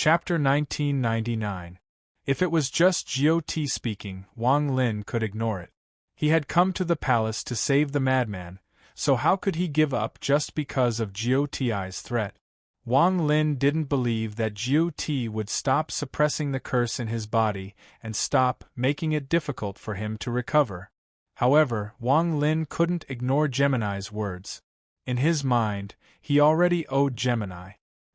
Chapter 1999. If it was just GOT speaking, Wang Lin could ignore it. He had come to the palace to save the madman, so how could he give up just because of GOTI's threat? Wang Lin didn't believe that GOT would stop suppressing the curse in his body and stop making it difficult for him to recover. However, Wang Lin couldn't ignore Gemini's words. In his mind, he already owed Gemini.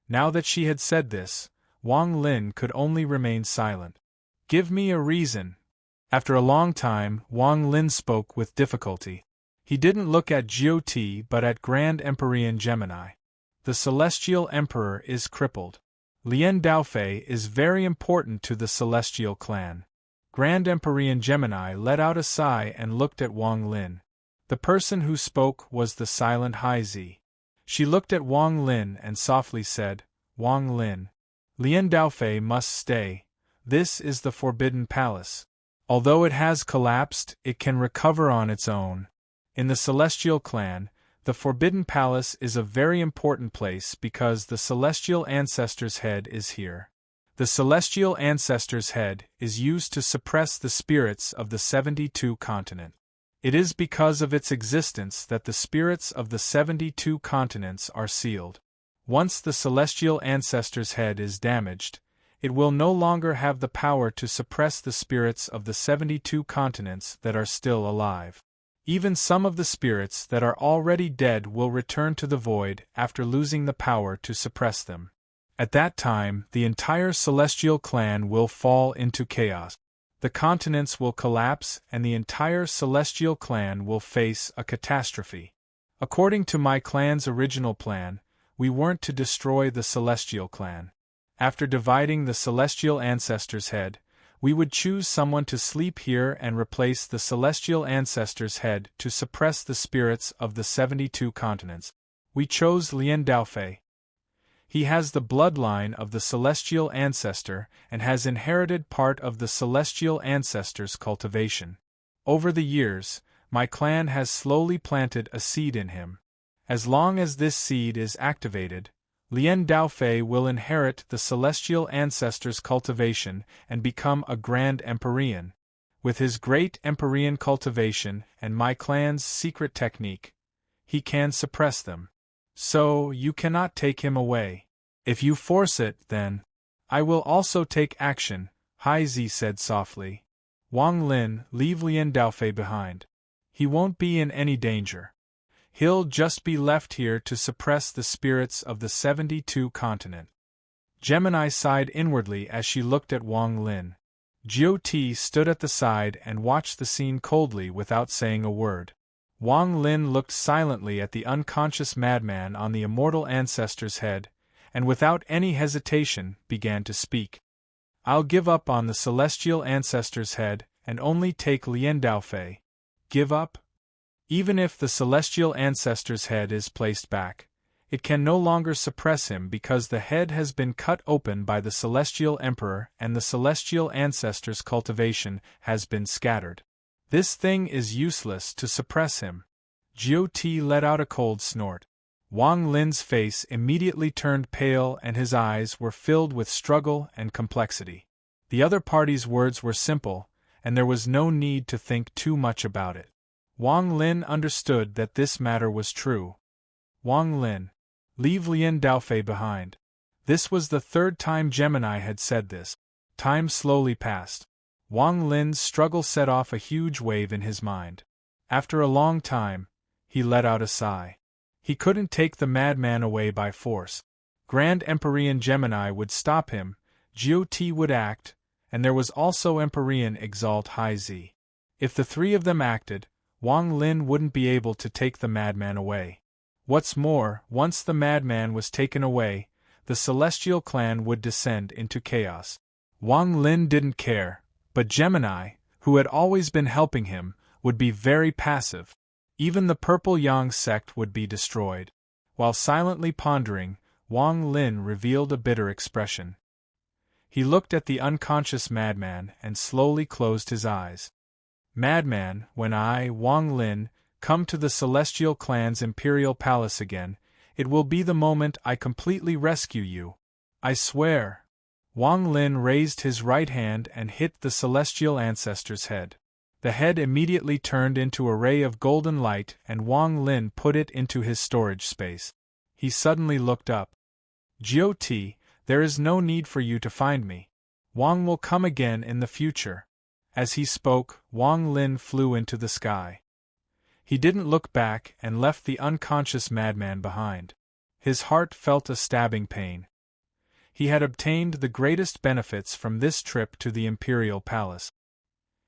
Now that she had said this, Wang Lin could only remain silent. Give me a reason. After a long time, Wang Lin spoke with difficulty. He didn't look at GOT but at Grand Empyrean Gemini. The Celestial Emperor is crippled. Lien Daofei is very important to the Celestial clan. Grand Empyrean Gemini let out a sigh and looked at Wang Lin. The person who spoke was the silent Haizi. She looked at Wang Lin and softly said, Wang Lin, Lien Daofei must stay. This is the Forbidden Palace. Although it has collapsed, it can recover on its own. In the Celestial clan, the Forbidden Palace is a very important place because the Celestial Ancestor's head is here. The Celestial Ancestor's head is used to suppress the spirits of the 72 continents. It is because of its existence that the spirits of the 72 continents are sealed. Once the Celestial Ancestor's head is damaged, it will no longer have the power to suppress the spirits of the 72 continents that are still alive. Even some of the spirits that are already dead will return to the void after losing the power to suppress them. At that time, the entire Celestial clan will fall into chaos. The continents will collapse and the entire Celestial clan will face a catastrophe. According to my clan's original plan, we weren't to destroy the Celestial clan. After dividing the Celestial Ancestor's head, we would choose someone to sleep here and replace the Celestial Ancestor's head to suppress the spirits of the 72 continents. We chose Lien Daofei. He has the bloodline of the Celestial Ancestor and has inherited part of the Celestial Ancestor's cultivation. Over the years, my clan has slowly planted a seed in him. As long as this seed is activated, Lien Daofei will inherit the Celestial Ancestor's cultivation and become a Grand Empyrean. With his great Empyrean cultivation and my clan's secret technique, he can suppress them. So, you cannot take him away. If you force it, then I will also take action, Haizi said softly. Wang Lin, leave Lien Daofei behind. He won't be in any danger. He'll just be left here to suppress the spirits of the 72 continents. Gemini sighed inwardly as she looked at Wang Lin. GOT stood at the side and watched the scene coldly without saying a word. Wang Lin looked silently at the unconscious madman on the immortal ancestor's head, and without any hesitation began to speak. I'll give up on the celestial ancestor's head and only take Lien Daofei. Give up? Even if the celestial ancestor's head is placed back, it can no longer suppress him because the head has been cut open by the celestial emperor and the celestial ancestor's cultivation has been scattered. This thing is useless to suppress him. GOT let out a cold snort. Wang Lin's face immediately turned pale and his eyes were filled with struggle and complexity. The other party's words were simple, and there was no need to think too much about it. Wang Lin understood that this matter was true. Wang Lin, leave Lien Daofei behind. This was the third time Gemini had said this. Time slowly passed. Wang Lin's struggle set off a huge wave in his mind. After a long time, he let out a sigh. He couldn't take the madman away by force. Grand Empyrean Gemini would stop him, GOT would act, and there was also Empyrean Exalt Haizi. If the three of them acted, Wang Lin wouldn't be able to take the madman away. What's more, once the madman was taken away, the celestial clan would descend into chaos. Wang Lin didn't care, but Gemini, who had always been helping him, would be very passive. Even the Purple Yang sect would be destroyed. While silently pondering, Wang Lin revealed a bitter expression. He looked at the unconscious madman and slowly closed his eyes. Madman, when I, Wang Lin, come to the Celestial Clan's Imperial Palace again, it will be the moment I completely rescue you. I swear. Wang Lin raised his right hand and hit the celestial ancestor's head. The head immediately turned into a ray of golden light and Wang Lin put it into his storage space. He suddenly looked up. "Jiu-Ti, there is no need for you to find me. Wang will come again in the future." As he spoke, Wang Lin flew into the sky. He didn't look back and left the unconscious madman behind. His heart felt a stabbing pain. He had obtained the greatest benefits from this trip to the imperial palace.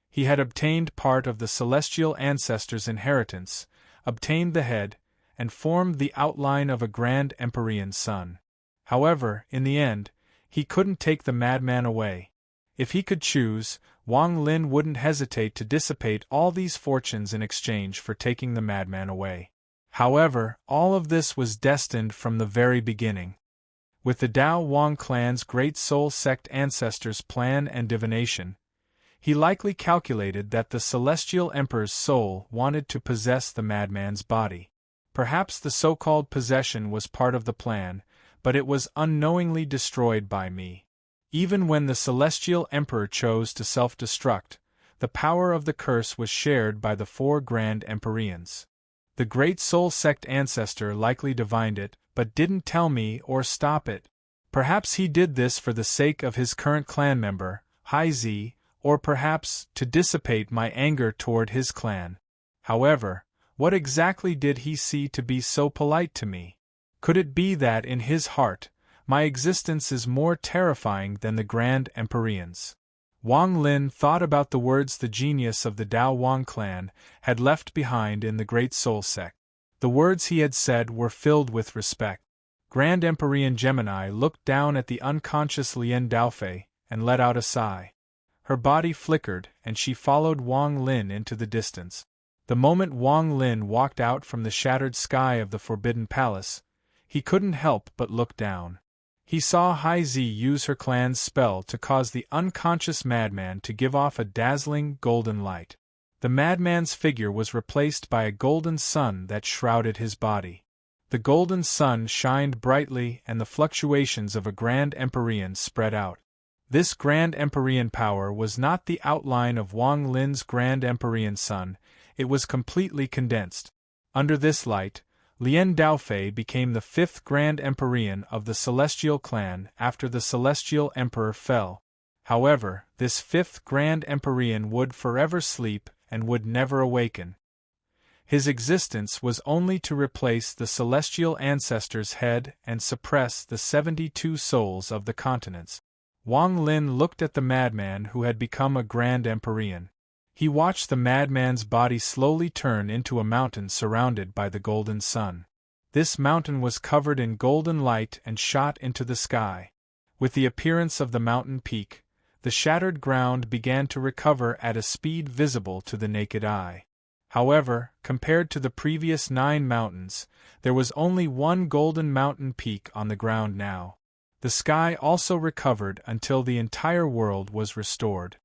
He had obtained part of the celestial ancestor's inheritance, obtained the head, and formed the outline of a grand Empyrean son. However, in the end, he couldn't take the madman away. If he could choose, Wang Lin wouldn't hesitate to dissipate all these fortunes in exchange for taking the madman away. However, all of this was destined from the very beginning. With the Dao Wang clan's great soul sect ancestors' plan and divination, he likely calculated that the celestial emperor's soul wanted to possess the madman's body. Perhaps the so-called possession was part of the plan, but it was unknowingly destroyed by me. Even when the celestial emperor chose to self-destruct, the power of the curse was shared by the 4 grand Empyreans. The great soul sect ancestor likely divined it, but didn't tell me or stop it. Perhaps he did this for the sake of his current clan member, Hai Zi, or perhaps to dissipate my anger toward his clan. However, what exactly did he see to be so polite to me? Could it be that in his heart, my existence is more terrifying than the Grand Empyreans? Wang Lin thought about the words the genius of the Dao Wang clan had left behind in the Great Soul Sect. The words he had said were filled with respect. Grand Empyrean Gemini looked down at the unconscious Lien Daofei and let out a sigh. Her body flickered and she followed Wang Lin into the distance. The moment Wang Lin walked out from the shattered sky of the Forbidden Palace, he couldn't help but look down. He saw Hai Zi use her clan's spell to cause the unconscious madman to give off a dazzling golden light. The madman's figure was replaced by a golden sun that shrouded his body. The golden sun shined brightly and the fluctuations of a Grand Empyrean spread out. This Grand Empyrean power was not the outline of Wang Lin's Grand Empyrean sun, it was completely condensed. Under this light, Lien Daofei became the 5th Grand Empyrean of the Celestial Clan after the Celestial Emperor fell. However, this 5th Grand Empyrean would forever sleep and would never awaken. His existence was only to replace the celestial ancestor's head and suppress the 72 souls of the continents. Wang Lin looked at the madman who had become a Grand Empyrean. He watched the madman's body slowly turn into a mountain surrounded by the golden sun. This mountain was covered in golden light and shot into the sky. With the appearance of the mountain peak, the shattered ground began to recover at a speed visible to the naked eye. However, compared to the previous 9 mountains, there was only one golden mountain peak on the ground now. The sky also recovered until the entire world was restored.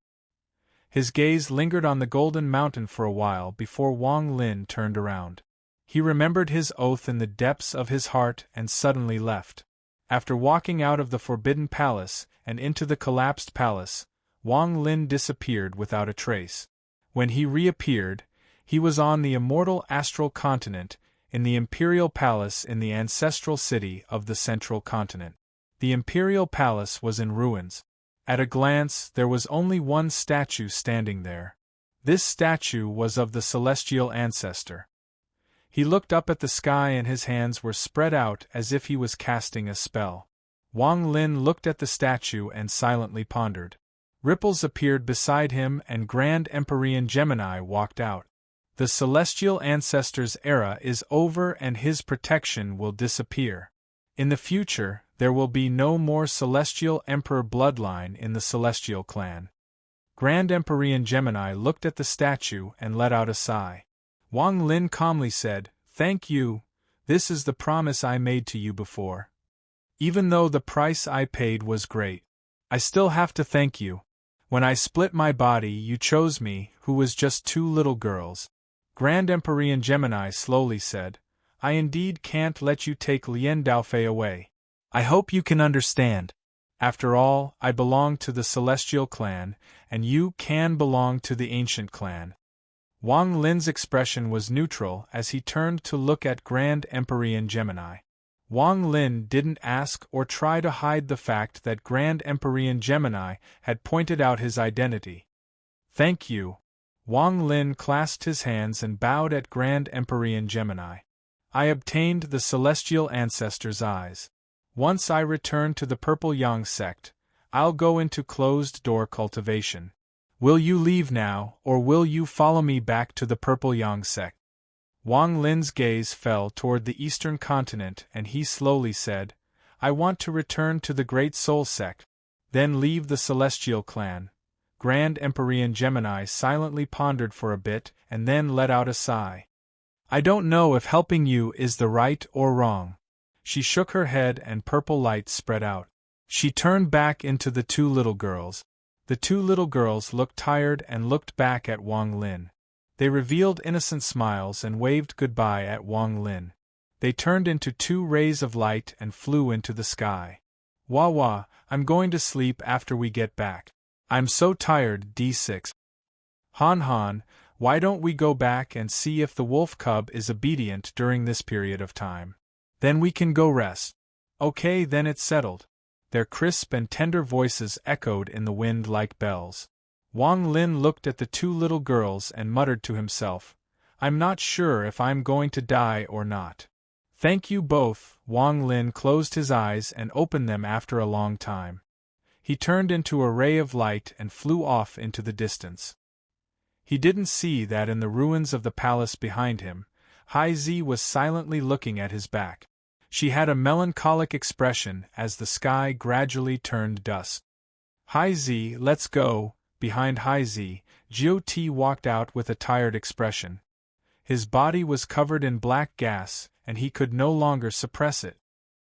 His gaze lingered on the golden mountain for a while before Wang Lin turned around. He remembered his oath in the depths of his heart and suddenly left. After walking out of the Forbidden Palace and into the collapsed palace, Wang Lin disappeared without a trace. When he reappeared, he was on the immortal astral continent, in the imperial palace in the ancestral city of the central continent. The imperial palace was in ruins. At a glance, there was only one statue standing there. This statue was of the celestial ancestor. He looked up at the sky and his hands were spread out as if he was casting a spell. Wang Lin looked at the statue and silently pondered. Ripples appeared beside him and Grand Empyrean Gemini walked out. The celestial ancestor's era is over and his protection will disappear. In the future, there will be no more celestial emperor bloodline in the celestial clan. Grand Empyrean Gemini looked at the statue and let out a sigh. Wang Lin calmly said, "Thank you, this is the promise I made to you before. Even though the price I paid was great, I still have to thank you. When I split my body you chose me, who was just 2 little girls." Grand Empyrean Gemini slowly said, "I indeed can't let you take Lien Daofei away. I hope you can understand." After all, I belong to the Celestial clan, and you can belong to the Ancient clan. Wang Lin's expression was neutral as he turned to look at Grand Empyrean Gemini. Wang Lin didn't ask or try to hide the fact that Grand Empyrean Gemini had pointed out his identity. Thank you. Wang Lin clasped his hands and bowed at Grand Empyrean Gemini. I obtained the Celestial Ancestor's eyes. Once I return to the Purple Yang sect, I'll go into closed-door cultivation. Will you leave now, or will you follow me back to the Purple Yang sect? Wang Lin's gaze fell toward the eastern continent and he slowly said, I want to return to the Great Soul sect, then leave the Celestial clan. Grand Empyrean Gemini silently pondered for a bit and then let out a sigh. I don't know if helping you is the right or wrong. She shook her head and purple light spread out. She turned back into the two little girls. The two little girls looked tired and looked back at Wang Lin. They revealed innocent smiles and waved goodbye at Wang Lin. They turned into two rays of light and flew into the sky. Wah, I'm going to sleep after we get back. I'm so tired, D6. Han, why don't we go back and see if the wolf cub is obedient during this period of time? Then we can go rest. Okay, then it's settled. Their crisp and tender voices echoed in the wind like bells. Wang Lin looked at the two little girls and muttered to himself, I'm not sure if I'm going to die or not. Thank you both. Wang Lin closed his eyes and opened them after a long time. He turned into a ray of light and flew off into the distance. He didn't see that in the ruins of the palace behind him, Hai-Zi was silently looking at his back. She had a melancholic expression as the sky gradually turned dusk. Hai-Zi, let's go. Behind Hai-Zi, Jiu-Ti walked out with a tired expression. His body was covered in black gas, and he could no longer suppress it.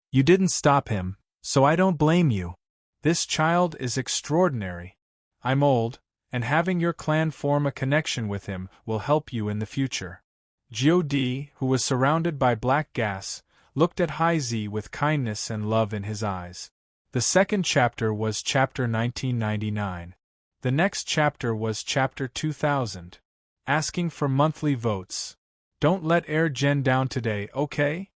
You didn't stop him, so I don't blame you. This child is extraordinary. I'm old, and having your clan form a connection with him will help you in the future. Jiu-Di, who was surrounded by black gas, looked at Hai-Zi with kindness and love in his eyes. The second chapter was chapter 1999. The next chapter was chapter 2000. Asking for monthly votes. Don't let Air Gen down today, okay?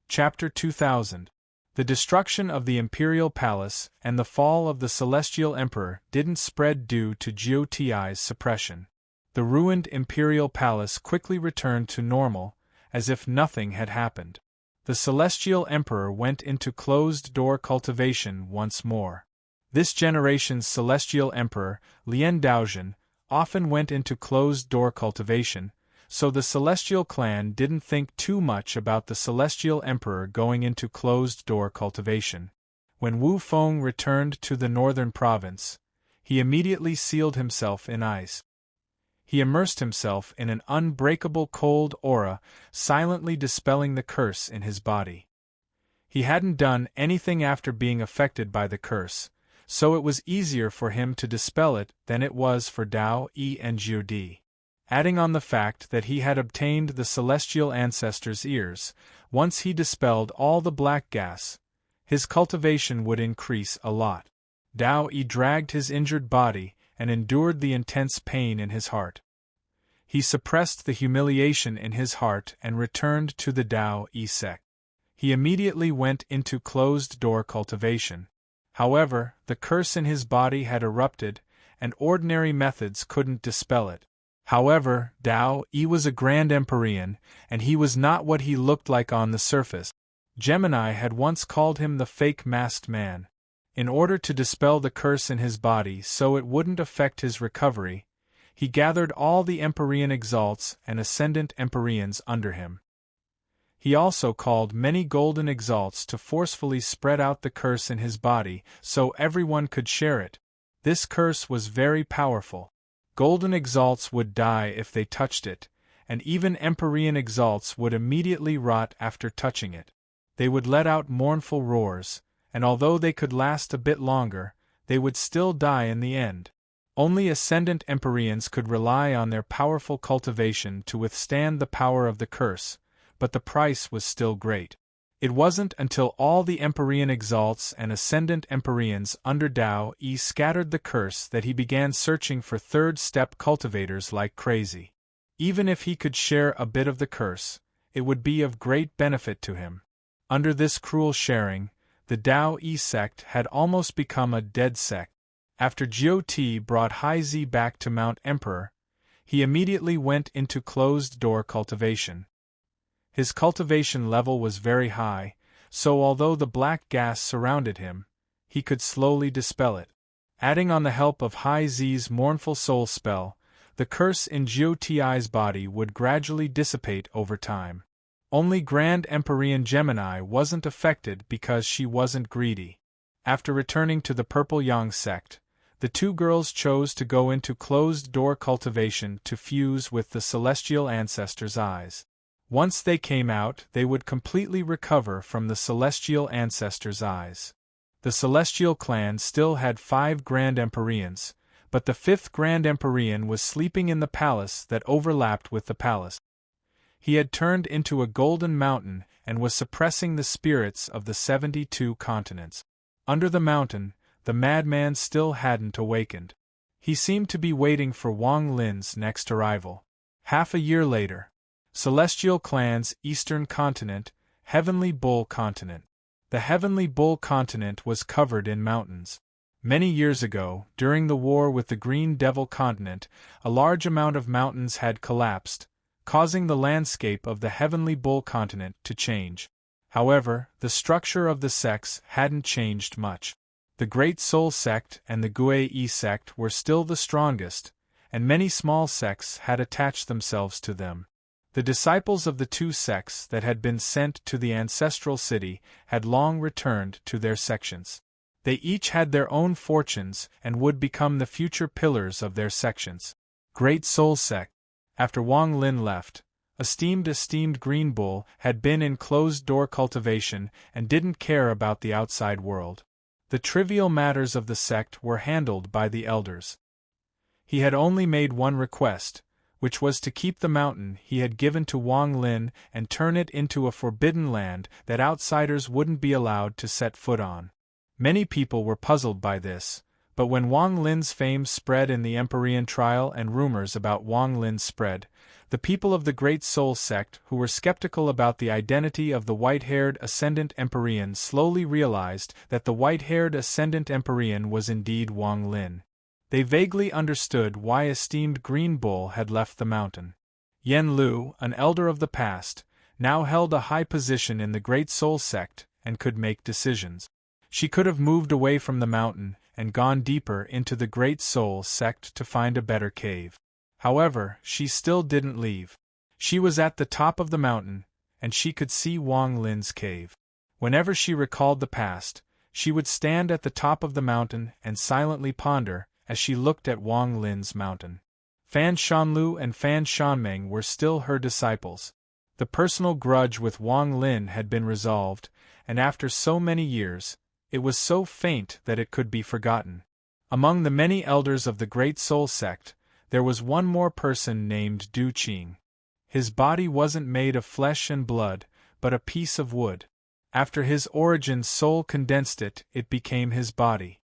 Chapter 2000. The destruction of the Imperial Palace and the fall of the Celestial Emperor didn't spread due to Jiu-Ti's suppression. The ruined Imperial Palace quickly returned to normal, as if nothing had happened. The Celestial Emperor went into closed-door cultivation once more. This generation's Celestial Emperor, Lien Daozhen, often went into closed-door cultivation, so the Celestial clan didn't think too much about the Celestial Emperor going into closed-door cultivation. When Wu Feng returned to the northern province, he immediately sealed himself in ice. He immersed himself in an unbreakable cold aura, silently dispelling the curse in his body. He hadn't done anything after being affected by the curse, so it was easier for him to dispel it than it was for Dao Yi and Jiu-Di. Adding on the fact that he had obtained the Celestial Ancestor's ears, once he dispelled all the black gas, his cultivation would increase a lot. Dao Yi dragged his injured body and endured the intense pain in his heart. He suppressed the humiliation in his heart and returned to the Dao Yi sect. He immediately went into closed-door cultivation. However, the curse in his body had erupted, and ordinary methods couldn't dispel it. However, Dao Yi was a Grand Empyrean, and he was not what he looked like on the surface. Gemini had once called him the fake masked man. In order to dispel the curse in his body so it wouldn't affect his recovery, he gathered all the Empyrean exalts and Ascendant Empyreans under him. He also called many golden exalts to forcefully spread out the curse in his body so everyone could share it. This curse was very powerful. Golden exalts would die if they touched it, and even Empyrean exalts would immediately rot after touching it. They would let out mournful roars, and although they could last a bit longer, they would still die in the end. Only Ascendant Empyreans could rely on their powerful cultivation to withstand the power of the curse, but the price was still great. It wasn't until all the Empyrean exalts and ascendant Empyreans under Tao E scattered the curse that he began searching for third-step cultivators like crazy. Even if he could share a bit of the curse, it would be of great benefit to him. Under this cruel sharing, the Tao E sect had almost become a dead sect. After Jiao Ti brought Hai Zi back to Mount Emperor, he immediately went into closed-door cultivation. His cultivation level was very high, so although the black gas surrounded him, he could slowly dispel it. Adding on the help of Hai Zi's mournful soul spell, the curse in Jiao Ti's body would gradually dissipate over time. Only Grand Empyrean Gemini wasn't affected because she wasn't greedy. After returning to the Purple Yang sect, the two girls chose to go into closed-door cultivation to fuse with the celestial ancestors' eyes. Once they came out, they would completely recover from the celestial ancestors' eyes. The celestial clan still had 5 Grand Empyreans, but the 5th Grand Empyrean was sleeping in the palace that overlapped with the palace. He had turned into a golden mountain and was suppressing the spirits of the 72 continents. Under the mountain, the madman still hadn't awakened. He seemed to be waiting for Wang Lin's next arrival. Half a year later. Celestial Clan's Eastern Continent, Heavenly Bull Continent. The Heavenly Bull Continent was covered in mountains. Many years ago, during the war with the Green Devil Continent, a large amount of mountains had collapsed, causing the landscape of the Heavenly Bull Continent to change. However, the structure of the sects hadn't changed much. The Great Soul Sect and the Gui Yi Sect were still the strongest, and many small sects had attached themselves to them. The disciples of the two sects that had been sent to the ancestral city had long returned to their sections. They each had their own fortunes and would become the future pillars of their sections. Great Soul Sect. After Wang Lin left, esteemed Green Bull had been in closed-door cultivation and didn't care about the outside world. The trivial matters of the sect were handled by the elders. He had only made one request, which was to keep the mountain he had given to Wang Lin and turn it into a forbidden land that outsiders wouldn't be allowed to set foot on. Many people were puzzled by this, but when Wang Lin's fame spread in the Empyrean trial and rumors about Wang Lin spread, the people of the Great Soul Sect who were skeptical about the identity of the white-haired Ascendant Empyrean slowly realized that the white-haired Ascendant Empyrean was indeed Wang Lin. They vaguely understood why esteemed Green Bull had left the mountain. Yen Lu, an elder of the past, now held a high position in the Great Soul Sect and could make decisions. She could have moved away from the mountain and gone deeper into the Great Soul Sect to find a better cave. However, she still didn't leave. She was at the top of the mountain, and she could see Wang Lin's cave. Whenever she recalled the past, she would stand at the top of the mountain and silently ponder as she looked at Wang Lin's mountain. Fan Shanlu and Fan Shanmeng were still her disciples. The personal grudge with Wang Lin had been resolved, and after so many years, it was so faint that it could be forgotten. Among the many elders of the Great Soul Sect, there was one more person named Du Qing. His body wasn't made of flesh and blood, but a piece of wood. After his origin soul condensed it, it became his body.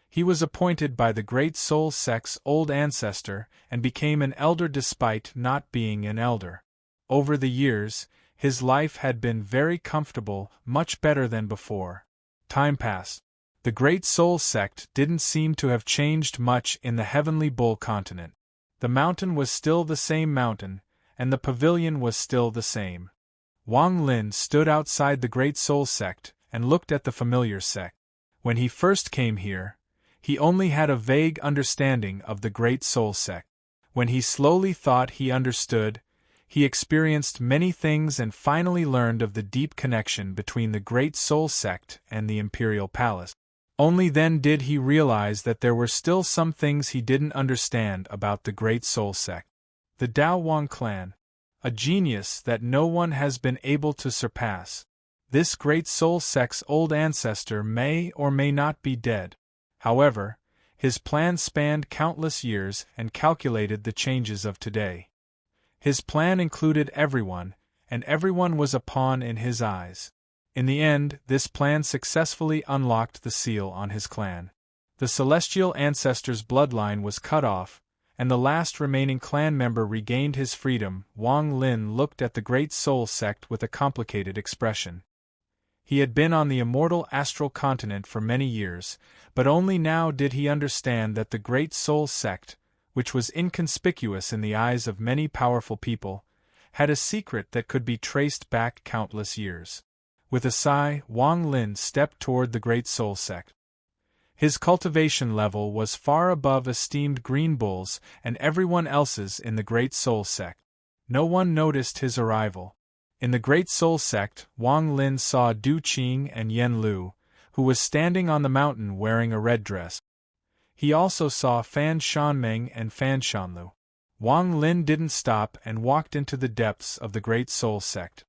He was appointed by the Great Soul Sect's old ancestor and became an elder despite not being an elder. Over the years, his life had been very comfortable, much better than before. Time passed. The Great Soul Sect didn't seem to have changed much in the Heavenly Bull Continent. The mountain was still the same mountain, and the pavilion was still the same. Wang Lin stood outside the Great Soul Sect and looked at the familiar sect. When he first came here, he only had a vague understanding of the Great Soul Sect. When he slowly thought he understood, he experienced many things and finally learned of the deep connection between the Great Soul Sect and the Imperial Palace. Only then did he realize that there were still some things he didn't understand about the Great Soul Sect. The Dao Wang clan, a genius that no one has been able to surpass. This Great Soul Sect's old ancestor may or may not be dead. However, his plan spanned countless years and calculated the changes of today. His plan included everyone, and everyone was a pawn in his eyes. In the end, this plan successfully unlocked the seal on his clan. The celestial ancestor's bloodline was cut off, and the last remaining clan member regained his freedom. Wang Lin looked at the Great Soul Sect with a complicated expression. He had been on the immortal astral continent for many years, but only now did he understand that the Great Soul Sect, which was inconspicuous in the eyes of many powerful people, had a secret that could be traced back countless years. With a sigh, Wang Lin stepped toward the Great Soul Sect. His cultivation level was far above esteemed Green Bulls and everyone else's in the Great Soul Sect. No one noticed his arrival. In the Great Soul Sect, Wang Lin saw Du Qing and Yen Lu, who was standing on the mountain wearing a red dress. He also saw Fan Shanmeng and Fan Shanlu. Wang Lin didn't stop and walked into the depths of the Great Soul Sect.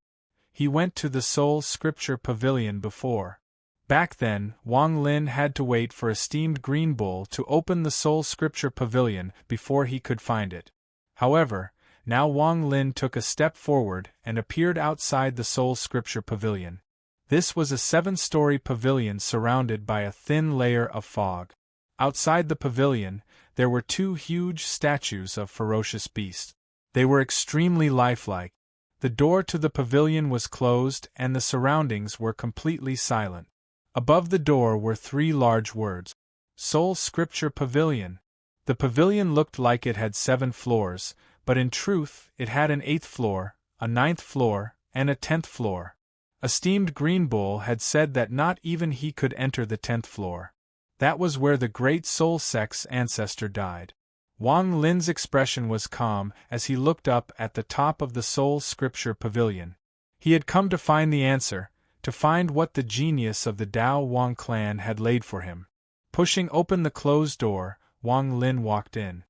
He went to the Soul Scripture Pavilion before. Back then, Wang Lin had to wait for esteemed Green Bull to open the Soul Scripture Pavilion before he could find it. However, now Wang Lin took a step forward and appeared outside the Soul Scripture Pavilion. This was a 7-story pavilion surrounded by a thin layer of fog. Outside the pavilion, there were 2 huge statues of ferocious beasts. They were extremely lifelike. The door to the pavilion was closed and the surroundings were completely silent. Above the door were 3 large words. Soul Scripture Pavilion. The pavilion looked like it had 7 floors, but in truth it had an 8th floor, a 9th floor, and a 10th floor. Esteemed Green Bull had said that not even he could enter the 10th floor. That was where the Great Soul Sect's ancestor died. Wang Lin's expression was calm as he looked up at the top of the Soul Scripture Pavilion. He had come to find the answer, to find what the genius of the Dao Wang clan had laid for him. Pushing open the closed door, Wang Lin walked in.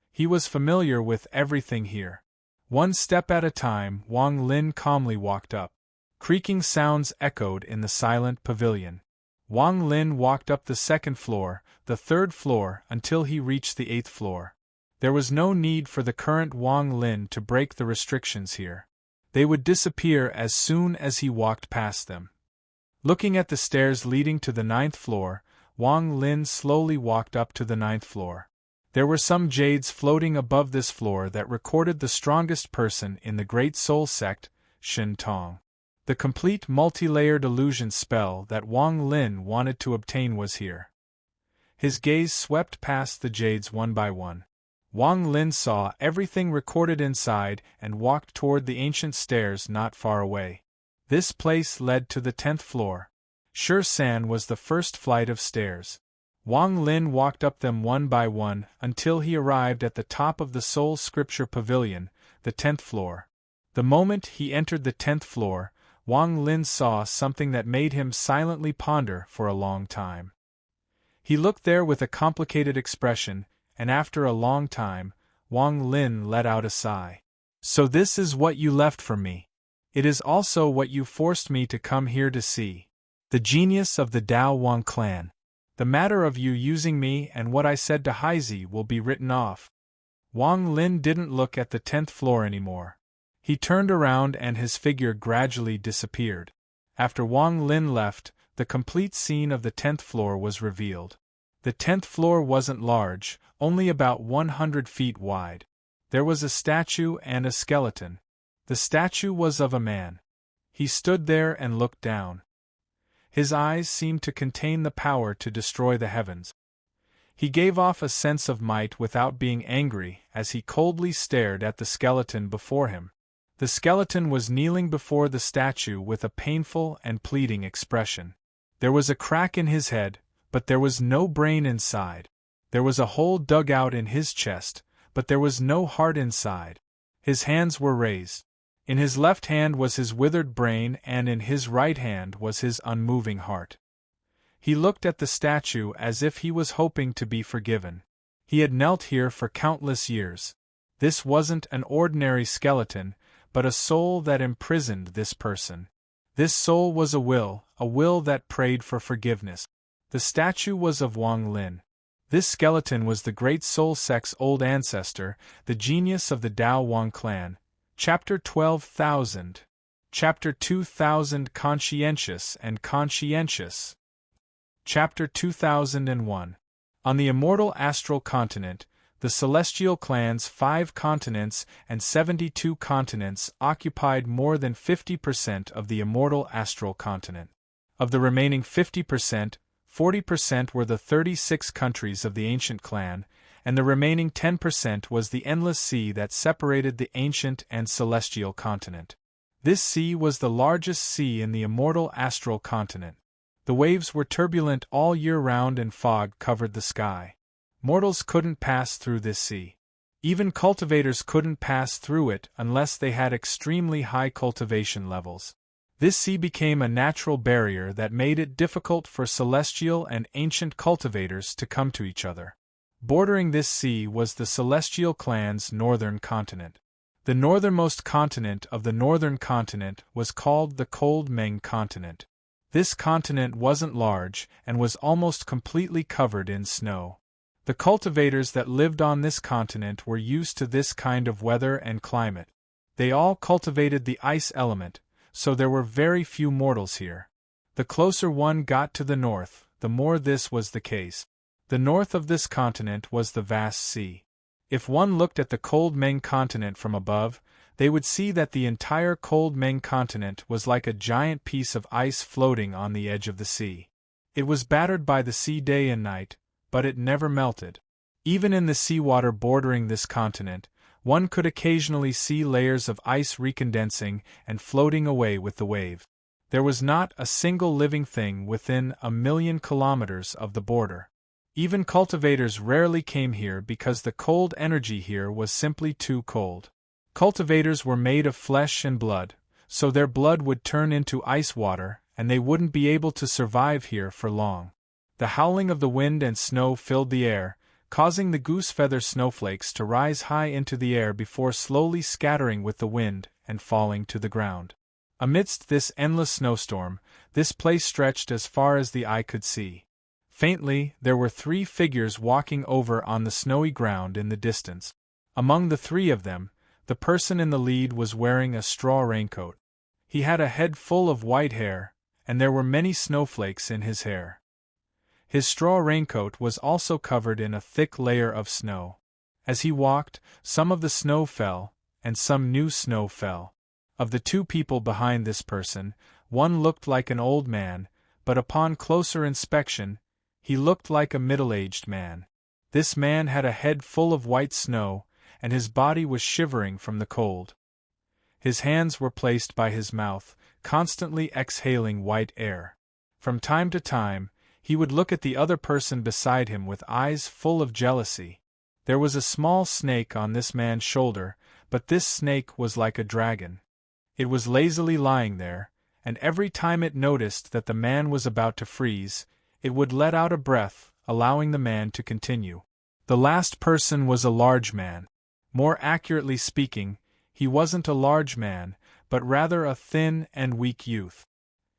He was familiar with everything here. One step at a time, Wang Lin calmly walked up. Creaking sounds echoed in the silent pavilion. Wang Lin walked up the 2nd floor, the 3rd floor, until he reached the 8th floor. There was no need for the current Wang Lin to break the restrictions here. They would disappear as soon as he walked past them. Looking at the stairs leading to the 9th floor, Wang Lin slowly walked up to the 9th floor. There were some jades floating above this floor that recorded the strongest person in the Great Soul Sect, Shen Tong. The complete multi-layered illusion spell that Wang Lin wanted to obtain was here. His gaze swept past the jades one by one. Wang Lin saw everything recorded inside and walked toward the ancient stairs not far away. This place led to the 10th floor. San was the first flight of stairs. Wang Lin walked up them one by one until he arrived at the top of the Soul Scripture Pavilion, the 10th floor. The moment he entered the 10th floor, Wang Lin saw something that made him silently ponder for a long time. He looked there with a complicated expression, and after a long time, Wang Lin let out a sigh. So this is what you left for me. It is also what you forced me to come here to see. The genius of the Dao Wang clan. The matter of you using me and what I said to Haizi will be written off. Wang Lin didn't look at the 10th floor anymore. He turned around and his figure gradually disappeared. After Wang Lin left, the complete scene of the 10th floor was revealed. The 10th floor wasn't large, only about 100 feet wide. There was a statue and a skeleton. The statue was of a man. He stood there and looked down. His eyes seemed to contain the power to destroy the heavens. He gave off a sense of might without being angry as he coldly stared at the skeleton before him. The skeleton was kneeling before the statue with a painful and pleading expression. There was a crack in his head, but there was no brain inside. There was a hole dug out in his chest, but there was no heart inside. His hands were raised. In his left hand was his withered brain and in his right hand was his unmoving heart. He looked at the statue as if he was hoping to be forgiven. He had knelt here for countless years. This wasn't an ordinary skeleton, but a soul that imprisoned this person. This soul was a will that prayed for forgiveness. The statue was of Wang Lin. This skeleton was the Great Soul Sect's old ancestor, the genius of the Dao Wang clan. Chapter 12,000. Chapter 2000 Conscientious and Conscientious. Chapter 2001. On the immortal astral continent, the celestial clans 5 continents and 72 continents occupied more than 50% of the immortal astral continent. Of the remaining 50%, 40% were the 36 countries of the ancient clan, and the remaining 10% was the endless sea that separated the ancient and celestial continent. This sea was the largest sea in the immortal astral continent. The waves were turbulent all year round and fog covered the sky. Mortals couldn't pass through this sea. Even cultivators couldn't pass through it unless they had extremely high cultivation levels. This sea became a natural barrier that made it difficult for celestial and ancient cultivators to come to each other. Bordering this sea was the celestial clan's northern continent. The northernmost continent of the northern continent was called the Cold Meng continent. This continent wasn't large and was almost completely covered in snow. The cultivators that lived on this continent were used to this kind of weather and climate. They all cultivated the ice element, so there were very few mortals here. The closer one got to the north, the more this was the case. The north of this continent was the vast sea. If one looked at the Cold Meng continent from above, they would see that the entire Cold Meng continent was like a giant piece of ice floating on the edge of the sea. It was battered by the sea day and night, but it never melted. Even in the seawater bordering this continent, one could occasionally see layers of ice recondensing and floating away with the wave. There was not a single living thing within 1,000,000 kilometers of the border. Even cultivators rarely came here because the cold energy here was simply too cold. Cultivators were made of flesh and blood, so their blood would turn into ice water, and they wouldn't be able to survive here for long. The howling of the wind and snow filled the air, causing the goose-feather snowflakes to rise high into the air before slowly scattering with the wind and falling to the ground. Amidst this endless snowstorm, this place stretched as far as the eye could see. Faintly, there were 3 figures walking over on the snowy ground in the distance. Among the 3 of them, the person in the lead was wearing a straw raincoat. He had a head full of white hair, and there were many snowflakes in his hair. His straw raincoat was also covered in a thick layer of snow. As he walked, some of the snow fell, and some new snow fell. Of the 2 people behind this person, one looked like an old man, but upon closer inspection, he looked like a middle-aged man. This man had a head full of white snow, and his body was shivering from the cold. His hands were placed by his mouth, constantly exhaling white air. From time to time, he would look at the other person beside him with eyes full of jealousy. There was a small snake on this man's shoulder, but this snake was like a dragon. It was lazily lying there, and every time it noticed that the man was about to freeze, it would let out a breath, allowing the man to continue. The last person was a large man. More accurately speaking, he wasn't a large man, but rather a thin and weak youth.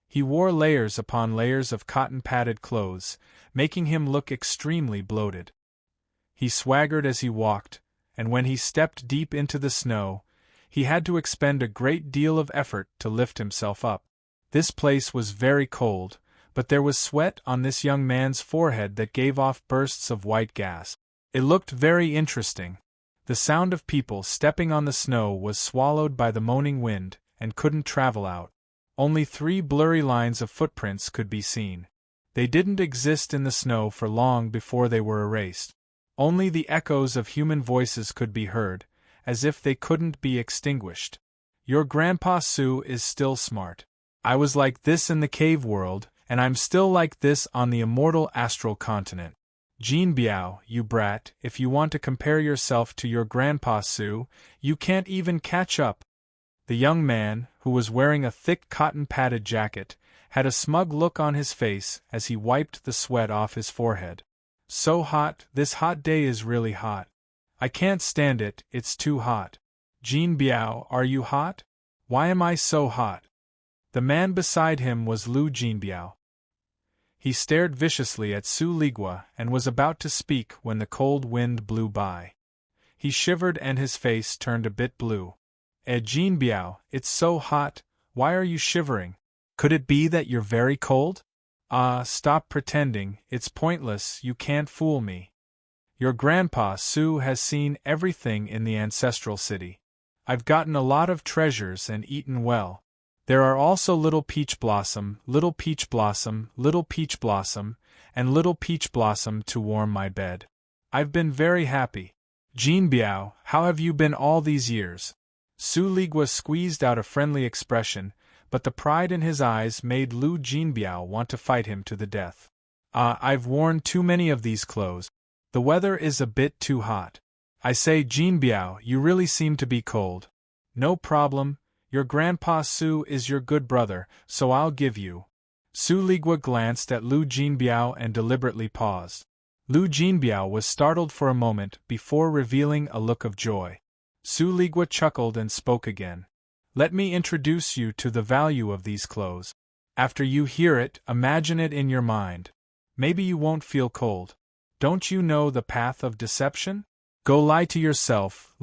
He wore layers upon layers of cotton-padded clothes, making him look extremely bloated. He swaggered as he walked, and when he stepped deep into the snow, he had to expend a great deal of effort to lift himself up. This place was very cold, but there was sweat on this young man's forehead that gave off bursts of white gas. It looked very interesting. The sound of people stepping on the snow was swallowed by the moaning wind, and couldn't travel out. Only 3 blurry lines of footprints could be seen. They didn't exist in the snow for long before they were erased. Only the echoes of human voices could be heard, as if they couldn't be extinguished. Your Grandpa Sue is still smart. I was like this in the cave world, and I'm still like this on the immortal astral continent. Jean Biao, you brat, if you want to compare yourself to your Grandpa Sue, you can't even catch up. The young man, who was wearing a thick cotton-padded jacket, had a smug look on his face as he wiped the sweat off his forehead. So hot, this hot day is really hot. I can't stand it, it's too hot. Jean Biao, are you hot? Why am I so hot? The man beside him was Lu Jinbiao. He stared viciously at Su Ligua and was about to speak when the cold wind blew by. He shivered and his face turned a bit blue. Jinbiao, it's so hot, Why are you shivering? Could it be that you're very cold? Ah, stop pretending, it's pointless, you can't fool me. Your grandpa Sue has seen everything in the ancestral city. I've gotten a lot of treasures and eaten well. There are also little peach blossom, little peach blossom, little peach blossom, and little peach blossom to warm my bed. I've been very happy. Jean Biao, how have you been all these years? Su Ligua squeezed out a friendly expression, but the pride in his eyes made Lu Jinbiao want to fight him to the death. I've worn too many of these clothes. The weather is a bit too hot. I say, Jinbiao, you really seem to be cold. No problem, your grandpa Su is your good brother, so I'll give you. Su Ligua glanced at Lu Jinbiao and deliberately paused. Lu Jinbiao was startled for a moment before revealing a look of joy. Su Ligua chuckled and spoke again. Let me introduce you to the value of these clothes. After you hear it, imagine it in your mind. Maybe you won't feel cold. Don't you know the path of deception? Go lie to yourself,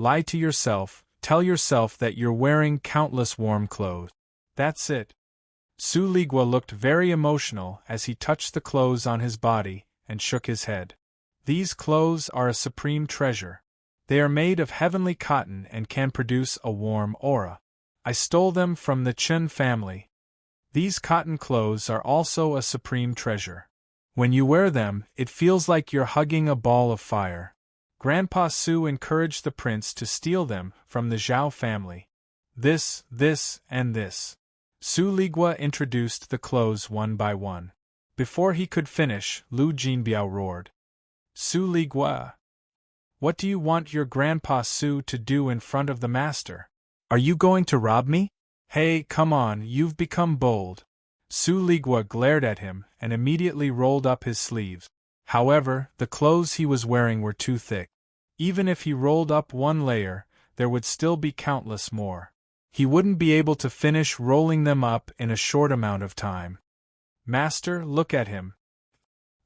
tell yourself that you're wearing countless warm clothes. That's it. Su Ligua looked very emotional as he touched the clothes on his body and shook his head. These clothes are a supreme treasure. They are made of heavenly cotton and can produce a warm aura. I stole them from the Chen family. These cotton clothes are also a supreme treasure. When you wear them, it feels like you're hugging a ball of fire. Grandpa Su encouraged the prince to steal them from the Zhao family. This, and this. Su Ligua introduced the clothes one by one. Before he could finish, Lu Jinbiao roared. Su Ligua! What do you want your grandpa Su to do in front of the master? Are you going to rob me? Hey, come on, you've become bold. Su Ligua glared at him and immediately rolled up his sleeves. However, the clothes he was wearing were too thick. Even if he rolled up one layer, there would still be countless more. He wouldn't be able to finish rolling them up in a short amount of time. Master, look at him.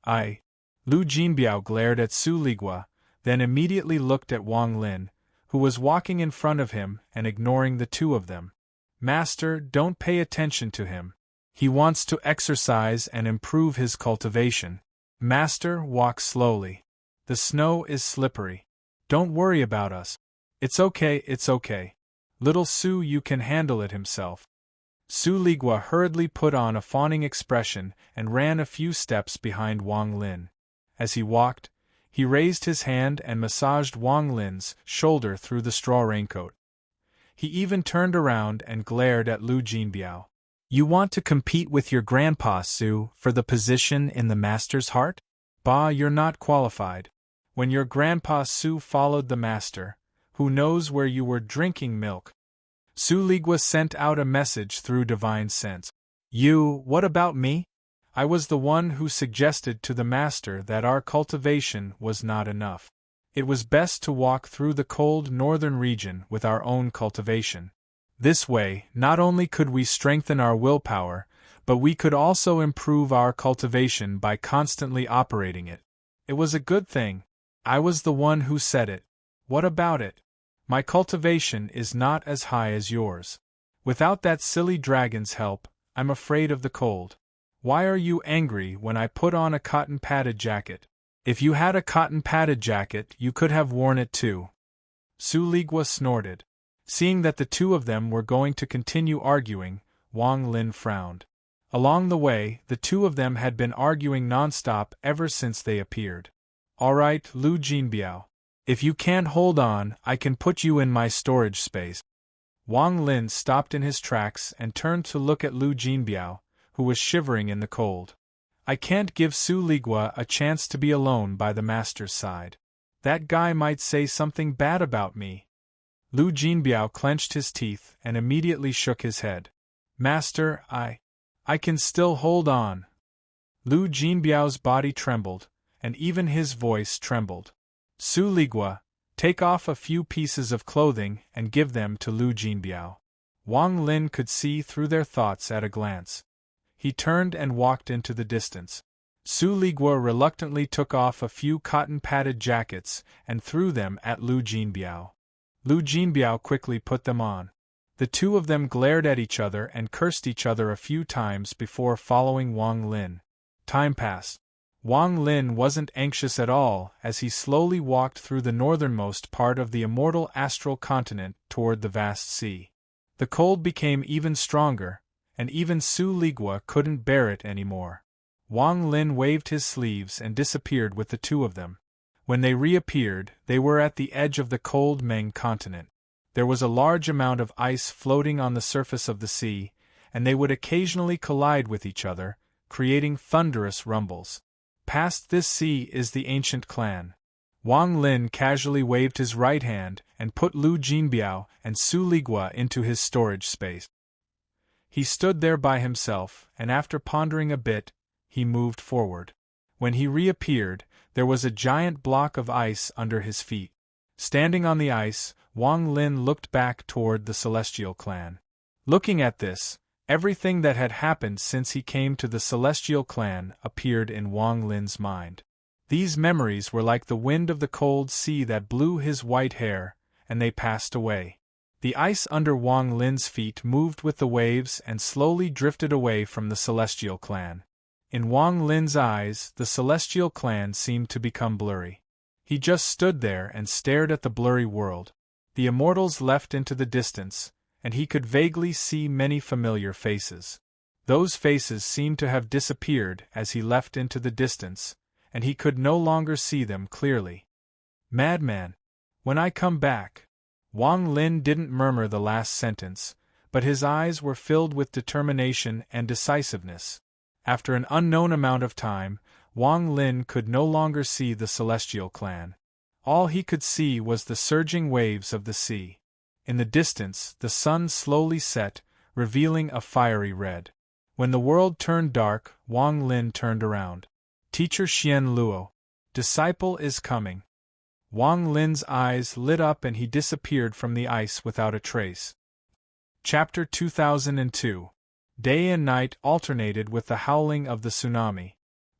Lu Jinbiao glared at Su Ligua, then immediately looked at Wang Lin, who was walking in front of him and ignoring the two of them. Master, don't pay attention to him. He wants to exercise and improve his cultivation. Master, walk slowly. The snow is slippery. Don't worry about us. It's okay. Little Su, you can handle it himself. Su Ligua hurriedly put on a fawning expression and ran a few steps behind Wang Lin. As he walked, he raised his hand and massaged Wang Lin's shoulder through the straw raincoat. He even turned around and glared at Lu Jinbiao. You want to compete with your grandpa Su for the position in the master's heart? Bah, you're not qualified. When your grandpa Su followed the master, who knows where you were drinking milk? Su Ligua sent out a message through divine sense. What about me? I was the one who suggested to the master that our cultivation was not enough. It was best to walk through the cold northern region with our own cultivation. This way, not only could we strengthen our willpower, but we could also improve our cultivation by constantly operating it. It was a good thing. I was the one who said it. What about it? My cultivation is not as high as yours. Without that silly dragon's help, I'm afraid of the cold. Why are you angry when I put on a cotton-padded jacket? If you had a cotton-padded jacket, you could have worn it too. Su Ligua snorted. Seeing that the two of them were going to continue arguing, Wang Lin frowned. Along the way, the two of them had been arguing non-stop ever since they appeared. All right, Lu Jinbiao. If you can't hold on, I can put you in my storage space. Wang Lin stopped in his tracks and turned to look at Lu Jinbiao, who was shivering in the cold. I can't give Su Ligua a chance to be alone by the master's side. That guy might say something bad about me. Lu Jinbiao clenched his teeth and immediately shook his head. Master, I can still hold on. Lu Jinbiao's body trembled, and even his voice trembled. Su Ligua, take off a few pieces of clothing and give them to Lu Jinbiao. Wang Lin could see through their thoughts at a glance. He turned and walked into the distance. Su Ligua reluctantly took off a few cotton-padded jackets and threw them at Lu Jinbiao. Lu Jinbiao quickly put them on. The two of them glared at each other and cursed each other a few times before following Wang Lin. Time passed. Wang Lin wasn't anxious at all as he slowly walked through the northernmost part of the immortal astral continent toward the vast sea. The cold became even stronger, and even Su Ligua couldn't bear it anymore. Wang Lin waved his sleeves and disappeared with the two of them. When they reappeared, they were at the edge of the cold Meng continent. There was a large amount of ice floating on the surface of the sea, and they would occasionally collide with each other, creating thunderous rumbles. Past this sea is the ancient clan. Wang Lin casually waved his right hand and put Lu Jinbiao and Su Ligua into his storage space. He stood there by himself, and after pondering a bit, he moved forward. When he reappeared, there was a giant block of ice under his feet. Standing on the ice, Wang Lin looked back toward the Celestial Clan. Looking at this, everything that had happened since he came to the Celestial Clan appeared in Wang Lin's mind. These memories were like the wind of the cold sea that blew his white hair, and they passed away. The ice under Wang Lin's feet moved with the waves and slowly drifted away from the Celestial Clan. In Wang Lin's eyes, the Celestial Clan seemed to become blurry. He just stood there and stared at the blurry world. The immortals left into the distance, and he could vaguely see many familiar faces. Those faces seemed to have disappeared as he left into the distance, and he could no longer see them clearly. Madman! When I come back. Wang Lin didn't murmur the last sentence, but his eyes were filled with determination and decisiveness. After an unknown amount of time, Wang Lin could no longer see the Celestial Clan. All he could see was the surging waves of the sea. In the distance, the sun slowly set, revealing a fiery red. When the world turned dark, Wang Lin turned around. Teacher Xian Luo. Disciple is coming. Wang Lin's eyes lit up and he disappeared from the ice without a trace. Chapter 2002. Day and night alternated with the howling of the tsunami.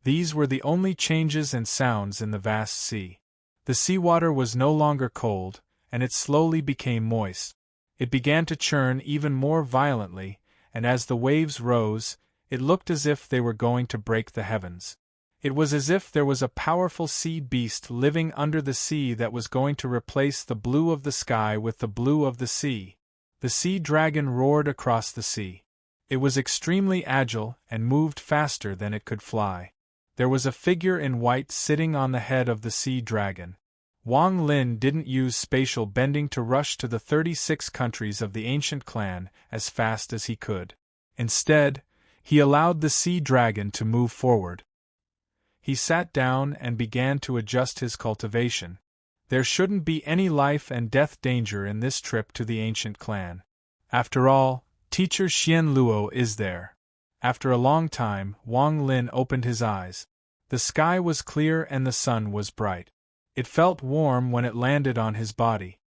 These were the only changes and sounds in the vast sea. The seawater was no longer cold, and it slowly became moist. It began to churn even more violently, and as the waves rose, it looked as if they were going to break the heavens. It was as if there was a powerful sea beast living under the sea that was going to replace the blue of the sky with the blue of the sea. The sea dragon roared across the sea. It was extremely agile and moved faster than it could fly. There was a figure in white sitting on the head of the sea dragon. Wang Lin didn't use spatial bending to rush to the 36 countries of the ancient clan as fast as he could. Instead, he allowed the sea dragon to move forward. He sat down and began to adjust his cultivation. There shouldn't be any life and death danger in this trip to the ancient clan. After all, Teacher Xian Luo is there. After a long time, Wang Lin opened his eyes. The sky was clear and the sun was bright. It felt warm when it landed on his body.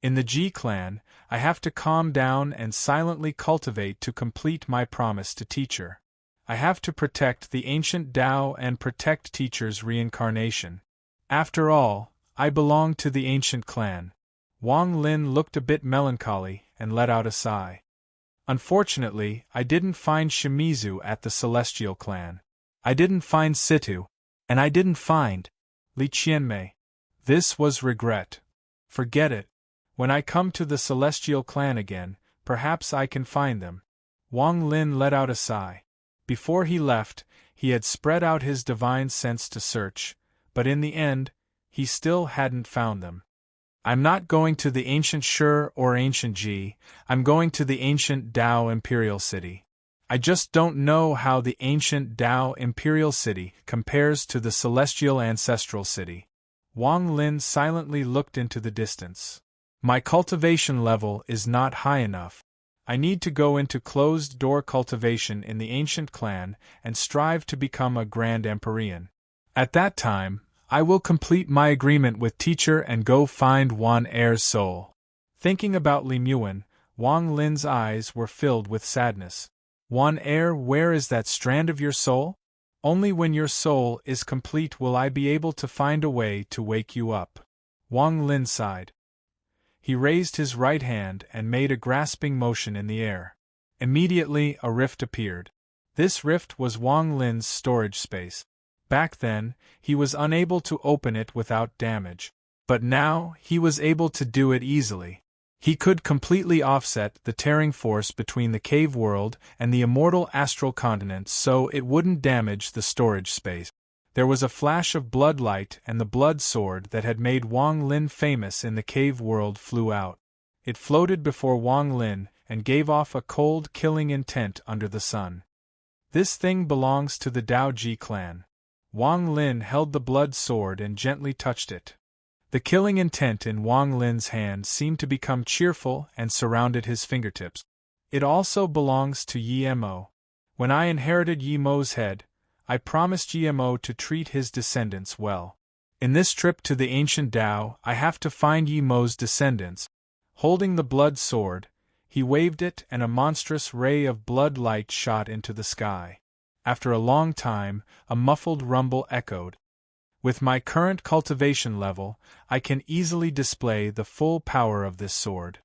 In the Ji clan, I have to calm down and silently cultivate to complete my promise to Teacher. I have to protect the ancient Tao and protect Teacher's reincarnation. After all, I belong to the ancient clan. Wang Lin looked a bit melancholy and let out a sigh. Unfortunately, I didn't find Shimizu at the Celestial Clan. I didn't find Situ. And I didn't find Li Qianmei. This was regret. Forget it. When I come to the Celestial Clan again, perhaps I can find them. Wang Lin let out a sigh. Before he left, he had spread out his divine sense to search, but in the end, he still hadn't found them. I'm not going to the ancient Shi or ancient Ji, I'm going to the ancient Tao Imperial City. I just don't know how the ancient Tao Imperial City compares to the Celestial Ancestral City. Wang Lin silently looked into the distance. My cultivation level is not high enough. I need to go into closed-door cultivation in the ancient clan and strive to become a Grand Empyrean. At that time, I will complete my agreement with Teacher and go find Wan Er's soul. Thinking about Li Muan, Wang Lin's eyes were filled with sadness. Wan Er, where is that strand of your soul? Only when your soul is complete will I be able to find a way to wake you up. Wang Lin sighed. He raised his right hand and made a grasping motion in the air. Immediately, a rift appeared. This rift was Wang Lin's storage space. Back then, he was unable to open it without damage. But now, he was able to do it easily. He could completely offset the tearing force between the cave world and the immortal astral continent so it wouldn't damage the storage space. There was a flash of blood light and the blood sword that had made Wang Lin famous in the cave world flew out. It floated before Wang Lin and gave off a cold, killing intent under the sun. This thing belongs to the Dao Ji clan. Wang Lin held the blood sword and gently touched it. The killing intent in Wang Lin's hand seemed to become cheerful and surrounded his fingertips. It also belongs to Yi Mo. When I inherited Yi Mo's head, I promised Yi Mo to treat his descendants well. In this trip to the ancient Dao, I have to find Yi Mo's descendants. Holding the blood sword, he waved it and a monstrous ray of blood light shot into the sky. After a long time, a muffled rumble echoed. With my current cultivation level, I can easily display the full power of this sword.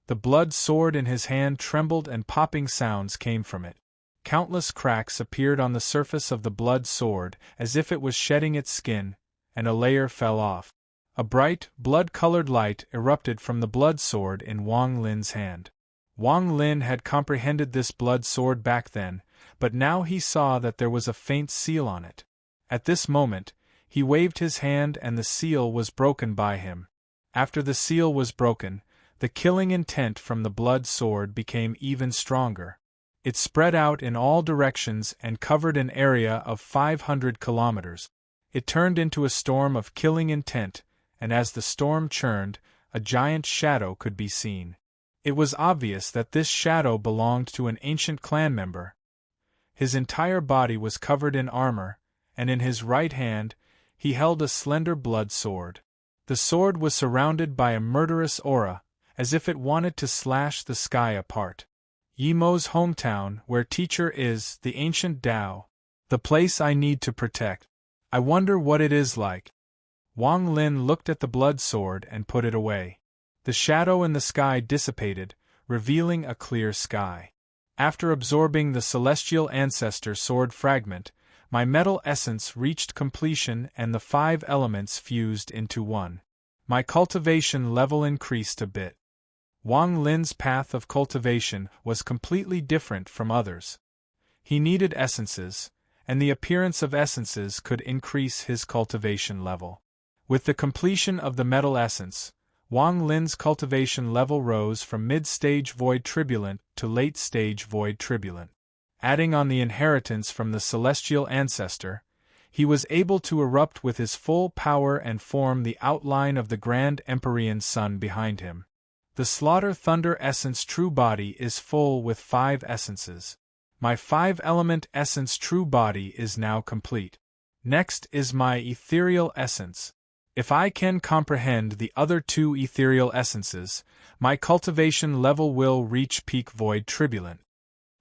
The blood sword in his hand trembled and popping sounds came from it. Countless cracks appeared on the surface of the blood sword as if it was shedding its skin, and a layer fell off. A bright, blood-colored light erupted from the blood sword in Wang Lin's hand. Wang Lin had comprehended this blood sword back then, but now he saw that there was a faint seal on it. At this moment, he waved his hand and the seal was broken by him. After the seal was broken, the killing intent from the blood sword became even stronger. It spread out in all directions and covered an area of 500 kilometers. It turned into a storm of killing intent, and as the storm churned, a giant shadow could be seen. It was obvious that this shadow belonged to an ancient clan member. His entire body was covered in armor, and in his right hand, he held a slender blood sword. The sword was surrounded by a murderous aura, as if it wanted to slash the sky apart. Yi Mo's hometown, where teacher is, the ancient Dao, the place I need to protect. I wonder what it is like. Wang Lin looked at the blood sword and put it away. The shadow in the sky dissipated, revealing a clear sky. After absorbing the celestial ancestor sword fragment, my metal essence reached completion and the 5 elements fused into one. My cultivation level increased a bit. Wang Lin's path of cultivation was completely different from others. He needed essences, and the appearance of essences could increase his cultivation level. With the completion of the metal essence, Wang Lin's cultivation level rose from mid-stage void tribulent to late-stage void tribulent. Adding on the inheritance from the celestial ancestor, he was able to erupt with his full power and form the outline of the grand Empyrean sun behind him. The Slaughter Thunder Essence True Body is full with 5 essences. My 5-element essence True Body is now complete. Next is my ethereal essence. If I can comprehend the other 2 ethereal essences, my cultivation level will reach peak void tribulent.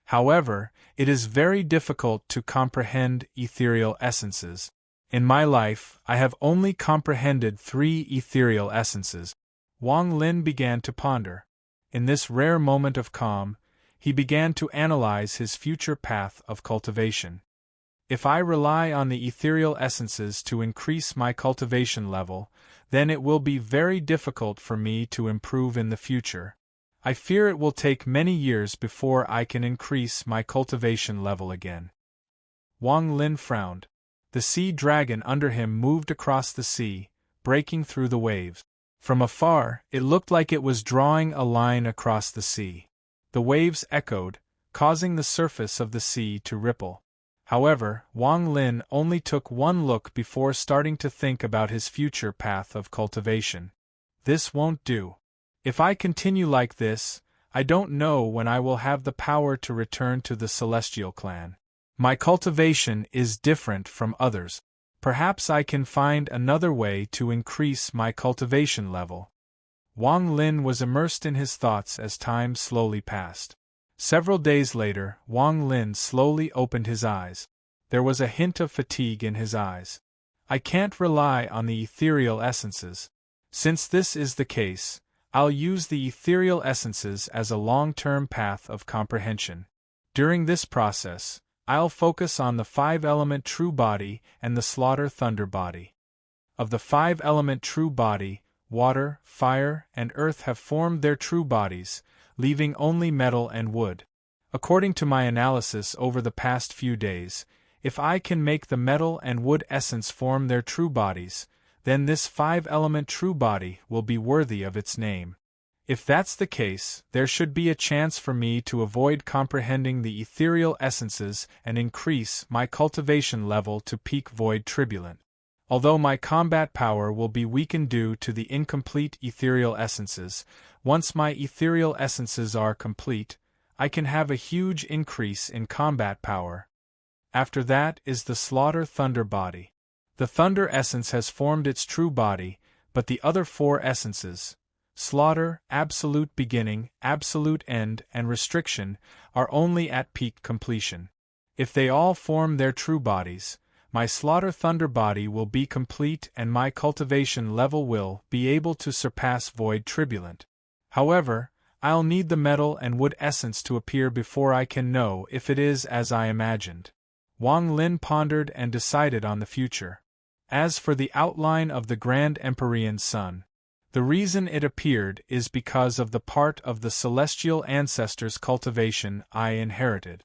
However, it is very difficult to comprehend ethereal essences. In my life, I have only comprehended 3 ethereal essences. Wang Lin began to ponder. In this rare moment of calm, he began to analyze his future path of cultivation. If I rely on the ethereal essences to increase my cultivation level, then it will be very difficult for me to improve in the future. I fear it will take many years before I can increase my cultivation level again. Wang Lin frowned. The sea dragon under him moved across the sea, breaking through the waves. From afar, it looked like it was drawing a line across the sea. The waves echoed, causing the surface of the sea to ripple. However, Wang Lin only took one look before starting to think about his future path of cultivation. This won't do. If I continue like this, I don't know when I will have the power to return to the Celestial Clan. My cultivation is different from others. Perhaps I can find another way to increase my cultivation level. Wang Lin was immersed in his thoughts as time slowly passed. Several days later, Wang Lin slowly opened his eyes. There was a hint of fatigue in his eyes. I can't rely on the ethereal essences. Since this is the case, I'll use the ethereal essences as a long-term path of comprehension. During this process, I'll focus on the five-element true body and the slaughter thunder body. Of the five-element true body, water, fire, and earth have formed their true bodies, leaving only metal and wood. According to my analysis over the past few days, if I can make the metal and wood essence form their true bodies, then this five-element true body will be worthy of its name. If that's the case, there should be a chance for me to avoid comprehending the ethereal essences and increase my cultivation level to peak void tribulent. Although my combat power will be weakened due to the incomplete ethereal essences, once my ethereal essences are complete, I can have a huge increase in combat power. After that is the slaughter thunder body. The thunder essence has formed its true body, but the other four essences, slaughter, absolute beginning, absolute end, and restriction, are only at peak completion. If they all form their true bodies, my slaughter thunder body will be complete and my cultivation level will be able to surpass void tribulent. However, I'll need the metal and wood essence to appear before I can know if it is as I imagined. Wang Lin pondered and decided on the future. As for the outline of the Grand Empyrean Sun, the reason it appeared is because of the part of the celestial ancestors' cultivation I inherited.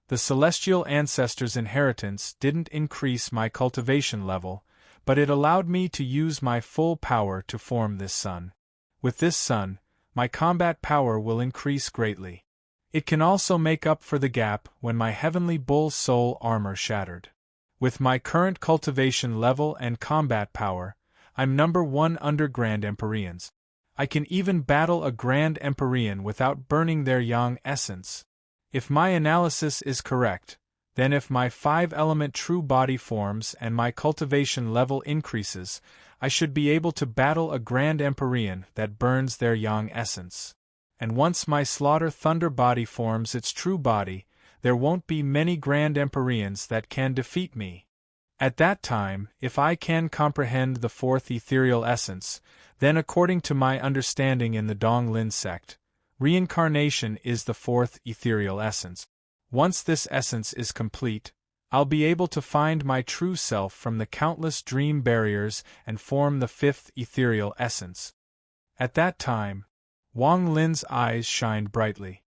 The celestial ancestors' inheritance didn't increase my cultivation level, but it allowed me to use my full power to form this sun. With this sun, my combat power will increase greatly. It can also make up for the gap when my heavenly bull soul armor shattered. With my current cultivation level and combat power, I'm number 1 under Grand Empyreans. I can even battle a Grand Empyrean without burning their yang essence. If my analysis is correct, then if my five-element true body forms and my cultivation level increases, I should be able to battle a Grand Empyrean that burns their yang essence. And once my slaughter thunder body forms its true body, there won't be many Grand Empyreans that can defeat me. At that time, if I can comprehend the fourth ethereal essence, then according to my understanding in the Donglin sect, reincarnation is the fourth ethereal essence. Once this essence is complete, I'll be able to find my true self from the countless dream barriers and form the fifth ethereal essence. At that time, Wang Lin's eyes shined brightly.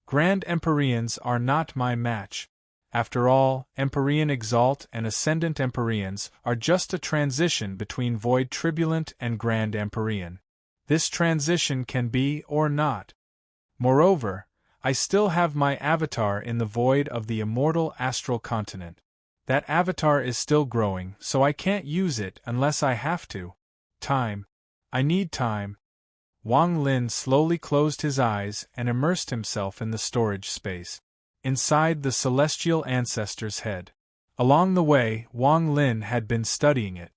Grand Empyreans are not my match. After all, Empyrean Exalt and Ascendant Empyreans are just a transition between Void Tribulent and Grand Empyrean. This transition can be or not. Moreover, I still have my avatar in the void of the immortal astral continent. That avatar is still growing, so I can't use it unless I have to. Time. I need time. Wang Lin slowly closed his eyes and immersed himself in the storage space, inside the celestial ancestor's head. Along the way, Wang Lin had been studying it.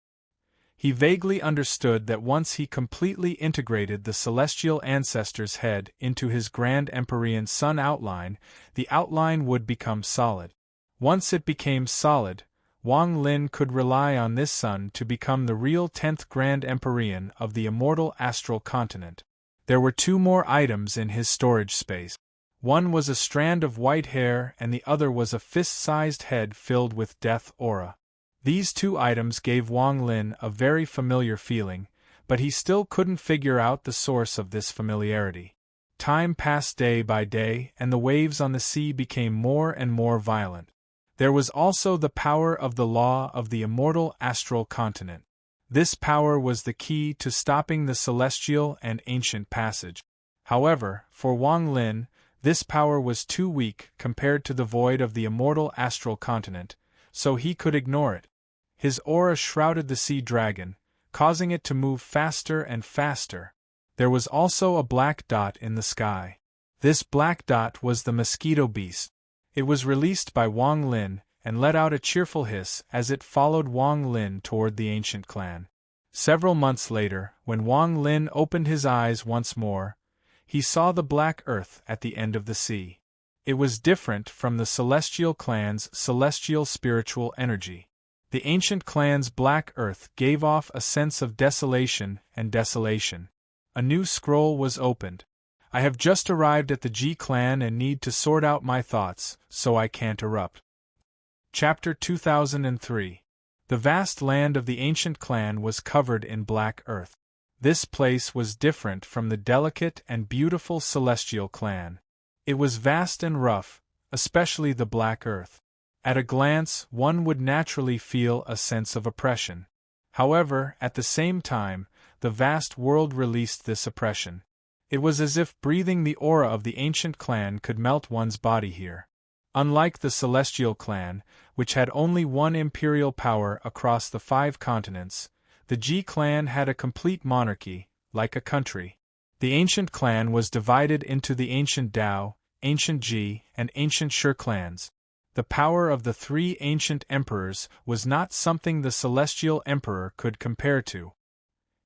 He vaguely understood that once he completely integrated the celestial ancestor's head into his Grand Empyrean Sun outline, the outline would become solid. Once it became solid, Wang Lin could rely on this sun to become the real 10th Grand Empyrean of the immortal astral continent. There were two more items in his storage space. One was a strand of white hair and the other was a fist-sized head filled with death aura. These two items gave Wang Lin a very familiar feeling, but he still couldn't figure out the source of this familiarity. Time passed day by day and the waves on the sea became more and more violent. There was also the power of the law of the immortal astral continent. This power was the key to stopping the celestial and ancient passage. However, for Wang Lin, this power was too weak compared to the void of the immortal astral continent, so he could ignore it. His aura shrouded the sea dragon, causing it to move faster and faster. There was also a black dot in the sky. This black dot was the mosquito beast. It was released by Wang Lin and let out a cheerful hiss as it followed Wang Lin toward the ancient clan. Several months later, when Wang Lin opened his eyes once more, he saw the black earth at the end of the sea. It was different from the celestial clan's celestial spiritual energy. The ancient clan's black earth gave off a sense of desolation and desolation. A new scroll was opened. I have just arrived at the G clan and need to sort out my thoughts, so I can't erupt. Chapter 2003. The vast land of the ancient clan was covered in black earth. This place was different from the delicate and beautiful celestial clan. It was vast and rough, especially the black earth. At a glance, one would naturally feel a sense of oppression. However, at the same time, the vast world released this oppression. It was as if breathing the aura of the ancient clan could melt one's body here. Unlike the celestial clan, which had only one imperial power across the 5 continents, the G clan had a complete monarchy, like a country. The ancient clan was divided into the ancient Dao, ancient G, and ancient Shi clans. The power of the 3 ancient emperors was not something the celestial emperor could compare to.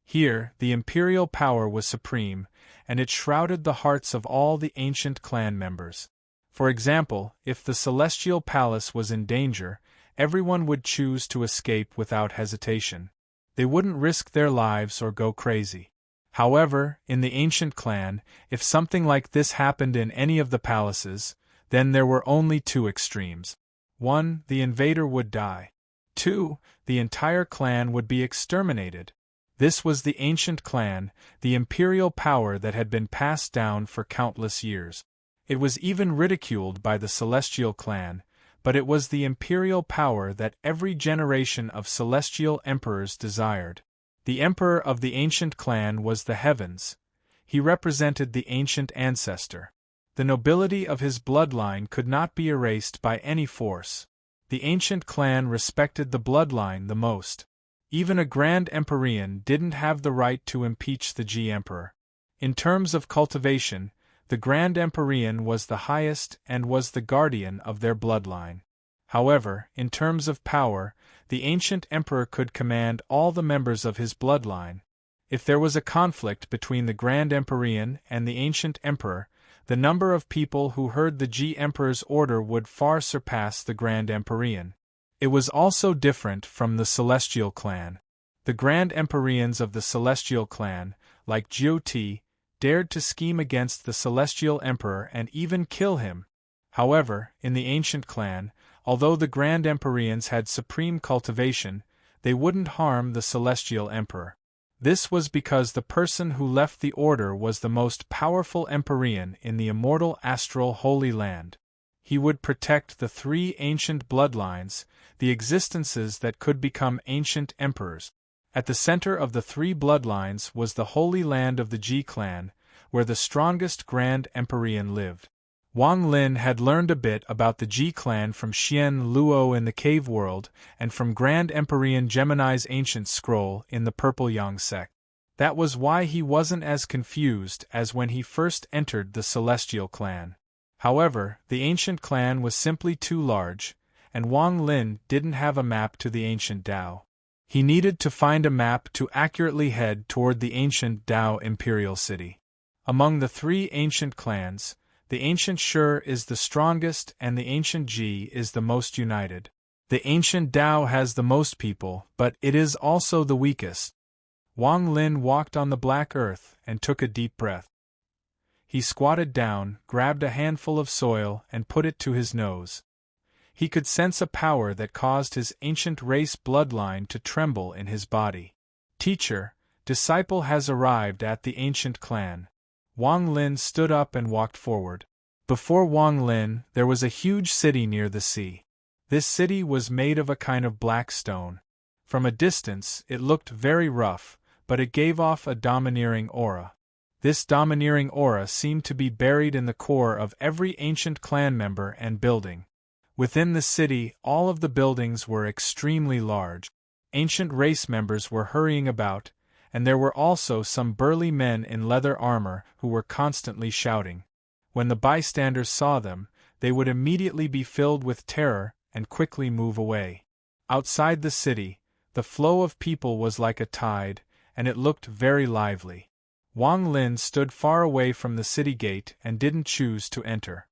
Here, the imperial power was supreme, and it shrouded the hearts of all the ancient clan members. For example, if the celestial palace was in danger, everyone would choose to escape without hesitation. They wouldn't risk their lives or go crazy. However, in the ancient clan, if something like this happened in any of the palaces, then there were only 2 extremes. 1. The invader would die. 2. The entire clan would be exterminated. This was the ancient clan, the imperial power that had been passed down for countless years. It was even ridiculed by the celestial clan, but it was the imperial power that every generation of celestial emperors desired. The emperor of the ancient clan was the heavens. He represented the ancient ancestor. The nobility of his bloodline could not be erased by any force. The ancient clan respected the bloodline the most. Even a Grand Empyrean didn't have the right to impeach the G Emperor. In terms of cultivation, the Grand Empyrean was the highest and was the guardian of their bloodline. However, in terms of power, the ancient emperor could command all the members of his bloodline. If there was a conflict between the Grand Empyrean and the ancient emperor, the number of people who heard the G Emperor's order would far surpass the Grand Empyrean. It was also different from the Celestial clan. The Grand Empyreans of the Celestial clan, like Got, dared to scheme against the Celestial Emperor and even kill him. However, in the ancient clan, although the Grand Empyreans had supreme cultivation, they wouldn't harm the Celestial Emperor. This was because the person who left the order was the most powerful Empyrean in the immortal astral Holy Land. He would protect the 3 ancient bloodlines, the existences that could become ancient emperors. At the center of the 3 bloodlines was the Holy Land of the G clan, where the strongest Grand Empyrean lived. Wang Lin had learned a bit about the G clan from Xian Luo in the Cave World and from Grand Empyrean Gemini's ancient scroll in the Purple Yang sect. That was why he wasn't as confused as when he first entered the Celestial clan. However, the ancient clan was simply too large, and Wang Lin didn't have a map to the ancient Dao. He needed to find a map to accurately head toward the ancient Dao imperial city. Among the 3 ancient clans, the ancient Shi is the strongest and the ancient Ji is the most united. The ancient Dao has the most people, but it is also the weakest. Wang Lin walked on the black earth and took a deep breath. He squatted down, grabbed a handful of soil, and put it to his nose. He could sense a power that caused his ancient race bloodline to tremble in his body. Teacher, disciple has arrived at the ancient clan. Wang Lin stood up and walked forward. Before Wang Lin, there was a huge city near the sea. This city was made of a kind of black stone. From a distance, it looked very rough, but it gave off a domineering aura. This domineering aura seemed to be buried in the core of every ancient clan member and building. Within the city, all of the buildings were extremely large. Ancient race members were hurrying about, and there were also some burly men in leather armor who were constantly shouting. When the bystanders saw them, they would immediately be filled with terror and quickly move away. Outside the city, the flow of people was like a tide, and it looked very lively. Wang Lin stood far away from the city gate and didn't choose to enter.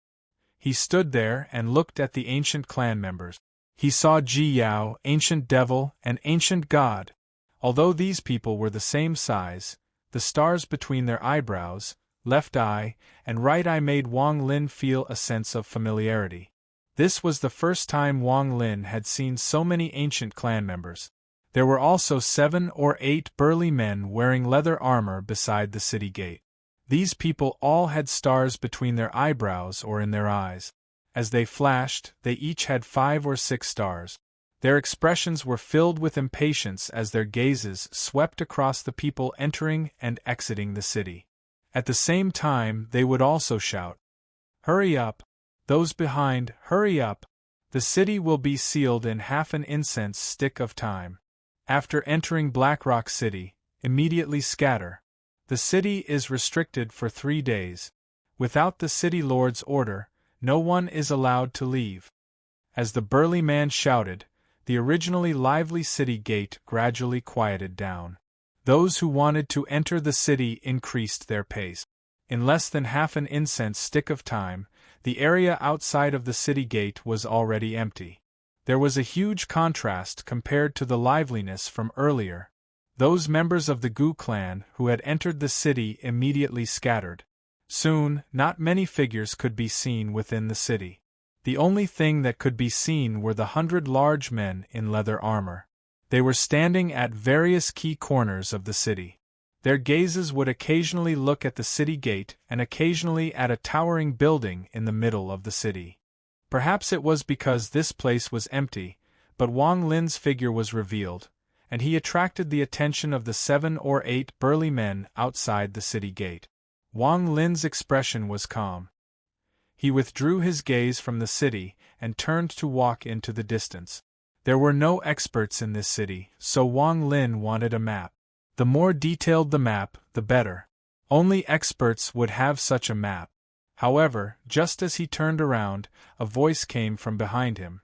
He stood there and looked at the ancient clan members. He saw Ji Yao, ancient devil, and ancient god. Although these people were the same size, the stars between their eyebrows, left eye, and right eye made Wang Lin feel a sense of familiarity. This was the first time Wang Lin had seen so many ancient clan members. There were also 7 or 8 burly men wearing leather armor beside the city gate. These people all had stars between their eyebrows or in their eyes. As they flashed, they each had 5 or 6 stars. Their expressions were filled with impatience as their gazes swept across the people entering and exiting the city. At the same time, they would also shout, "Hurry up! Those behind, hurry up! The city will be sealed in half an incense stick of time. After entering Blackrock City, immediately scatter. The city is restricted for 3 days. Without the city lord's order, no one is allowed to leave." As the burly man shouted, the originally lively city gate gradually quieted down. Those who wanted to enter the city increased their pace. In less than half an incense stick of time, the area outside of the city gate was already empty. There was a huge contrast compared to the liveliness from earlier. Those members of the Gu clan who had entered the city immediately scattered. Soon, not many figures could be seen within the city. The only thing that could be seen were the 100 large men in leather armor. They were standing at various key corners of the city. Their gazes would occasionally look at the city gate and occasionally at a towering building in the middle of the city. Perhaps it was because this place was empty, but Wang Lin's figure was revealed, and he attracted the attention of the 7 or 8 burly men outside the city gate. Wang Lin's expression was calm. He withdrew his gaze from the city and turned to walk into the distance. There were no experts in this city, so Wang Lin wanted a map. The more detailed the map, the better. Only experts would have such a map. However, just as he turned around, a voice came from behind him.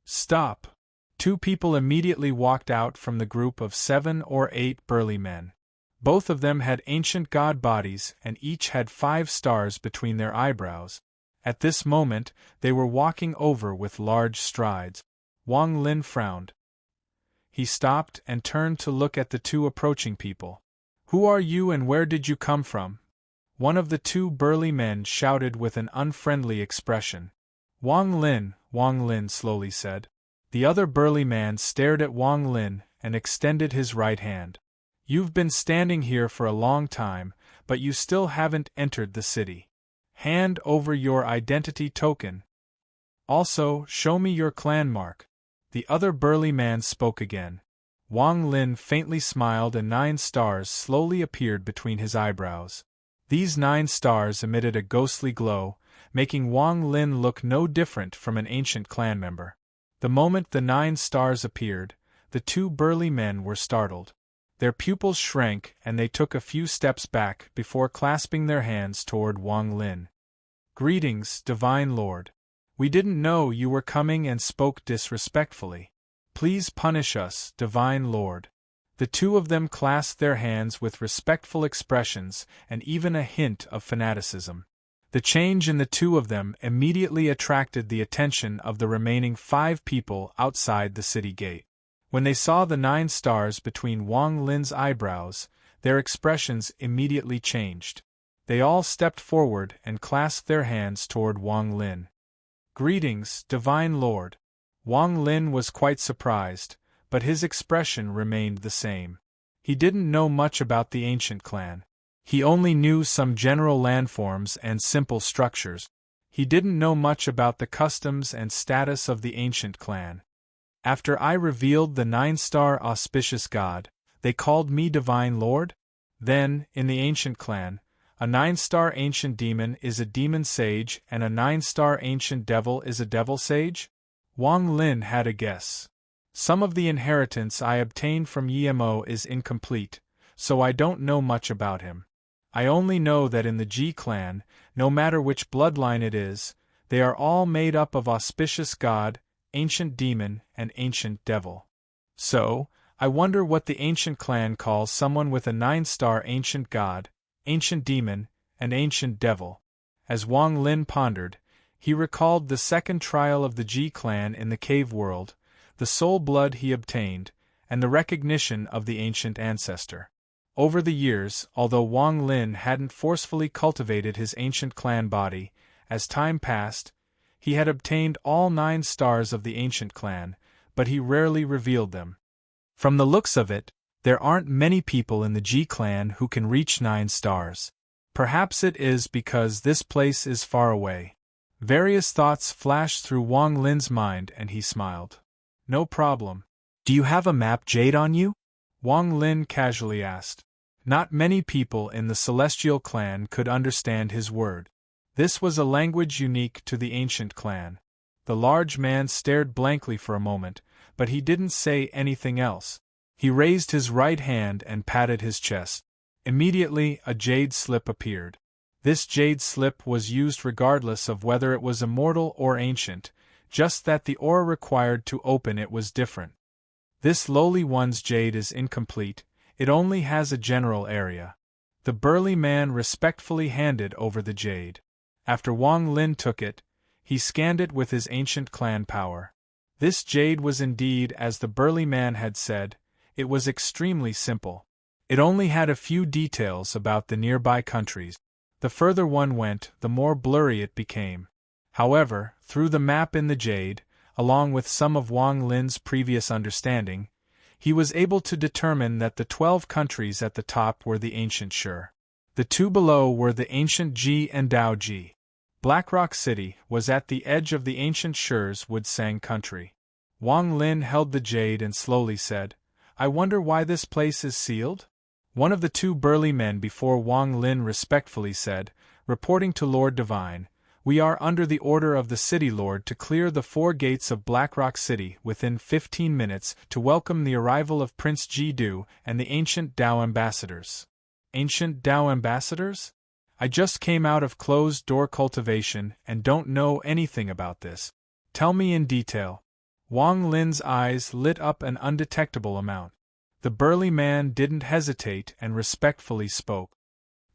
"Stop!" 2 people immediately walked out from the group of 7 or 8 burly men. Both of them had ancient god bodies and each had 5 stars between their eyebrows. At this moment, they were walking over with large strides. Wang Lin frowned. He stopped and turned to look at the 2 approaching people. "Who are you and where did you come from?" One of the 2 burly men shouted with an unfriendly expression. Wang Lin slowly said. The other burly man stared at Wang Lin and extended his right hand. "You've been standing here for a long time, but you still haven't entered the city. Hand over your identity token. Also, show me your clan mark." The other burly man spoke again. Wang Lin faintly smiled and 9 stars slowly appeared between his eyebrows. These 9 stars emitted a ghostly glow, making Wang Lin look no different from an ancient clan member. The moment the 9 stars appeared, the 2 burly men were startled. Their pupils shrank and they took a few steps back before clasping their hands toward Wang Lin. "Greetings, Divine Lord. We didn't know you were coming and spoke disrespectfully. Please punish us, Divine Lord." The 2 of them clasped their hands with respectful expressions and even a hint of fanaticism. The change in the 2 of them immediately attracted the attention of the remaining 5 people outside the city gate. When they saw the 9 stars between Wang Lin's eyebrows, their expressions immediately changed. They all stepped forward and clasped their hands toward Wang Lin. "Greetings, Divine Lord." Wang Lin was quite surprised, but his expression remained the same. He didn't know much about the ancient clan. He only knew some general landforms and simple structures. He didn't know much about the customs and status of the ancient clan. "After I revealed the 9-star auspicious god, they called me Divine Lord? Then, in the ancient clan, a 9-star ancient demon is a demon sage and a 9-star ancient devil is a devil sage?" Wang Lin had a guess. "Some of the inheritance I obtained from Yemo is incomplete, so I don't know much about him. I only know that in the Ji clan, no matter which bloodline it is, they are all made up of auspicious god, ancient demon, and ancient devil. So, I wonder what the ancient clan calls someone with a 9-star ancient god, ancient demon, and ancient devil." As Wang Lin pondered, he recalled the second trial of the Ji clan in the cave world, the soul blood he obtained, and the recognition of the ancient ancestor. Over the years, although Wang Lin hadn't forcefully cultivated his ancient clan body, as time passed, he had obtained all 9 stars of the ancient clan, but he rarely revealed them. From the looks of it, there aren't many people in the Ji clan who can reach 9 stars. Perhaps it is because this place is far away. Various thoughts flashed through Wang Lin's mind and he smiled. No problem. Do you have a map jade on you? Wang Lin casually asked. Not many people in the Celestial clan could understand his word. This was a language unique to the ancient clan. The large man stared blankly for a moment, but he didn't say anything else. He raised his right hand and patted his chest. Immediately, a jade slip appeared. This jade slip was used regardless of whether it was immortal or ancient, just that the aura required to open it was different. This lowly one's jade is incomplete, it only has a general area. The burly man respectfully handed over the jade. After Wang Lin took it, he scanned it with his ancient clan power. This jade was indeed as the burly man had said, it was extremely simple. It only had a few details about the nearby countries. The further one went, the more blurry it became. However, through the map in the jade, along with some of Wang Lin's previous understanding, he was able to determine that the 12 countries at the top were the ancient Shur. The 2 below were the ancient Ji and Dao Ji. Blackrock City was at the edge of the ancient Shur's Woodsang country. Wang Lin held the jade and slowly said, I wonder why this place is sealed? One of the 2 burly men before Wang Lin respectfully said, reporting to Lord Divine, we are under the order of the City Lord to clear the 4 gates of Blackrock City within 15 minutes to welcome the arrival of Prince Ji-Du and the ancient Dao ambassadors. Ancient Dao ambassadors? I just came out of closed-door cultivation and don't know anything about this. Tell me in detail. Wang Lin's eyes lit up an undetectable amount. The burly man didn't hesitate and respectfully spoke.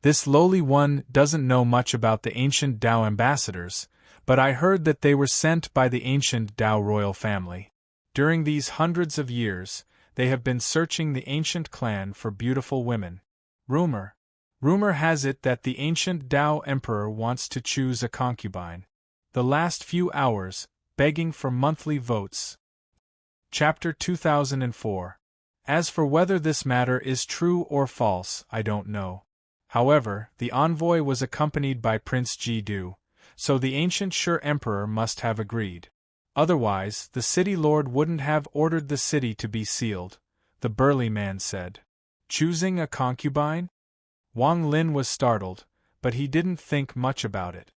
This lowly one doesn't know much about the ancient Dao ambassadors, but I heard that they were sent by the ancient Dao royal family. During these hundreds of years, they have been searching the ancient clan for beautiful women. Rumor has it that the ancient Dao emperor wants to choose a concubine. The last few hours, begging for monthly votes. Chapter 2004. As for whether this matter is true or false, I don't know. However, the envoy was accompanied by Prince Ji-Du, so the ancient Shur emperor must have agreed. Otherwise, the city lord wouldn't have ordered the city to be sealed, the burly man said. Choosing a concubine? Wang Lin was startled, but he didn't think much about it.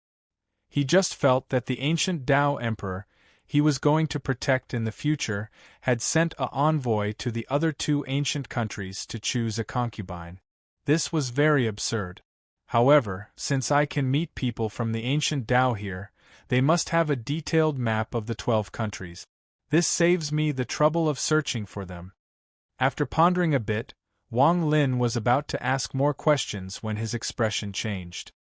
He just felt that the ancient Dao emperor he was going to protect in the future had sent an envoy to the other 2 ancient countries to choose a concubine. This was very absurd. However, since I can meet people from the ancient Dao here, they must have a detailed map of the 12 countries. This saves me the trouble of searching for them. After pondering a bit, Wang Lin was about to ask more questions when his expression changed.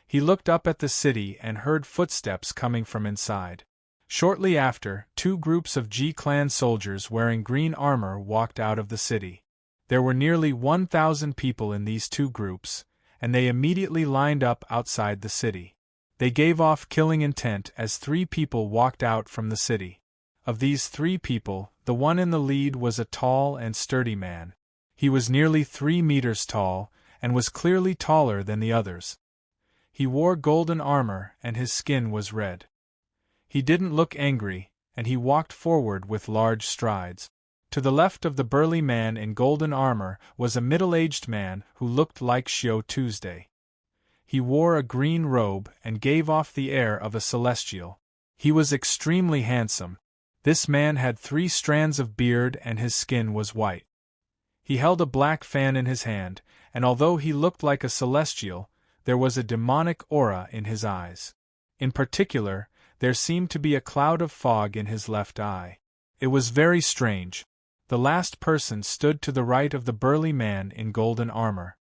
He looked up at the city and heard footsteps coming from inside. Shortly after, 2 groups of Ji clan soldiers wearing green armor walked out of the city. There were nearly 1,000 people in these 2 groups, and they immediately lined up outside the city. They gave off killing intent as 3 people walked out from the city. Of these 3 people, the one in the lead was a tall and sturdy man. He was nearly 3 meters tall, and was clearly taller than the others. He wore golden armor and his skin was red. He didn't look angry, and he walked forward with large strides. To the left of the burly man in golden armor was a middle-aged man who looked like Xiao Tuesday. He wore a green robe and gave off the air of a celestial. He was extremely handsome. This man had 3 strands of beard and his skin was white. He held a black fan in his hand, and although he looked like a celestial, there was a demonic aura in his eyes. In particular, there seemed to be a cloud of fog in his left eye. It was very strange. The last person stood to the right of the burly man in golden armor.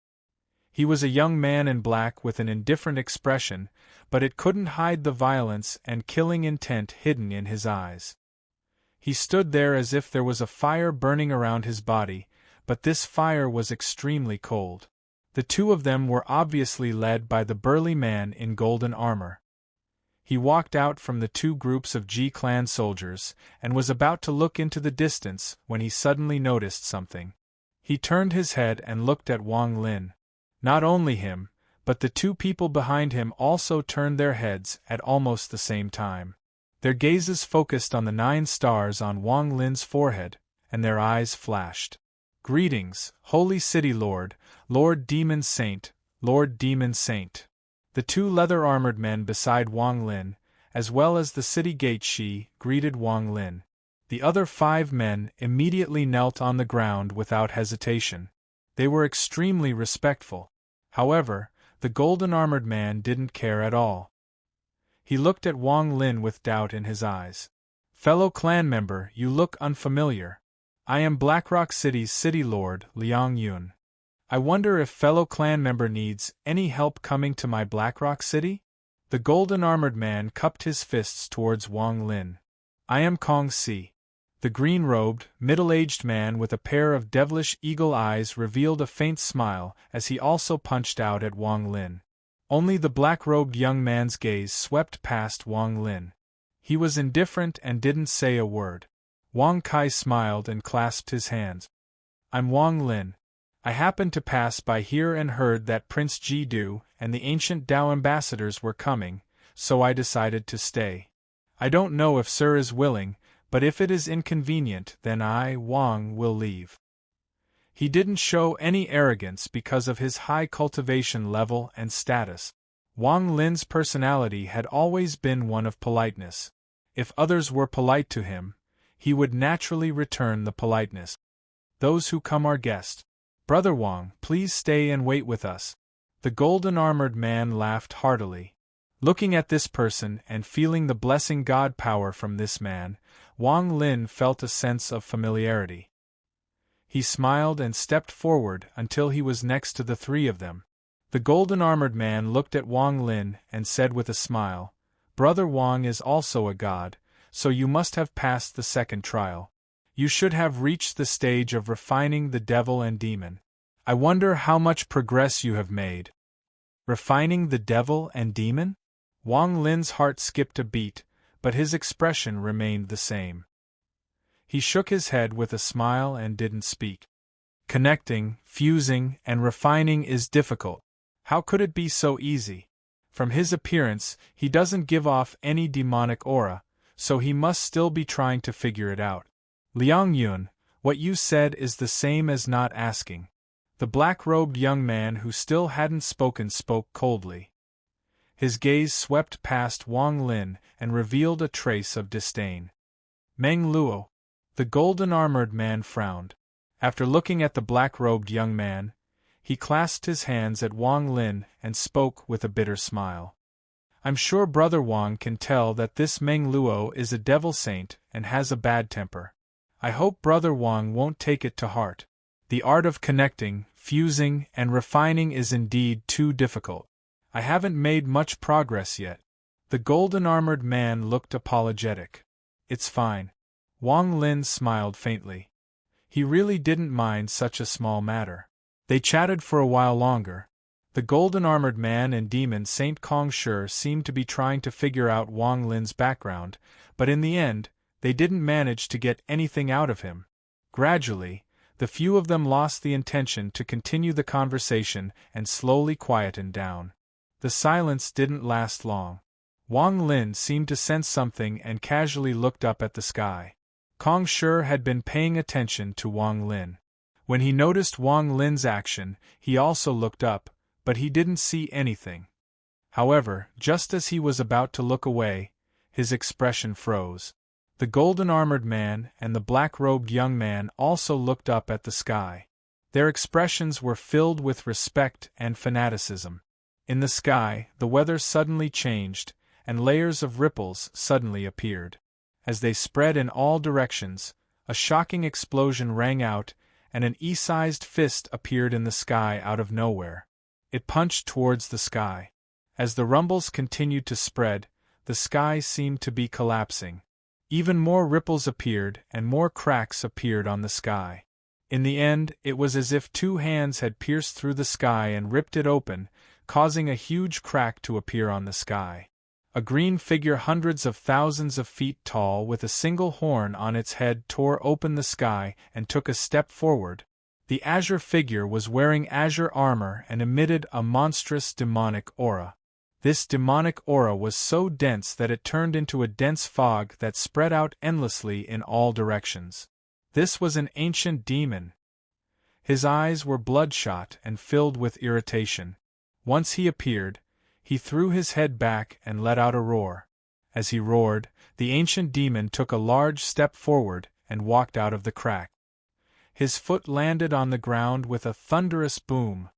He was a young man in black with an indifferent expression, but it couldn't hide the violence and killing intent hidden in his eyes. He stood there as if there was a fire burning around his body, but this fire was extremely cold. The two of them were obviously led by the burly man in golden armor. He walked out from the two groups of G-clan soldiers, and was about to look into the distance when he suddenly noticed something. He turned his head and looked at Wang Lin. Not only him, but the two people behind him also turned their heads at almost the same time. Their gazes focused on the 9 stars on Wang Lin's forehead, and their eyes flashed. "Greetings, Holy City Lord, Lord Demon Saint, Lord Demon Saint." The 2 leather-armored men beside Wang Lin, as well as the city gate Shi, greeted Wang Lin. The other 5 men immediately knelt on the ground without hesitation. They were extremely respectful. However, the golden-armored man didn't care at all. He looked at Wang Lin with doubt in his eyes. "Fellow clan member, you look unfamiliar. I am Blackrock City's city lord, Liang Yun. I wonder if fellow clan member needs any help coming to my Blackrock City?" The golden-armored man cupped his fists towards Wang Lin. "I am Kong Si." The green-robed, middle-aged man with a pair of devilish eagle eyes revealed a faint smile as he also punched out at Wang Lin. Only the black-robed young man's gaze swept past Wang Lin. He was indifferent and didn't say a word. Wang Kai smiled and clasped his hands. "I'm Wang Lin. I happened to pass by here and heard that Prince Ji-Du and the ancient Dao ambassadors were coming, so I decided to stay. I don't know if Sir is willing, but if it is inconvenient, then I, Wang, will leave." He didn't show any arrogance because of his high cultivation level and status. Wang Lin's personality had always been one of politeness. If others were polite to him, he would naturally return the politeness. "Those who come are guests. Brother Wang, please stay and wait with us." The golden-armored man laughed heartily. Looking at this person and feeling the blessing God power from this man, Wang Lin felt a sense of familiarity. He smiled and stepped forward until he was next to the 3 of them. The golden-armored man looked at Wang Lin and said with a smile, "Brother Wang is also a god, so you must have passed the second trial. You should have reached the stage of refining the devil and demon. I wonder how much progress you have made." Refining the devil and demon? Wang Lin's heart skipped a beat, but his expression remained the same. He shook his head with a smile and didn't speak. "Connecting, fusing, and refining is difficult. How could it be so easy? From his appearance, he doesn't give off any demonic aura, so he must still be trying to figure it out. Liang Yun, what you said is the same as not asking." The black-robed young man who still hadn't spoken spoke coldly. His gaze swept past Wang Lin and revealed a trace of disdain. "Meng Luo." The golden-armored man frowned. After looking at the black-robed young man, he clasped his hands at Wang Lin and spoke with a bitter smile. "I'm sure Brother Wang can tell that this Meng Luo is a devil saint and has a bad temper. I hope Brother Wang won't take it to heart. The art of connecting, fusing, and refining is indeed too difficult. I haven't made much progress yet." The golden-armored man looked apologetic. "It's fine." Wang Lin smiled faintly. He really didn't mind such a small matter. They chatted for a while longer. The golden-armored man and demon Saint Kong Shi seemed to be trying to figure out Wang Lin's background, but in the end, they didn't manage to get anything out of him. Gradually, the few of them lost the intention to continue the conversation and slowly quietened down. The silence didn't last long. Wang Lin seemed to sense something and casually looked up at the sky. Kong Shi had been paying attention to Wang Lin. When he noticed Wang Lin's action, he also looked up, but he didn't see anything. However, just as he was about to look away, his expression froze. The golden-armored man and the black-robed young man also looked up at the sky. Their expressions were filled with respect and fanaticism. In the sky, the weather suddenly changed, and layers of ripples suddenly appeared. As they spread in all directions, a shocking explosion rang out, and an E-sized fist appeared in the sky out of nowhere. It punched towards the sky. As the rumbles continued to spread, the sky seemed to be collapsing. Even more ripples appeared and more cracks appeared on the sky. In the end, it was as if two hands had pierced through the sky and ripped it open, causing a huge crack to appear on the sky. A green figure hundreds of thousands of feet tall with a single horn on its head tore open the sky and took a step forward. The azure figure was wearing azure armor and emitted a monstrous demonic aura. This demonic aura was so dense that it turned into a dense fog that spread out endlessly in all directions. This was an ancient demon. His eyes were bloodshot and filled with irritation. Once he appeared, he threw his head back and let out a roar. As he roared, the ancient demon took a large step forward and walked out of the crack. His foot landed on the ground with a thunderous boom.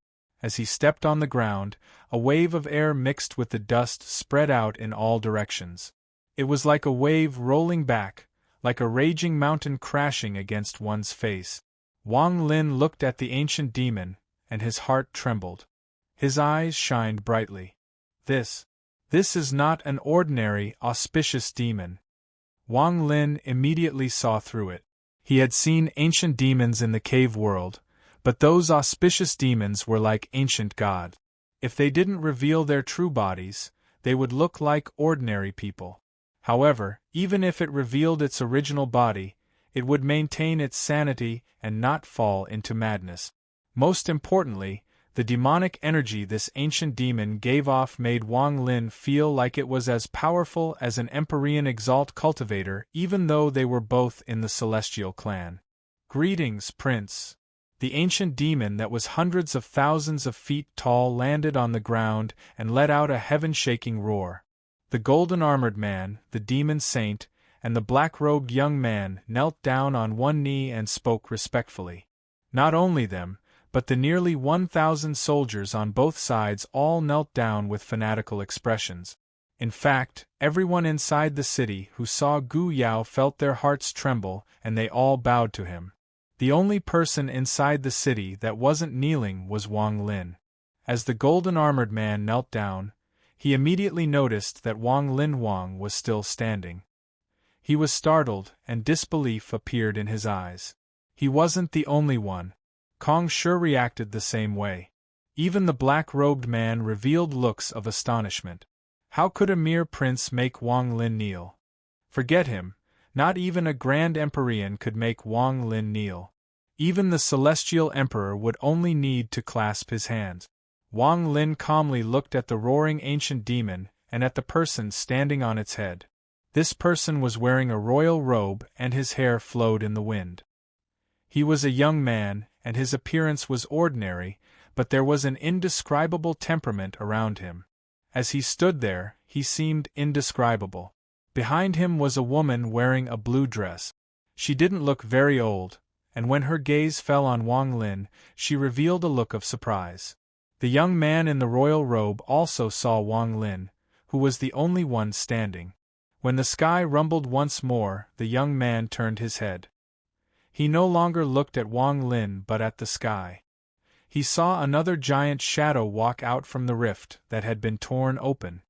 As he stepped on the ground, a wave of air mixed with the dust spread out in all directions. It was like a wave rolling back, like a raging mountain crashing against one's face. Wang Lin looked at the ancient demon, and his heart trembled. His eyes shined brightly. This is not an ordinary, auspicious demon. Wang Lin immediately saw through it. He had seen ancient demons in the cave world, but those auspicious demons were like ancient gods. If they didn't reveal their true bodies, they would look like ordinary people. However, even if it revealed its original body, it would maintain its sanity and not fall into madness. Most importantly, the demonic energy this ancient demon gave off made Wang Lin feel like it was as powerful as an Empyrean Exalt cultivator, even though they were both in the Celestial clan. "Greetings, Prince." The ancient demon that was hundreds of thousands of feet tall landed on the ground and let out a heaven-shaking roar. The golden-armored man, the demon saint, and the black-robed young man knelt down on one knee and spoke respectfully. Not only them, but the nearly 1,000 soldiers on both sides all knelt down with fanatical expressions. In fact, everyone inside the city who saw Gu Yao felt their hearts tremble, and they all bowed to him. The only person inside the city that wasn't kneeling was Wang Lin. As the golden-armored man knelt down, he immediately noticed that Wang Lin was still standing. He was startled, and disbelief appeared in his eyes. He wasn't the only one. Kong sure reacted the same way. Even the black-robed man revealed looks of astonishment. How could a mere prince make Wang Lin kneel? Forget him, not even a grand Empyrean could make Wang Lin kneel. Even the Celestial Emperor would only need to clasp his hands. Wang Lin calmly looked at the roaring ancient demon and at the person standing on its head. This person was wearing a royal robe and his hair flowed in the wind. He was a young man, and his appearance was ordinary, but there was an indescribable temperament around him. As he stood there, he seemed indescribable. Behind him was a woman wearing a blue dress. She didn't look very old, and when her gaze fell on Wang Lin, she revealed a look of surprise. The young man in the royal robe also saw Wang Lin, who was the only one standing. When the sky rumbled once more, the young man turned his head. He no longer looked at Wang Lin but at the sky. He saw another giant shadow walk out from the rift that had been torn open.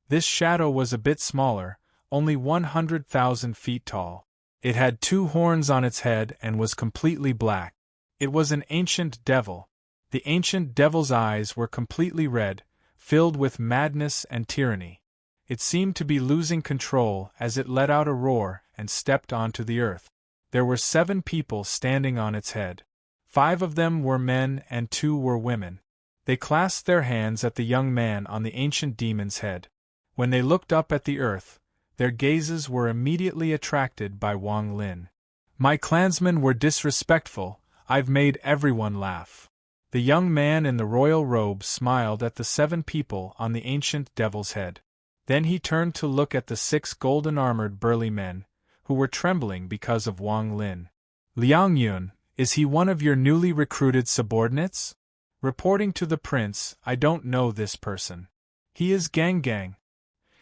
This shadow was a bit smaller, only 100,000 feet tall. It had 2 horns on its head and was completely black. It was an ancient devil. The ancient devil's eyes were completely red, filled with madness and tyranny. It seemed to be losing control as it let out a roar and stepped onto the earth. There were 7 people standing on its head. 5 of them were men and 2 were women. They clasped their hands at the young man on the ancient demon's head. When they looked up at the earth, their gazes were immediately attracted by Wang Lin. "My clansmen were disrespectful, I've made everyone laugh." The young man in the royal robe smiled at the 7 people on the ancient devil's head. Then he turned to look at the 6 golden-armored burly men, who were trembling because of Wang Lin. "Liang Yun, is he one of your newly recruited subordinates?" Reporting to the prince, "I don't know this person." "He is Gang Gang.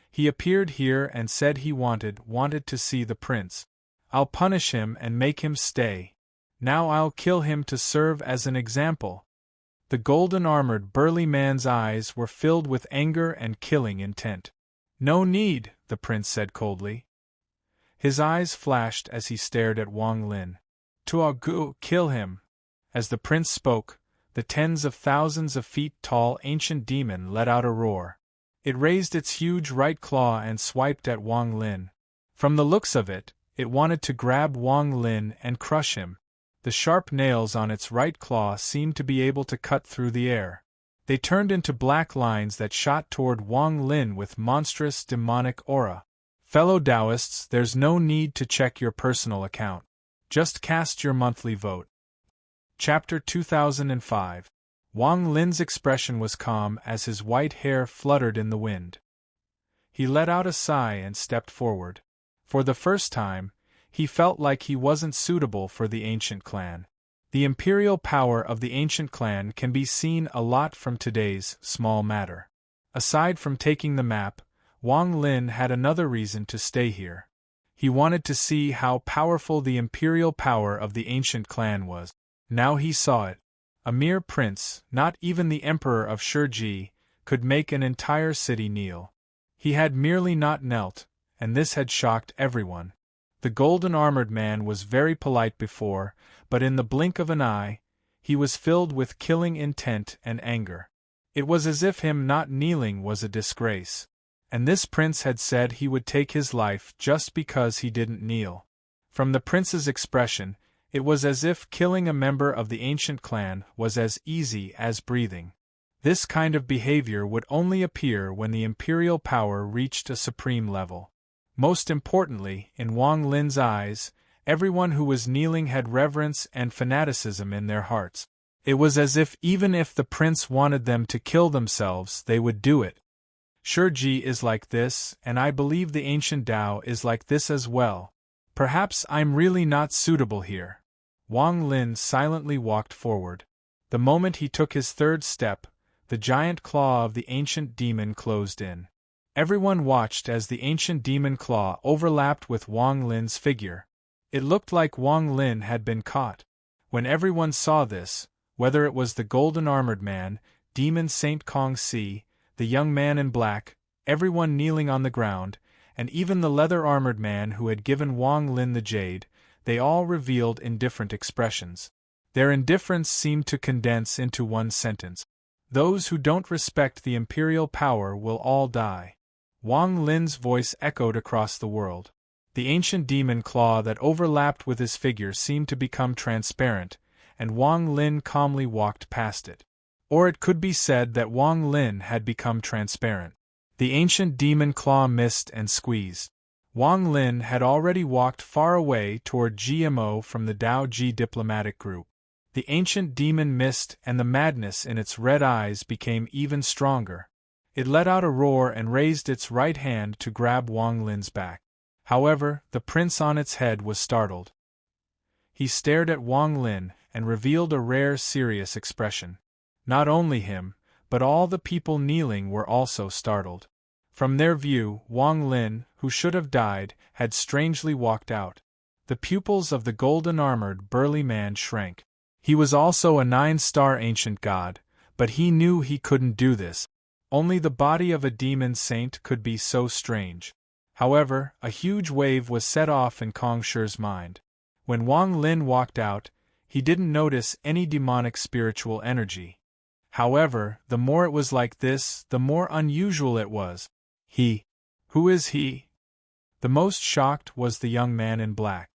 He appeared here and said he wanted to see the prince. I'll punish him and make him stay. Now I'll kill him to serve as an example." The golden-armored burly man's eyes were filled with anger and killing intent. "No need," the prince said coldly. His eyes flashed as he stared at Wang Lin. "Tuagu, kill him." As the prince spoke, the tens of thousands of feet tall ancient demon let out a roar. It raised its huge right claw and swiped at Wang Lin. From the looks of it, it wanted to grab Wang Lin and crush him. The sharp nails on its right claw seemed to be able to cut through the air. They turned into black lines that shot toward Wang Lin with monstrous demonic aura. Fellow Taoists, there's no need to check your personal account. Just cast your monthly vote. Chapter 2005. Wang Lin's expression was calm as his white hair fluttered in the wind. He let out a sigh and stepped forward. For the first time, he felt like he wasn't suitable for the ancient clan. The imperial power of the ancient clan can be seen a lot from today's small matter. Aside from taking the map, Wang Lin had another reason to stay here. He wanted to see how powerful the imperial power of the ancient clan was. Now he saw it. A mere prince, not even the emperor of Shiji, could make an entire city kneel. He had merely not knelt, and this had shocked everyone. The golden-armored man was very polite before, but in the blink of an eye, he was filled with killing intent and anger. It was as if him not kneeling was a disgrace. And this prince had said he would take his life just because he didn't kneel. From the prince's expression, it was as if killing a member of the ancient clan was as easy as breathing. This kind of behavior would only appear when the imperial power reached a supreme level. Most importantly, in Wang Lin's eyes, everyone who was kneeling had reverence and fanaticism in their hearts. It was as if even if the prince wanted them to kill themselves, they would do it. Shiji is like this, and I believe the ancient Tao is like this as well. Perhaps I'm really not suitable here. Wang Lin silently walked forward. The moment he took his third step, the giant claw of the ancient demon closed in. Everyone watched as the ancient demon claw overlapped with Wang Lin's figure. It looked like Wang Lin had been caught. When everyone saw this, whether it was the golden-armored man, demon Saint Kong Si, the young man in black, everyone kneeling on the ground, and even the leather-armored man who had given Wang Lin the jade, they all revealed indifferent expressions. Their indifference seemed to condense into one sentence. Those who don't respect the imperial power will all die. Wang Lin's voice echoed across the world. The ancient demon claw that overlapped with his figure seemed to become transparent, and Wang Lin calmly walked past it. Or it could be said that Wang Lin had become transparent. The ancient demon claw missed and squeezed. Wang Lin had already walked far away toward GMO from the Dao Ji diplomatic group. The ancient demon missed and the madness in its red eyes became even stronger. It let out a roar and raised its right hand to grab Wang Lin's back. However, the prince on its head was startled. He stared at Wang Lin and revealed a rare serious expression. Not only him, but all the people kneeling were also startled. From their view, Wang Lin, who should have died, had strangely walked out. The pupils of the golden-armored burly man shrank. He was also a 9-star ancient god, but he knew he couldn't do this. Only the body of a demon saint could be so strange. However, a huge wave was set off in Kong Shi's mind. When Wang Lin walked out, he didn't notice any demonic spiritual energy. However, the more it was like this, the more unusual it was. Who is he? The most shocked was the young man in black.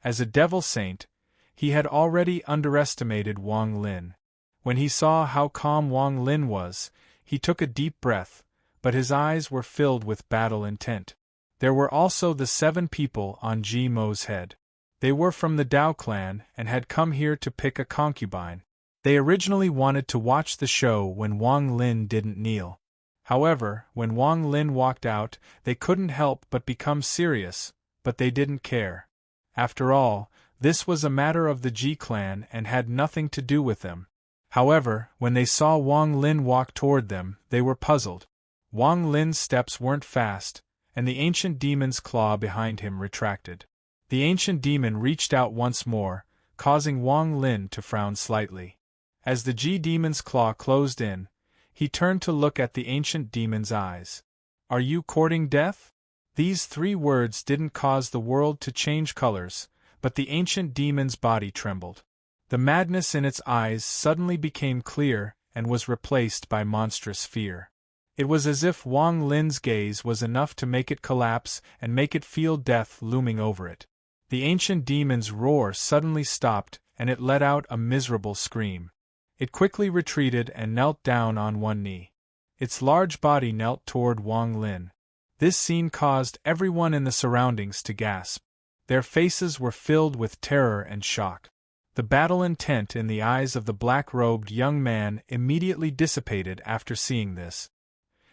As a devil saint, he had already underestimated Wang Lin. When he saw how calm Wang Lin was, he took a deep breath, but his eyes were filled with battle intent. There were also the 7 people on Ji Mo's head. They were from the Dao clan and had come here to pick a concubine. They originally wanted to watch the show when Wang Lin didn't kneel. However, when Wang Lin walked out, they couldn't help but become serious, but they didn't care. After all, this was a matter of the Ji clan and had nothing to do with them. However, when they saw Wang Lin walk toward them, they were puzzled. Wang Lin's steps weren't fast, and the ancient demon's claw behind him retracted. The ancient demon reached out once more, causing Wang Lin to frown slightly. As the Ji demon's claw closed in, he turned to look at the ancient demon's eyes. "Are you courting death?" These 3 words didn't cause the world to change colors, but the ancient demon's body trembled. The madness in its eyes suddenly became clear and was replaced by monstrous fear. It was as if Wang Lin's gaze was enough to make it collapse and make it feel death looming over it. The ancient demon's roar suddenly stopped and it let out a miserable scream. It quickly retreated and knelt down on one knee. Its large body knelt toward Wang Lin. This scene caused everyone in the surroundings to gasp. Their faces were filled with terror and shock. The battle intent in the eyes of the black-robed young man immediately dissipated after seeing this.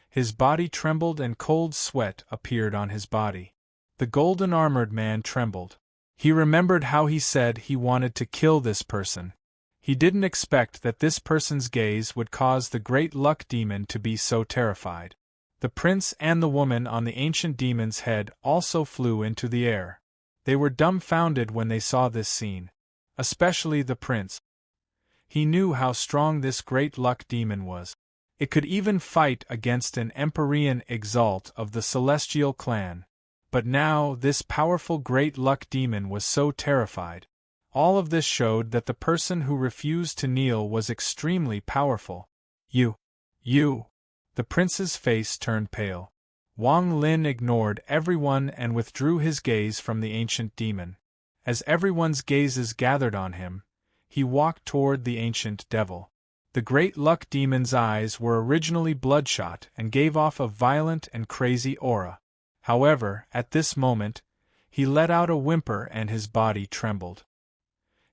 His body trembled and cold sweat appeared on his body. The golden-armored man trembled. He remembered how he said he wanted to kill this person. He didn't expect that this person's gaze would cause the great luck demon to be so terrified. The prince and the woman on the ancient demon's head also flew into the air. They were dumbfounded when they saw this scene. Especially the prince. He knew how strong this great luck demon was. It could even fight against an Empyrean exalt of the celestial clan. But now this powerful great luck demon was so terrified. All of this showed that the person who refused to kneel was extremely powerful. You. The prince's face turned pale. Wang Lin ignored everyone and withdrew his gaze from the ancient demon. As everyone's gazes gathered on him, he walked toward the ancient devil. The great luck demon's eyes were originally bloodshot and gave off a violent and crazy aura. However, at this moment, he let out a whimper and his body trembled.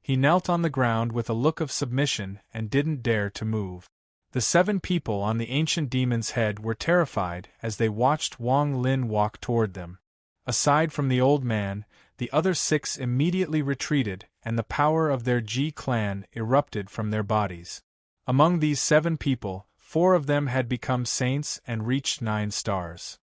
He knelt on the ground with a look of submission and didn't dare to move. The 7 people on the ancient demon's head were terrified as they watched Wang Lin walk toward them. Aside from the old man, the other 6 immediately retreated and the power of their Ji clan erupted from their bodies. Among these 7 people, 4 of them had become saints and reached 9 stars.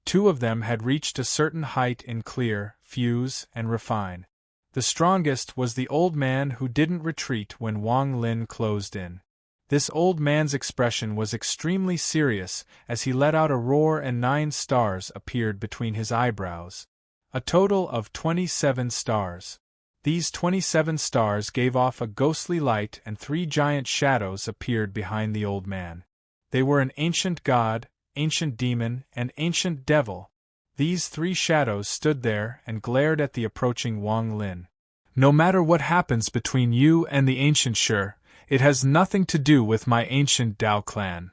2 of them had reached a certain height in clear, fuse, and refine. The strongest was the old man who didn't retreat when Wang Lin closed in. This old man's expression was extremely serious as he let out a roar and 9 stars appeared between his eyebrows. A total of 27 stars. These 27 stars gave off a ghostly light and 3 giant shadows appeared behind the old man. They were an ancient god, ancient demon, and ancient devil. These 3 shadows stood there and glared at the approaching Wang Lin. No matter what happens between you and the ancient Shi, it has nothing to do with my ancient Dao clan.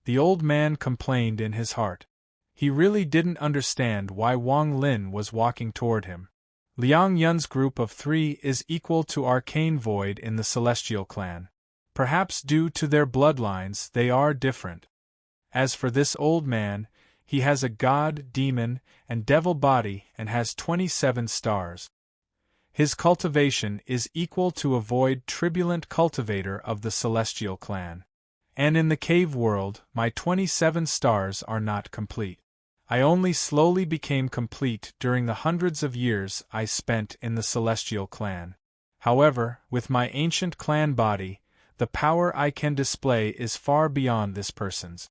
The old man complained in his heart. He really didn't understand why Wang Lin was walking toward him. Liang Yun's group of 3 is equal to Arcane Void in the Celestial clan. Perhaps due to their bloodlines they are different. As for this old man, he has a god, demon, and devil body and has 27 stars. His cultivation is equal to a void tribulent cultivator of the Celestial clan. And in the cave world, my 27 stars are not complete. I only slowly became complete during the hundreds of years I spent in the Celestial clan. However, with my ancient clan body, the power I can display is far beyond this person's.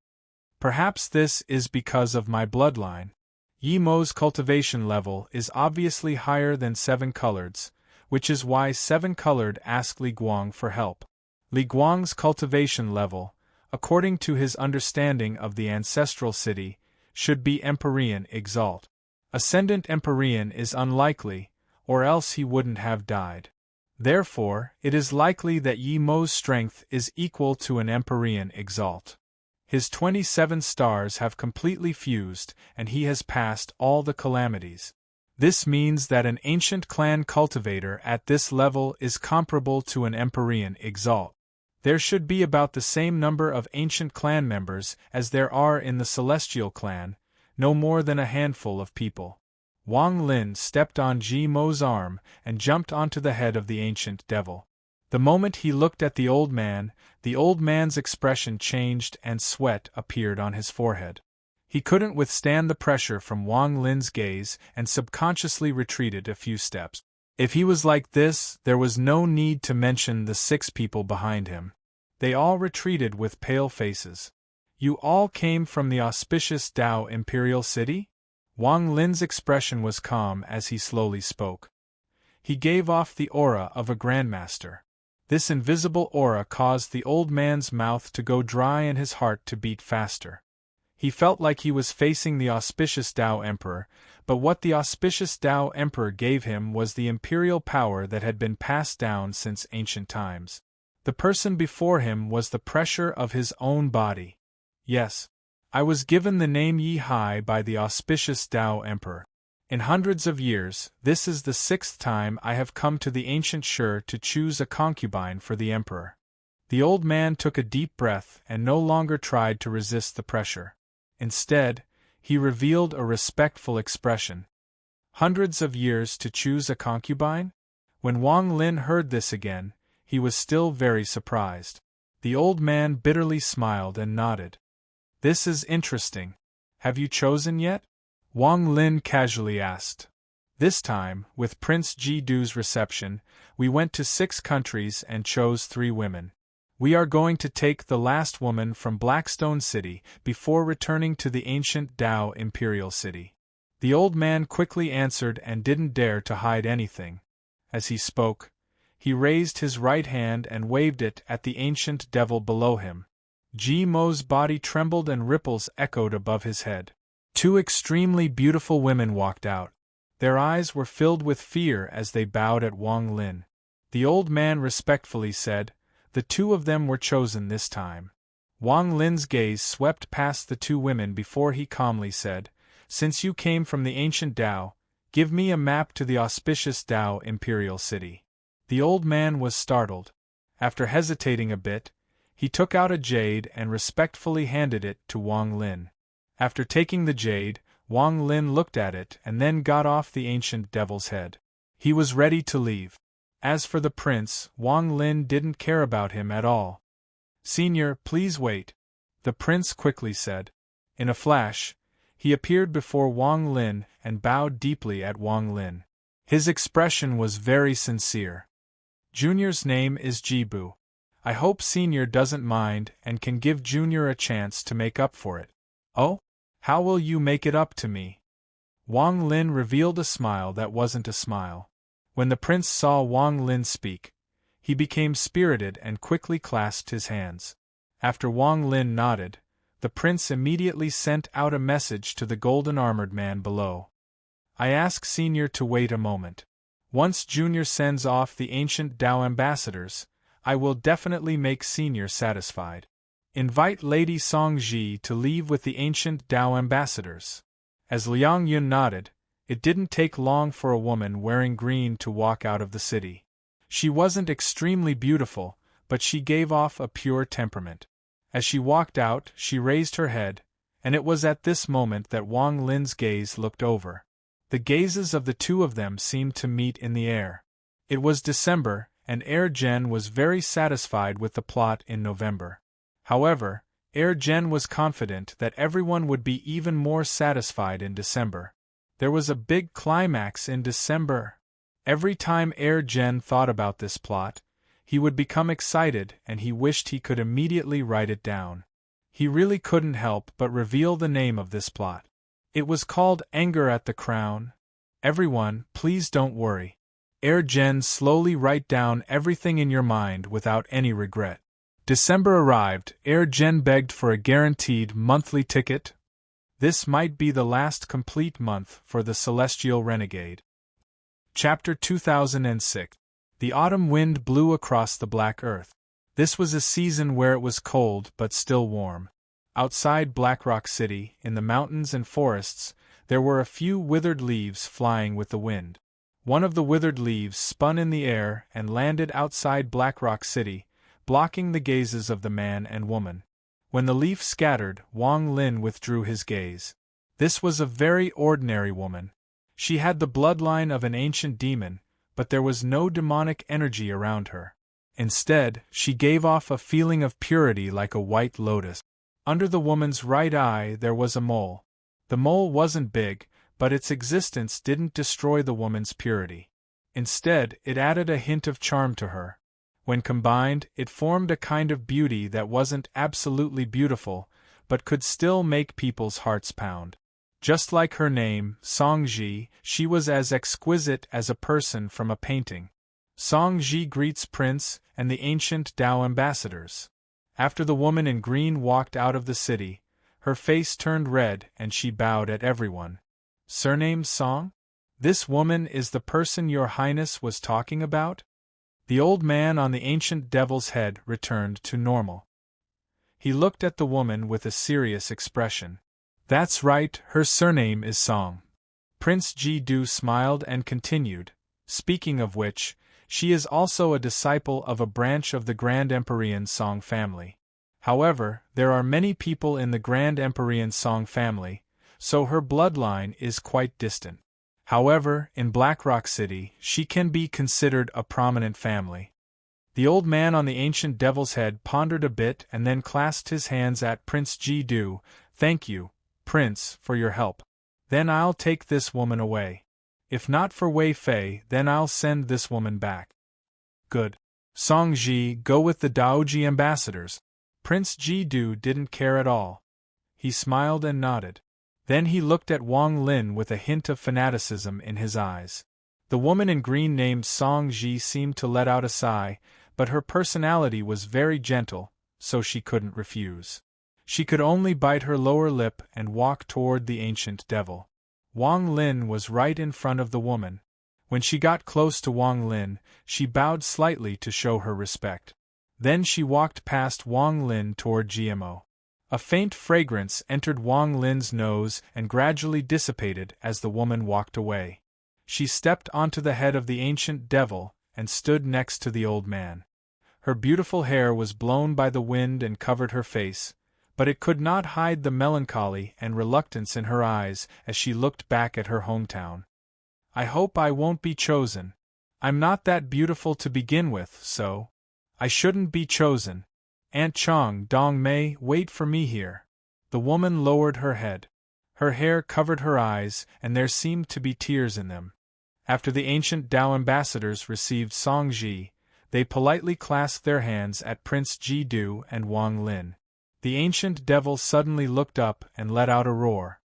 Perhaps this is because of my bloodline. Yi Mo's cultivation level is obviously higher than 7 coloreds, which is why 7 colored asked Li Guang for help. Li Guang's cultivation level, according to his understanding of the ancestral city, should be Empyrean exalt. Ascendant Empyrean is unlikely, or else he wouldn't have died. Therefore, it is likely that Yi Mo's strength is equal to an Empyrean exalt. His 27 stars have completely fused, and he has passed all the calamities. This means that an ancient clan cultivator at this level is comparable to an Empyrean exalt. There should be about the same number of ancient clan members as there are in the Celestial clan, no more than a handful of people. Wang Lin stepped on Ji Mo's arm and jumped onto the head of the ancient devil. The moment he looked at the old man's expression changed and sweat appeared on his forehead. He couldn't withstand the pressure from Wang Lin's gaze and subconsciously retreated a few steps. If he was like this, there was no need to mention the 6 people behind him. They all retreated with pale faces. You all came from the auspicious Dao Imperial City? Wang Lin's expression was calm as he slowly spoke. He gave off the aura of a grandmaster. This invisible aura caused the old man's mouth to go dry and his heart to beat faster. He felt like he was facing the auspicious Tao Emperor, but what the auspicious Tao Emperor gave him was the imperial power that had been passed down since ancient times. The person before him was the pressure of his own body. Yes, I was given the name Yi Hai by the auspicious Tao Emperor. In hundreds of years, this is the 6th time I have come to the ancient Shur to choose a concubine for the Emperor. The old man took a deep breath and no longer tried to resist the pressure. Instead, he revealed a respectful expression. Hundreds of years to choose a concubine? When Wang Lin heard this again, he was still very surprised. The old man bitterly smiled and nodded. This is interesting. Have you chosen yet? Wang Lin casually asked. This time, with Prince Ji-Du's reception, we went to 6 countries and chose 3 women. We are going to take the last woman from Blackstone City before returning to the ancient Tao Imperial City. The old man quickly answered and didn't dare to hide anything. As he spoke, he raised his right hand and waved it at the ancient devil below him. Ji Mo's body trembled and ripples echoed above his head. 2 extremely beautiful women walked out. Their eyes were filled with fear as they bowed at Wang Lin. The old man respectfully said, "The 2 of them were chosen this time." Wang Lin's gaze swept past the 2 women before he calmly said, "Since you came from the ancient Tao, give me a map to the auspicious Tao Imperial City." The old man was startled. After hesitating a bit, he took out a jade and respectfully handed it to Wang Lin. After taking the jade, Wang Lin looked at it and then got off the ancient devil's head. He was ready to leave. As for the prince, Wang Lin didn't care about him at all. "Senior, please wait," the prince quickly said. In a flash, he appeared before Wang Lin and bowed deeply at Wang Lin. His expression was very sincere. "Junior's name is Jibu. I hope Senior doesn't mind and can give Junior a chance to make up for it." "Oh? How will you make it up to me?" Wang Lin revealed a smile that wasn't a smile. When the prince saw Wang Lin speak, he became spirited and quickly clasped his hands. After Wang Lin nodded, the prince immediately sent out a message to the golden-armored man below. "I ask Senior to wait a moment. Once Junior sends off the ancient Tao ambassadors, I will definitely make Senior satisfied. Invite Lady Songji to leave with the ancient Tao ambassadors." As Liang Yun nodded, it didn't take long for a woman wearing green to walk out of the city. She wasn't extremely beautiful, but she gave off a pure temperament. As she walked out, she raised her head, and it was at this moment that Wang Lin's gaze looked over. The gazes of the 2 of them seemed to meet in the air. It was December, and Zhen was very satisfied with the plot in November. However, Zhen was confident that everyone would be even more satisfied in December. There was a big climax in December. Every time Zhen thought about this plot, he would become excited and he wished he could immediately write it down. He really couldn't help but reveal the name of this plot. It was called Anger at the Crown. Everyone, please don't worry. Zhen, slowly write down everything in your mind without any regret. December arrived. Zhen begged for a guaranteed monthly ticket. This might be the last complete month for the celestial renegade. Chapter 2006. The autumn wind blew across the black earth. This was a season where it was cold but still warm. Outside Blackrock City, in the mountains and forests, there were a few withered leaves flying with the wind. One of the withered leaves spun in the air and landed outside Blackrock City, blocking the gazes of the man and woman. When the leaf scattered, Wang Lin withdrew his gaze. This was a very ordinary woman. She had the bloodline of an ancient demon, but there was no demonic energy around her. Instead, she gave off a feeling of purity like a white lotus. Under the woman's right eye there was a mole. The mole wasn't big, but its existence didn't destroy the woman's purity. Instead, it added a hint of charm to her. When combined, it formed a kind of beauty that wasn't absolutely beautiful, but could still make people's hearts pound. Just like her name, Songji, she was as exquisite as a person from a painting. Song Ji greets Prince and the ancient Tao ambassadors. After the woman in green walked out of the city, her face turned red and she bowed at everyone. Surname Song? This woman is the person your highness was talking about? The old man on the ancient devil's head returned to normal. He looked at the woman with a serious expression. That's right, her surname is Song. Prince Ji-du smiled and continued, speaking of which, she is also a disciple of a branch of the Grand Empyrean Song family. However, there are many people in the Grand Empyrean Song family, so her bloodline is quite distant. However, in Blackrock City, she can be considered a prominent family. The old man on the ancient devil's head pondered a bit and then clasped his hands at Prince Ji-du. Thank you, Prince, for your help. Then I'll take this woman away. If not for Wei Fei, then I'll send this woman back. Good. Song Ji, go with the Daoji ambassadors. Prince Ji-du didn't care at all. He smiled and nodded. Then he looked at Wang Lin with a hint of fanaticism in his eyes. The woman in green named Song Ji seemed to let out a sigh, but her personality was very gentle, so she couldn't refuse. She could only bite her lower lip and walk toward the ancient devil. Wang Lin was right in front of the woman. When she got close to Wang Lin, she bowed slightly to show her respect. Then she walked past Wang Lin toward GMO. A faint fragrance entered Wang Lin's nose and gradually dissipated as the woman walked away. She stepped onto the head of the ancient devil and stood next to the old man. Her beautiful hair was blown by the wind and covered her face, but it could not hide the melancholy and reluctance in her eyes as she looked back at her hometown. I hope I won't be chosen. I'm not that beautiful to begin with, so I shouldn't be chosen. Aunt Chong Dong Mei, wait for me here. The woman lowered her head. Her hair covered her eyes, and there seemed to be tears in them. After the ancient Tao ambassadors received Song Ji, they politely clasped their hands at Prince Ji-du and Wang Lin. The ancient devil suddenly looked up and let out a roar.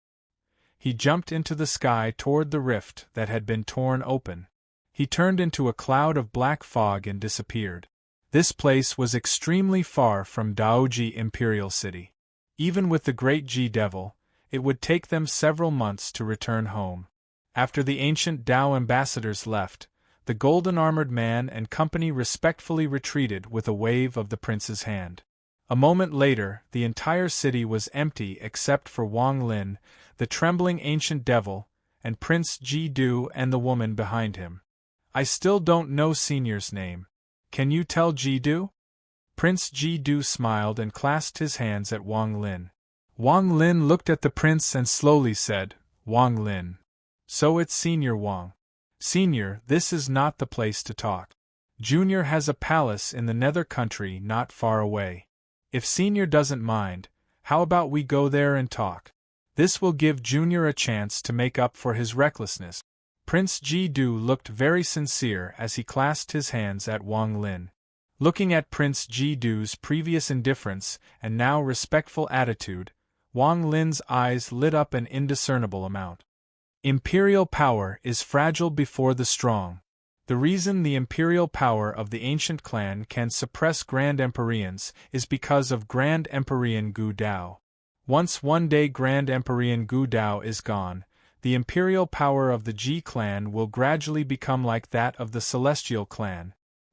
He jumped into the sky toward the rift that had been torn open. He turned into a cloud of black fog and disappeared. This place was extremely far from Daoji Imperial City. Even with the great G-Devil, it would take them several months to return home. After the ancient Tao ambassadors left, the golden-armored man and company respectfully retreated with a wave of the prince's hand. A moment later, the entire city was empty except for Wang Lin, the trembling ancient devil, and Prince Ji-du and the woman behind him. I still don't know Senior's name. Can you tell Ji-du? Prince Ji-du smiled and clasped his hands at Wang Lin. Wang Lin looked at the prince and slowly said, Wang Lin. So it's Senior Wang. Senior, this is not the place to talk. Junior has a palace in the Nether Country not far away. If Senior doesn't mind, how about we go there and talk? This will give Junior a chance to make up for his recklessness. Prince Ji-du looked very sincere as he clasped his hands at Wang Lin. Looking at Prince Ji-du's previous indifference and now respectful attitude, Wang Lin's eyes lit up an indiscernible amount. Imperial power is fragile before the strong. The reason the imperial power of the ancient clan can suppress Grand Empyreans is because of Grand Empyrean Gu Dao. Once one day Grand Empyrean Gu Dao is gone, the imperial power of the Ji clan will gradually become like that of the Celestial clan.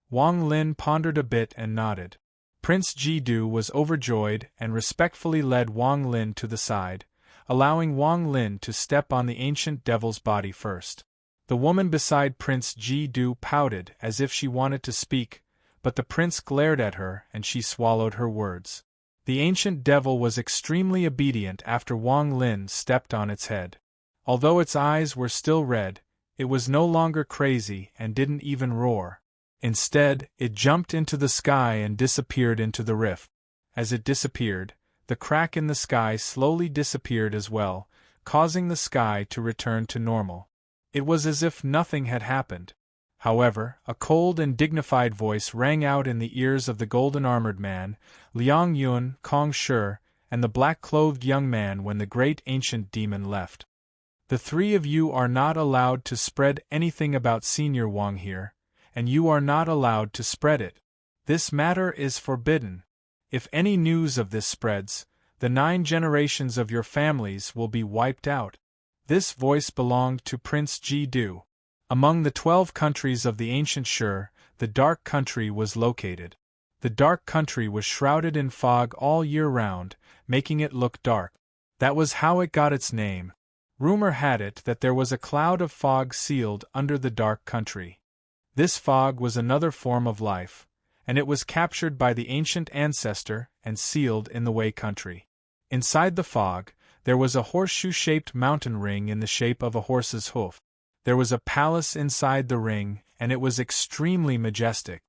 Wang Lin pondered a bit and nodded. Prince Ji-du was overjoyed and respectfully led Wang Lin to the side, allowing Wang Lin to step on the ancient devil's body first. The woman beside Prince Ji-du pouted as if she wanted to speak, but the prince glared at her and she swallowed her words. The ancient devil was extremely obedient after Wang Lin stepped on its head. Although its eyes were still red, it was no longer crazy and didn't even roar. Instead, it jumped into the sky and disappeared into the rift. As it disappeared, the crack in the sky slowly disappeared as well, causing the sky to return to normal. It was as if nothing had happened. However, a cold and dignified voice rang out in the ears of the golden-armored man, Liang Yun, Kong Shi, and the black-clothed young man when the great ancient demon left. The three of you are not allowed to spread anything about Senior Wang here, and you are not allowed to spread it. This matter is forbidden. If any news of this spreads, the 9 generations of your families will be wiped out. This voice belonged to Prince Ji-du. Among the 12 countries of the ancient Shur, the Dark Country was located. The Dark Country was shrouded in fog all year round, making it look dark. That was how it got its name. Rumor had it that there was a cloud of fog sealed under the Dark Country. This fog was another form of life, and it was captured by the ancient ancestor and sealed in the Way Country. Inside the fog, there was a horseshoe-shaped mountain ring in the shape of a horse's hoof. There was a palace inside the ring, and it was extremely majestic.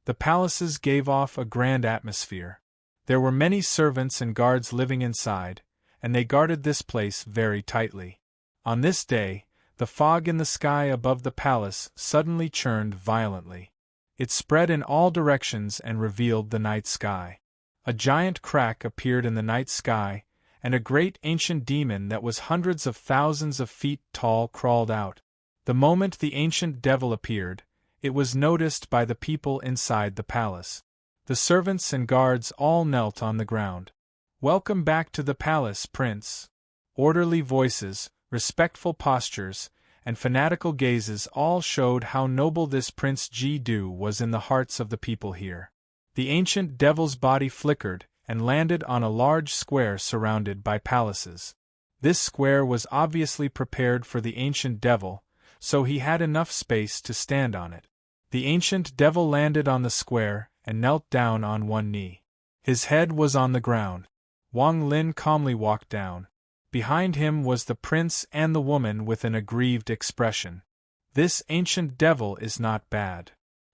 The palaces gave off a grand atmosphere. There were many servants and guards living inside, and they guarded this place very tightly. On this day, the fog in the sky above the palace suddenly churned violently. It spread in all directions and revealed the night sky. A giant crack appeared in the night sky, and a great ancient demon that was hundreds of thousands of feet tall crawled out. The moment the ancient devil appeared, it was noticed by the people inside the palace. The servants and guards all knelt on the ground. "Welcome back to the palace, Prince." Orderly voices, respectful postures, and fanatical gazes all showed how noble this Prince Ji-du was in the hearts of the people here. The ancient devil's body flickered and landed on a large square surrounded by palaces. This square was obviously prepared for the ancient devil, so he had enough space to stand on it. The ancient devil landed on the square and knelt down on one knee. His head was on the ground. Wang Lin calmly walked down. Behind him was the prince and the woman with an aggrieved expression. This ancient devil is not bad.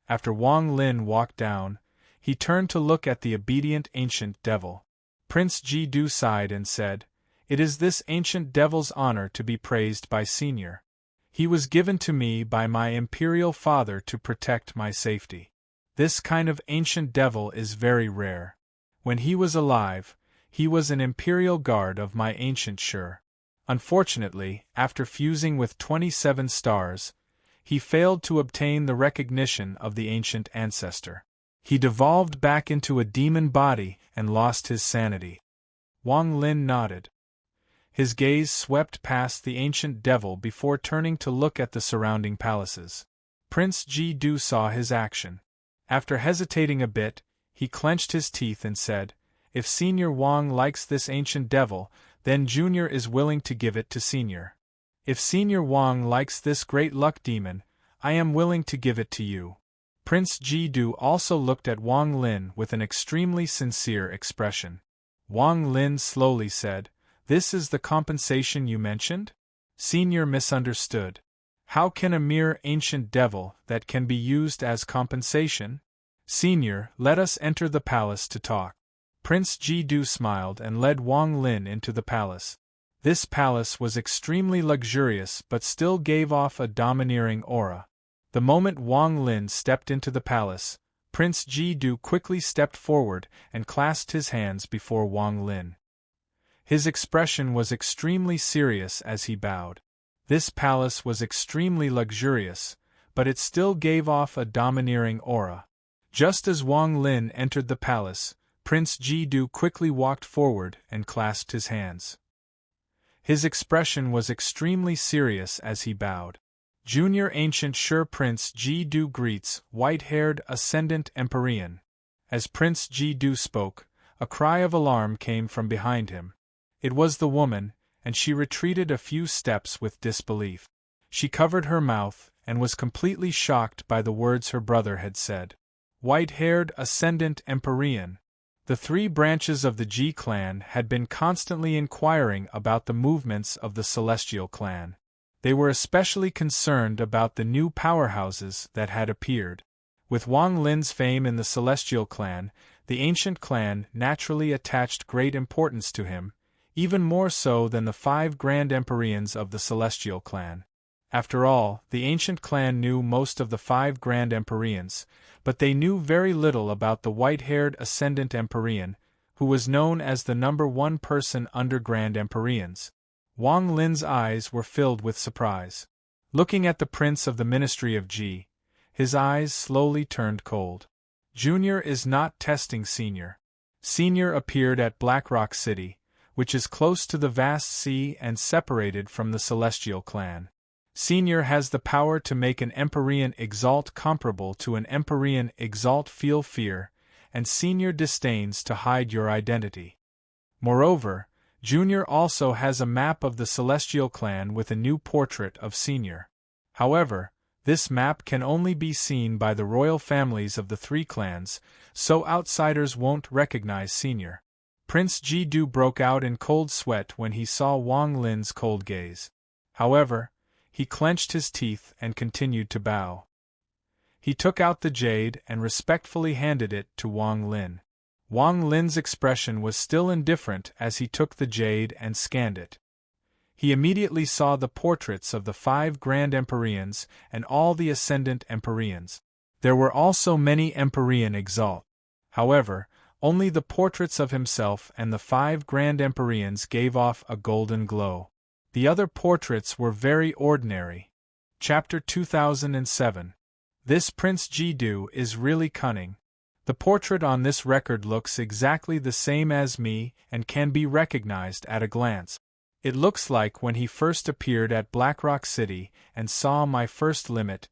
After Wang Lin walked down, he turned to look at the obedient ancient devil. Prince Ji-du sighed and said, "It is this ancient devil's honor to be praised by Senior. He was given to me by my imperial father to protect my safety. This kind of ancient devil is very rare. When he was alive, he was an imperial guard of my ancient Shur. Unfortunately, after fusing with 27 stars, he failed to obtain the recognition of the ancient ancestor. He devolved back into a demon body and lost his sanity." Wang Lin nodded. His gaze swept past the ancient devil before turning to look at the surrounding palaces. Prince Ji-du saw his action. After hesitating a bit, he clenched his teeth and said, "If Senior Wang likes this ancient devil, then Junior is willing to give it to Senior. If Senior Wang likes this great luck demon, I am willing to give it to you." Prince Ji-du also looked at Wang Lin with an extremely sincere expression. Wang Lin slowly said, "This is the compensation you mentioned?" Senior misunderstood. "How can a mere ancient devil that can be used as compensation?" "Senior, let us enter the palace to talk." Prince Ji-du smiled and led Wang Lin into the palace. This palace was extremely luxurious but still gave off a domineering aura. The moment Wang Lin stepped into the palace, Prince Ji-du quickly stepped forward and clasped his hands before Wang Lin. His expression was extremely serious as he bowed. This palace was extremely luxurious, but it still gave off a domineering aura. Just as Wang Lin entered the palace, Prince Ji-du quickly walked forward and clasped his hands. His expression was extremely serious as he bowed. Junior Ancient Shur Prince Ji-du greets white-haired Ascendant Empyrean. As Prince Ji-du spoke, a cry of alarm came from behind him. It was the woman, and she retreated a few steps with disbelief. She covered her mouth and was completely shocked by the words her brother had said. White-haired Ascendant Empyrean. The 3 branches of the Ji clan had been constantly inquiring about the movements of the Celestial clan. They were especially concerned about the new powerhouses that had appeared. With Wang Lin's fame in the Celestial clan, the ancient clan naturally attached great importance to him, even more so than the 5 Grand Empyreans of the Celestial clan. After all, the ancient clan knew most of the 5 Grand Empyreans, but they knew very little about the white-haired Ascendant Empyrean, who was known as the #1 person under Grand Empyreans. Wang Lin's eyes were filled with surprise. Looking at the prince of the Ministry of Ji, His eyes slowly turned cold. Junior is not testing Senior. Senior appeared at Blackrock City, which is close to the vast sea and separated from the Celestial clan. Senior has the power to make an Empyrean exalt comparable to an Empyrean exalt feel fear, and Senior disdains to hide your identity. Moreover, Junior also has a map of the Celestial clan with a new portrait of Senior. However, this map can only be seen by the royal families of the three clans, so outsiders won't recognize Senior. Prince Ji-du broke out in cold sweat when he saw Wang Lin's cold gaze. However, he clenched his teeth and continued to bow. He took out the jade and respectfully handed it to Wang Lin. Wang Lin's expression was still indifferent as he took the jade and scanned it. He immediately saw the portraits of the 5 Grand Empyreans and all the Ascendant Empyreans. There were also many Empyrean Exalt. However, only the portraits of himself and the 5 Grand Empyreans gave off a golden glow. The other portraits were very ordinary. Chapter 2007. This Prince Ji-du is really cunning. The portrait on this record looks exactly the same as me and can be recognized at a glance. It looks like when he first appeared at Blackrock City and saw my first limit,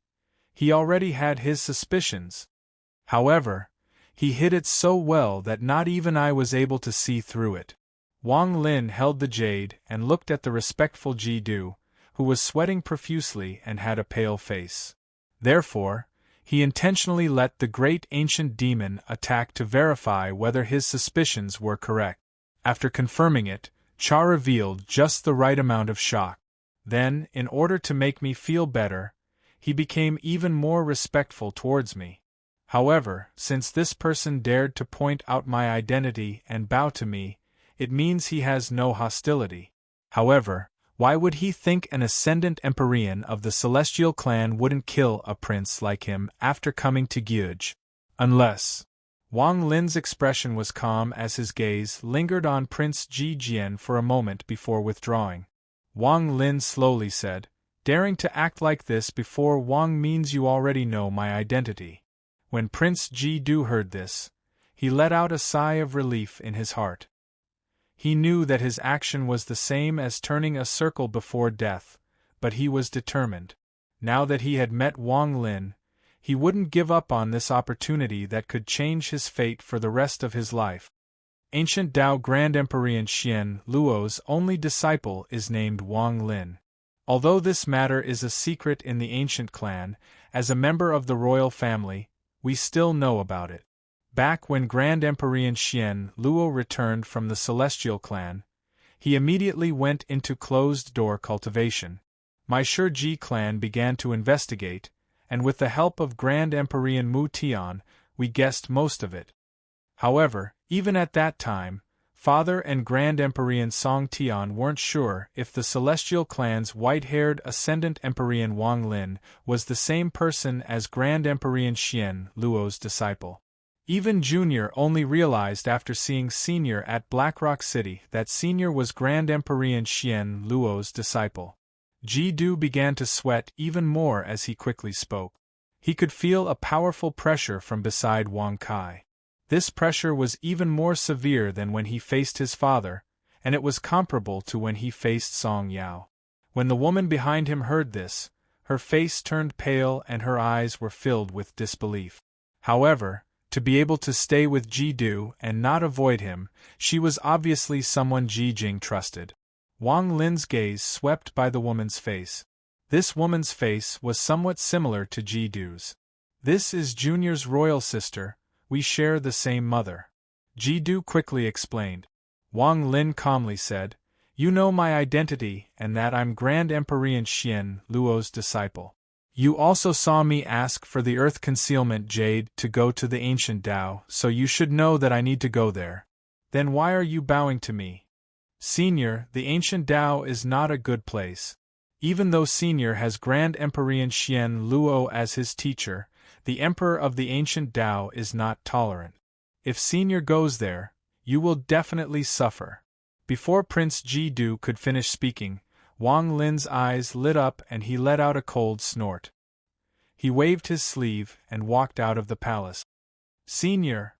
he already had his suspicions. However, he hid it so well that not even I was able to see through it. Wang Lin held the jade and looked at the respectful Ji-du, who was sweating profusely and had a pale face. Therefore, he intentionally let the great ancient demon attack to verify whether his suspicions were correct. After confirming it, Cha revealed just the right amount of shock. Then, in order to make me feel better, he became even more respectful towards me. However, since this person dared to point out my identity and bow to me, it means he has no hostility. However, why would he think an Ascendant Empyrean of the Celestial clan wouldn't kill a prince like him after coming to Gyuj? Unless... Wang Lin's expression was calm as his gaze lingered on Prince Ji Jian for a moment before withdrawing. Wang Lin slowly said, "Daring to act like this before Wang means you already know my identity." When Prince Ji-du heard this, he let out a sigh of relief in his heart. He knew that his action was the same as turning a circle before death, but he was determined. Now that he had met Wang Lin, he wouldn't give up on this opportunity that could change his fate for the rest of his life. Ancient Tao Grand Empyrean Xian Luo's only disciple is named Wang Lin. Although this matter is a secret in the ancient clan, as a member of the royal family, we still know about it. Back when Grand Empyrean Xian Luo returned from the Celestial clan, he immediately went into closed-door cultivation. My Shiji clan began to investigate, and with the help of Grand Empyrean Mu Tian, we guessed most of it. However, even at that time, Father and Grand Empyrean Song Tian weren't sure if the Celestial clan's white-haired Ascendant Empyrean Wang Lin was the same person as Grand Empyrean Xian Luo's disciple. Even Junior only realized after seeing Senior at Blackrock City that Senior was Grand Empyrean Xian Luo's disciple. Ji-du began to sweat even more as he quickly spoke. He could feel a powerful pressure from beside Wang Kai. This pressure was even more severe than when he faced his father, and it was comparable to when he faced Song Yao. When the woman behind him heard this, her face turned pale and her eyes were filled with disbelief. However, to be able to stay with Ji-du and not avoid him, she was obviously someone Ji Jing trusted. Wang Lin's gaze swept by the woman's face. This woman's face was somewhat similar to Ji-du's. "This is Junior's royal sister, we share the same mother," Ji-du quickly explained. Wang Lin calmly said, "You know my identity and that I'm Grand Empyrean Xian Luo's disciple. You also saw me ask for the Earth Concealment Jade to go to the Ancient Tao, so you should know that I need to go there. Then why are you bowing to me? Senior, the Ancient Tao is not a good place. Even though Senior has Grand Empyrean Xian Luo as his teacher, the Emperor of the Ancient Tao is not tolerant. If Senior goes there, you will definitely suffer." Before Prince Ji-du could finish speaking, Wang Lin's eyes lit up and he let out a cold snort. He waved his sleeve and walked out of the palace. Senior!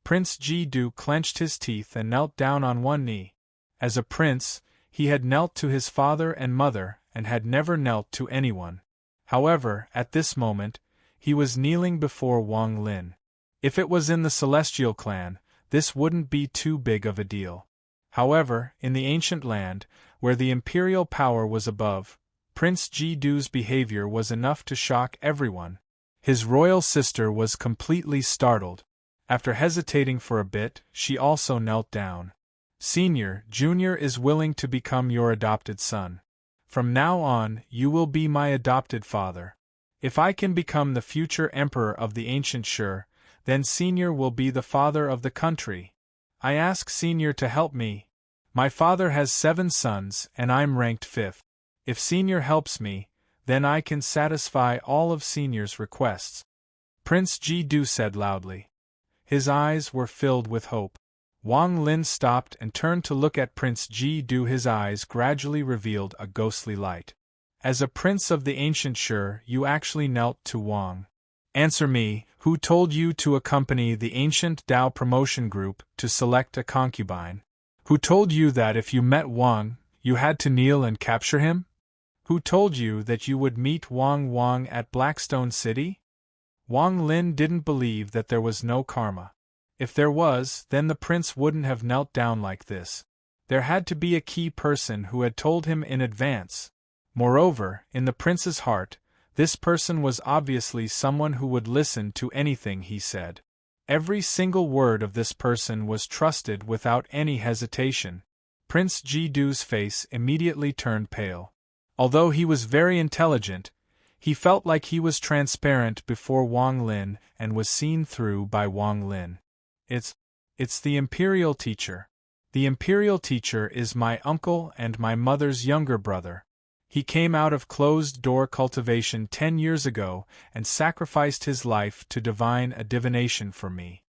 Prince Ji-du clenched his teeth and knelt down on one knee. As a prince, he had knelt to his father and mother and had never knelt to anyone. However, at this moment, he was kneeling before Wang Lin. If it was in the Celestial clan, this wouldn't be too big of a deal. However, in the ancient land, where the imperial power was above, Prince Ji-du's behavior was enough to shock everyone. His royal sister was completely startled. After hesitating for a bit, she also knelt down. Senior, Junior is willing to become your adopted son. From now on, you will be my adopted father. If I can become the future emperor of the ancient Sure, then Senior will be the father of the country. I ask Senior to help me. My father has 7 sons and I'm ranked 5th. If Senior helps me, then I can satisfy all of Senior's requests. Prince Ji-du said loudly. His eyes were filled with hope. Wang Lin stopped and turned to look at Prince Ji-du. His eyes gradually revealed a ghostly light. As a prince of the ancient Sure, you actually knelt to Wang. Answer me, who told you to accompany the ancient Dao promotion group to select a concubine? Who told you that if you met Wang, you had to kneel and capture him? Who told you that you would meet Wang at Blackstone City? Wang Lin didn't believe that there was no karma. If there was, then the prince wouldn't have knelt down like this. There had to be a key person who had told him in advance. Moreover, in the prince's heart, this person was obviously someone who would listen to anything he said. Every single word of this person was trusted without any hesitation. Prince Ji-du's face immediately turned pale. Although he was very intelligent, he felt like he was transparent before Wang Lin and was seen through by Wang Lin. It's the imperial teacher. The imperial teacher is my uncle and my mother's younger brother. He came out of closed-door cultivation 10 years ago and sacrificed his life to divine a divination for me.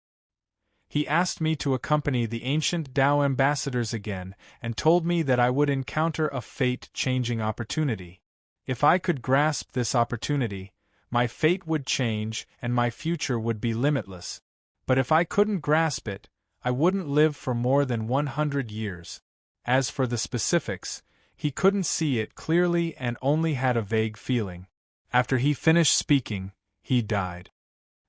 He asked me to accompany the ancient Dao ambassadors again and told me that I would encounter a fate-changing opportunity. If I could grasp this opportunity, my fate would change and my future would be limitless. But if I couldn't grasp it, I wouldn't live for more than 100 years. As for the specifics, he couldn't see it clearly and only had a vague feeling. After he finished speaking, he died.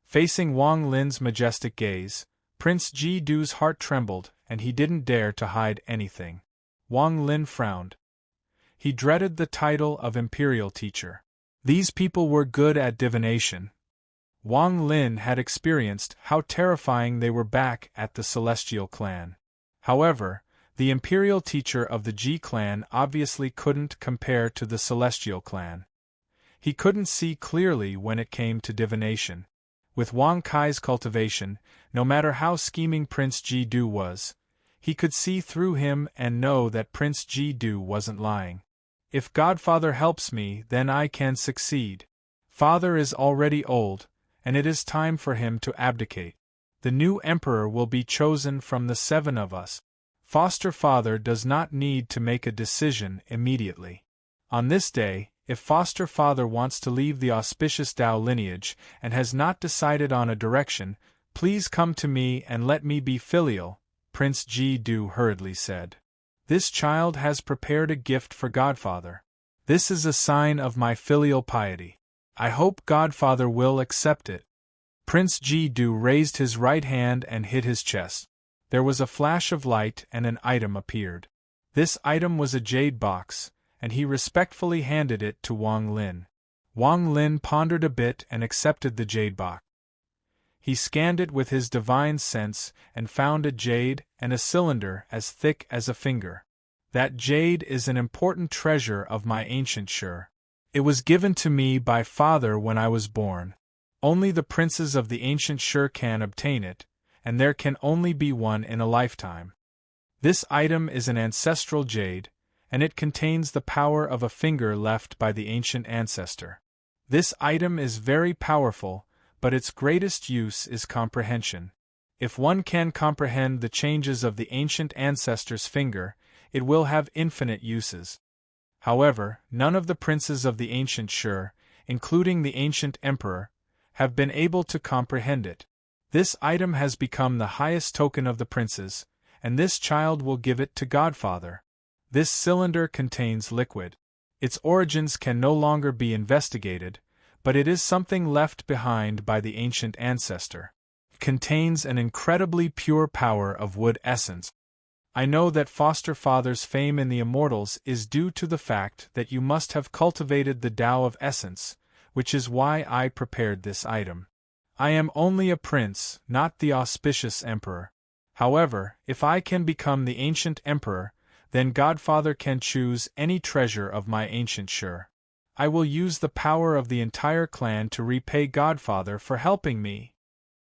Facing Wang Lin's majestic gaze, Prince Ji-du's heart trembled and he didn't dare to hide anything. Wang Lin frowned. He dreaded the title of imperial teacher. These people were good at divination. Wang Lin had experienced how terrifying they were back at the Celestial clan. However, the imperial teacher of the Ji clan obviously couldn't compare to the Celestial clan. He couldn't see clearly when it came to divination. With Wang Kai's cultivation, no matter how scheming Prince Ji-du was, he could see through him and know that Prince Ji-du wasn't lying. If Godfather helps me, then I can succeed. Father is already old, and it is time for him to abdicate. The new emperor will be chosen from the 7 of us. Foster father does not need to make a decision immediately. On this day, if foster father wants to leave the auspicious Dao lineage and has not decided on a direction, please come to me and let me be filial, Prince Ji-du hurriedly said. This child has prepared a gift for Godfather. This is a sign of my filial piety. I hope Godfather will accept it. Prince Ji-du raised his right hand and hit his chest. There was a flash of light and an item appeared. This item was a jade box, and he respectfully handed it to Wang Lin. Wang Lin pondered a bit and accepted the jade box. He scanned it with his divine sense and found a jade and a cylinder as thick as a finger. That jade is an important treasure of my ancient Sure. It was given to me by father when I was born. Only the princes of the ancient Sure can obtain it, and there can only be one in a lifetime. This item is an ancestral jade, and it contains the power of a finger left by the ancient ancestor. This item is very powerful, but its greatest use is comprehension. If one can comprehend the changes of the ancient ancestor's finger, it will have infinite uses. However, none of the princes of the ancient Sure, including the ancient emperor, have been able to comprehend it. This item has become the highest token of the princes, and this child will give it to Godfather. This cylinder contains liquid. Its origins can no longer be investigated, but it is something left behind by the ancient ancestor. It contains an incredibly pure power of wood essence. I know that foster father's fame in the immortals is due to the fact that you must have cultivated the Tao of essence, which is why I prepared this item. I am only a prince, not the auspicious emperor. However, if I can become the ancient emperor, then Godfather can choose any treasure of my ancient sure. I will use the power of the entire clan to repay Godfather for helping me,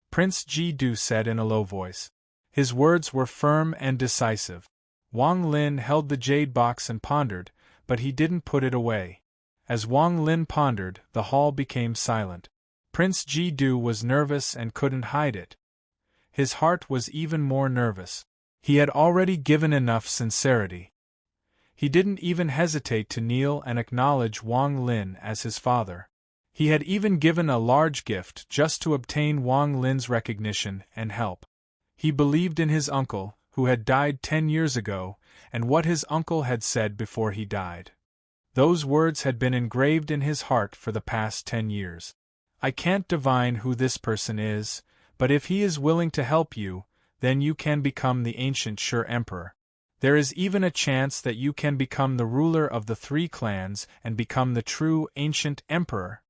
Prince Ji-du said in a low voice. His words were firm and decisive. Wang Lin held the jade box and pondered, but he didn't put it away. As Wang Lin pondered, the hall became silent. Prince Ji-du was nervous and couldn't hide it. His heart was even more nervous. He had already given enough sincerity. He didn't even hesitate to kneel and acknowledge Wang Lin as his father. He had even given a large gift just to obtain Wang Lin's recognition and help. He believed in his uncle, who had died 10 years ago, and what his uncle had said before he died. Those words had been engraved in his heart for the past 10 years. I can't divine who this person is, but if he is willing to help you, then you can become the ancient Sure Emperor. There is even a chance that you can become the ruler of the 3 clans and become the true ancient emperor.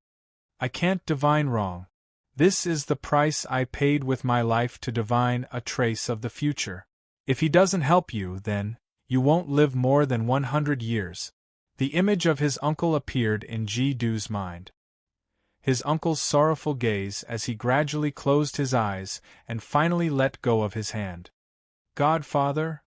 I can't divine wrong. This is the price I paid with my life to divine a trace of the future. If he doesn't help you, then you won't live more than 100 years. The image of his uncle appeared in Ji-du's mind. His uncle's sorrowful gaze as he gradually closed his eyes and finally let go of his hand. Godfather?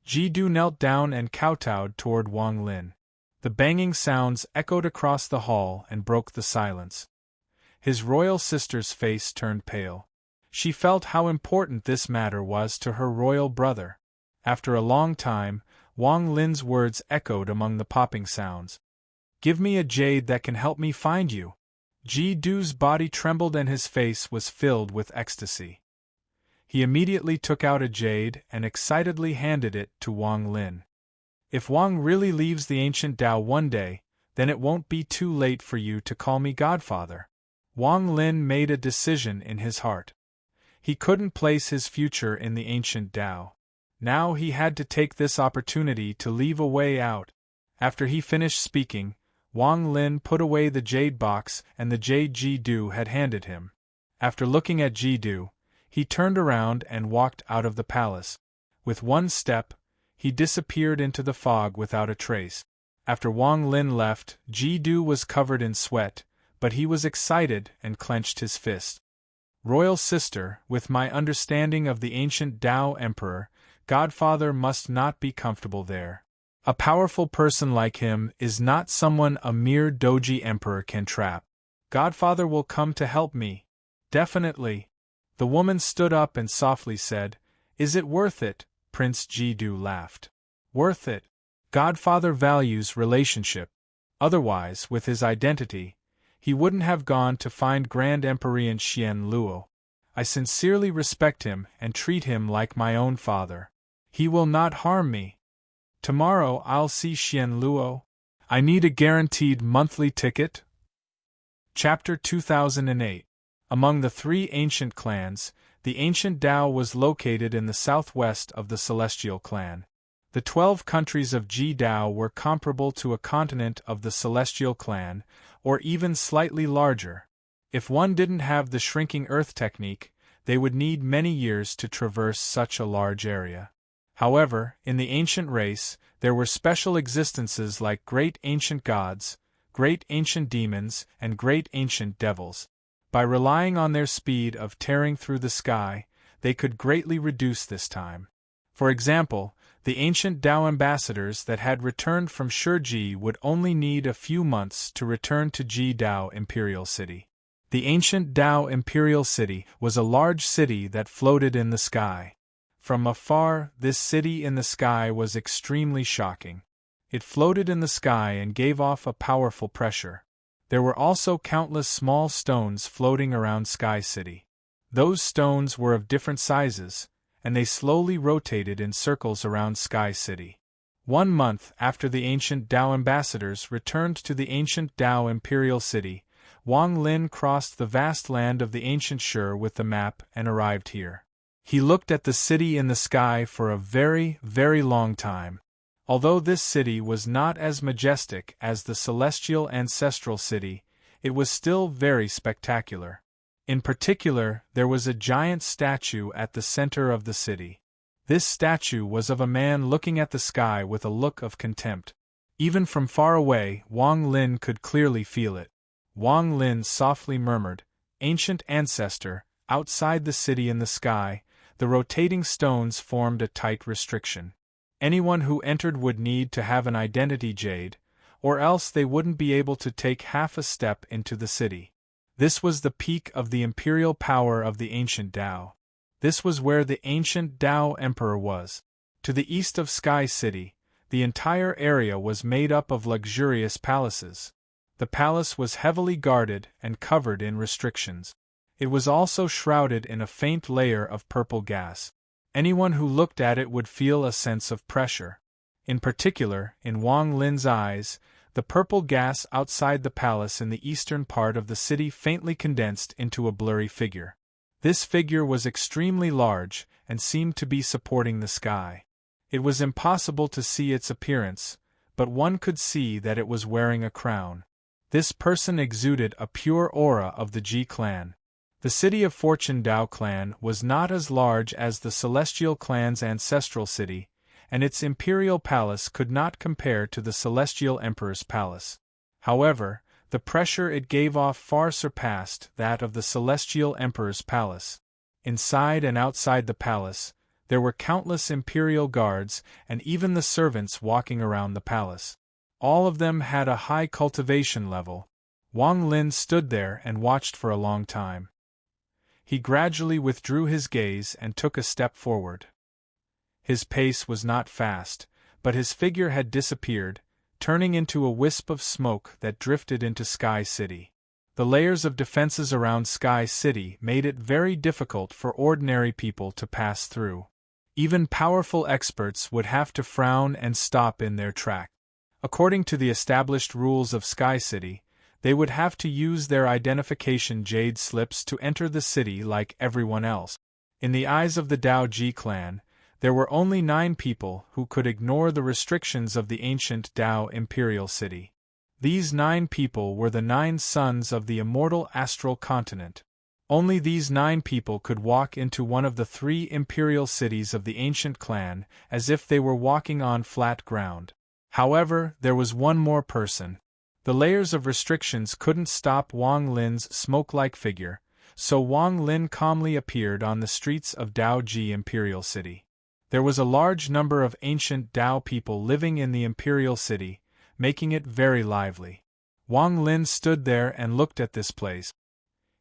Ji-du knelt down and kowtowed toward Wang Lin. The banging sounds echoed across the hall and broke the silence. His royal sister's face turned pale. She felt how important this matter was to her royal brother. After a long time, Wang Lin's words echoed among the popping sounds. Give me a jade that can help me find you. Ji-du's body trembled and his face was filled with ecstasy. He immediately took out a jade and excitedly handed it to Wang Lin. If Wang really leaves the ancient Tao one day, then it won't be too late for you to call me Godfather. Wang Lin made a decision in his heart. He couldn't place his future in the ancient Tao. Now he had to take this opportunity to leave a way out. After he finished speaking, Wang Lin put away the jade box and the jade Ji-du had handed him. After looking at Ji-du, he turned around and walked out of the palace. With one step, he disappeared into the fog without a trace. After Wang Lin left, Ji-du was covered in sweat, but he was excited and clenched his fist. Royal sister, with my understanding of the ancient Tao Emperor, Godfather must not be comfortable there. A powerful person like him is not someone a mere doji emperor can trap. Godfather will come to help me. Definitely. The woman stood up and softly said, Is it worth it? Prince Ji-du laughed. Worth it? Godfather values relationship. Otherwise, with his identity, he wouldn't have gone to find Grand Emperor Xian Luo. I sincerely respect him and treat him like my own father. He will not harm me. Tomorrow I'll see Xian Luo. I need a guaranteed monthly ticket. Chapter 2008. Among the 3 ancient clans, the ancient Tao was located in the southwest of the Celestial clan. The 12 countries of Ji-Dao were comparable to a continent of the Celestial clan, or even slightly larger. If one didn't have the shrinking earth technique, they would need many years to traverse such a large area. However, in the ancient race, there were special existences like great ancient gods, great ancient demons, and great ancient devils. By relying on their speed of tearing through the sky, they could greatly reduce this time. For example, the ancient Tao ambassadors that had returned from Shiji would only need a few months to return to Ji-Dao Imperial City. The ancient Tao Imperial City was a large city that floated in the sky. From afar, this city in the sky was extremely shocking. It floated in the sky and gave off a powerful pressure. There were also countless small stones floating around Sky City. Those stones were of different sizes, and they slowly rotated in circles around Sky City. 1 month after the ancient Tao ambassadors returned to the ancient Tao imperial city, Wang Lin crossed the vast land of the ancient Shur with the map and arrived here. He looked at the city in the sky for a very, very long time. Although this city was not as majestic as the celestial ancestral city, it was still very spectacular. In particular, there was a giant statue at the center of the city. This statue was of a man looking at the sky with a look of contempt. Even from far away, Wang Lin could clearly feel it. Wang Lin softly murmured, "Ancient ancestor." Outside the city in the sky, the rotating stones formed a tight restriction. Anyone who entered would need to have an identity jade, or else they wouldn't be able to take half a step into the city. This was the peak of the imperial power of the ancient Tao. This was where the ancient Tao emperor was. To the east of Sky City, the entire area was made up of luxurious palaces. The palace was heavily guarded and covered in restrictions. It was also shrouded in a faint layer of purple gas. Anyone who looked at it would feel a sense of pressure. In particular, in Wang Lin's eyes, the purple gas outside the palace in the eastern part of the city faintly condensed into a blurry figure. This figure was extremely large and seemed to be supporting the sky. It was impossible to see its appearance, but one could see that it was wearing a crown. This person exuded a pure aura of the Ji clan. The city of Fortune Tao clan was not as large as the Celestial clan's ancestral city, and its imperial palace could not compare to the Celestial Emperor's palace. However, the pressure it gave off far surpassed that of the Celestial Emperor's palace. Inside and outside the palace, there were countless imperial guards and even the servants walking around the palace. All of them had a high cultivation level. Wang Lin stood there and watched for a long time. He gradually withdrew his gaze and took a step forward. His pace was not fast, but his figure had disappeared, turning into a wisp of smoke that drifted into Sky City. The layers of defenses around Sky City made it very difficult for ordinary people to pass through. Even powerful experts would have to frown and stop in their track. According to the established rules of Sky City, they would have to use their identification jade slips to enter the city like everyone else. In the eyes of the Tao Ji clan, there were only 9 people who could ignore the restrictions of the ancient Tao imperial city. These 9 people were the 9 sons of the immortal astral continent. Only these 9 people could walk into one of the 3 imperial cities of the ancient clan as if they were walking on flat ground. However, there was one more person. The layers of restrictions couldn't stop Wang Lin's smoke-like figure, so Wang Lin calmly appeared on the streets of Tao Ji imperial city. There was a large number of ancient Tao people living in the imperial city, making it very lively. Wang Lin stood there and looked at this place.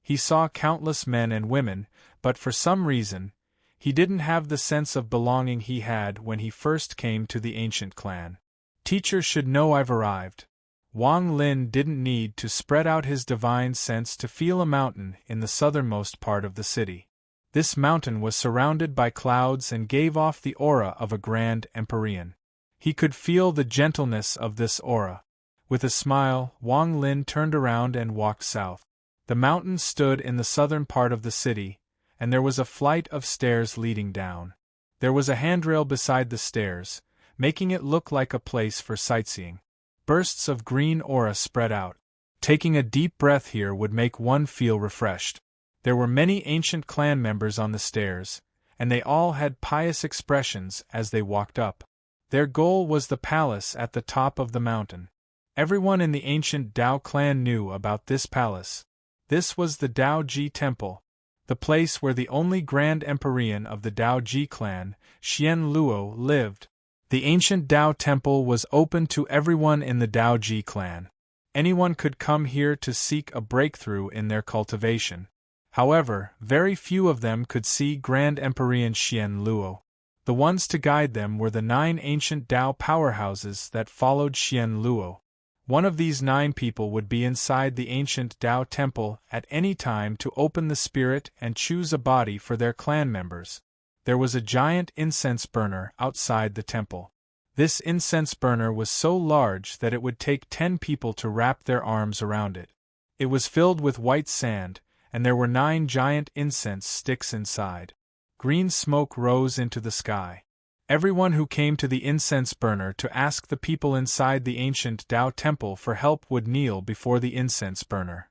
He saw countless men and women, but for some reason, he didn't have the sense of belonging he had when he first came to the ancient clan. Teacher should know I've arrived. Wang Lin didn't need to spread out his divine sense to feel a mountain in the southernmost part of the city. This mountain was surrounded by clouds and gave off the aura of a grand empyrean. He could feel the gentleness of this aura. With a smile, Wang Lin turned around and walked south. The mountain stood in the southern part of the city, and there was a flight of stairs leading down. There was a handrail beside the stairs, making it look like a place for sightseeing. Bursts of green aura spread out. Taking a deep breath here would make one feel refreshed. There were many ancient clan members on the stairs, and they all had pious expressions as they walked up. Their goal was the palace at the top of the mountain. Everyone in the ancient Tao clan knew about this palace. This was the Tao Ji Temple, the place where the only grand empyrean of the Tao Ji clan, Xian Luo, lived. The ancient Tao Temple was open to everyone in the Tao Ji clan. Anyone could come here to seek a breakthrough in their cultivation. However, very few of them could see Grand Empyrean Xian Luo. The ones to guide them were the 9 ancient Tao powerhouses that followed Xian Luo. One of these 9 people would be inside the ancient Tao temple at any time to open the spirit and choose a body for their clan members. There was a giant incense burner outside the temple. This incense burner was so large that it would take 10 people to wrap their arms around it. It was filled with white sand, and there were 9 giant incense sticks inside. Green smoke rose into the sky. Everyone who came to the incense burner to ask the people inside the ancient Tao temple for help would kneel before the incense burner.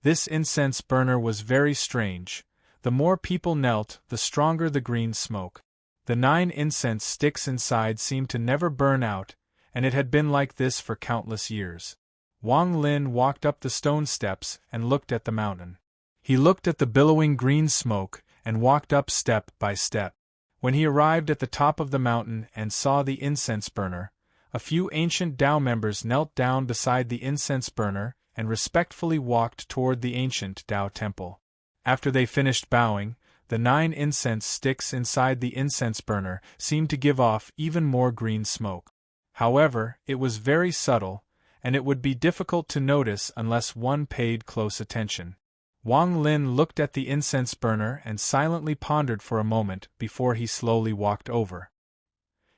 This incense burner was very strange. The more people knelt, the stronger the green smoke. The 9 incense sticks inside seemed to never burn out, and it had been like this for countless years. Wang Lin walked up the stone steps and looked at the mountain. He looked at the billowing green smoke and walked up step by step. When he arrived at the top of the mountain and saw the incense burner, a few ancient Tao members knelt down beside the incense burner and respectfully walked toward the ancient Tao temple. After they finished bowing, the 9 incense sticks inside the incense burner seemed to give off even more green smoke. However, it was very subtle, and it would be difficult to notice unless one paid close attention. Wang Lin looked at the incense burner and silently pondered for a moment before he slowly walked over.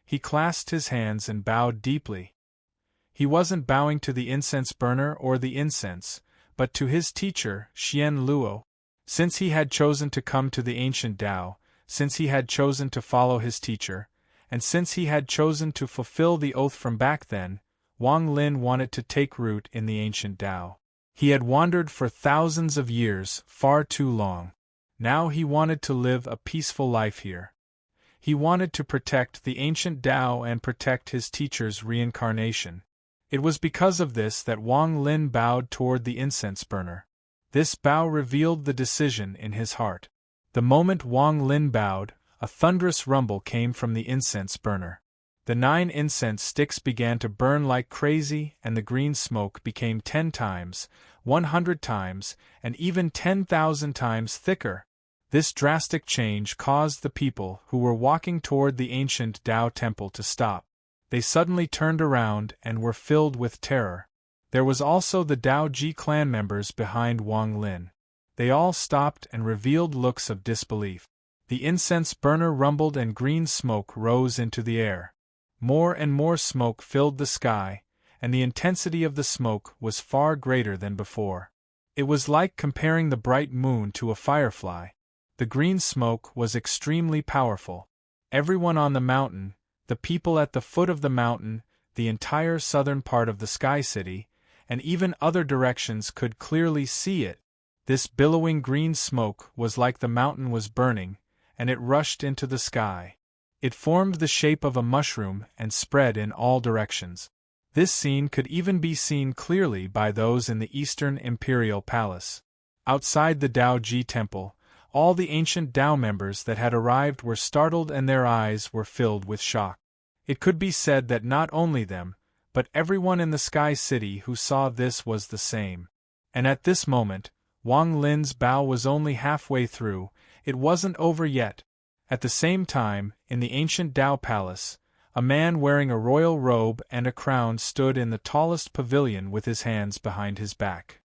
He clasped his hands and bowed deeply. He wasn't bowing to the incense burner or the incense, but to his teacher, Xian Luo. Since he had chosen to come to the ancient Tao, since he had chosen to follow his teacher, and since he had chosen to fulfill the oath from back then, Wang Lin wanted to take root in the ancient Tao. He had wandered for thousands of years, far too long. Now he wanted to live a peaceful life here. He wanted to protect the ancient Tao and protect his teacher's reincarnation. It was because of this that Wang Lin bowed toward the incense burner. This bow revealed the decision in his heart. The moment Wang Lin bowed, a thunderous rumble came from the incense burner. The 9 incense sticks began to burn like crazy, and the green smoke became 10 times, 100 times, and even 10,000 times thicker. This drastic change caused the people who were walking toward the ancient Tao temple to stop. They suddenly turned around and were filled with terror. There was also the Tao Ji clan members behind Wang Lin. They all stopped and revealed looks of disbelief. The incense burner rumbled and green smoke rose into the air. More and more smoke filled the sky, and the intensity of the smoke was far greater than before. It was like comparing the bright moon to a firefly. The green smoke was extremely powerful. Everyone on the mountain, the people at the foot of the mountain, the entire southern part of the Sky City, and even other directions could clearly see it. This billowing green smoke was like the mountain was burning, and it rushed into the sky. It formed the shape of a mushroom and spread in all directions. This scene could even be seen clearly by those in the Eastern Imperial Palace. Outside the Tao Ji Temple, all the ancient Tao members that had arrived were startled and their eyes were filled with shock. It could be said that not only them, but everyone in the Sky City who saw this was the same. And at this moment, Wang Lin's bow was only halfway through. It wasn't over yet. At the same time, in the ancient Tao Palace, a man wearing a royal robe and a crown stood in the tallest pavilion with his hands behind his back.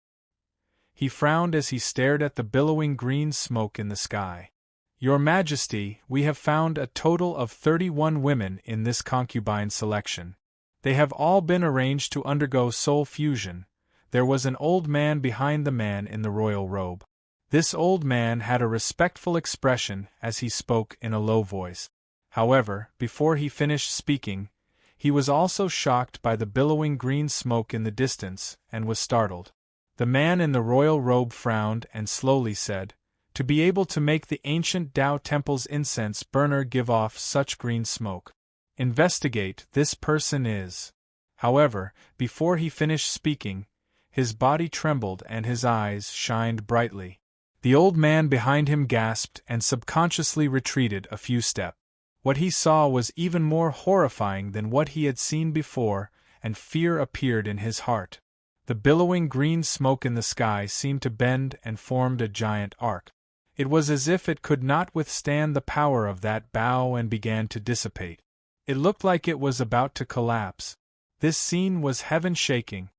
He frowned as he stared at the billowing green smoke in the sky. "Your Majesty, we have found a total of 31 women in this concubine selection. They have all been arranged to undergo soul fusion." There was an old man behind the man in the royal robe. This old man had a respectful expression as he spoke in a low voice. However, before he finished speaking, he was also shocked by the billowing green smoke in the distance and was startled. The man in the royal robe frowned and slowly said, "To be able to make the ancient Tao temple's incense burner give off such green smoke. Investigate, this person is." However, before he finished speaking, his body trembled and his eyes shined brightly. The old man behind him gasped and subconsciously retreated a few steps. What he saw was even more horrifying than what he had seen before, and fear appeared in his heart. The billowing green smoke in the sky seemed to bend and formed a giant arc. It was as if it could not withstand the power of that bow and began to dissipate. It looked like it was about to collapse. This scene was heaven-shaking.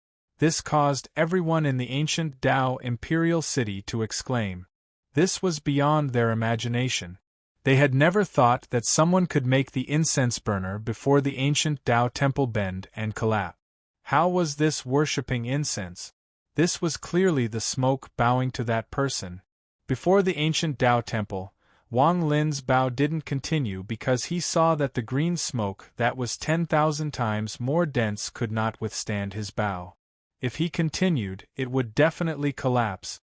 This caused everyone in the ancient Tao imperial city to exclaim. This was beyond their imagination. They had never thought that someone could make the incense burner before the ancient Tao temple bend and collapse. How was this worshipping incense? This was clearly the smoke bowing to that person. Before the ancient Tao temple, Wang Lin's bow didn't continue because he saw that the green smoke that was 10,000 times more dense could not withstand his bow. If he continued, it would definitely collapse.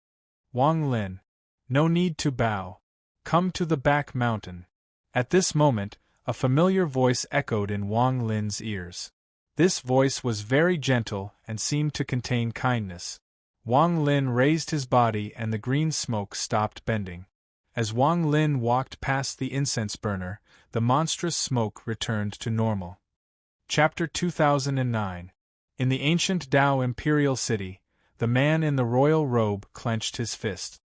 Wang Lin. No need to bow. Come to the back mountain. At this moment, a familiar voice echoed in Wang Lin's ears. This voice was very gentle and seemed to contain kindness. Wang Lin raised his body and the green smoke stopped bending. As Wang Lin walked past the incense burner, the monstrous smoke returned to normal. Chapter 2009. In the ancient Tao imperial city, the man in the royal robe clenched his fist.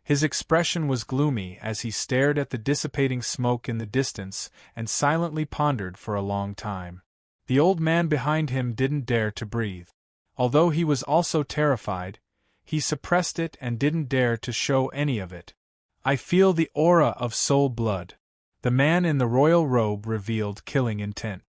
His expression was gloomy as he stared at the dissipating smoke in the distance and silently pondered for a long time. The old man behind him didn't dare to breathe. Although he was also terrified, he suppressed it and didn't dare to show any of it. I feel the aura of soul blood. The man in the royal robe revealed killing intent.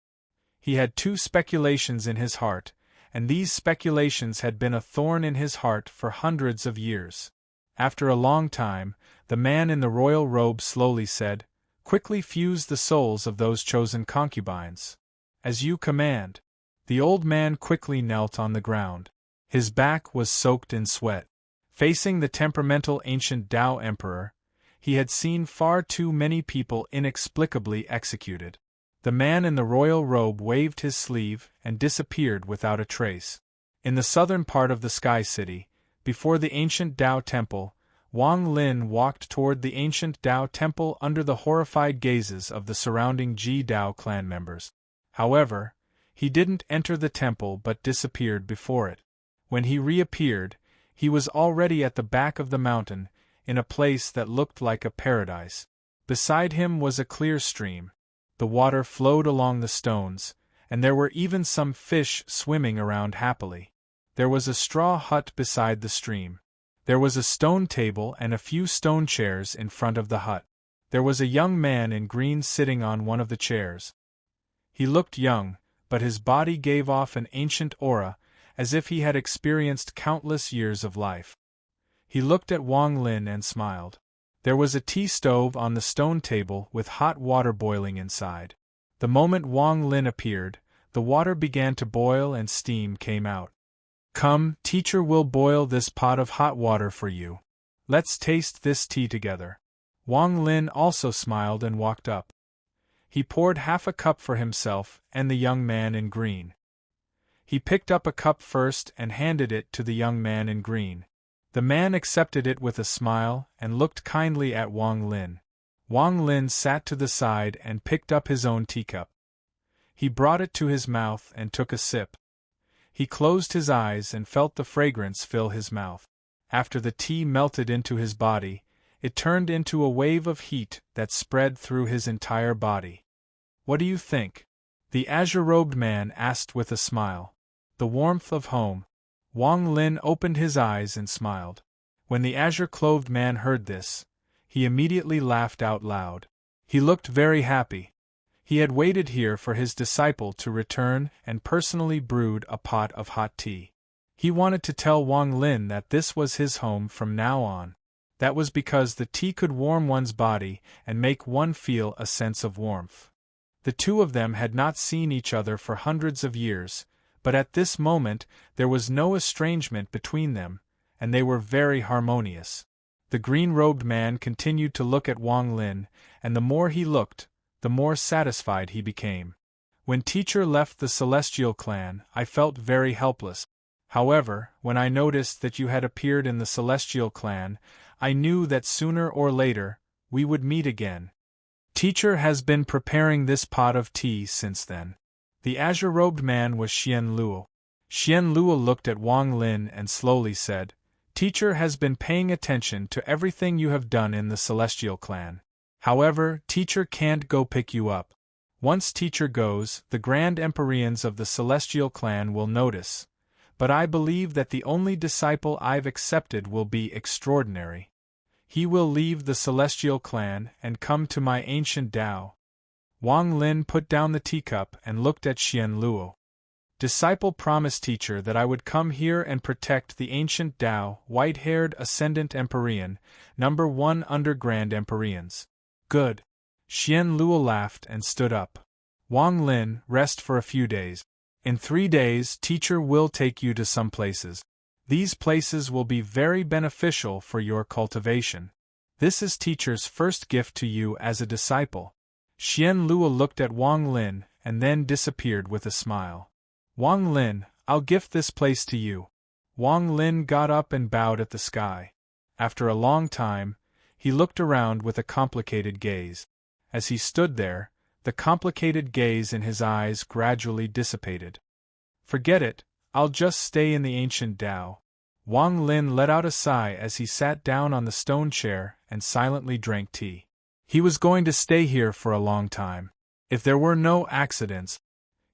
He had two speculations in his heart, and these speculations had been a thorn in his heart for hundreds of years. After a long time, the man in the royal robe slowly said, "Quickly fuse the souls of those chosen concubines. As you command." The old man quickly knelt on the ground. His back was soaked in sweat. Facing the temperamental ancient Tao emperor, he had seen far too many people inexplicably executed. The man in the royal robe waved his sleeve and disappeared without a trace. In the southern part of the Sky City, before the ancient Tao temple, Wang Lin walked toward the ancient Tao temple under the horrified gazes of the surrounding Ji Dao clan members. However, he didn't enter the temple but disappeared before it. When he reappeared, he was already at the back of the mountain, in a place that looked like a paradise. Beside him was a clear stream. The water flowed along the stones, and there were even some fish swimming around happily. There was a straw hut beside the stream. There was a stone table and a few stone chairs in front of the hut. There was a young man in green sitting on one of the chairs. He looked young, but his body gave off an ancient aura, as if he had experienced countless years of life. He looked at Wang Lin and smiled. There was a tea stove on the stone table with hot water boiling inside. The moment Wang Lin appeared, the water began to boil and steam came out. "Come, teacher will boil this pot of hot water for you. Let's taste this tea together." Wang Lin also smiled and walked up. He poured half a cup for himself and the young man in green. He picked up a cup first and handed it to the young man in green. The man accepted it with a smile and looked kindly at Wang Lin. Wang Lin sat to the side and picked up his own teacup. He brought it to his mouth and took a sip. He closed his eyes and felt the fragrance fill his mouth. After the tea melted into his body, it turned into a wave of heat that spread through his entire body. "What do you think?" the azure-robed man asked with a smile. "The warmth of home." Wang Lin opened his eyes and smiled. When the azure-clothed man heard this, he immediately laughed out loud. He looked very happy. He had waited here for his disciple to return and personally brewed a pot of hot tea. He wanted to tell Wang Lin that this was his home from now on. That was because the tea could warm one's body and make one feel a sense of warmth. The two of them had not seen each other for hundreds of years, but at this moment there was no estrangement between them, and they were very harmonious. The green-robed man continued to look at Wang Lin, and the more he looked, the more satisfied he became. When teacher left the Celestial clan, I felt very helpless. However, when I noticed that you had appeared in the Celestial clan, I knew that sooner or later, we would meet again. Teacher has been preparing this pot of tea since then. The azure-robed man was Xian Luo. Xian Luo looked at Wang Lin and slowly said, "Teacher has been paying attention to everything you have done in the Celestial clan. However, teacher can't go pick you up. Once teacher goes, the Grand Empyreans of the Celestial clan will notice, but I believe that the only disciple I've accepted will be extraordinary. He will leave the celestial clan and come to my ancient Tao." Wang Lin put down the teacup and looked at Xian Luo. "Disciple promised teacher that I would come here and protect the ancient Tao, white-haired Ascendant Empyrean, number 1 under Grand Empyreans." "Good." Xian Luo laughed and stood up. "Wang Lin, rest for a few days. In 3 days, teacher will take you to some places. These places will be very beneficial for your cultivation. This is teacher's first gift to you as a disciple." Xian Luo looked at Wang Lin and then disappeared with a smile. "Wang Lin, I'll gift this place to you." Wang Lin got up and bowed at the sky. After a long time, he looked around with a complicated gaze. As he stood there, the complicated gaze in his eyes gradually dissipated. "Forget it, I'll just stay in the ancient Tao." Wang Lin let out a sigh as he sat down on the stone chair and silently drank tea. He was going to stay here for a long time. If there were no accidents,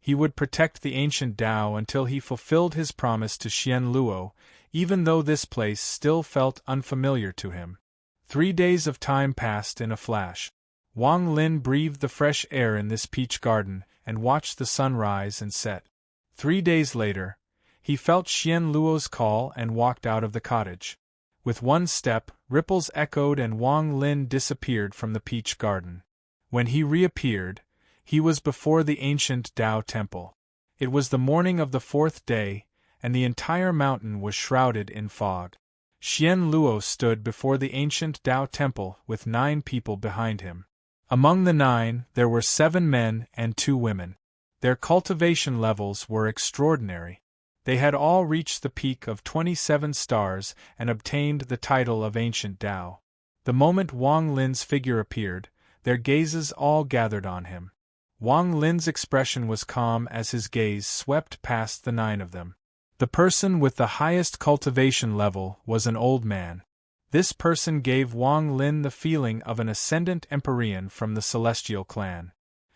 he would protect the ancient Tao until he fulfilled his promise to Xian Luo, even though this place still felt unfamiliar to him. 3 days of time passed in a flash. Wang Lin breathed the fresh air in this peach garden and watched the sun rise and set. 3 days later, he felt Xian Luo's call and walked out of the cottage. With one step, ripples echoed and Wang Lin disappeared from the peach garden. When he reappeared, he was before the ancient Tao temple. It was the morning of the 4th day, and the entire mountain was shrouded in fog. Xian Luo stood before the ancient Tao temple with 9 people behind him. Among the 9, there were 7 men and 2 women. Their cultivation levels were extraordinary. They had all reached the peak of 27 stars and obtained the title of Ancient Tao. The moment Wang Lin's figure appeared, their gazes all gathered on him. Wang Lin's expression was calm as his gaze swept past the 9 of them. The person with the highest cultivation level was an old man. This person gave Wang Lin the feeling of an Ascendant Empyrean from the Celestial clan.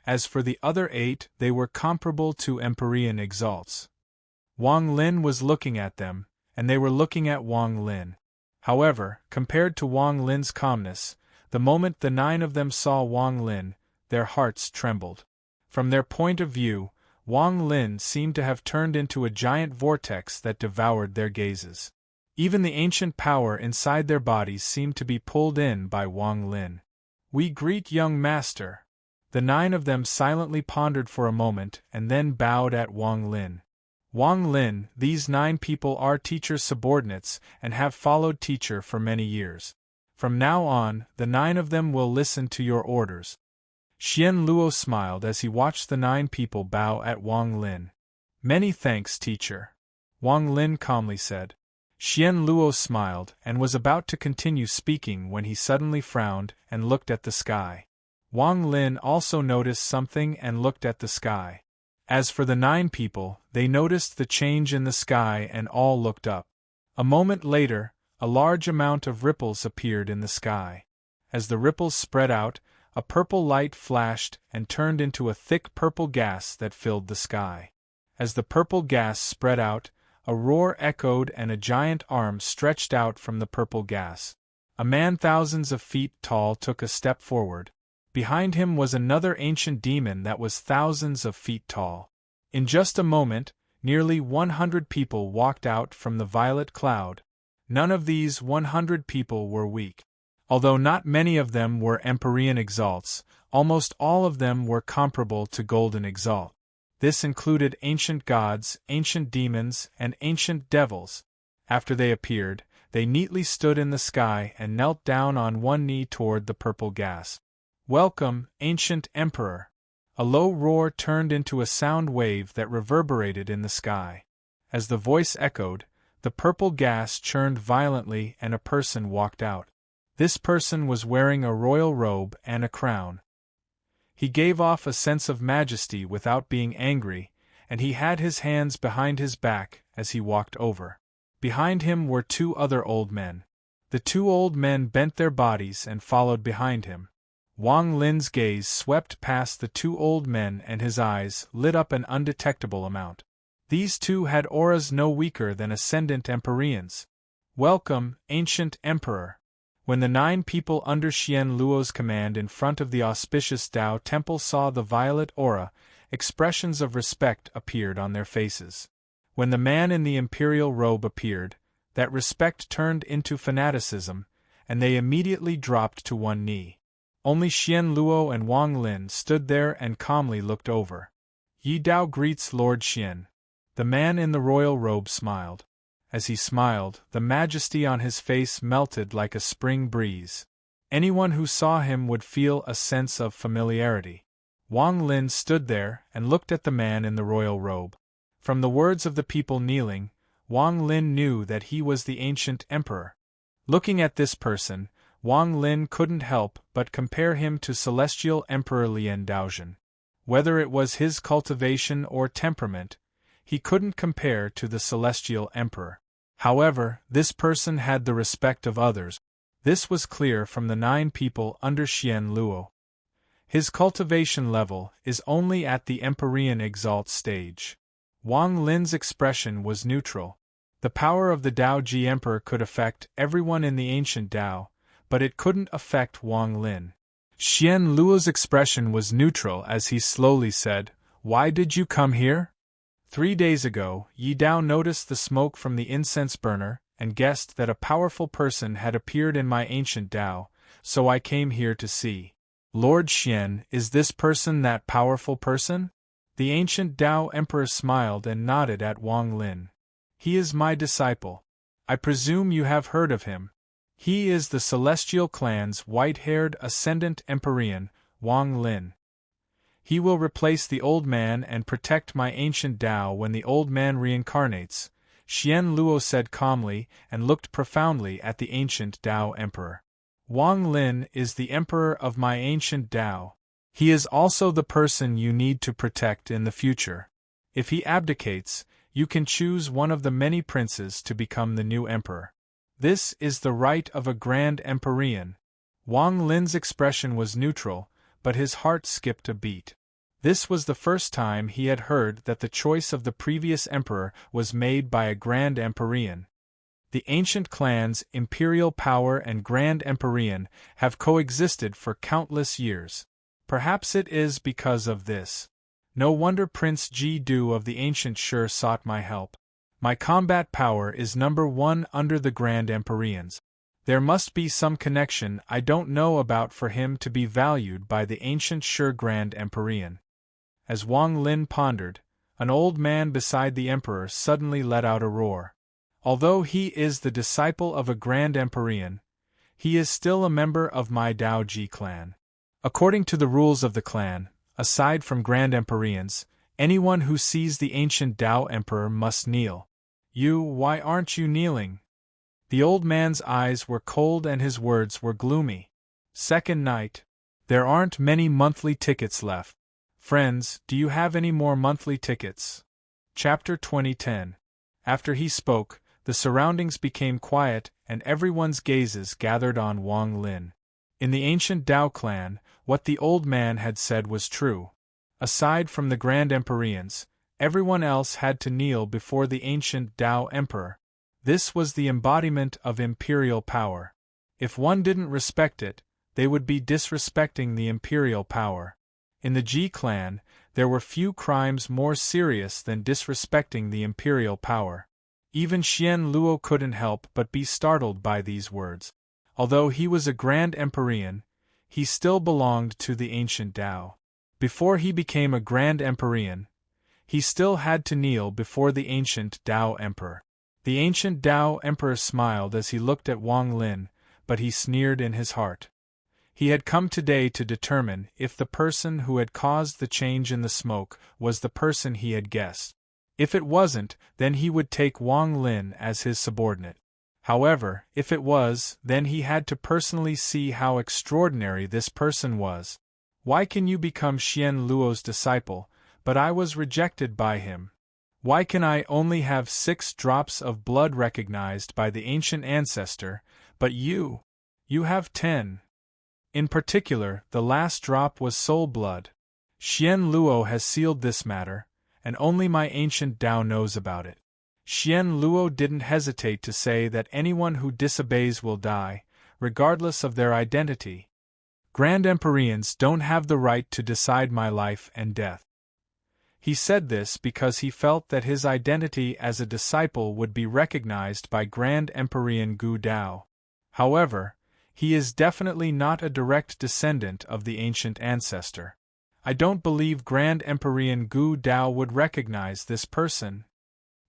As for the other 8, they were comparable to Empyrean exalts. Wang Lin was looking at them, and they were looking at Wang Lin. However, compared to Wang Lin's calmness, the moment the 9 of them saw Wang Lin, their hearts trembled. From their point of view, Wang Lin seemed to have turned into a giant vortex that devoured their gazes. Even the ancient power inside their bodies seemed to be pulled in by Wang Lin. "We greet young master." The 9 of them silently pondered for a moment and then bowed at Wang Lin. "Wang Lin, these 9 people are teacher's subordinates and have followed teacher for many years. From now on, the 9 of them will listen to your orders." Xian Luo smiled as he watched the 9 people bow at Wang Lin. "Many thanks, teacher," Wang Lin calmly said. Xian Luo smiled and was about to continue speaking when he suddenly frowned and looked at the sky. Wang Lin also noticed something and looked at the sky. As for the 9 people, they noticed the change in the sky and all looked up. A moment later, a large amount of ripples appeared in the sky. As the ripples spread out, a purple light flashed and turned into a thick purple gas that filled the sky. As the purple gas spread out, a roar echoed and a giant arm stretched out from the purple gas. A man thousands of feet tall took a step forward. Behind him was another ancient demon that was thousands of feet tall. In just a moment, nearly 100 people walked out from the violet cloud. None of these 100 people were weak. Although not many of them were Empyrean exalts, almost all of them were comparable to Golden Exalt. This included ancient gods, ancient demons, and ancient devils. After they appeared, they neatly stood in the sky and knelt down on one knee toward the purple gas. "Welcome, ancient emperor." A low roar turned into a sound wave that reverberated in the sky. As the voice echoed, the purple gas churned violently and a person walked out. This person was wearing a royal robe and a crown. He gave off a sense of majesty without being angry, and he had his hands behind his back as he walked over. Behind him were 2 other old men. The 2 old men bent their bodies and followed behind him. Wang Lin's gaze swept past the 2 old men and his eyes lit up an undetectable amount. These two had auras no weaker than ascendant Empyreans. Welcome, ancient emperor. When the 9 people under Xian Luo's command in front of the auspicious Tao temple saw the violet aura, expressions of respect appeared on their faces. When the man in the imperial robe appeared, that respect turned into fanaticism, and they immediately dropped to one knee. Only Xian Luo and Wang Lin stood there and calmly looked over. Yi Dao greets Lord Xian. The man in the royal robe smiled. As he smiled, the majesty on his face melted like a spring breeze. Anyone who saw him would feel a sense of familiarity. Wang Lin stood there and looked at the man in the royal robe. From the words of the people kneeling, Wang Lin knew that he was the ancient emperor. Looking at this person, Wang Lin couldn't help but compare him to celestial Emperor Lian Daozhen. Whether it was his cultivation or temperament, he couldn't compare to the celestial emperor. However, this person had the respect of others. This was clear from the 9 people under Xian Luo. His cultivation level is only at the Empyrean Exalt stage. Wang Lin's expression was neutral. The power of the Dao Ji Emperor could affect everyone in the ancient Dao, but it couldn't affect Wang Lin. Xian Luo's expression was neutral as he slowly said, "Why did you come here?" 3 days ago, Yi Dao noticed the smoke from the incense burner and guessed that a powerful person had appeared in my ancient Dao, so I came here to see. Lord Xian, is this person that powerful person? The ancient Dao Emperor smiled and nodded at Wang Lin. He is my disciple. I presume you have heard of him. He is the Celestial Clan's white-haired ascendant Empyrean, Wang Lin. He will replace the old man and protect my ancient Dao when the old man reincarnates, Xian Luo said calmly and looked profoundly at the ancient Dao Emperor. Wang Lin is the emperor of my ancient Dao. He is also the person you need to protect in the future. If he abdicates, you can choose one of the many princes to become the new emperor. This is the right of a grand Empyrean. Wang Lin's expression was neutral, but his heart skipped a beat. This was the first time he had heard that the choice of the previous emperor was made by a grand Empyrean. The ancient clans, imperial power and grand Empyrean, have coexisted for countless years. Perhaps it is because of this. No wonder Prince Ji Du of the ancient Sure sought my help. My combat power is number 1 under the grand Empyreans. There must be some connection I don't know about for him to be valued by the ancient Sure grand Empyrean. As Wang Lin pondered, an old man beside the emperor suddenly let out a roar. Although he is the disciple of a grand Empyrean, he is still a member of my Dao Ji clan. According to the rules of the clan, aside from grand Empyreans, anyone who sees the ancient Dao Emperor must kneel. Why aren't you kneeling? The old man's eyes were cold and his words were gloomy. Second night. There aren't many monthly tickets left. Friends, do you have any more monthly tickets? Chapter 2010. After he spoke, the surroundings became quiet and everyone's gazes gathered on Wang Lin. In the ancient Dao clan, what the old man had said was true. Aside from the grand Empyreans, everyone else had to kneel before the ancient Dao Emperor. This was the embodiment of imperial power. If one didn't respect it, they would be disrespecting the imperial power. In the Ji clan, there were few crimes more serious than disrespecting the imperial power. Even Xian Luo couldn't help but be startled by these words. Although he was a grand Empyrean, he still belonged to the ancient Dao. Before he became a grand Empyrean, he still had to kneel before the ancient Dao Emperor. The ancient Dao Emperor smiled as he looked at Wang Lin, but he sneered in his heart. He had come today to determine if the person who had caused the change in the smoke was the person he had guessed. If it wasn't, then he would take Wang Lin as his subordinate. However, if it was, then he had to personally see how extraordinary this person was. Why can you become Xian Luo's disciple, but I was rejected by him? Why can I only have 6 drops of blood recognized by the ancient ancestor, but you have 10? In particular, the last drop was soul blood. Xian Luo has sealed this matter, and only my ancient Tao knows about it. Xian Luo didn't hesitate to say that anyone who disobeys will die, regardless of their identity. Grand Empyreans don't have the right to decide my life and death. He said this because he felt that his identity as a disciple would be recognized by Grand Empyrean Gu Dao. However, he is definitely not a direct descendant of the ancient ancestor. I don't believe Grand Empyrean Gu Dao would recognize this person.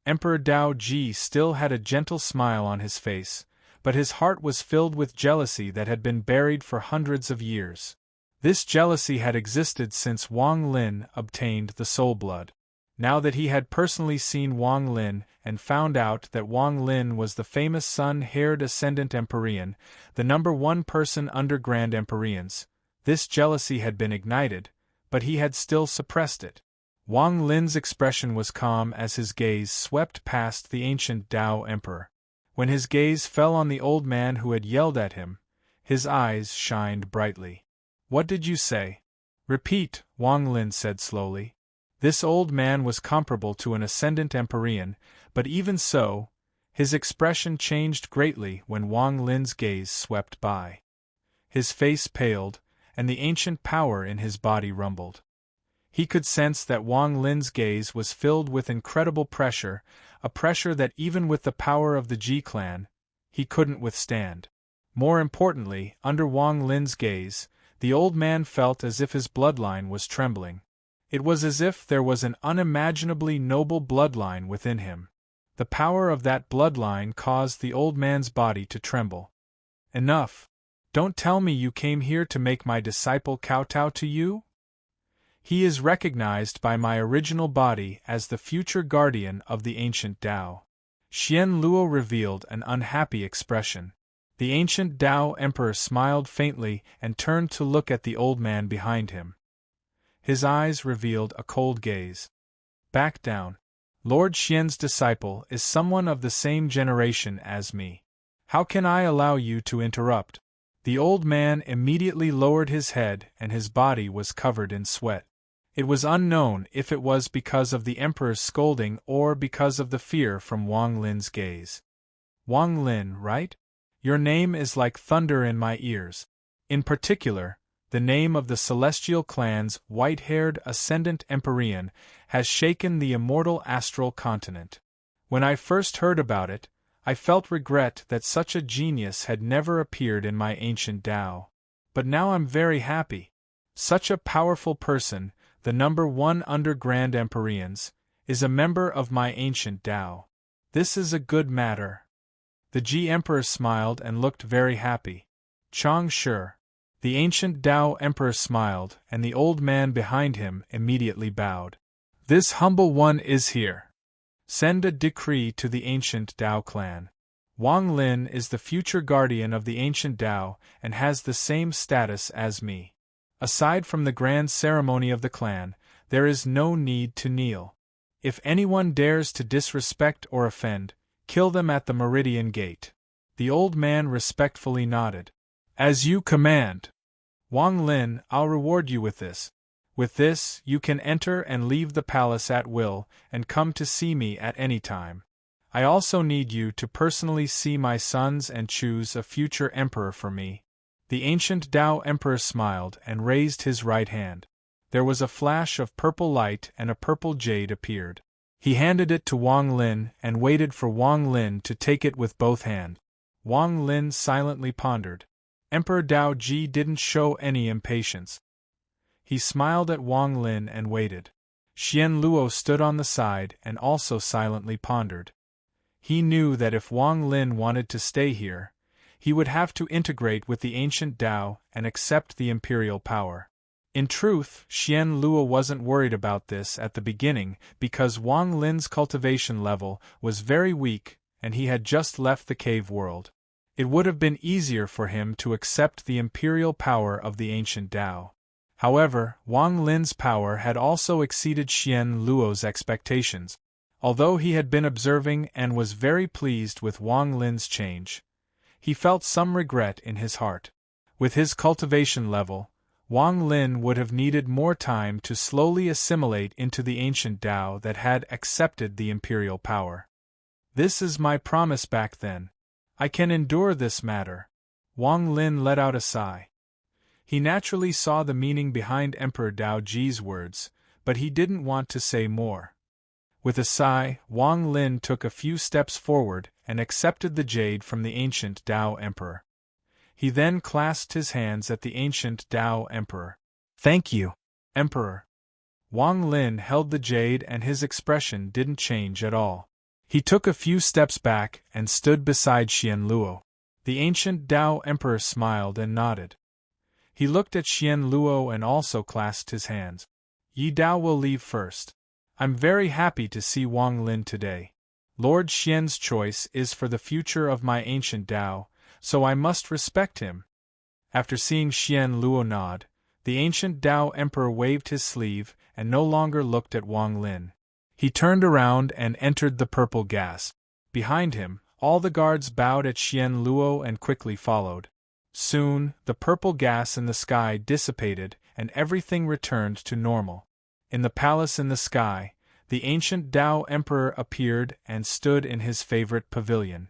Emperor Dao Ji still had a gentle smile on his face, but his heart was filled with jealousy that had been buried for hundreds of years. This jealousy had existed since Wang Lin obtained the soul blood. Now that he had personally seen Wang Lin and found out that Wang Lin was the famous sun-haired ascendant Empyrean, the #1 person under Grand Empyreans, this jealousy had been ignited, but he had still suppressed it. Wang Lin's expression was calm as his gaze swept past the ancient Dao Emperor. When his gaze fell on the old man who had yelled at him, his eyes shined brightly. "What did you say?" "Repeat," Wang Lin said slowly. This old man was comparable to an ascendant Empyrean, but even so, his expression changed greatly when Wang Lin's gaze swept by. His face paled, and the ancient power in his body rumbled. He could sense that Wang Lin's gaze was filled with incredible pressure, a pressure that even with the power of the Ji clan, he couldn't withstand. More importantly, under Wang Lin's gaze, the old man felt as if his bloodline was trembling. It was as if there was an unimaginably noble bloodline within him. The power of that bloodline caused the old man's body to tremble. "Enough! Don't tell me you came here to make my disciple kowtow to you? He is recognized by my original body as the future guardian of the ancient Tao." Xian Luo revealed an unhappy expression. The ancient Tao Emperor smiled faintly and turned to look at the old man behind him. His eyes revealed a cold gaze. "Back down. Lord Xian's disciple is someone of the same generation as me. How can I allow you to interrupt?" The old man immediately lowered his head and his body was covered in sweat. It was unknown if it was because of the Emperor's scolding or because of the fear from Wang Lin's gaze. "Wang Lin, right? Your name is like thunder in my ears. In particular, the name of the Celestial Clan's white-haired ascendant Empyrean has shaken the immortal astral continent. When I first heard about it, I felt regret that such a genius had never appeared in my ancient Tao. But now I'm very happy. Such a powerful person, the #1 under Grand Empyreans, is a member of my ancient Tao. This is a good matter." The Ji Emperor smiled and looked very happy. "Chang Shi." The ancient Tao Emperor smiled, and the old man behind him immediately bowed. "This humble one is here. Send a decree to the ancient Tao clan. Wang Lin is the future guardian of the ancient Tao and has the same status as me. Aside from the grand ceremony of the clan, there is no need to kneel. If anyone dares to disrespect or offend, kill them at the Meridian Gate." The old man respectfully nodded. "As you command. Wang Lin, I'll reward you with this. With this, you can enter and leave the palace at will and come to see me at any time. I also need you to personally see my sons and choose a future emperor for me." The ancient Tao Emperor smiled and raised his right hand. There was a flash of purple light and a purple jade appeared. He handed it to Wang Lin and waited for Wang Lin to take it with both hands. Wang Lin silently pondered. Emperor Dao Ji didn't show any impatience. He smiled at Wang Lin and waited. Xian Luo stood on the side and also silently pondered. He knew that if Wang Lin wanted to stay here, he would have to integrate with the ancient Tao and accept the imperial power. In truth, Xian Luo wasn't worried about this at the beginning because Wang Lin's cultivation level was very weak and he had just left the cave world. It would have been easier for him to accept the imperial power of the ancient Tao. However, Wang Lin's power had also exceeded Xian Luo's expectations. Although he had been observing and was very pleased with Wang Lin's change, he felt some regret in his heart. With his cultivation level, Wang Lin would have needed more time to slowly assimilate into the ancient Tao that had accepted the imperial power. This is my promise back then. I can endure this matter. Wang Lin let out a sigh. He naturally saw the meaning behind Emperor Dao Ji's words, but he didn't want to say more. With a sigh, Wang Lin took a few steps forward and accepted the jade from the ancient Dao Emperor. He then clasped his hands at the ancient Dao Emperor. "Thank you, Emperor." Wang Lin held the jade and his expression didn't change at all. He took a few steps back and stood beside Xian Luo. The ancient Dao Emperor smiled and nodded. He looked at Xian Luo and also clasped his hands. "Yi Dao will leave first. I'm very happy to see Wang Lin today. Lord Xian's choice is for the future of my ancient Dao, so I must respect him." After seeing Xian Luo nod, the ancient Dao Emperor waved his sleeve and no longer looked at Wang Lin. He turned around and entered the purple gas. Behind him, all the guards bowed at Xian Luo and quickly followed. Soon, the purple gas in the sky dissipated and everything returned to normal. In the palace in the sky, the ancient Dao Emperor appeared and stood in his favorite pavilion.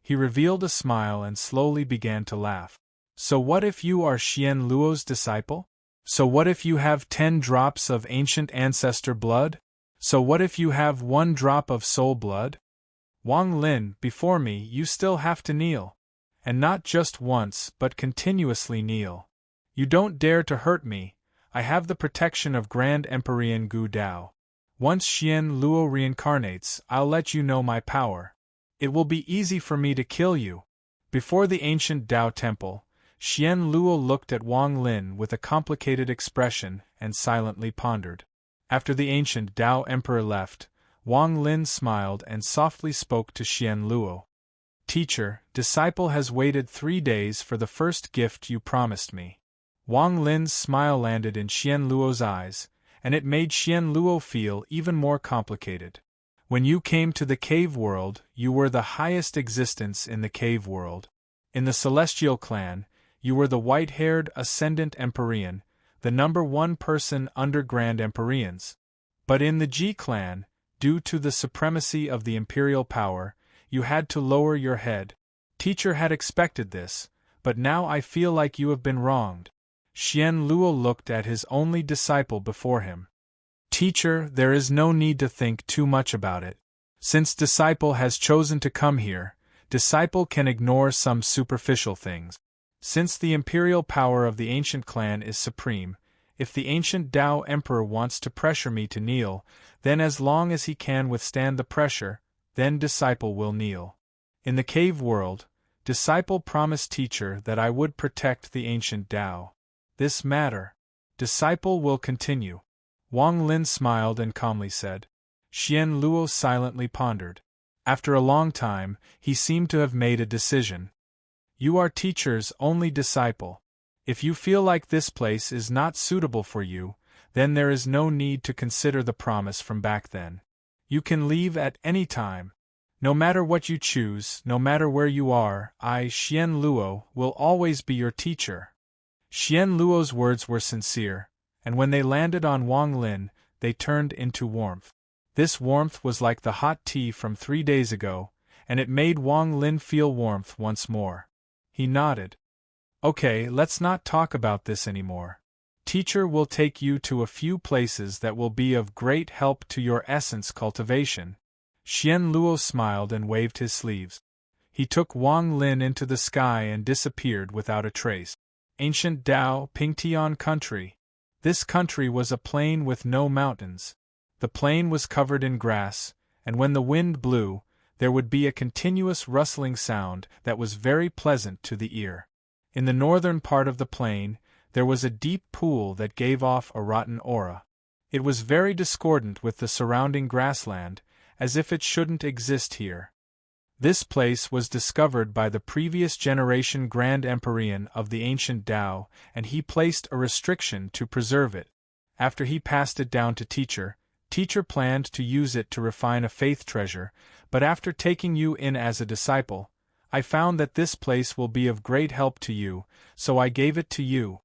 He revealed a smile and slowly began to laugh. "So what if you are Xian Luo's disciple? So what if you have 10 drops of ancient ancestor blood? So what if you have 1 drop of soul blood? Wang Lin, before me you still have to kneel. And not just once but continuously kneel. You don't dare to hurt me. I have the protection of Grand Empyrean Gu Dao. Once Xian Luo reincarnates, I'll let you know my power. It will be easy for me to kill you." Before the ancient Dao temple, Xian Luo looked at Wang Lin with a complicated expression and silently pondered. After the ancient Dao Emperor left, Wang Lin smiled and softly spoke to Xian Luo. "Teacher, disciple has waited 3 days for the first gift you promised me." Wang Lin's smile landed in Xian Luo's eyes, and it made Xian Luo feel even more complicated. "When you came to the cave world, you were the highest existence in the cave world. In the celestial clan, you were the white-haired ascendant Empyrean, the #1 person under Grand Empyreans. But in the Ji clan, due to the supremacy of the imperial power, you had to lower your head. Teacher had expected this, but now I feel like you have been wronged." Xian Luo looked at his only disciple before him. "Teacher, there is no need to think too much about it. Since disciple has chosen to come here, disciple can ignore some superficial things. Since the imperial power of the ancient clan is supreme, if the ancient Dao Emperor wants to pressure me to kneel, then as long as he can withstand the pressure, then disciple will kneel. In the cave world, disciple promised teacher that I would protect the ancient Dao. This matter, disciple will continue." Wang Lin smiled and calmly said. Xian Luo silently pondered. After a long time, he seemed to have made a decision. "You are teacher's only disciple. If you feel like this place is not suitable for you, then there is no need to consider the promise from back then. You can leave at any time. No matter what you choose, no matter where you are, I, Xian Luo, will always be your teacher." Xian Luo's words were sincere, and when they landed on Wang Lin, they turned into warmth. This warmth was like the hot tea from 3 days ago, and it made Wang Lin feel warmth once more. He nodded. "Okay, let's not talk about this anymore. Teacher will take you to a few places that will be of great help to your essence cultivation." Xian Luo smiled and waved his sleeves. He took Wang Lin into the sky and disappeared without a trace. Ancient Dao Pingtian country. This country was a plain with no mountains. The plain was covered in grass, and when the wind blew, there would be a continuous rustling sound that was very pleasant to the ear. In the northern part of the plain, there was a deep pool that gave off a rotten aura. It was very discordant with the surrounding grassland, as if it shouldn't exist here. This place was discovered by the previous generation Grand Empyrean of the ancient Dao, and he placed a restriction to preserve it. After he passed it down to teacher, teacher planned to use it to refine a faith treasure, but after taking you in as a disciple, I found that this place will be of great help to you, so I gave it to you.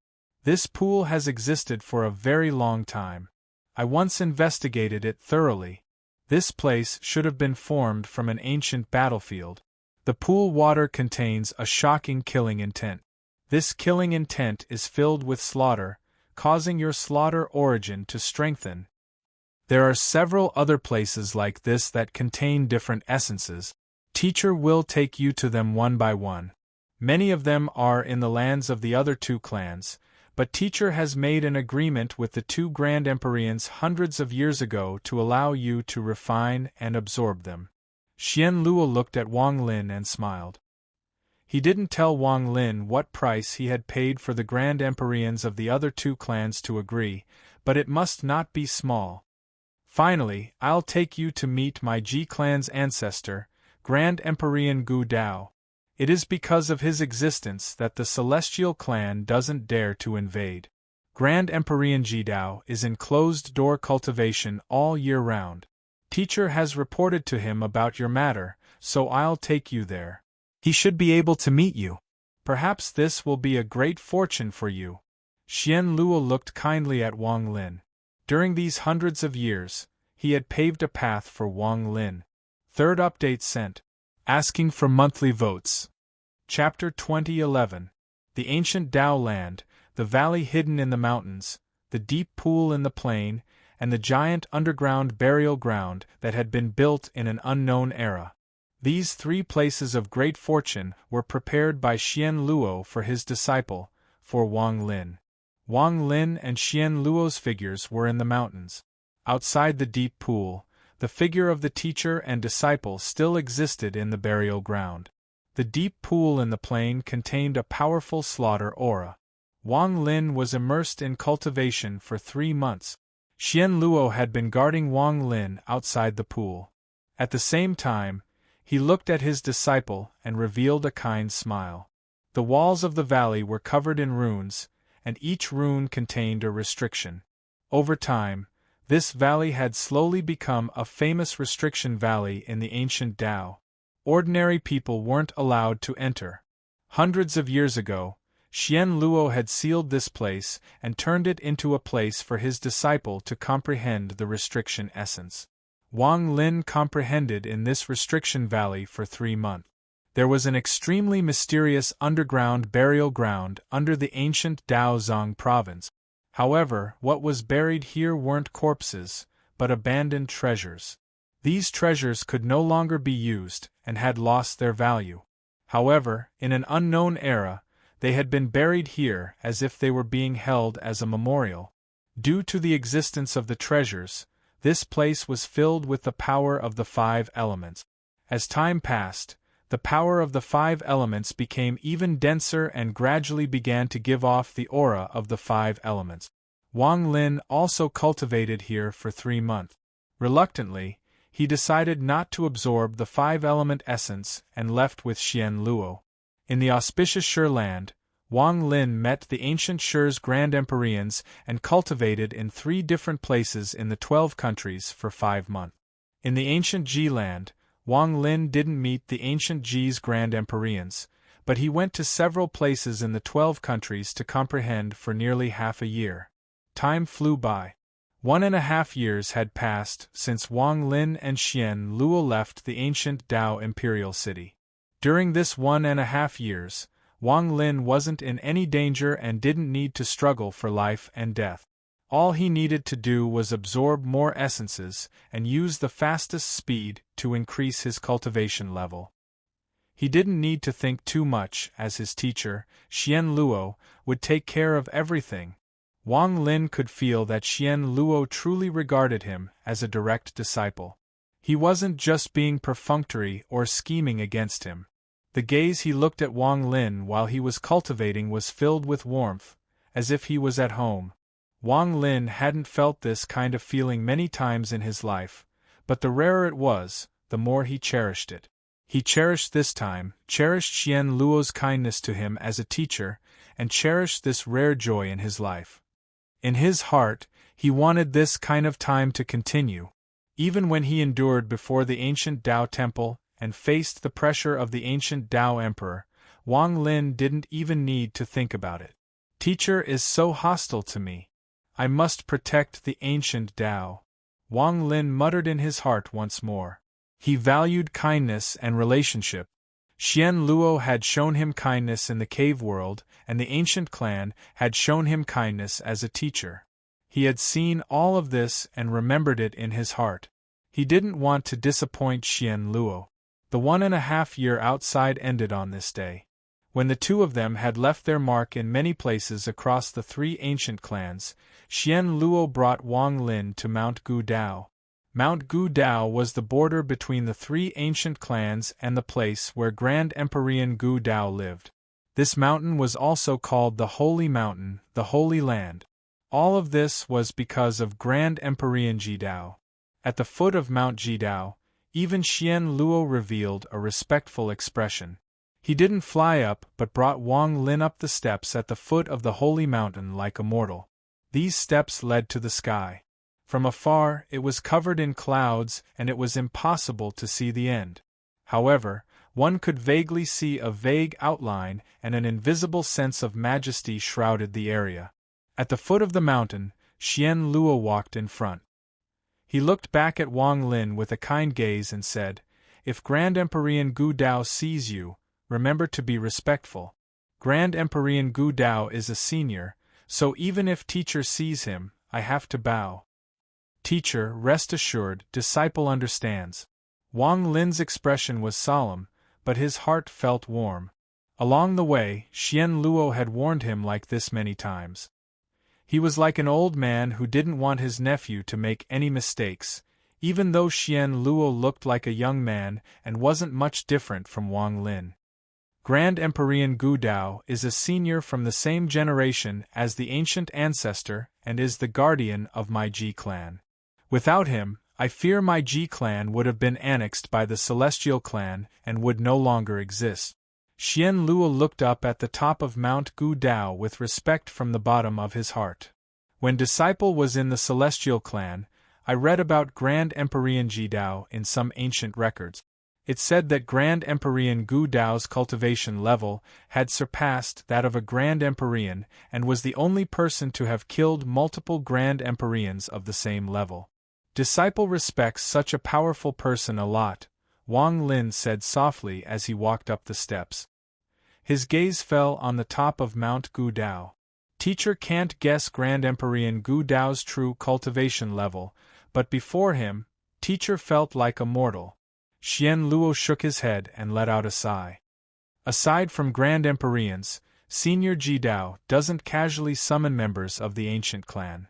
This pool has existed for a very long time. I once investigated it thoroughly. This place should have been formed from an ancient battlefield. The pool water contains a shocking killing intent. This killing intent is filled with slaughter, causing your slaughter origin to strengthen. There are several other places like this that contain different essences. Teacher will take you to them one by one. Many of them are in the lands of the other two clans, but Teacher has made an agreement with the two Grand Empyreans hundreds of years ago to allow you to refine and absorb them. Xian Luo looked at Wang Lin and smiled. He didn't tell Wang Lin what price he had paid for the Grand Empyreans of the other two clans to agree, but it must not be small. Finally, I'll take you to meet my Ji clan's ancestor, Grand Empyrean Gu Dao. It is because of his existence that the Celestial clan doesn't dare to invade. Grand Empyrean Ji Dao is in closed-door cultivation all year round. Teacher has reported to him about your matter, so I'll take you there. He should be able to meet you. Perhaps this will be a great fortune for you. Xian Luo looked kindly at Wang Lin. During these hundreds of years, he had paved a path for Wang Lin. Third update sent. Asking for monthly votes. Chapter 2011. The Ancient Dao Land, the valley hidden in the mountains, the deep pool in the plain, and the giant underground burial ground that had been built in an unknown era. These three places of great fortune were prepared by Xian Luo for his disciple, for Wang Lin. Wang Lin and Xian Luo's figures were in the mountains. Outside the deep pool, the figure of the teacher and disciple still existed in the burial ground. The deep pool in the plain contained a powerful slaughter aura. Wang Lin was immersed in cultivation for 3 months. Xian Luo had been guarding Wang Lin outside the pool. At the same time, he looked at his disciple and revealed a kind smile. The walls of the valley were covered in runes, and each rune contained a restriction. Over time, this valley had slowly become a famous restriction valley in the ancient Dao. Ordinary people weren't allowed to enter. Hundreds of years ago, Xian Luo had sealed this place and turned it into a place for his disciple to comprehend the restriction essence. Wang Lin comprehended in this restriction valley for 3 months. There was an extremely mysterious underground burial ground under the ancient Daozong province. However, what was buried here weren't corpses, but abandoned treasures. These treasures could no longer be used and had lost their value. However, in an unknown era, they had been buried here as if they were being held as a memorial. Due to the existence of the treasures, this place was filled with the power of the 5 elements. As time passed, the power of the 5 elements became even denser and gradually began to give off the aura of the 5 elements. Wang Lin also cultivated here for 3 months. Reluctantly, he decided not to absorb the 5-element essence and left with Xian Luo. In the auspicious Shi land, Wang Lin met the ancient Shi's Grand Empyreans and cultivated in 3 different places in the 12 countries for 5 months. In the ancient Ji land, Wang Lin didn't meet the ancient Ji's Grand Empyreans, but he went to several places in the 12 countries to comprehend for nearly half a year. Time flew by. 1.5 years had passed since Wang Lin and Xian Luo left the ancient Dao imperial city. During this 1.5 years, Wang Lin wasn't in any danger and didn't need to struggle for life and death. All he needed to do was absorb more essences and use the fastest speed to increase his cultivation level. He didn't need to think too much, as his teacher, Xian Luo, would take care of everything. Wang Lin could feel that Xian Luo truly regarded him as a direct disciple. He wasn't just being perfunctory or scheming against him. The gaze he looked at Wang Lin while he was cultivating was filled with warmth, as if he was at home. Wang Lin hadn't felt this kind of feeling many times in his life, but the rarer it was, the more he cherished it. He cherished this time, cherished Xian Luo's kindness to him as a teacher, and cherished this rare joy in his life. In his heart, he wanted this kind of time to continue. Even when he endured before the ancient Dao temple and faced the pressure of the ancient Dao emperor, Wang Lin didn't even need to think about it. Teacher is so hostile to me. I must protect the ancient Tao. Wang Lin muttered in his heart once more. He valued kindness and relationship. Xian Luo had shown him kindness in the cave world, and the ancient clan had shown him kindness as a teacher. He had seen all of this and remembered it in his heart. He didn't want to disappoint Xian Luo. The 1.5 year outside ended on this day. When the two of them had left their mark in many places across the 3 ancient clans, Xian Luo brought Wang Lin to Mount Gu Dao. Mount Gu Dao was the border between the 3 ancient clans and the place where Grand Emperor Gu Dao lived. This mountain was also called the Holy Mountain, the Holy Land. All of this was because of Grand Emperor Ji Dao. At the foot of Mount Ji Dao, even Xian Luo revealed a respectful expression. He didn't fly up but brought Wang Lin up the steps at the foot of the Holy Mountain like a mortal. These steps led to the sky. From afar, it was covered in clouds and it was impossible to see the end. However, one could vaguely see a vague outline and an invisible sense of majesty shrouded the area. At the foot of the mountain, Xian Luo walked in front. He looked back at Wang Lin with a kind gaze and said, "If Grand Emperor Gu Dao sees you, remember to be respectful. Grand Emperor Gu Dao is a senior, so even if teacher sees him, I have to bow." "Teacher, rest assured, disciple understands." Wang Lin's expression was solemn, but his heart felt warm. Along the way, Xian Luo had warned him like this many times. He was like an old man who didn't want his nephew to make any mistakes, even though Xian Luo looked like a young man and wasn't much different from Wang Lin. Grand Emperor Gu Dao is a senior from the same generation as the ancient ancestor and is the guardian of my Ji clan. Without him, I fear my Ji clan would have been annexed by the Celestial clan and would no longer exist. Xian Luo looked up at the top of Mount Gu Dao with respect from the bottom of his heart. When Disciple was in the Celestial clan, I read about Grand Emperor Ji Dao in some ancient records. It said that Grand Emperor Gu Dao's cultivation level had surpassed that of a Grand Emperor and was the only person to have killed multiple Grand Emperors of the same level. Disciple respects such a powerful person a lot, Wang Lin said softly as he walked up the steps. His gaze fell on the top of Mount Gu Dao. Teacher can't guess Grand Emperor Gu Dao's true cultivation level, but before him, teacher felt like a mortal. Xian Luo shook his head and let out a sigh. Aside from Grand Emperors, Senior Ji Dao doesn't casually summon members of the ancient clan.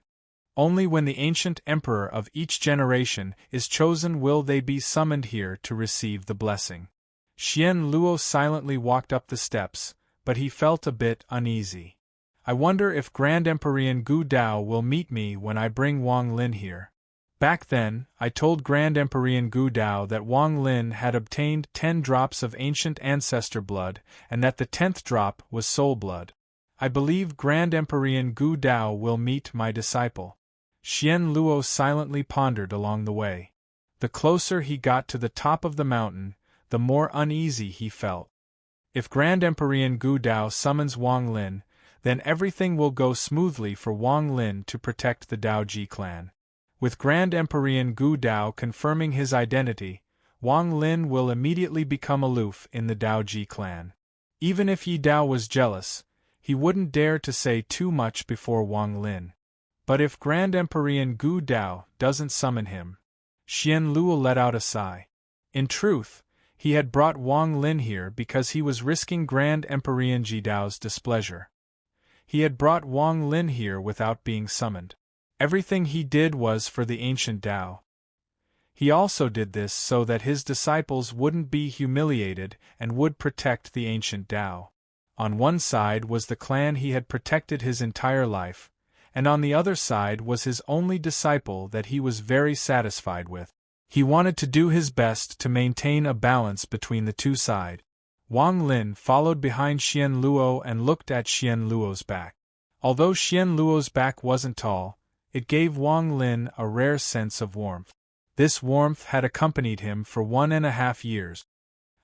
Only when the ancient emperor of each generation is chosen will they be summoned here to receive the blessing. Xian Luo silently walked up the steps, but he felt a bit uneasy. I wonder if Grand Emperor Gu Dao will meet me when I bring Wang Lin here. Back then, I told Grand Emperor Gu Dao that Wang Lin had obtained 10 drops of ancient ancestor blood and that the 10th drop was soul blood. I believe Grand Emperor Gu Dao will meet my disciple. Xian Luo silently pondered along the way. The closer he got to the top of the mountain, the more uneasy he felt. If Grand Emperor Gu Dao summons Wang Lin, then everything will go smoothly for Wang Lin to protect the Dao Ji clan. With Grand Emperor Gu Dao confirming his identity, Wang Lin will immediately become aloof in the Dao Ji clan. Even if Yi Dao was jealous, he wouldn't dare to say too much before Wang Lin. But if Grand Emperor Gu Dao doesn't summon him, Xian Luo let out a sigh. In truth, he had brought Wang Lin here because he was risking Grand Emperor Ji Dao's displeasure. He had brought Wang Lin here without being summoned. Everything he did was for the ancient Dao. He also did this so that his disciples wouldn't be humiliated and would protect the ancient Dao. On one side was the clan he had protected his entire life, and on the other side was his only disciple that he was very satisfied with. He wanted to do his best to maintain a balance between the two sides. Wang Lin followed behind Xian Luo and looked at Xian Luo's back. Although Xian Luo's back wasn't tall, it gave Wang Lin a rare sense of warmth. This warmth had accompanied him for 1.5 years.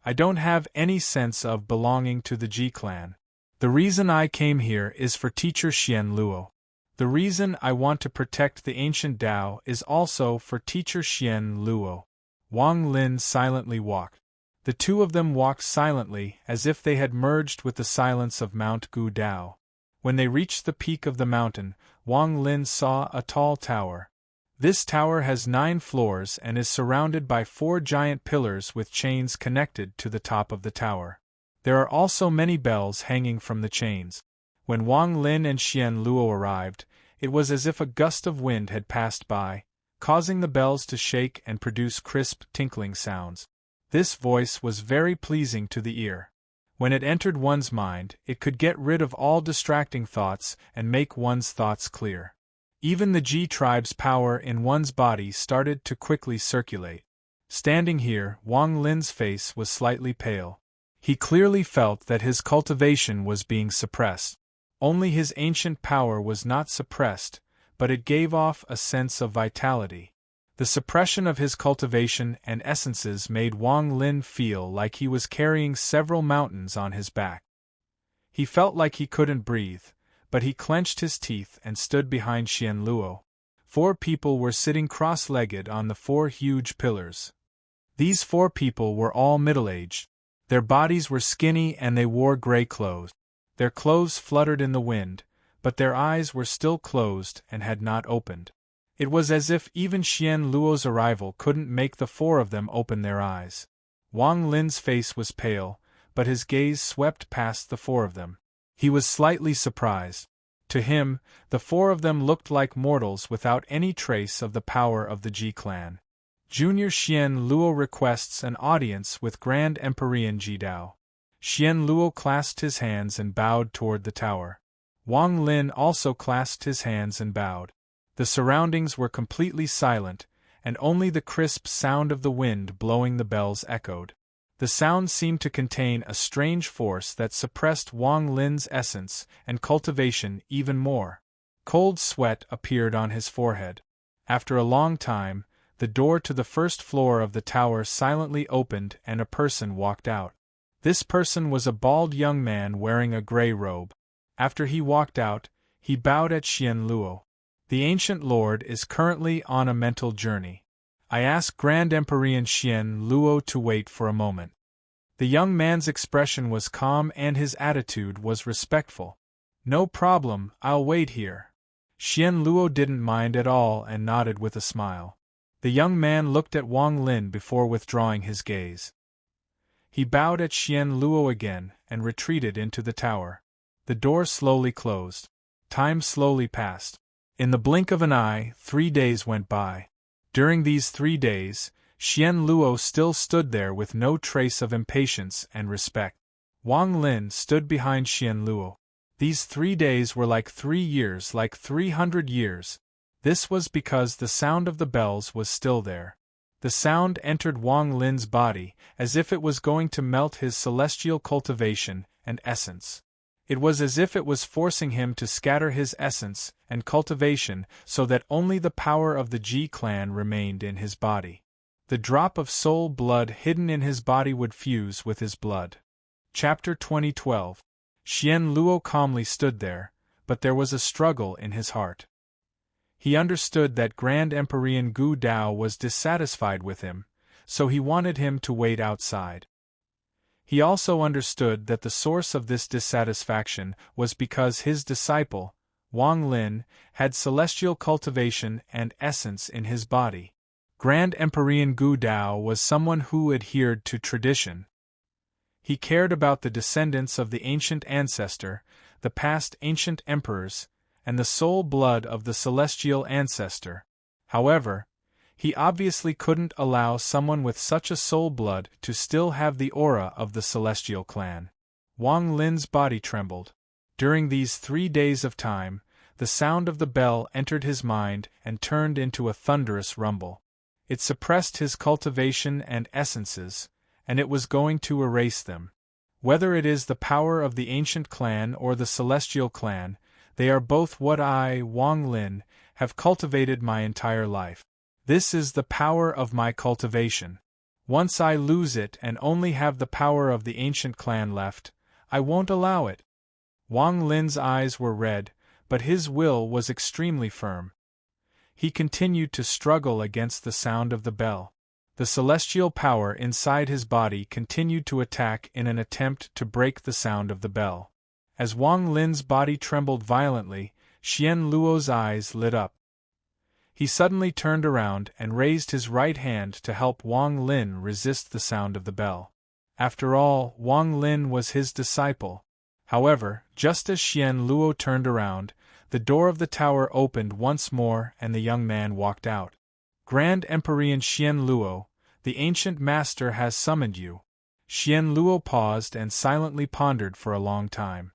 I don't have any sense of belonging to the Ji clan. The reason I came here is for teacher Xian Luo. The reason I want to protect the ancient Tao is also for teacher Xian Luo. Wang Lin silently walked. The two of them walked silently as if they had merged with the silence of Mount Gu Dao. When they reached the peak of the mountain, Wang Lin saw a tall tower. This tower has 9 floors and is surrounded by 4 giant pillars with chains connected to the top of the tower. There are also many bells hanging from the chains. When Wang Lin and Xian Luo arrived, it was as if a gust of wind had passed by, causing the bells to shake and produce crisp, tinkling sounds. This voice was very pleasing to the ear. When it entered one's mind, it could get rid of all distracting thoughts and make one's thoughts clear. Even the Ji tribe's power in one's body started to quickly circulate. Standing here, Wang Lin's face was slightly pale. He clearly felt that his cultivation was being suppressed. Only his ancient power was not suppressed, but it gave off a sense of vitality. The suppression of his cultivation and essences made Wang Lin feel like he was carrying several mountains on his back. He felt like he couldn't breathe, but he clenched his teeth and stood behind Xian Luo. 4 people were sitting cross-legged on the 4 huge pillars. These 4 people were all middle-aged. Their bodies were skinny and they wore gray clothes. Their clothes fluttered in the wind, but their eyes were still closed and had not opened. It was as if even Xian Luo's arrival couldn't make the 4 of them open their eyes. Wang Lin's face was pale, but his gaze swept past the 4 of them. He was slightly surprised. To him, the 4 of them looked like mortals without any trace of the power of the Ji clan. Junior Xian Luo requests an audience with Grand Emperor Ji Dao. Xian Luo clasped his hands and bowed toward the tower. Wang Lin also clasped his hands and bowed. The surroundings were completely silent, and only the crisp sound of the wind blowing the bells echoed. The sound seemed to contain a strange force that suppressed Wang Lin's essence and cultivation even more. Cold sweat appeared on his forehead. After a long time, the door to the first floor of the tower silently opened and a person walked out. This person was a bald young man wearing a gray robe. After he walked out, he bowed at Xian Luo. The ancient lord is currently on a mental journey. I asked Grand Emperor Xian Luo to wait for a moment. The young man's expression was calm and his attitude was respectful. No problem, I'll wait here. Xian Luo didn't mind at all and nodded with a smile. The young man looked at Wang Lin before withdrawing his gaze. He bowed at Xian Luo again and retreated into the tower. The door slowly closed. Time slowly passed. In the blink of an eye, 3 days went by. During these 3 days, Xian Luo still stood there with no trace of impatience and respect. Wang Lin stood behind Xian Luo. These 3 days were like 3 years, like 300 years. This was because the sound of the bells was still there. The sound entered Wang Lin's body as if it was going to melt his celestial cultivation and essence. It was as if it was forcing him to scatter his essence and cultivation so that only the power of the Ji clan remained in his body. The drop of soul blood hidden in his body would fuse with his blood. Chapter 2012. Xian Luo calmly stood there, but there was a struggle in his heart. He understood that Grand Emperor Gu Dao was dissatisfied with him, so he wanted him to wait outside. He also understood that the source of this dissatisfaction was because his disciple, Wang Lin, had celestial cultivation and essence in his body. Grand Emperor Gu Dao was someone who adhered to tradition. He cared about the descendants of the ancient ancestor, the past ancient emperors, and the soul blood of the celestial ancestor. However, he obviously couldn't allow someone with such a soul blood to still have the aura of the celestial clan. Wang Lin's body trembled. During these 3 days of time, the sound of the bell entered his mind and turned into a thunderous rumble. It suppressed his cultivation and essences, and it was going to erase them. Whether it is the power of the ancient clan or the celestial clan, they are both what I, Wang Lin, have cultivated my entire life. This is the power of my cultivation. Once I lose it and only have the power of the ancient clan left, I won't allow it. Wang Lin's eyes were red, but his will was extremely firm. He continued to struggle against the sound of the bell. The celestial power inside his body continued to attack in an attempt to break the sound of the bell. As Wang Lin's body trembled violently, Xian Luo's eyes lit up. He suddenly turned around and raised his right hand to help Wang Lin resist the sound of the bell. After all, Wang Lin was his disciple. However, just as Xian Luo turned around, the door of the tower opened once more and the young man walked out. Grand Emperor Xian Luo, the ancient master has summoned you. Xian Luo paused and silently pondered for a long time.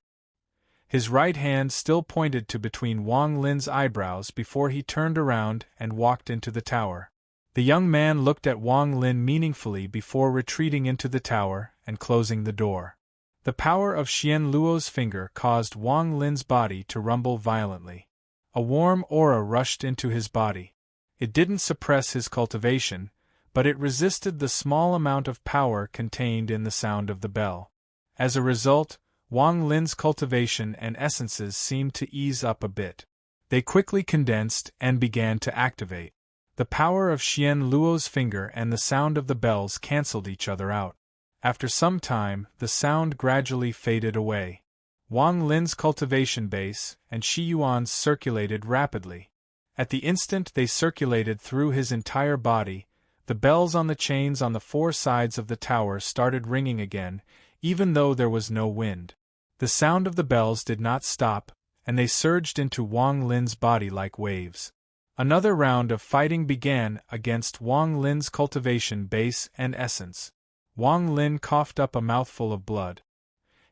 His right hand still pointed to between Wang Lin's eyebrows before he turned around and walked into the tower. The young man looked at Wang Lin meaningfully before retreating into the tower and closing the door. The power of Xian Luo's finger caused Wang Lin's body to rumble violently. A warm aura rushed into his body. It didn't suppress his cultivation, but it resisted the small amount of power contained in the sound of the bell. As a result, Wang Lin's cultivation and essences seemed to ease up a bit. They quickly condensed and began to activate. The power of Xian Luo's finger and the sound of the bells cancelled each other out. After some time, the sound gradually faded away. Wang Lin's cultivation base and Shi Yuan's circulated rapidly. At the instant they circulated through his entire body, the bells on the chains on the four sides of the tower started ringing again, even though there was no wind. The sound of the bells did not stop, and they surged into Wang Lin's body like waves. Another round of fighting began against Wang Lin's cultivation base and essence. Wang Lin coughed up a mouthful of blood.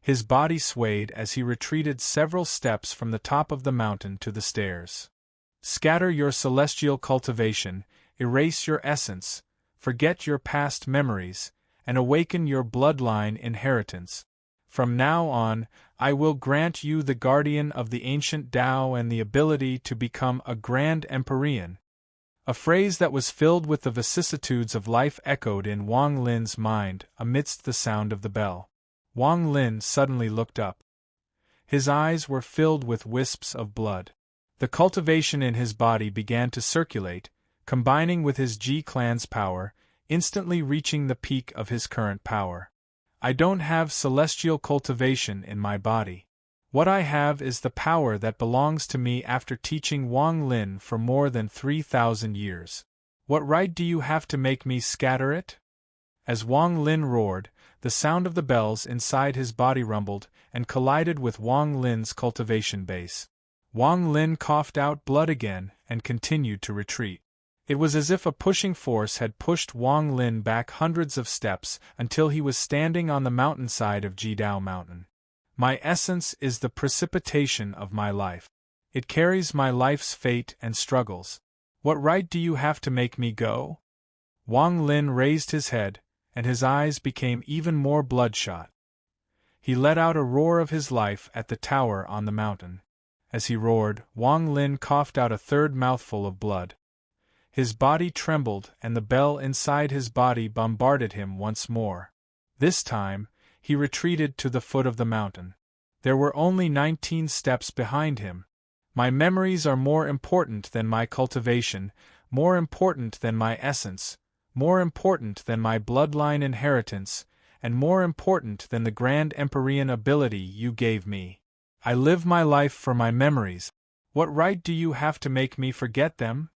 His body swayed as he retreated several steps from the top of the mountain to the stairs. Scatter your celestial cultivation, erase your essence, forget your past memories, and awaken your bloodline inheritance. From now on, I will grant you the guardian of the ancient Tao and the ability to become a Grand Empyrean. A phrase that was filled with the vicissitudes of life echoed in Wang Lin's mind amidst the sound of the bell. Wang Lin suddenly looked up. His eyes were filled with wisps of blood. The cultivation in his body began to circulate, combining with his Ji clan's power, instantly reaching the peak of his current power. I don't have celestial cultivation in my body. What I have is the power that belongs to me after teaching Wang Lin for more than 3,000 years. What right do you have to make me scatter it? As Wang Lin roared, the sound of the bells inside his body rumbled and collided with Wang Lin's cultivation base. Wang Lin coughed out blood again and continued to retreat. It was as if a pushing force had pushed Wang Lin back hundreds of steps until he was standing on the mountainside of Jidao Mountain. My essence is the precipitation of my life. It carries my life's fate and struggles. What right do you have to make me go? Wang Lin raised his head, and his eyes became even more bloodshot. He let out a roar of his life at the tower on the mountain. As he roared, Wang Lin coughed out a third mouthful of blood. His body trembled and the bell inside his body bombarded him once more. This time, he retreated to the foot of the mountain. There were only 19 steps behind him. My memories are more important than my cultivation, more important than my essence, more important than my bloodline inheritance, and more important than the Grand Empyrean ability you gave me. I live my life for my memories. What right do you have to make me forget them?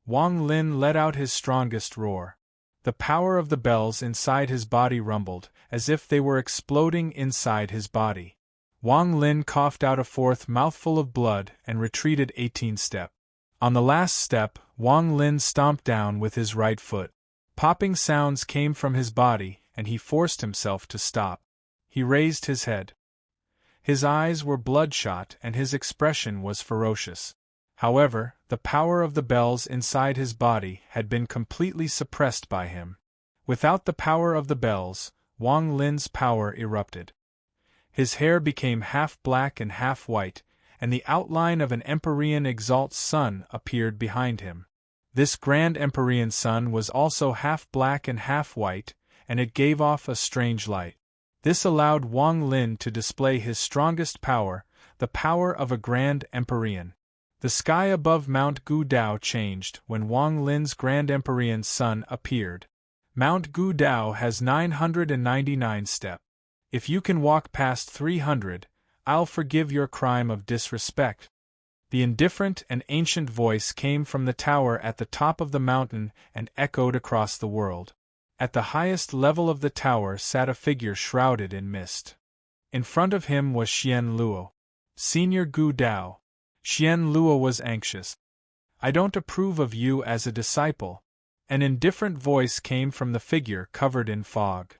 Wang Lin let out his strongest roar. The power of the bells inside his body rumbled, as if they were exploding inside his body. Wang Lin coughed out a fourth mouthful of blood and retreated 18 steps. On the last step, Wang Lin stomped down with his right foot. Popping sounds came from his body, and he forced himself to stop. He raised his head. His eyes were bloodshot and his expression was ferocious. However, the power of the bells inside his body had been completely suppressed by him. Without the power of the bells, Wang Lin's power erupted. His hair became half black and half white, and the outline of an Empyrean Exalt sun appeared behind him. This Grand Empyrean sun was also half black and half white, and it gave off a strange light. This allowed Wang Lin to display his strongest power, the power of a Grand Empyrean. The sky above Mount Gu Dao changed when Wang Lin's Grand Empyrean sun appeared. Mount Gu Dao has 999 steps. If you can walk past 300, I'll forgive your crime of disrespect. The indifferent and ancient voice came from the tower at the top of the mountain and echoed across the world. At the highest level of the tower sat a figure shrouded in mist. In front of him was Xian Luo, Senior Gu Dao. Xian Luo was anxious. "I don't approve of you as a disciple." An indifferent voice came from the figure covered in fog.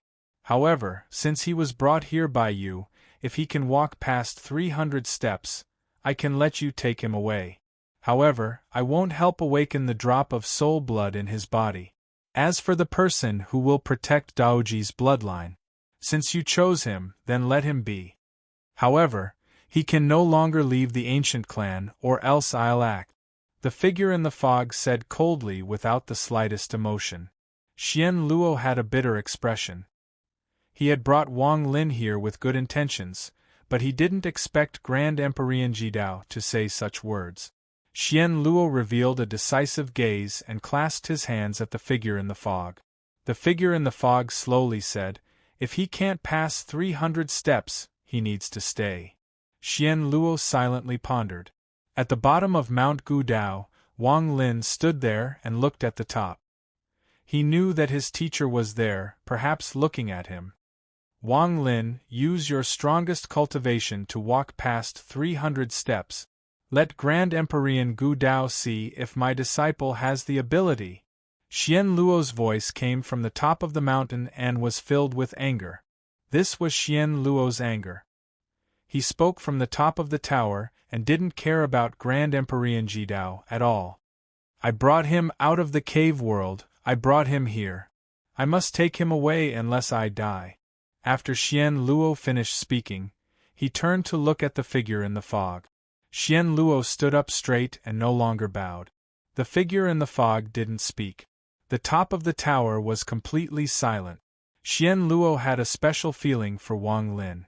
"However, since he was brought here by you, if he can walk past 300 steps, I can let you take him away. However, I won't help awaken the drop of soul blood in his body. As for the person who will protect Daoji's bloodline, since you chose him, then let him be. However, he can no longer leave the ancient clan or else I'll act." The figure in the fog said coldly without the slightest emotion. Xian Luo had a bitter expression. He had brought Wang Lin here with good intentions, but he didn't expect Grand Empyrean Jidao to say such words. Xian Luo revealed a decisive gaze and clasped his hands at the figure in the fog. The figure in the fog slowly said, "If he can't pass 300 steps, he needs to stay." Xian Luo silently pondered. At the bottom of Mount Gu Dao, Wang Lin stood there and looked at the top. He knew that his teacher was there, perhaps looking at him. "Wang Lin, use your strongest cultivation to walk past 300 steps. Let Grand Empyrean Gu Dao see if my disciple has the ability." Xian Luo's voice came from the top of the mountain and was filled with anger. This was Xian Luo's anger. He spoke from the top of the tower and didn't care about Grand Empyrean Jidao at all. "I brought him out of the cave world, I brought him here. I must take him away unless I die." After Xian Luo finished speaking, he turned to look at the figure in the fog. Xian Luo stood up straight and no longer bowed. The figure in the fog didn't speak. The top of the tower was completely silent. Xian Luo had a special feeling for Wang Lin.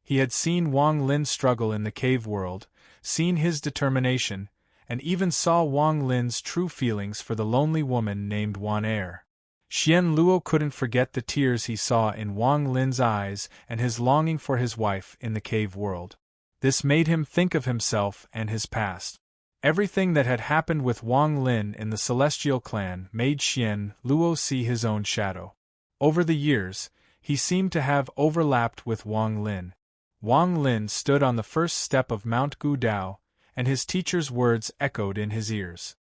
He had seen Wang Lin struggle in the cave world, seen his determination, and even saw Wang Lin's true feelings for the lonely woman named Wan Er. Xian Luo couldn't forget the tears he saw in Wang Lin's eyes and his longing for his wife in the cave world. This made him think of himself and his past. Everything that had happened with Wang Lin in the Celestial Clan made Xian Luo see his own shadow. Over the years, he seemed to have overlapped with Wang Lin. Wang Lin stood on the first step of Mount Gu Dao, and his teacher's words echoed in his ears.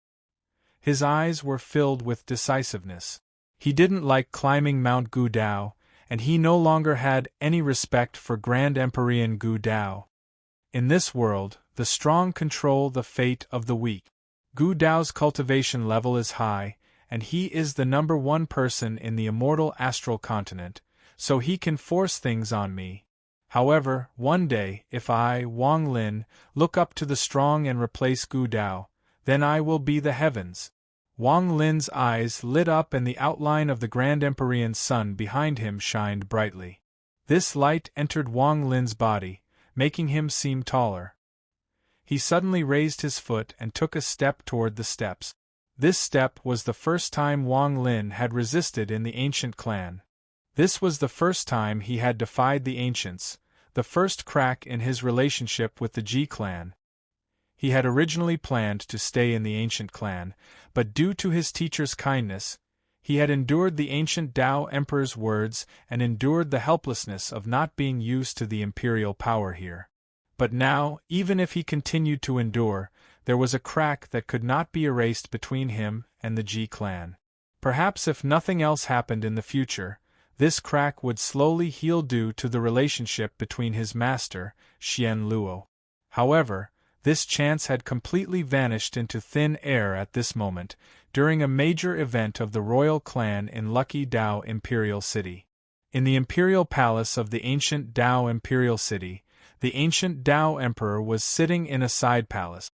His eyes were filled with decisiveness. He didn't like climbing Mount Gu Dao, and he no longer had any respect for Grand Empyrean Gu Dao. In this world, the strong control the fate of the weak. Gu Dao's cultivation level is high, and he is the #1 person in the immortal astral continent, so he can force things on me. However, one day, if I, Wang Lin, look up to the strong and replace Gu Dao, then I will be the heavens. Wang Lin's eyes lit up and the outline of the Grand Empyrean sun behind him shined brightly. This light entered Wang Lin's body, making him seem taller. He suddenly raised his foot and took a step toward the steps. This step was the first time Wang Lin had resisted in the ancient clan. This was the first time he had defied the ancients, the first crack in his relationship with the Ji clan. He had originally planned to stay in the ancient clan, but due to his teacher's kindness, he had endured the ancient Tao Emperor's words and endured the helplessness of not being used to the imperial power here. But now, even if he continued to endure, there was a crack that could not be erased between him and the Ji clan. Perhaps if nothing else happened in the future, this crack would slowly heal due to the relationship between his master, Xian Luo. However, this chance had completely vanished into thin air at this moment, during a major event of the royal clan in Lucky Dao Imperial City. In the imperial palace of the ancient Dao Imperial City, the ancient Dao Emperor was sitting in a side palace.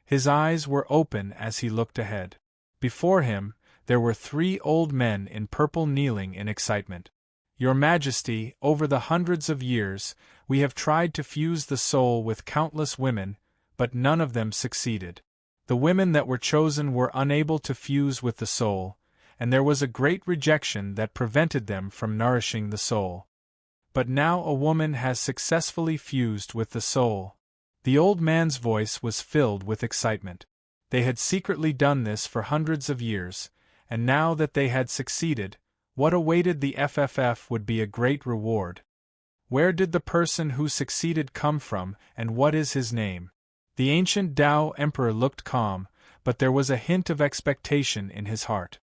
His eyes were open as he looked ahead. Before him, there were 3 old men in purple kneeling in excitement. Your Majesty, over the hundreds of years, we have tried to fuse the soul with countless women, but none of them succeeded. The women that were chosen were unable to fuse with the soul, and there was a great rejection that prevented them from nourishing the soul. But now a woman has successfully fused with the soul. The old man's voice was filled with excitement. They had secretly done this for hundreds of years, and now that they had succeeded, what awaited the FFF would be a great reward. Where did the person who succeeded come from, and what is his name? The ancient Tao Emperor looked calm, but there was a hint of expectation in his heart.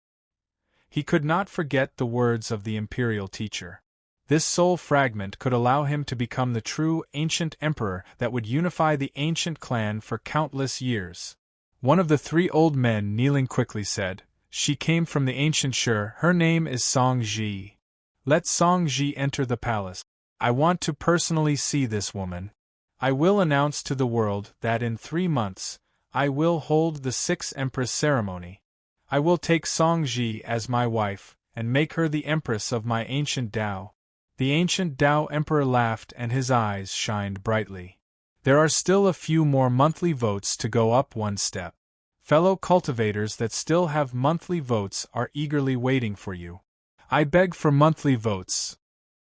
He could not forget the words of the imperial teacher. This soul fragment could allow him to become the true ancient emperor that would unify the ancient clan for countless years. One of the three old men kneeling quickly said, "She came from the ancient Shur. Her name is Song Ji. Let Song Ji enter the palace. I want to personally see this woman. I will announce to the world that in 3 months, I will hold the 6th Empress ceremony. I will take Song Ji as my wife, and make her the Empress of my ancient Tao." The ancient Tao Emperor laughed and his eyes shined brightly. There are still a few more monthly votes to go up one step. Fellow cultivators that still have monthly votes are eagerly waiting for you. I beg for monthly votes.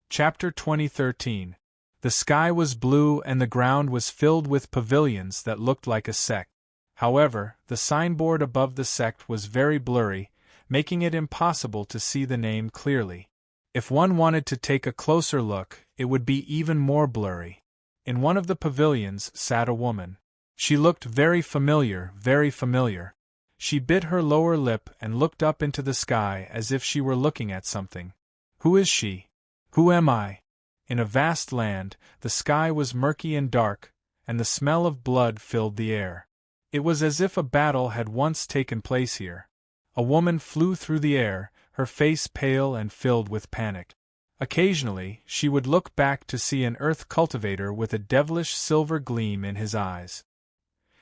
Chapter 2013. The sky was blue and the ground was filled with pavilions that looked like a sect. However, the signboard above the sect was very blurry, making it impossible to see the name clearly. If one wanted to take a closer look, it would be even more blurry. In one of the pavilions sat a woman. She looked very familiar, very familiar. She bit her lower lip and looked up into the sky as if she were looking at something. Who is she? Who am I? In a vast land, the sky was murky and dark, and the smell of blood filled the air. It was as if a battle had once taken place here. A woman flew through the air, her face pale and filled with panic. Occasionally, she would look back to see an earth cultivator with a devilish silver gleam in his eyes.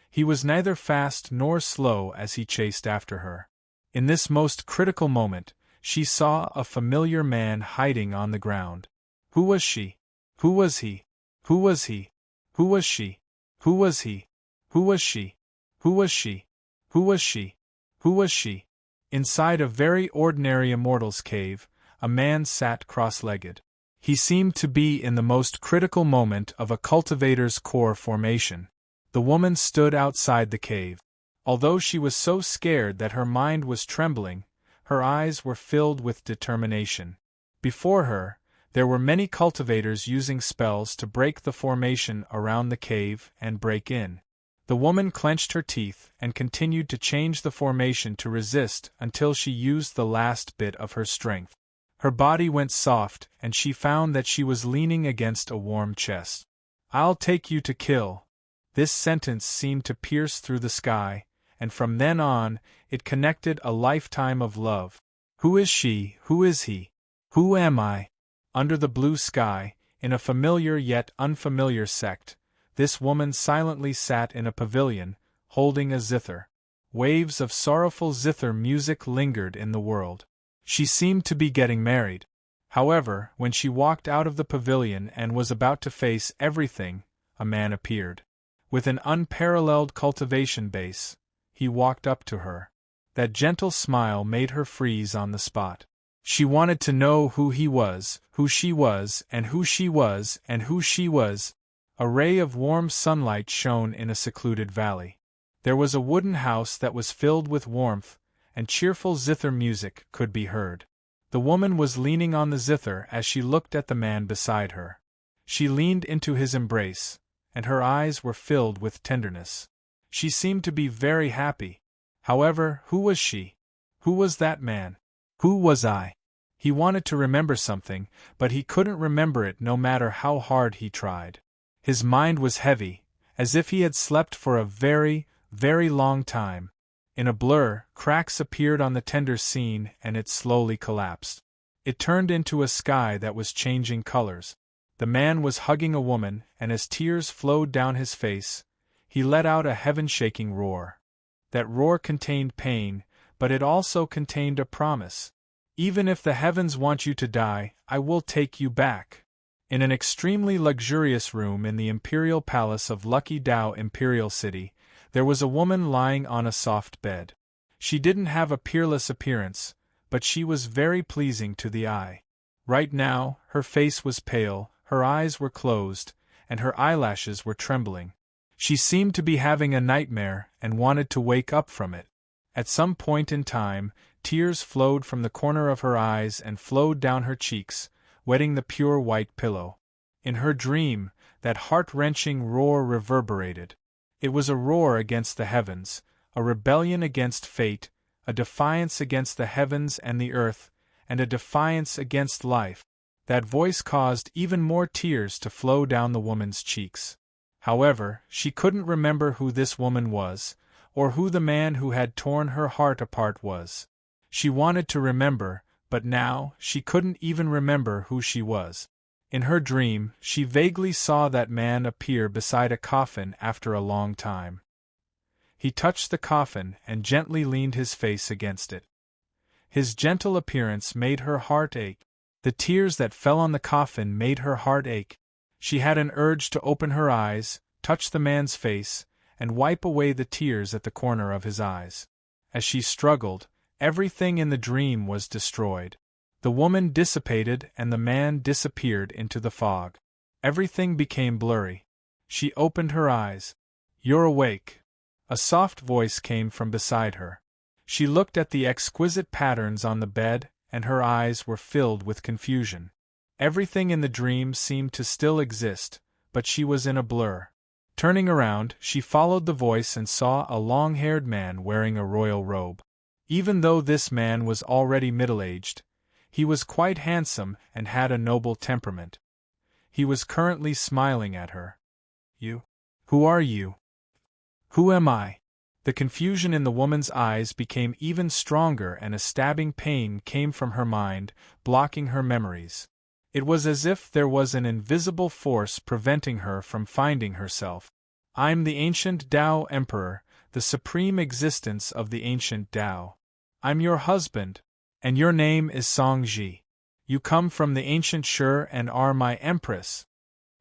He was neither fast nor slow as he chased after her. In this most critical moment, she saw a familiar man hiding on the ground. Who was she? Who was he? Who was he? Who was she? Who was he? Who was she? Who was she? Who was she? Who was she? Inside a very ordinary immortal's cave, a man sat cross-legged. He seemed to be in the most critical moment of a cultivator's core formation. The woman stood outside the cave. Although she was so scared that her mind was trembling, her eyes were filled with determination. Before her, there were many cultivators using spells to break the formation around the cave and break in. The woman clenched her teeth and continued to change the formation to resist until she used the last bit of her strength. Her body went soft and she found that she was leaning against a warm chest. "I'll take you to kill." This sentence seemed to pierce through the sky, and from then on, it connected a lifetime of love. Who is she? Who is he? Who am I? Under the blue sky, in a familiar yet unfamiliar sect, this woman silently sat in a pavilion, holding a zither. Waves of sorrowful zither music lingered in the world. She seemed to be getting married. However, when she walked out of the pavilion and was about to face everything, a man appeared. With an unparalleled cultivation base, he walked up to her. That gentle smile made her freeze on the spot. She wanted to know who he was, who she was, and who she was, and who she was. A ray of warm sunlight shone in a secluded valley. There was a wooden house that was filled with warmth, and cheerful zither music could be heard. The woman was leaning on the zither as she looked at the man beside her. She leaned into his embrace, and her eyes were filled with tenderness. She seemed to be very happy. However, who was she? Who was that man? Who was I? He wanted to remember something, but he couldn't remember it no matter how hard he tried. His mind was heavy, as if he had slept for a very, very long time. In a blur, cracks appeared on the tender scene and it slowly collapsed. It turned into a sky that was changing colors. The man was hugging a woman, and as tears flowed down his face, he let out a heaven-shaking roar. That roar contained pain, but it also contained a promise. Even if the heavens want you to die, I will take you back. In an extremely luxurious room in the imperial palace of Lucky Dao Imperial City, there was a woman lying on a soft bed. She didn't have a peerless appearance, but she was very pleasing to the eye. Right now, her face was pale, her eyes were closed, and her eyelashes were trembling. She seemed to be having a nightmare and wanted to wake up from it. At some point in time, tears flowed from the corner of her eyes and flowed down her cheeks, wetting the pure white pillow. In her dream, that heart-wrenching roar reverberated. It was a roar against the heavens, a rebellion against fate, a defiance against the heavens and the earth, and a defiance against life. That voice caused even more tears to flow down the woman's cheeks. However, she couldn't remember who this woman was, or who the man who had torn her heart apart was. She wanted to remember, but now she couldn't even remember who she was. In her dream, she vaguely saw that man appear beside a coffin after a long time. He touched the coffin and gently leaned his face against it. His gentle appearance made her heart ache. The tears that fell on the coffin made her heart ache. She had an urge to open her eyes, touch the man's face, and wipe away the tears at the corner of his eyes. As she struggled, everything in the dream was destroyed. The woman dissipated and the man disappeared into the fog. Everything became blurry. She opened her eyes. "You're awake." A soft voice came from beside her. She looked at the exquisite patterns on the bed, and her eyes were filled with confusion. Everything in the dream seemed to still exist, but she was in a blur. Turning around, she followed the voice and saw a long-haired man wearing a royal robe. Even though this man was already middle-aged, he was quite handsome and had a noble temperament. He was currently smiling at her. "You? Who are you? Who am I?" The confusion in the woman's eyes became even stronger and a stabbing pain came from her mind, blocking her memories. It was as if there was an invisible force preventing her from finding herself. "I'm the ancient Dao Emperor, the supreme existence of the ancient Dao. I'm your husband, and your name is Songji. You come from the ancient Shi and are my empress."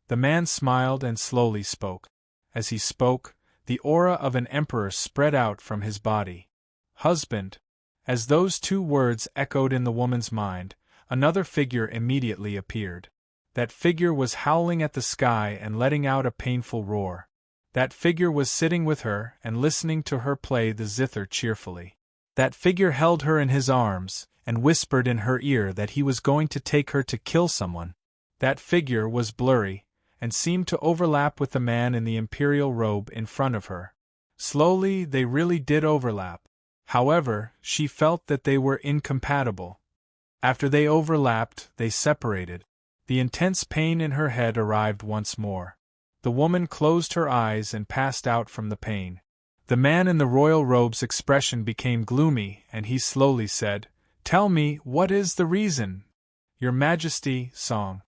The man smiled and slowly spoke. As he spoke, the aura of an emperor spread out from his body. "Husband." As those two words echoed in the woman's mind, another figure immediately appeared. That figure was howling at the sky and letting out a painful roar. That figure was sitting with her and listening to her play the zither cheerfully. That figure held her in his arms, and whispered in her ear that he was going to take her to kill someone. That figure was blurry, and seemed to overlap with the man in the imperial robe in front of her. Slowly they really did overlap. However, she felt that they were incompatible. After they overlapped, they separated. The intense pain in her head arrived once more. The woman closed her eyes and passed out from the pain. The man in the royal robe's expression became gloomy, and he slowly said, "Tell me, what is the reason?" "Your Majesty, Song."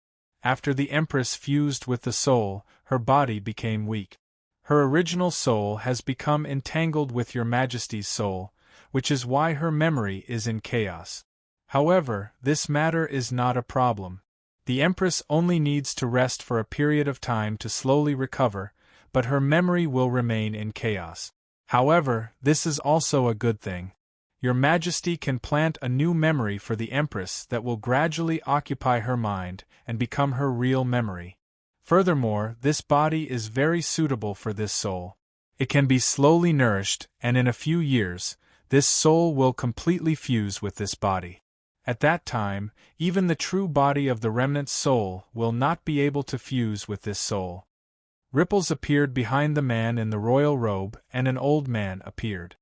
After the Empress fused with the soul, her body became weak. Her original soul has become entangled with Your Majesty's soul, which is why her memory is in chaos. However, this matter is not a problem. The Empress only needs to rest for a period of time to slowly recover, but her memory will remain in chaos. However, this is also a good thing. Your Majesty can plant a new memory for the Empress that will gradually occupy her mind and become her real memory. Furthermore, this body is very suitable for this soul. It can be slowly nourished, and in a few years, this soul will completely fuse with this body. At that time, even the true body of the remnant soul will not be able to fuse with this soul. Ripples appeared behind the man in the royal robe, and an old man appeared.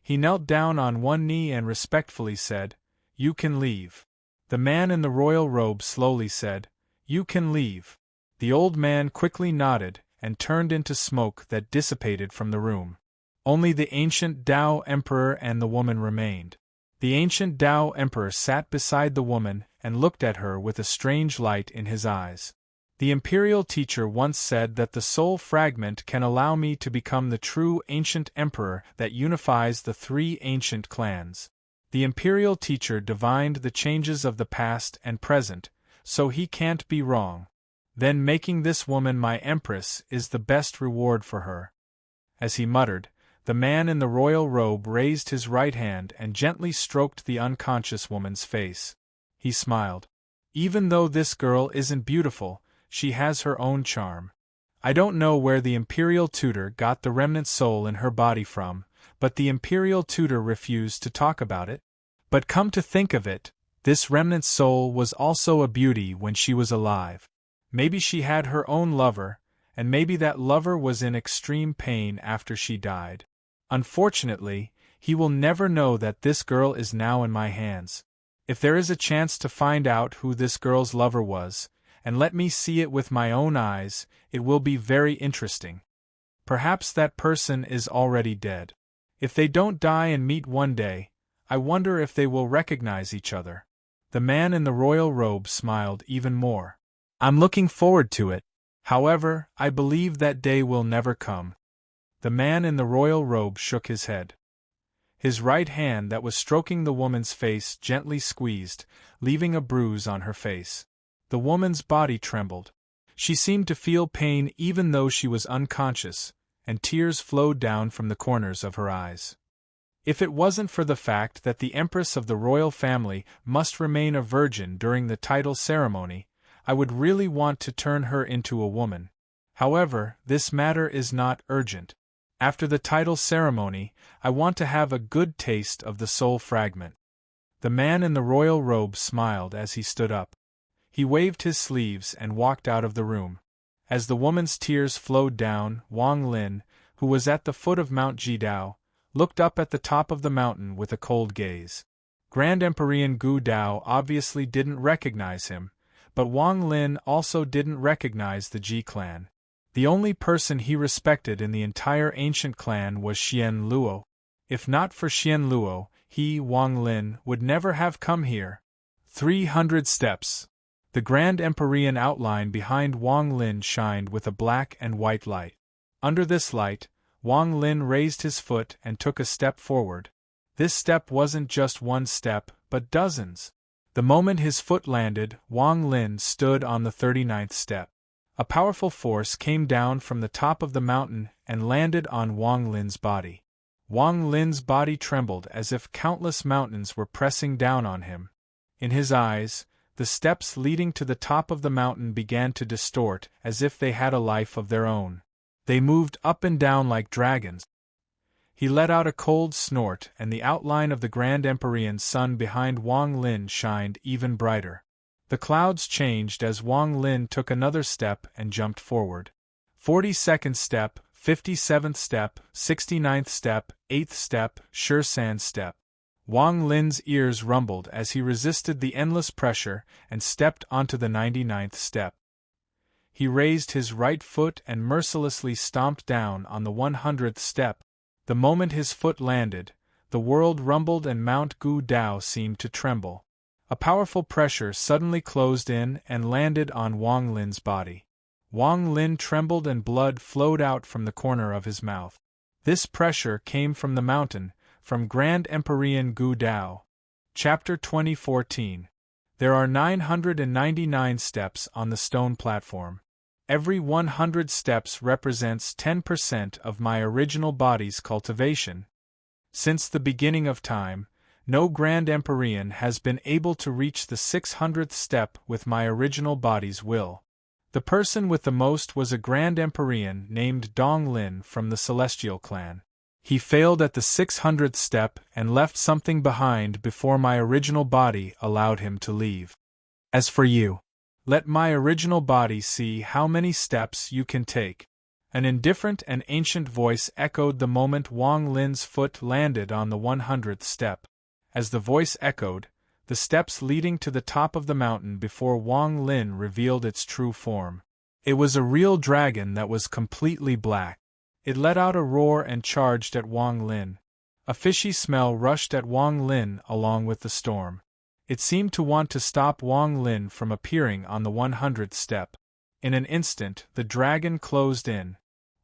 He knelt down on one knee and respectfully said, "You can leave." The man in the royal robe slowly said, "You can leave." The old man quickly nodded, and turned into smoke that dissipated from the room. Only the ancient Dao Emperor and the woman remained. The ancient Dao Emperor sat beside the woman and looked at her with a strange light in his eyes. The imperial teacher once said that the soul fragment can allow me to become the true ancient emperor that unifies the three ancient clans. The imperial teacher divined the changes of the past and present, so he can't be wrong. Then making this woman my empress is the best reward for her. As he muttered, the man in the royal robe raised his right hand and gently stroked the unconscious woman's face. He smiled. Even though this girl isn't beautiful, she has her own charm. I don't know where the imperial tutor got the remnant soul in her body from, but the imperial tutor refused to talk about it. But come to think of it, this remnant soul was also a beauty when she was alive. Maybe she had her own lover, and maybe that lover was in extreme pain after she died. Unfortunately, he will never know that this girl is now in my hands. If there is a chance to find out who this girl's lover was, and let me see it with my own eyes, it will be very interesting. Perhaps that person is already dead. If they don't die and meet one day, I wonder if they will recognize each other. The man in the royal robe smiled even more. I'm looking forward to it. However, I believe that day will never come. The man in the royal robe shook his head. His right hand that was stroking the woman's face gently squeezed, leaving a bruise on her face. The woman's body trembled. She seemed to feel pain even though she was unconscious, and tears flowed down from the corners of her eyes. If it wasn't for the fact that the empress of the royal family must remain a virgin during the title ceremony, I would really want to turn her into a woman. However, this matter is not urgent. After the title ceremony, I want to have a good taste of the soul fragment. The man in the royal robe smiled as he stood up. He waved his sleeves and walked out of the room. As the woman's tears flowed down, Wang Lin, who was at the foot of Mount Jidao, looked up at the top of the mountain with a cold gaze. Grand Emperor Gu Dao obviously didn't recognize him, but Wang Lin also didn't recognize the Ji clan. The only person he respected in the entire ancient clan was Xian Luo. If not for Xian Luo, he, Wang Lin, would never have come here. 300 steps. The Grand Empyrean outline behind Wang Lin shined with a black and white light. Under this light, Wang Lin raised his foot and took a step forward. This step wasn't just one step, but dozens. The moment his foot landed, Wang Lin stood on the 39th step. A powerful force came down from the top of the mountain and landed on Wang Lin's body. Wang Lin's body trembled as if countless mountains were pressing down on him. In his eyes, the steps leading to the top of the mountain began to distort as if they had a life of their own. They moved up and down like dragons. He let out a cold snort and the outline of the Grand Empyrean sun behind Wang Lin shined even brighter. The clouds changed as Wang Lin took another step and jumped forward. 42nd step, 57th step, 69th step, 8th step, Shan step. Wang Lin's ears rumbled as he resisted the endless pressure and stepped onto the 99th step. He raised his right foot and mercilessly stomped down on the 100th step. The moment his foot landed, the world rumbled and Mount Gu Dao seemed to tremble. A powerful pressure suddenly closed in and landed on Wang Lin's body. Wang Lin trembled and blood flowed out from the corner of his mouth. This pressure came from the mountain, from Grand Emperor Gu Dao. Chapter 2014. There are 999 steps on the stone platform. Every 100 steps represents 10% of my original body's cultivation. Since the beginning of time, no Grand Empyrean has been able to reach the 600th step with my original body's will. The person with the most was a Grand Empyrean named Dong Lin from the Celestial clan. He failed at the 600th step and left something behind before my original body allowed him to leave. As for you, let my original body see how many steps you can take. An indifferent and ancient voice echoed the moment Wang Lin's foot landed on the 100th step. As the voice echoed, the steps leading to the top of the mountain before Wang Lin revealed its true form. It was a real dragon that was completely black. It let out a roar and charged at Wang Lin. A fishy smell rushed at Wang Lin along with the storm. It seemed to want to stop Wang Lin from appearing on the 100th step. In an instant, the dragon closed in.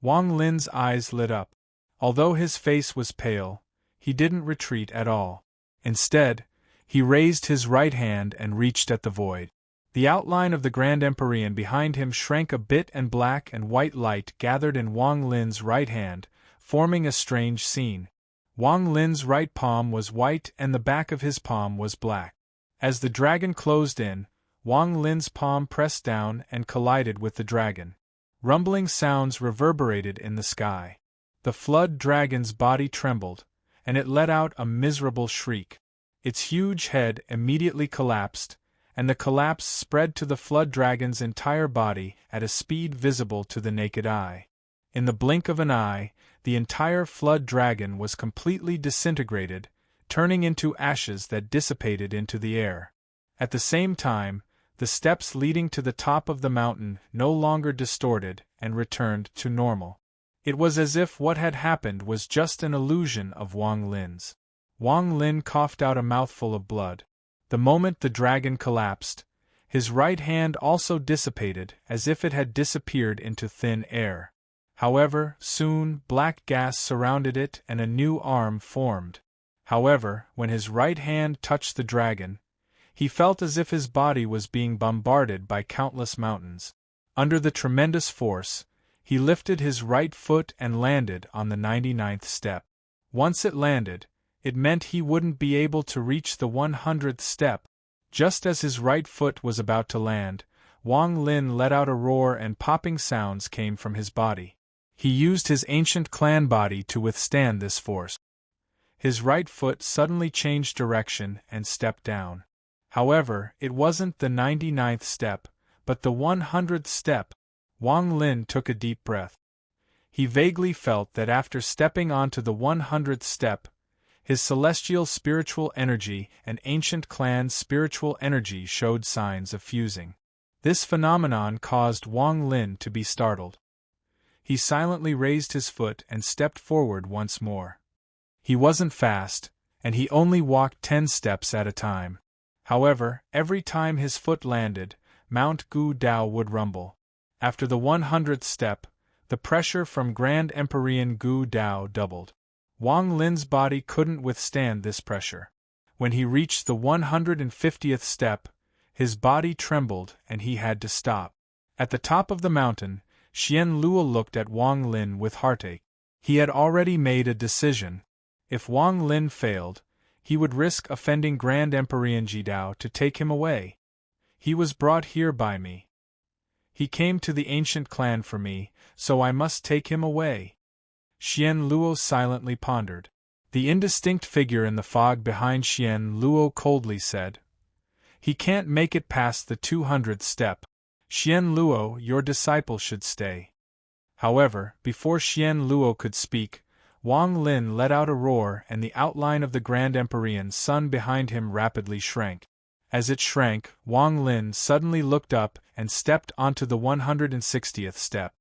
Wang Lin's eyes lit up. Although his face was pale, he didn't retreat at all. Instead, he raised his right hand and reached at the void. The outline of the Grand Empyrean behind him shrank a bit and black and white light gathered in Wang Lin's right hand, forming a strange scene. Wang Lin's right palm was white and the back of his palm was black. As the dragon closed in, Wang Lin's palm pressed down and collided with the dragon. Rumbling sounds reverberated in the sky. The flood dragon's body trembled, and it let out a miserable shriek. Its huge head immediately collapsed, and the collapse spread to the flood dragon's entire body at a speed visible to the naked eye. In the blink of an eye, the entire flood dragon was completely disintegrated, turning into ashes that dissipated into the air. At the same time, the steps leading to the top of the mountain no longer distorted and returned to normal. It was as if what had happened was just an illusion of Wang Lin's. Wang Lin coughed out a mouthful of blood. The moment the dragon collapsed, his right hand also dissipated as if it had disappeared into thin air. However, soon black gas surrounded it and a new arm formed. However, when his right hand touched the dragon, he felt as if his body was being bombarded by countless mountains. Under the tremendous force, he lifted his right foot and landed on the 99th step. Once it landed, it meant he wouldn't be able to reach the 100th step. Just as his right foot was about to land, Wang Lin let out a roar and popping sounds came from his body. He used his ancient clan body to withstand this force. His right foot suddenly changed direction and stepped down. However, it wasn't the 99th step, but the 100th step. Wang Lin took a deep breath. He vaguely felt that after stepping onto the 100th step, his celestial spiritual energy and ancient clan's spiritual energy showed signs of fusing. This phenomenon caused Wang Lin to be startled. He silently raised his foot and stepped forward once more. He wasn't fast, and he only walked 10 steps at a time. However, every time his foot landed, Mount Gu Dao would rumble. After the 100th step, the pressure from Grand Empyrean Gu Dao doubled. Wang Lin's body couldn't withstand this pressure. When he reached the 150th step, his body trembled and he had to stop. At the top of the mountain, Xian Luo looked at Wang Lin with heartache. He had already made a decision. If Wang Lin failed, he would risk offending Grand Empyrean Jidao to take him away. He was brought here by me. He came to the ancient clan for me, so I must take him away. Xian Luo silently pondered. The indistinct figure in the fog behind Xian Luo coldly said, "He can't make it past the 200th step. Xian Luo, your disciple should stay." However, before Xian Luo could speak, Wang Lin let out a roar and the outline of the Grand Empyrean sun behind him rapidly shrank. As it shrank, Wang Lin suddenly looked up and stepped onto the 160th step.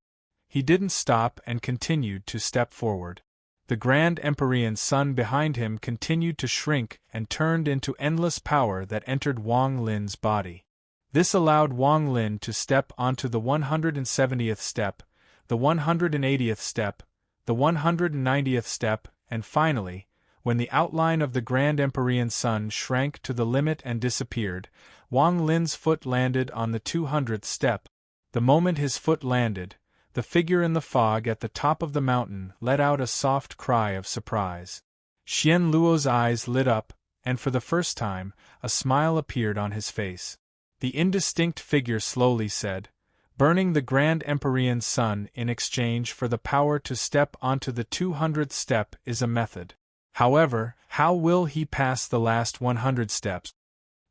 He didn't stop and continued to step forward. The Grand Empyrean sun behind him continued to shrink and turned into endless power that entered Wang Lin's body. This allowed Wang Lin to step onto the 170th step, the 180th step, the 190th step, and finally, when the outline of the Grand Empyrean sun shrank to the limit and disappeared, Wang Lin's foot landed on the 200th step. The moment his foot landed, the figure in the fog at the top of the mountain let out a soft cry of surprise. Xian Luo's eyes lit up, and for the first time, a smile appeared on his face. The indistinct figure slowly said, "Burning the Grand Empyrean sun in exchange for the power to step onto the 200th step is a method. However, how will he pass the last 100 steps?"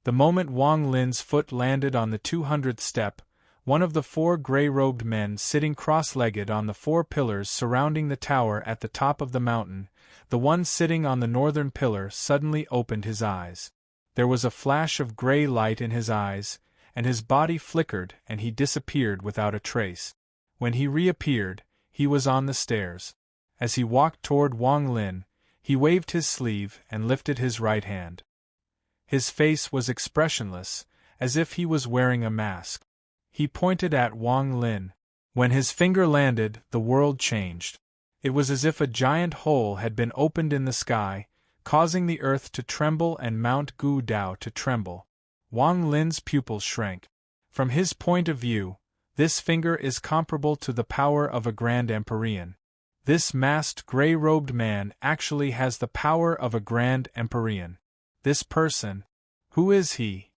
The moment Wang Lin's foot landed on the 200th step, one of the 4 gray-robed men sitting cross-legged on the 4 pillars surrounding the tower at the top of the mountain, the one sitting on the northern pillar suddenly opened his eyes. There was a flash of gray light in his eyes, and his body flickered and he disappeared without a trace. When he reappeared, he was on the stairs. As he walked toward Wang Lin, he waved his sleeve and lifted his right hand. His face was expressionless, as if he was wearing a mask. He pointed at Wang Lin. When his finger landed, the world changed. It was as if a giant hole had been opened in the sky, causing the earth to tremble and Mount Gu Dao to tremble. Wang Lin's pupils shrank. From his point of view, this finger is comparable to the power of a Grand Empyrean. This masked gray-robed man actually has the power of a Grand Empyrean. This person, who is he?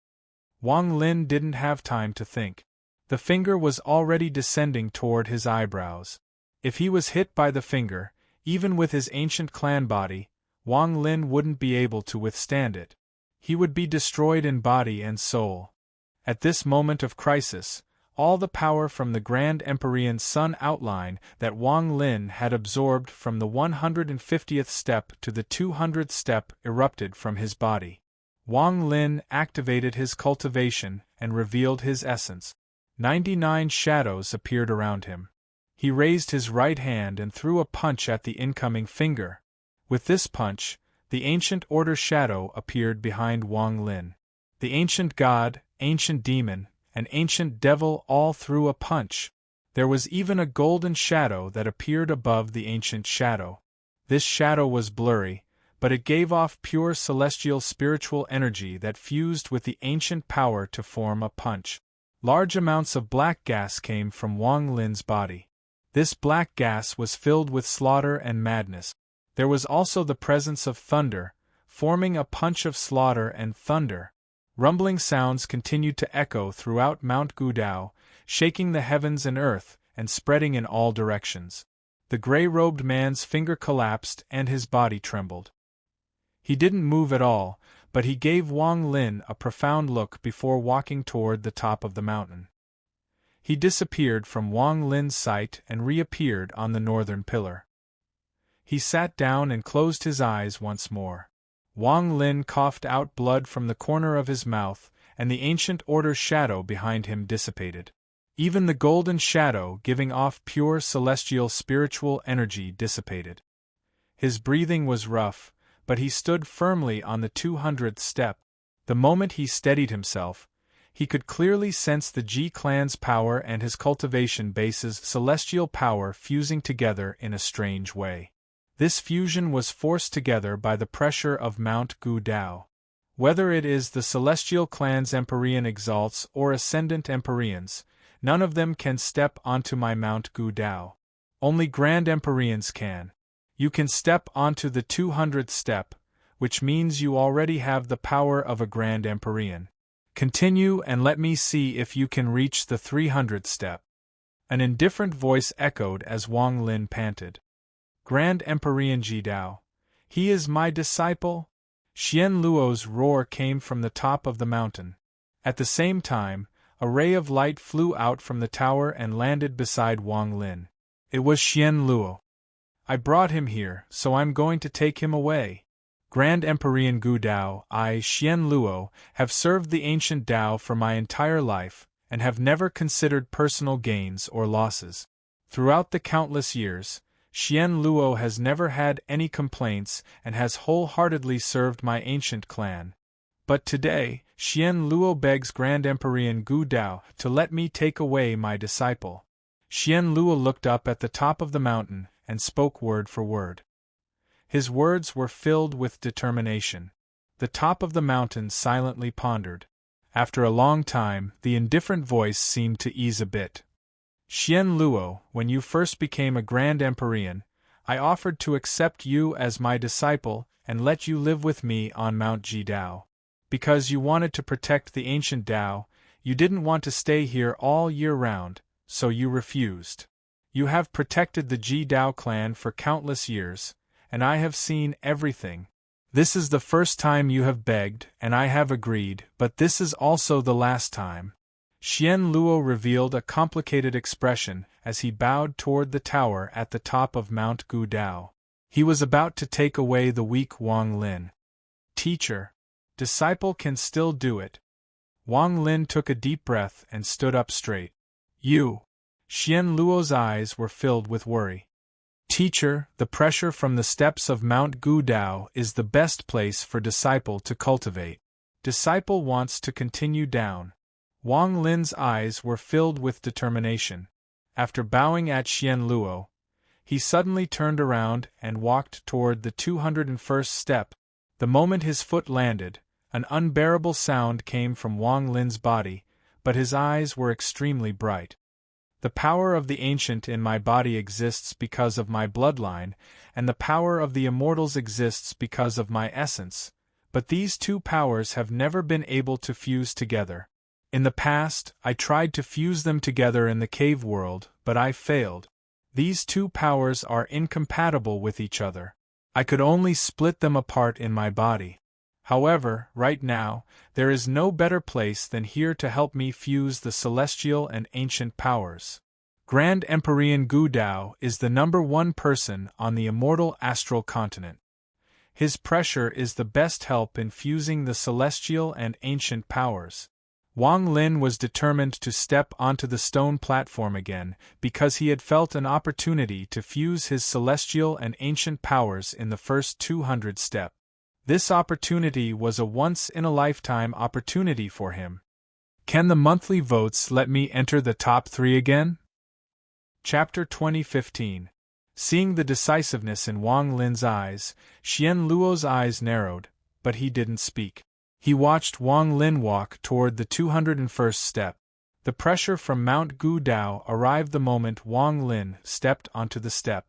Wang Lin didn't have time to think. The finger was already descending toward his eyebrows. If he was hit by the finger, even with his ancient clan body, Wang Lin wouldn't be able to withstand it. He would be destroyed in body and soul. At this moment of crisis, all the power from the Grand Empyrean Sun outline that Wang Lin had absorbed from the 150th step to the 200th step erupted from his body. Wang Lin activated his cultivation and revealed his essence. 99 shadows appeared around him. He raised his right hand and threw a punch at the incoming finger. With this punch, the Ancient Order shadow appeared behind Wang Lin. The Ancient God, Ancient Demon, and Ancient Devil all threw a punch. There was even a golden shadow that appeared above the Ancient Shadow. This shadow was blurry, but it gave off pure celestial spiritual energy that fused with the ancient power to form a punch. Large amounts of black gas came from Wang Lin's body. This black gas was filled with slaughter and madness. There was also the presence of thunder, forming a punch of slaughter and thunder. Rumbling sounds continued to echo throughout Mount Gu Dao, shaking the heavens and earth, and spreading in all directions. The gray-robed man's finger collapsed and his body trembled. He didn't move at all, but he gave Wang Lin a profound look before walking toward the top of the mountain. He disappeared from Wang Lin's sight and reappeared on the northern pillar. He sat down and closed his eyes once more. Wang Lin coughed out blood from the corner of his mouth, and the Ancient Order's shadow behind him dissipated. Even the golden shadow giving off pure celestial spiritual energy dissipated. His breathing was rough, but he stood firmly on the 200th step. The moment he steadied himself, he could clearly sense the Ji clan's power and his cultivation base's celestial power fusing together in a strange way. This fusion was forced together by the pressure of Mount Gu Dao. Whether it is the celestial clan's Empyrean exalts or ascendant Empyreans, none of them can step onto my Mount Gu Dao. Only Grand Empyreans can. You can step onto the 200th step, which means you already have the power of a Grand Empyrean. Continue and let me see if you can reach the 300th step. An indifferent voice echoed as Wang Lin panted. Grand Empyrean Ji Dao. He is my disciple? Xian Luo's roar came from the top of the mountain. At the same time, a ray of light flew out from the tower and landed beside Wang Lin. It was Xian Luo. I brought him here, so I'm going to take him away. Grand Empyrean Gu Dao, I, Xian Luo, have served the ancient Dao for my entire life, and have never considered personal gains or losses. Throughout the countless years, Xian Luo has never had any complaints and has wholeheartedly served my ancient clan. But today, Xian Luo begs Grand Empyrean Gu Dao to let me take away my disciple. Xian Luo looked up at the top of the mountain and spoke word for word. His words were filled with determination. The top of the mountain silently pondered. After a long time, the indifferent voice seemed to ease a bit. Xian Luo, when you first became a Grand Empyrean, I offered to accept you as my disciple and let you live with me on Mount Ji Dao. Because you wanted to protect the ancient Dao, you didn't want to stay here all year round, so you refused. You have protected the Ji Dao clan for countless years, and I have seen everything. This is the first time you have begged, and I have agreed, but this is also the last time. Xian Luo revealed a complicated expression as he bowed toward the tower at the top of Mount Gu Dao. He was about to take away the weak Wang Lin. Teacher, disciple can still do it. Wang Lin took a deep breath and stood up straight. You. Xian Luo's eyes were filled with worry. Teacher, the pressure from the steps of Mount Gu Dao is the best place for disciple to cultivate. Disciple wants to continue down. Wang Lin's eyes were filled with determination. After bowing at Xian Luo, he suddenly turned around and walked toward the 201st step, The moment his foot landed, an unbearable sound came from Wang Lin's body, but his eyes were extremely bright. The power of the ancient in my body exists because of my bloodline, and the power of the immortals exists because of my essence, but these two powers have never been able to fuse together. In the past, I tried to fuse them together in the cave world, but I failed. These two powers are incompatible with each other. I could only split them apart in my body. However, right now, there is no better place than here to help me fuse the celestial and ancient powers. Grand Empyrean Gu Dao is the #1 person on the immortal astral continent. His pressure is the best help in fusing the celestial and ancient powers. Wang Lin was determined to step onto the stone platform again because he had felt an opportunity to fuse his celestial and ancient powers in the first 200 step. This opportunity was a once-in-a-lifetime opportunity for him. Can the monthly votes let me enter the top 3 again? Chapter 2015. Seeing the decisiveness in Wang Lin's eyes, Xian Luo's eyes narrowed, but he didn't speak. He watched Wang Lin walk toward the 201st step. The pressure from Mount Gu Dao arrived the moment Wang Lin stepped onto the step.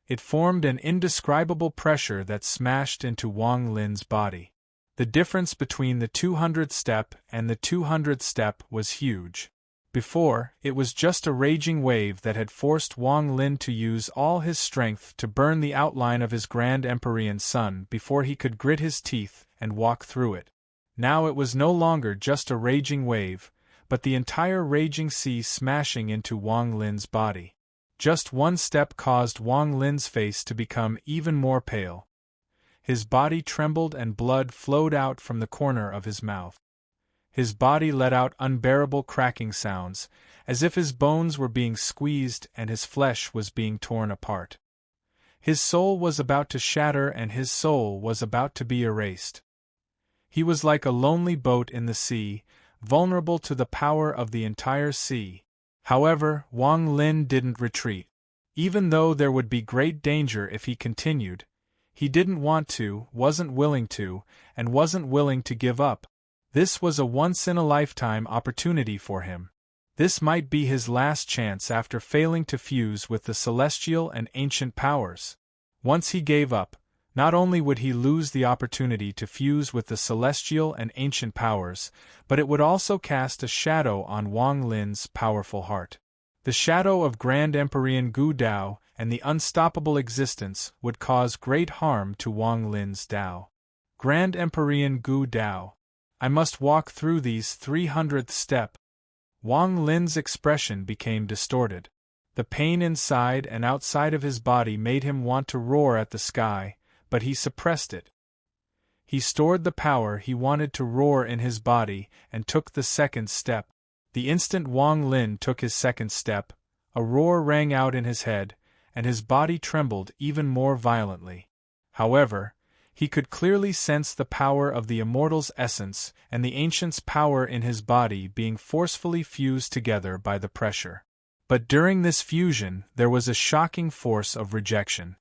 It formed an indescribable pressure that smashed into Wang Lin's body. The difference between the 200th step and the 200th step was huge. Before, it was just a raging wave that had forced Wang Lin to use all his strength to burn the outline of his Grand Empyrean sun before he could grit his teeth and walk through it. Now it was no longer just a raging wave, but the entire raging sea smashing into Wang Lin's body. Just one step caused Wang Lin's face to become even more pale. His body trembled and blood flowed out from the corner of his mouth. His body let out unbearable cracking sounds, as if his bones were being squeezed and his flesh was being torn apart. His soul was about to shatter and his soul was about to be erased. He was like a lonely boat in the sea, vulnerable to the power of the entire sea. However, Wang Lin didn't retreat. Even though there would be great danger if he continued, he didn't want to, wasn't willing to, and wasn't willing to give up. This was a once-in-a-lifetime opportunity for him. This might be his last chance after failing to fuse with the celestial and ancient powers. Once he gave up, not only would he lose the opportunity to fuse with the celestial and ancient powers, but it would also cast a shadow on Wang Lin's powerful heart. The shadow of Grand Empyrean Gu Dao and the unstoppable existence would cause great harm to Wang Lin's Dao. Grand Empyrean Gu Dao. I must walk through these 300th step. Wang Lin's expression became distorted. The pain inside and outside of his body made him want to roar at the sky, but he suppressed it. He stored the power he wanted to roar in his body and took the second step. The instant Wang Lin took his second step, a roar rang out in his head, and his body trembled even more violently. However, he could clearly sense the power of the immortal's essence and the ancient's power in his body being forcefully fused together by the pressure. But during this fusion, there was a shocking force of rejection.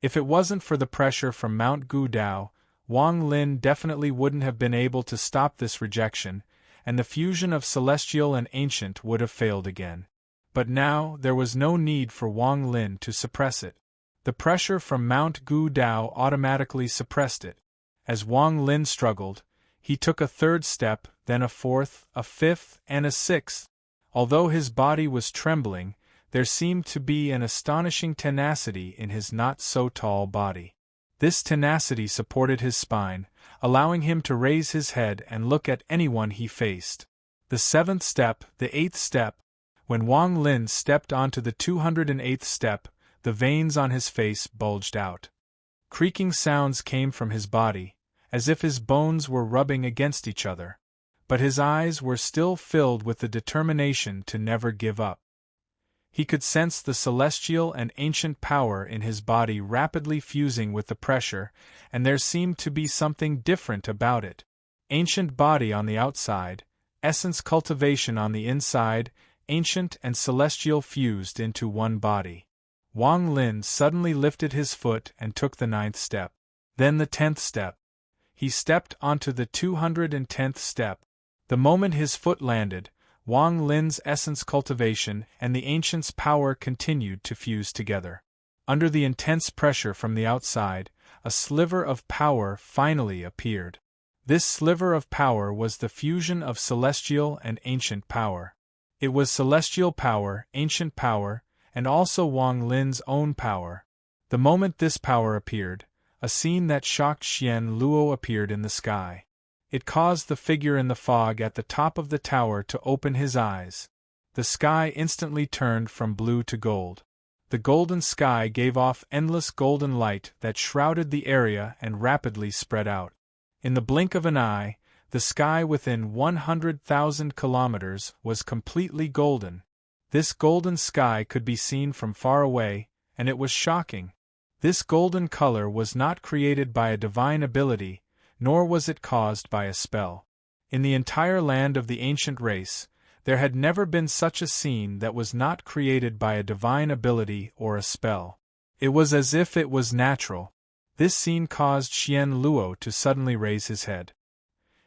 If it wasn't for the pressure from Mount Gu Dao, Wang Lin definitely wouldn't have been able to stop this rejection, and the fusion of celestial and ancient would have failed again. But now, there was no need for Wang Lin to suppress it. The pressure from Mount Gu Dao automatically suppressed it. As Wang Lin struggled, he took a third step, then a fourth, a fifth, and a sixth. Although his body was trembling, there seemed to be an astonishing tenacity in his not-so-tall body. This tenacity supported his spine, allowing him to raise his head and look at anyone he faced. The 7th step, the 8th step. When Wang Lin stepped onto the 208th step, the veins on his face bulged out. Creaking sounds came from his body, as if his bones were rubbing against each other. But his eyes were still filled with the determination to never give up. He could sense the celestial and ancient power in his body rapidly fusing with the pressure, and there seemed to be something different about it. Ancient body on the outside, essence cultivation on the inside, ancient and celestial fused into one body. Wang Lin suddenly lifted his foot and took the 9th step. Then the 10th step. he stepped onto the 210th step. The moment his foot landed, Wang Lin's essence cultivation and the ancient's power continued to fuse together. Under the intense pressure from the outside, a sliver of power finally appeared. This sliver of power was the fusion of celestial and ancient power. It was celestial power, ancient power, and also Wang Lin's own power. The moment this power appeared, a scene that shocked Xian Luo appeared in the sky. It caused the figure in the fog at the top of the tower to open his eyes. The sky instantly turned from blue to gold. The golden sky gave off endless golden light that shrouded the area and rapidly spread out. In the blink of an eye, the sky within 100,000 kilometers was completely golden. This golden sky could be seen from far away, and it was shocking. This golden color was not created by a divine ability, nor was it caused by a spell. In the entire land of the ancient race, there had never been such a scene that was not created by a divine ability or a spell. It was as if it was natural. This scene caused Xian Luo to suddenly raise his head.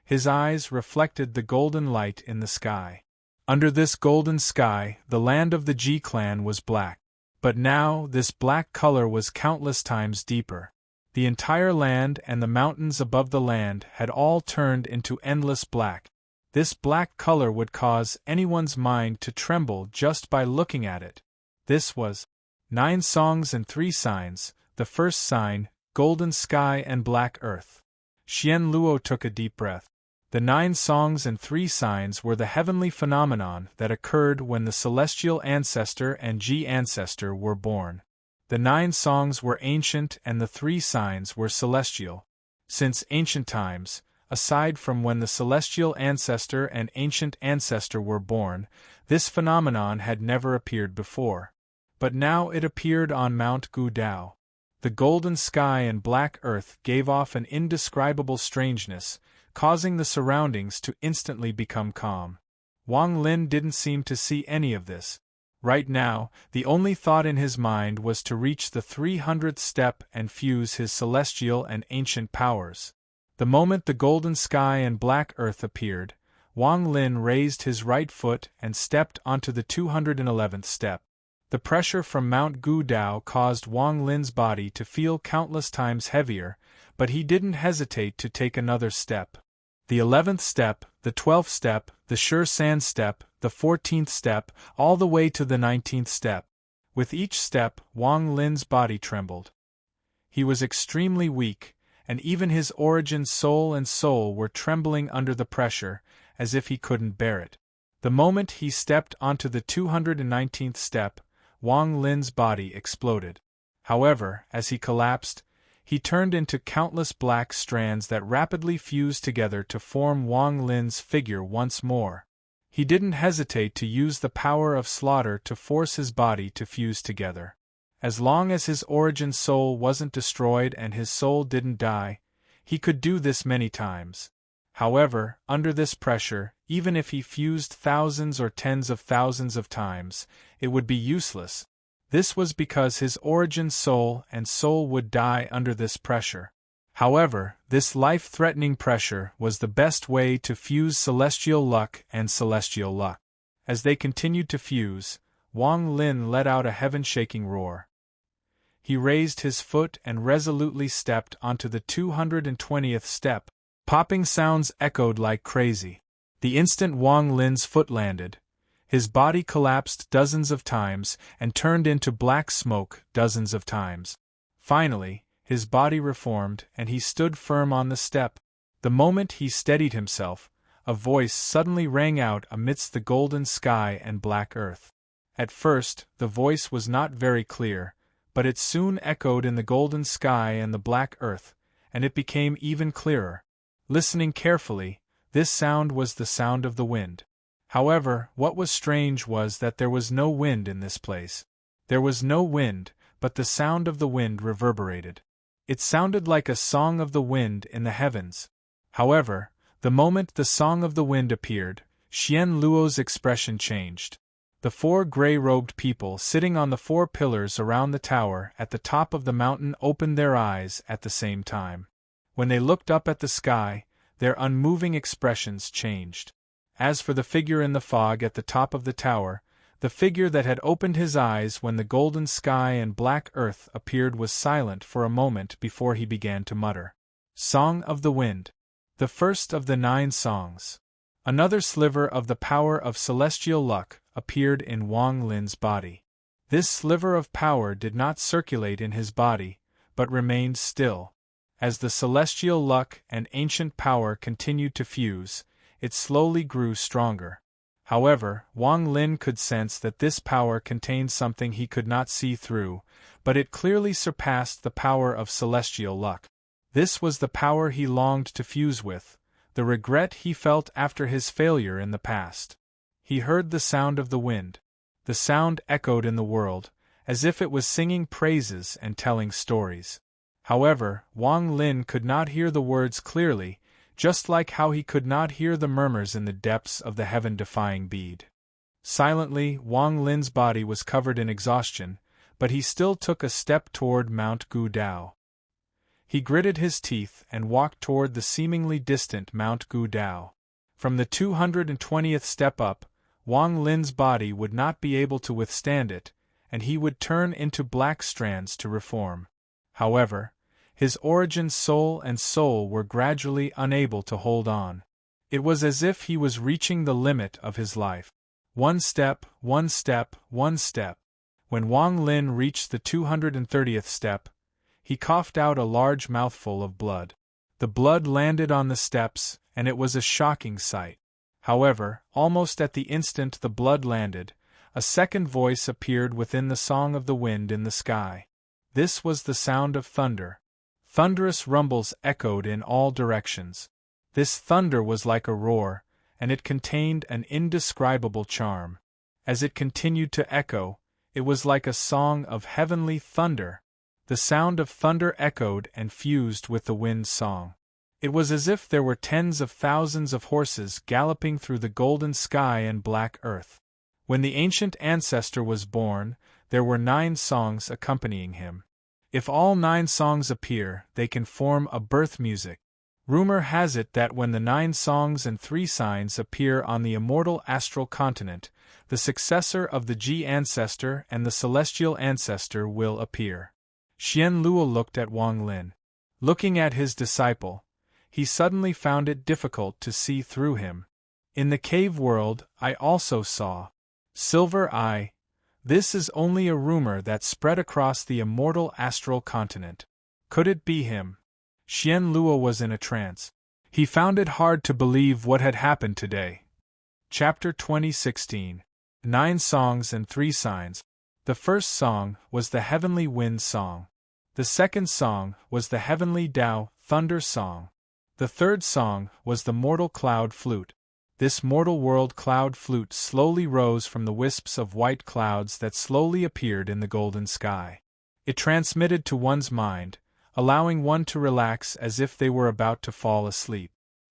His eyes reflected the golden light in the sky. Under this golden sky, the land of the Ji clan was black. But now, this black color was countless times deeper. The entire land and the mountains above the land had all turned into endless black. This black color would cause anyone's mind to tremble just by looking at it. This was 9 songs and 3 signs. The first sign, golden sky and black earth. Xian Luo took a deep breath. The 9 songs and 3 signs were the heavenly phenomenon that occurred when the celestial ancestor and Ji ancestor were born. The 9 songs were ancient and the 3 signs were celestial. Since ancient times, aside from when the celestial ancestor and ancient ancestor were born, this phenomenon had never appeared before. But now it appeared on Mount Gudao. The golden sky and black earth gave off an indescribable strangeness, causing the surroundings to instantly become calm. Wang Lin didn't seem to see any of this. Right now, the only thought in his mind was to reach the 300th step and fuse his celestial and ancient powers. The moment the golden sky and black earth appeared, Wang Lin raised his right foot and stepped onto the 211th step. The pressure from Mount Gudao caused Wang Lin's body to feel countless times heavier, but he didn't hesitate to take another step. The 11th step, the 12th step, the sure sand step, the 14th step, all the way to the 19th step. With each step, Wang Lin's body trembled. He was extremely weak, and even his origin soul and soul were trembling under the pressure, as if he couldn't bear it. The moment he stepped onto the 219th step, Wang Lin's body exploded. However, as he collapsed, he turned into countless black strands that rapidly fused together to form Wang Lin's figure once more. He didn't hesitate to use the power of slaughter to force his body to fuse together. As long as his origin soul wasn't destroyed and his soul didn't die, he could do this many times. However, under this pressure, even if he fused thousands or tens of thousands of times, it would be useless. This was because his origin soul and soul would die under this pressure. However, this life-threatening pressure was the best way to fuse celestial luck and celestial luck. As they continued to fuse, Wang Lin let out a heaven-shaking roar. He raised his foot and resolutely stepped onto the 220th step. Popping sounds echoed like crazy. The instant Wang Lin's foot landed, his body collapsed dozens of times and turned into black smoke dozens of times. Finally, his body reformed and he stood firm on the step. The moment he steadied himself, a voice suddenly rang out amidst the golden sky and black earth. At first, the voice was not very clear, but it soon echoed in the golden sky and the black earth, and it became even clearer. Listening carefully, this sound was the sound of the wind. However, what was strange was that there was no wind in this place. There was no wind, but the sound of the wind reverberated. It sounded like a song of the wind in the heavens. However, the moment the song of the wind appeared, Xian Luo's expression changed. The 4 gray-robed people sitting on the 4 pillars around the tower at the top of the mountain opened their eyes at the same time. When they looked up at the sky, their unmoving expressions changed. As for the figure in the fog at the top of the tower, the figure that had opened his eyes when the golden sky and black earth appeared was silent for a moment before he began to mutter. Song of the Wind. The first of the 9 songs. Another sliver of the power of celestial luck appeared in Wang Lin's body. This sliver of power did not circulate in his body, but remained still. As the celestial luck and ancient power continued to fuse, it slowly grew stronger. However, Wang Lin could sense that this power contained something he could not see through, but it clearly surpassed the power of celestial luck. This was the power he longed to fuse with, the regret he felt after his failure in the past. He heard the sound of the wind. The sound echoed in the world, as if it was singing praises and telling stories. However, Wang Lin could not hear the words clearly, just like how he could not hear the murmurs in the depths of the heaven-defying bead. Silently, Wang Lin's body was covered in exhaustion, but he still took a step toward Mount Gu Dao. He gritted his teeth and walked toward the seemingly distant Mount Gu Dao. From the 220th step up, Wang Lin's body would not be able to withstand it, and he would turn into black strands to reform. However, his origin soul and soul were gradually unable to hold on. It was as if he was reaching the limit of his life. One step, one step, one step. When Wang Lin reached the 230th step, he coughed out a large mouthful of blood. The blood landed on the steps, and it was a shocking sight. However, almost at the instant the blood landed, a second voice appeared within the song of the wind in the sky. This was the sound of thunder. Thunderous rumbles echoed in all directions. This thunder was like a roar, and it contained an indescribable charm. As it continued to echo, it was like a song of heavenly thunder. The sound of thunder echoed and fused with the wind's song. It was as if there were tens of thousands of horses galloping through the golden sky and black earth. When the ancient ancestor was born, there were 9 songs accompanying him. If all 9 songs appear, they can form a birth music. Rumor has it that when the 9 songs and 3 signs appear on the immortal astral continent, the successor of the Ji ancestor and the celestial ancestor will appear. Xian Luo looked at Wang Lin. Looking at his disciple, he suddenly found it difficult to see through him. In the cave world, I also saw Silver Eye. This is only a rumor that spread across the immortal astral continent. Could it be him? Xian Luo was in a trance. He found it hard to believe what had happened today. Chapter 2016. 9 Songs and 3 Signs. The first song was the Heavenly Wind Song. The second song was the Heavenly Dao Thunder Song. The third song was the Mortal Cloud Flute. This mortal world cloud flute slowly rose from the wisps of white clouds that slowly appeared in the golden sky. It transmitted to one's mind, allowing one to relax as if they were about to fall asleep.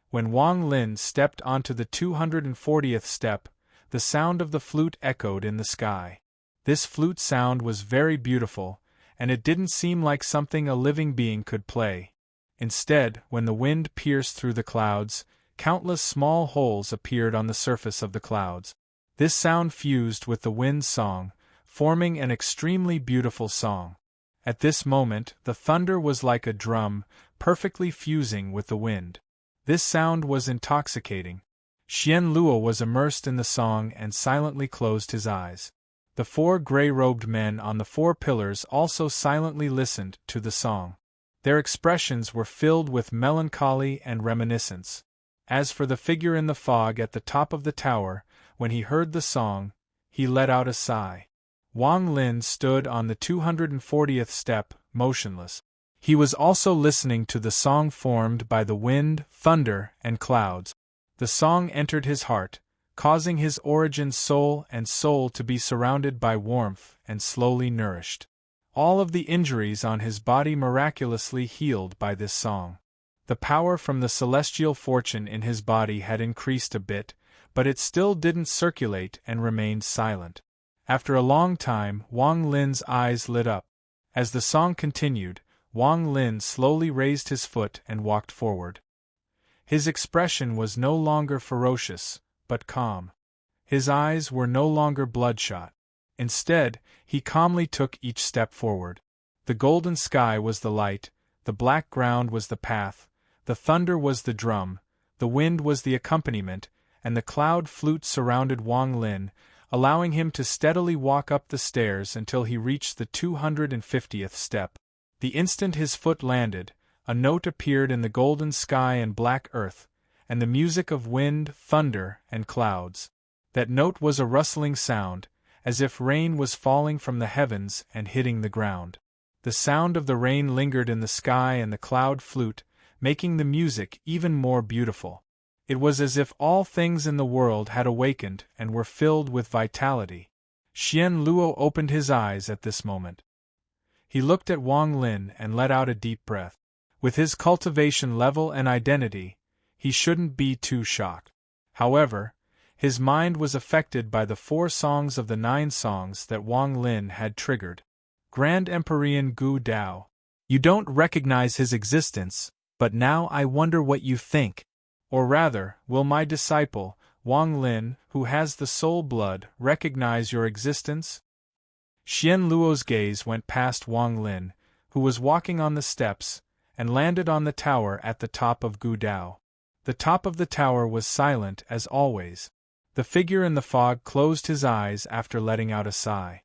When Wang Lin stepped onto the 240th step, the sound of the flute echoed in the sky. This flute sound was very beautiful, and it didn't seem like something a living being could play. Instead, when the wind pierced through the clouds, countless small holes appeared on the surface of the clouds. This sound fused with the wind's song, forming an extremely beautiful song. At this moment, the thunder was like a drum, perfectly fusing with the wind. This sound was intoxicating. Xian Luo was immersed in the song and silently closed his eyes. The 4 gray-robed men on the 4 pillars also silently listened to the song. Their expressions were filled with melancholy and reminiscence. As for the figure in the fog at the top of the tower, when he heard the song, he let out a sigh. Wang Lin stood on the 240th step, motionless. He was also listening to the song formed by the wind, thunder, and clouds. The song entered his heart, causing his origin soul and soul to be surrounded by warmth and slowly nourished. All of the injuries on his body miraculously healed by this song. The power from the celestial fortune in his body had increased a bit, but it still didn't circulate and remained silent. After a long time, Wang Lin's eyes lit up. As the song continued, Wang Lin slowly raised his foot and walked forward. His expression was no longer ferocious, but calm. His eyes were no longer bloodshot. Instead, he calmly took each step forward. The golden sky was the light, the black ground was the path, the thunder was the drum, the wind was the accompaniment, and the cloud flute surrounded Wang Lin, allowing him to steadily walk up the stairs until he reached the 250th step. The instant his foot landed, a note appeared in the golden sky and black earth, and the music of wind, thunder, and clouds. That note was a rustling sound, as if rain was falling from the heavens and hitting the ground. The sound of the rain lingered in the sky and the cloud flute, making the music even more beautiful. It was as if all things in the world had awakened and were filled with vitality. Xian Luo opened his eyes at this moment. He looked at Wang Lin and let out a deep breath. With his cultivation level and identity, he shouldn't be too shocked. However, his mind was affected by the 4 songs of the 9 songs that Wang Lin had triggered. Grand Empyrean Gu Dao. You don't recognize his existence, but now I wonder what you think. Or rather, will my disciple, Wang Lin, who has the soul blood, recognize your existence? Xian Luo's gaze went past Wang Lin, who was walking on the steps, and landed on the tower at the top of Gu Dao. The top of the tower was silent as always. The figure in the fog closed his eyes after letting out a sigh.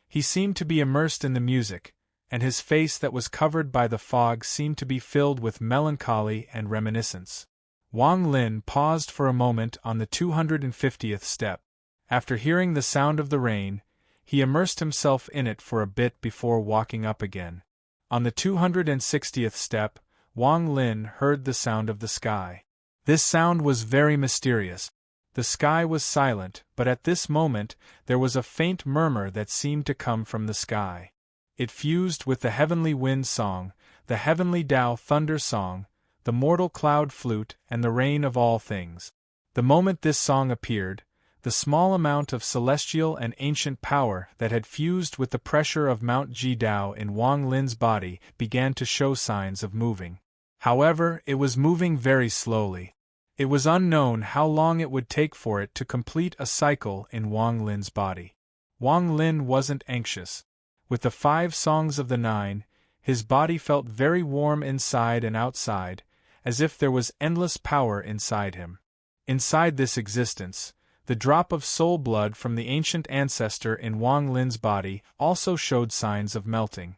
He seemed to be immersed in the music, and his face that was covered by the fog seemed to be filled with melancholy and reminiscence. Wang Lin paused for a moment on the 250th step. After hearing the sound of the rain, he immersed himself in it for a bit before walking up again. On the 260th step, Wang Lin heard the sound of the sky. This sound was very mysterious. The sky was silent, but at this moment there was a faint murmur that seemed to come from the sky. It fused with the heavenly wind song, the heavenly Dao thunder song, the mortal cloud flute, and the rain of all things. The moment this song appeared, the small amount of celestial and ancient power that had fused with the pressure of Mount Ji Dao in Wang Lin's body began to show signs of moving. However, it was moving very slowly. It was unknown how long it would take for it to complete a cycle in Wang Lin's body. Wang Lin wasn't anxious. With the 5 songs of the 9, his body felt very warm inside and outside, as if there was endless power inside him. Inside this existence, the drop of soul blood from the ancient ancestor in Wang Lin's body also showed signs of melting.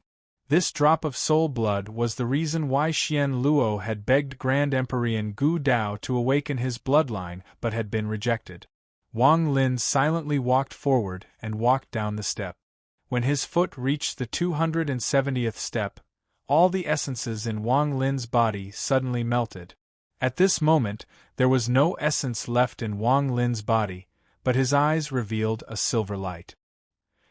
This drop of soul blood was the reason why Xian Luo had begged Grand Empyrean Gu Dao to awaken his bloodline but had been rejected. Wang Lin silently walked forward and walked down the step. When his foot reached the 270th step, all the essences in Wang Lin's body suddenly melted. At this moment, there was no essence left in Wang Lin's body, but his eyes revealed a silver light.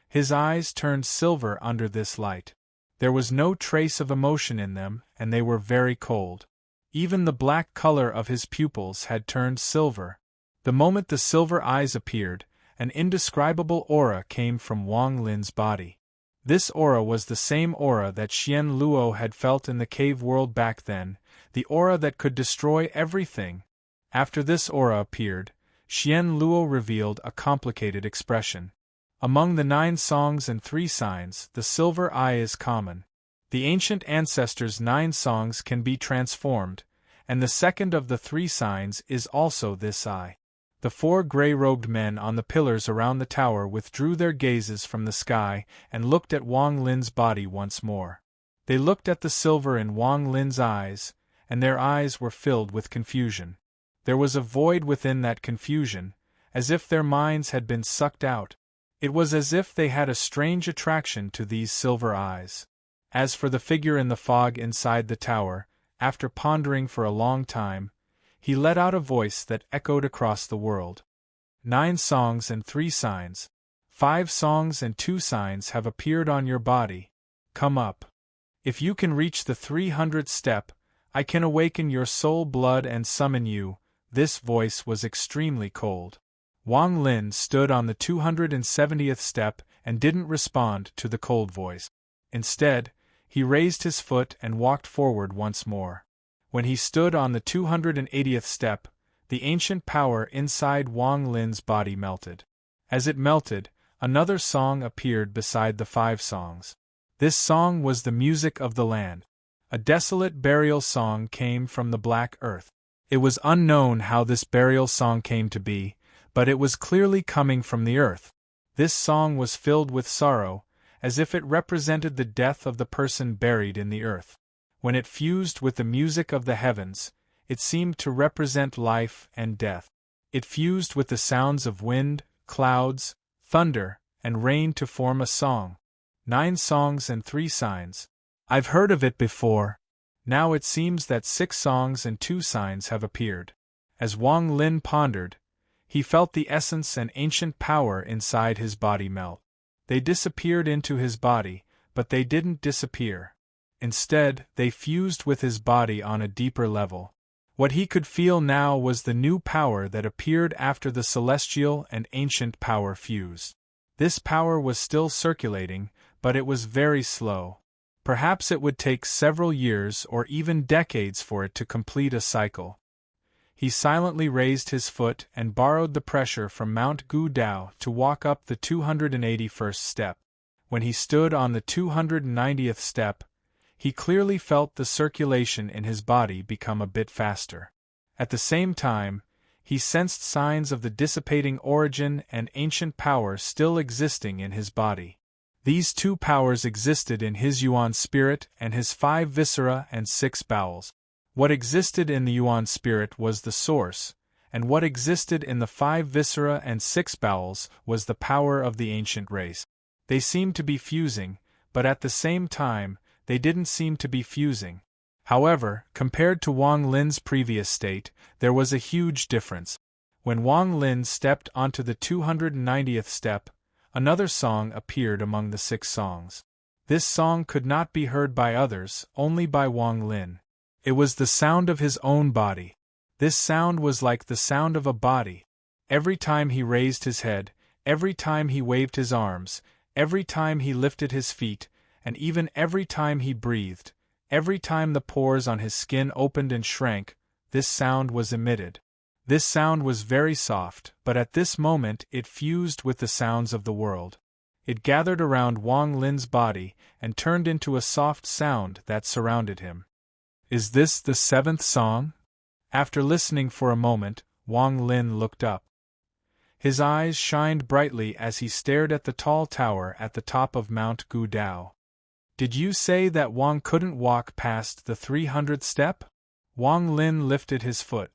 His eyes turned silver under this light. There was no trace of emotion in them, and they were very cold. Even the black color of his pupils had turned silver. The moment the silver eyes appeared, an indescribable aura came from Wang Lin's body. This aura was the same aura that Xian Luo had felt in the cave world back then, the aura that could destroy everything. After this aura appeared, Xian Luo revealed a complicated expression. Among the 9 songs and 3 signs, the silver eye is common. The ancient ancestors' 9 songs can be transformed, and the second of the 3 signs is also this eye. The 4 gray-robed men on the pillars around the tower withdrew their gazes from the sky and looked at Wang Lin's body once more. They looked at the silver in Wang Lin's eyes, and their eyes were filled with confusion. There was a void within that confusion, as if their minds had been sucked out. It was as if they had a strange attraction to these silver eyes. As for the figure in the fog inside the tower, after pondering for a long time, he let out a voice that echoed across the world. 9 songs and 3 signs. 5 songs and 2 signs have appeared on your body. Come up. If you can reach the 300th step, I can awaken your soul blood and summon you. This voice was extremely cold. Wang Lin stood on the 270th step and didn't respond to the cold voice. Instead, He raised his foot and walked forward once more. When he stood on the 280th step, the ancient power inside Wang Lin's body melted. As it melted, another song appeared beside the 5 songs. This song was the music of the land. A desolate burial song came from the black earth. It was unknown how this burial song came to be, but it was clearly coming from the earth. This song was filled with sorrow, as if it represented the death of the person buried in the earth. When it fused with the music of the heavens, it seemed to represent life and death. It fused with the sounds of wind, clouds, thunder, and rain to form a song. 9 songs and 3 signs. I've heard of it before. Now it seems that 6 songs and 2 signs have appeared. As Wang Lin pondered, he felt the essence and ancient power inside his body melt. They disappeared into his body, but they didn't disappear. Instead, they fused with his body on a deeper level. What he could feel now was the new power that appeared after the celestial and ancient power fused. This power was still circulating, but it was very slow. Perhaps it would take several years or even decades for it to complete a cycle. He silently raised his foot and borrowed the pressure from Mount Gu Dao to walk up the 281st step. When he stood on the 290th step, he clearly felt the circulation in his body become a bit faster. At the same time, he sensed signs of the dissipating origin and ancient power still existing in his body. These 2 powers existed in his Yuan spirit and his 5 viscera and 6 bowels. What existed in the Yuan spirit was the source, and what existed in the 5 viscera and 6 bowels was the power of the ancient race. They seemed to be fusing, but at the same time, they didn't seem to be fusing. However, compared to Wang Lin's previous state, there was a huge difference. When Wang Lin stepped onto the 290th step, another song appeared among the 6 songs. This song could not be heard by others, only by Wang Lin. It was the sound of his own body. This sound was like the sound of a body. Every time he raised his head, every time he waved his arms, every time he lifted his feet, and even every time he breathed, every time the pores on his skin opened and shrank, this sound was emitted. This sound was very soft, but at this moment it fused with the sounds of the world. It gathered around Wang Lin's body and turned into a soft sound that surrounded him. Is this the 7th song? After listening for a moment, Wang Lin looked up. His eyes shined brightly as he stared at the tall tower at the top of Mount Gu Dao. Did you say that Wang couldn't walk past the 300th step? Wang Lin lifted his foot.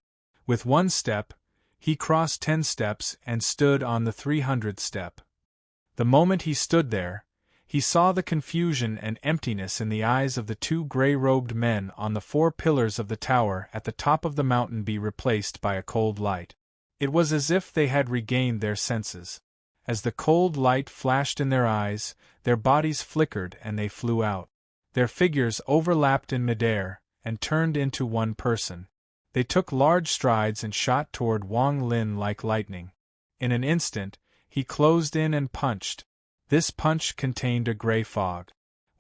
With 1 step, he crossed 10 steps and stood on the 300th step. The moment he stood there, he saw the confusion and emptiness in the eyes of the 2 gray-robed men on the 4 pillars of the tower at the top of the mountain be replaced by a cold light. It was as if they had regained their senses. As the cold light flashed in their eyes, their bodies flickered and they flew out. Their figures overlapped in midair and turned into one person. They took large strides and shot toward Wang Lin like lightning. In an instant, he closed in and punched. This punch contained a gray fog.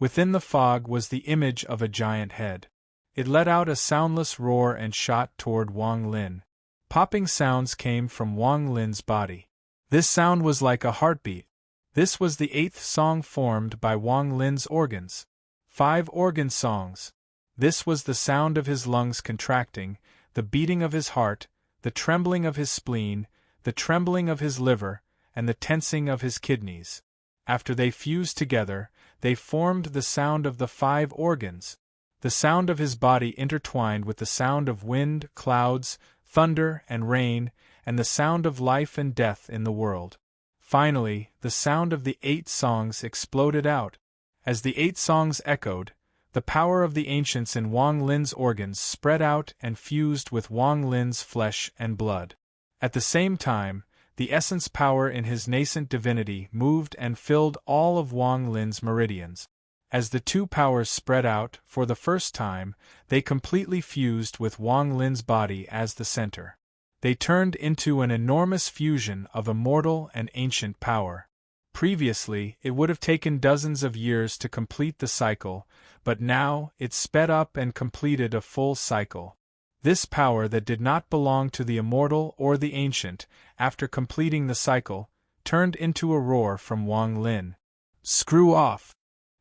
Within the fog was the image of a giant head. It let out a soundless roar and shot toward Wang Lin. Popping sounds came from Wang Lin's body. This sound was like a heartbeat. This was the 8th song formed by Wang Lin's organs. 5 organ songs. This was the sound of his lungs contracting, the beating of his heart, the trembling of his spleen, the trembling of his liver, and the tensing of his kidneys. After they fused together, they formed the sound of the 5 organs. The sound of his body intertwined with the sound of wind, clouds, thunder, and rain, and the sound of life and death in the world. Finally, the sound of the 8 songs exploded out. As the 8 songs echoed, the power of the ancients in Wang Lin's organs spread out and fused with Wang Lin's flesh and blood. At the same time, the essence power in his nascent divinity moved and filled all of Wang Lin's meridians. As the 2 powers spread out, for the first time, they completely fused with Wang Lin's body as the center. They turned into an enormous fusion of immortal and ancient power. Previously, it would have taken dozens of years to complete the cycle, but now, it sped up and completed a full cycle. This power that did not belong to the immortal or the ancient, after completing the cycle, turned into a roar from Wang Lin. Screw off!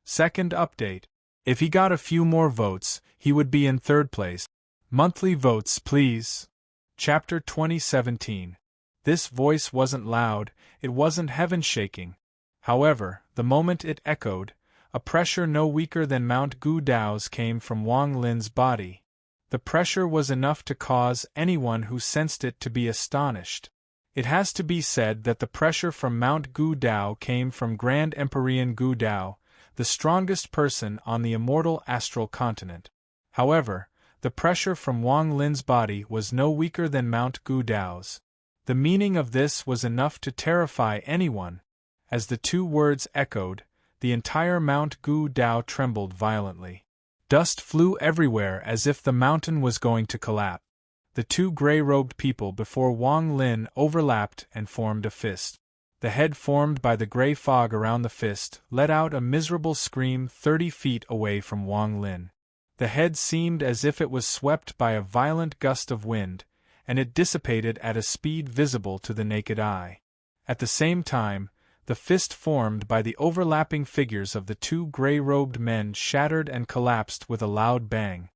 Second update. If he got a few more votes, he would be in third place. Monthly votes, please. Chapter 2017. This voice wasn't loud, it wasn't heaven-shaking. However, the moment it echoed, a pressure no weaker than Mount Gu Dao's came from Wang Lin's body. The pressure was enough to cause anyone who sensed it to be astonished. It has to be said that the pressure from Mount Gu Dao came from Grand Emperor Gu Dao, the strongest person on the immortal astral continent. However, the pressure from Wang Lin's body was no weaker than Mount Gu Dao's. The meaning of this was enough to terrify anyone. As the two words echoed, the entire Mount Gu Dao trembled violently. Dust flew everywhere as if the mountain was going to collapse. The two gray-robed people before Wang Lin overlapped and formed a fist. The head formed by the gray fog around the fist let out a miserable scream 30 feet away from Wang Lin. The head seemed as if it was swept by a violent gust of wind, and it dissipated at a speed visible to the naked eye. At the same time, the fist formed by the overlapping figures of the two gray-robed men shattered and collapsed with a loud bang.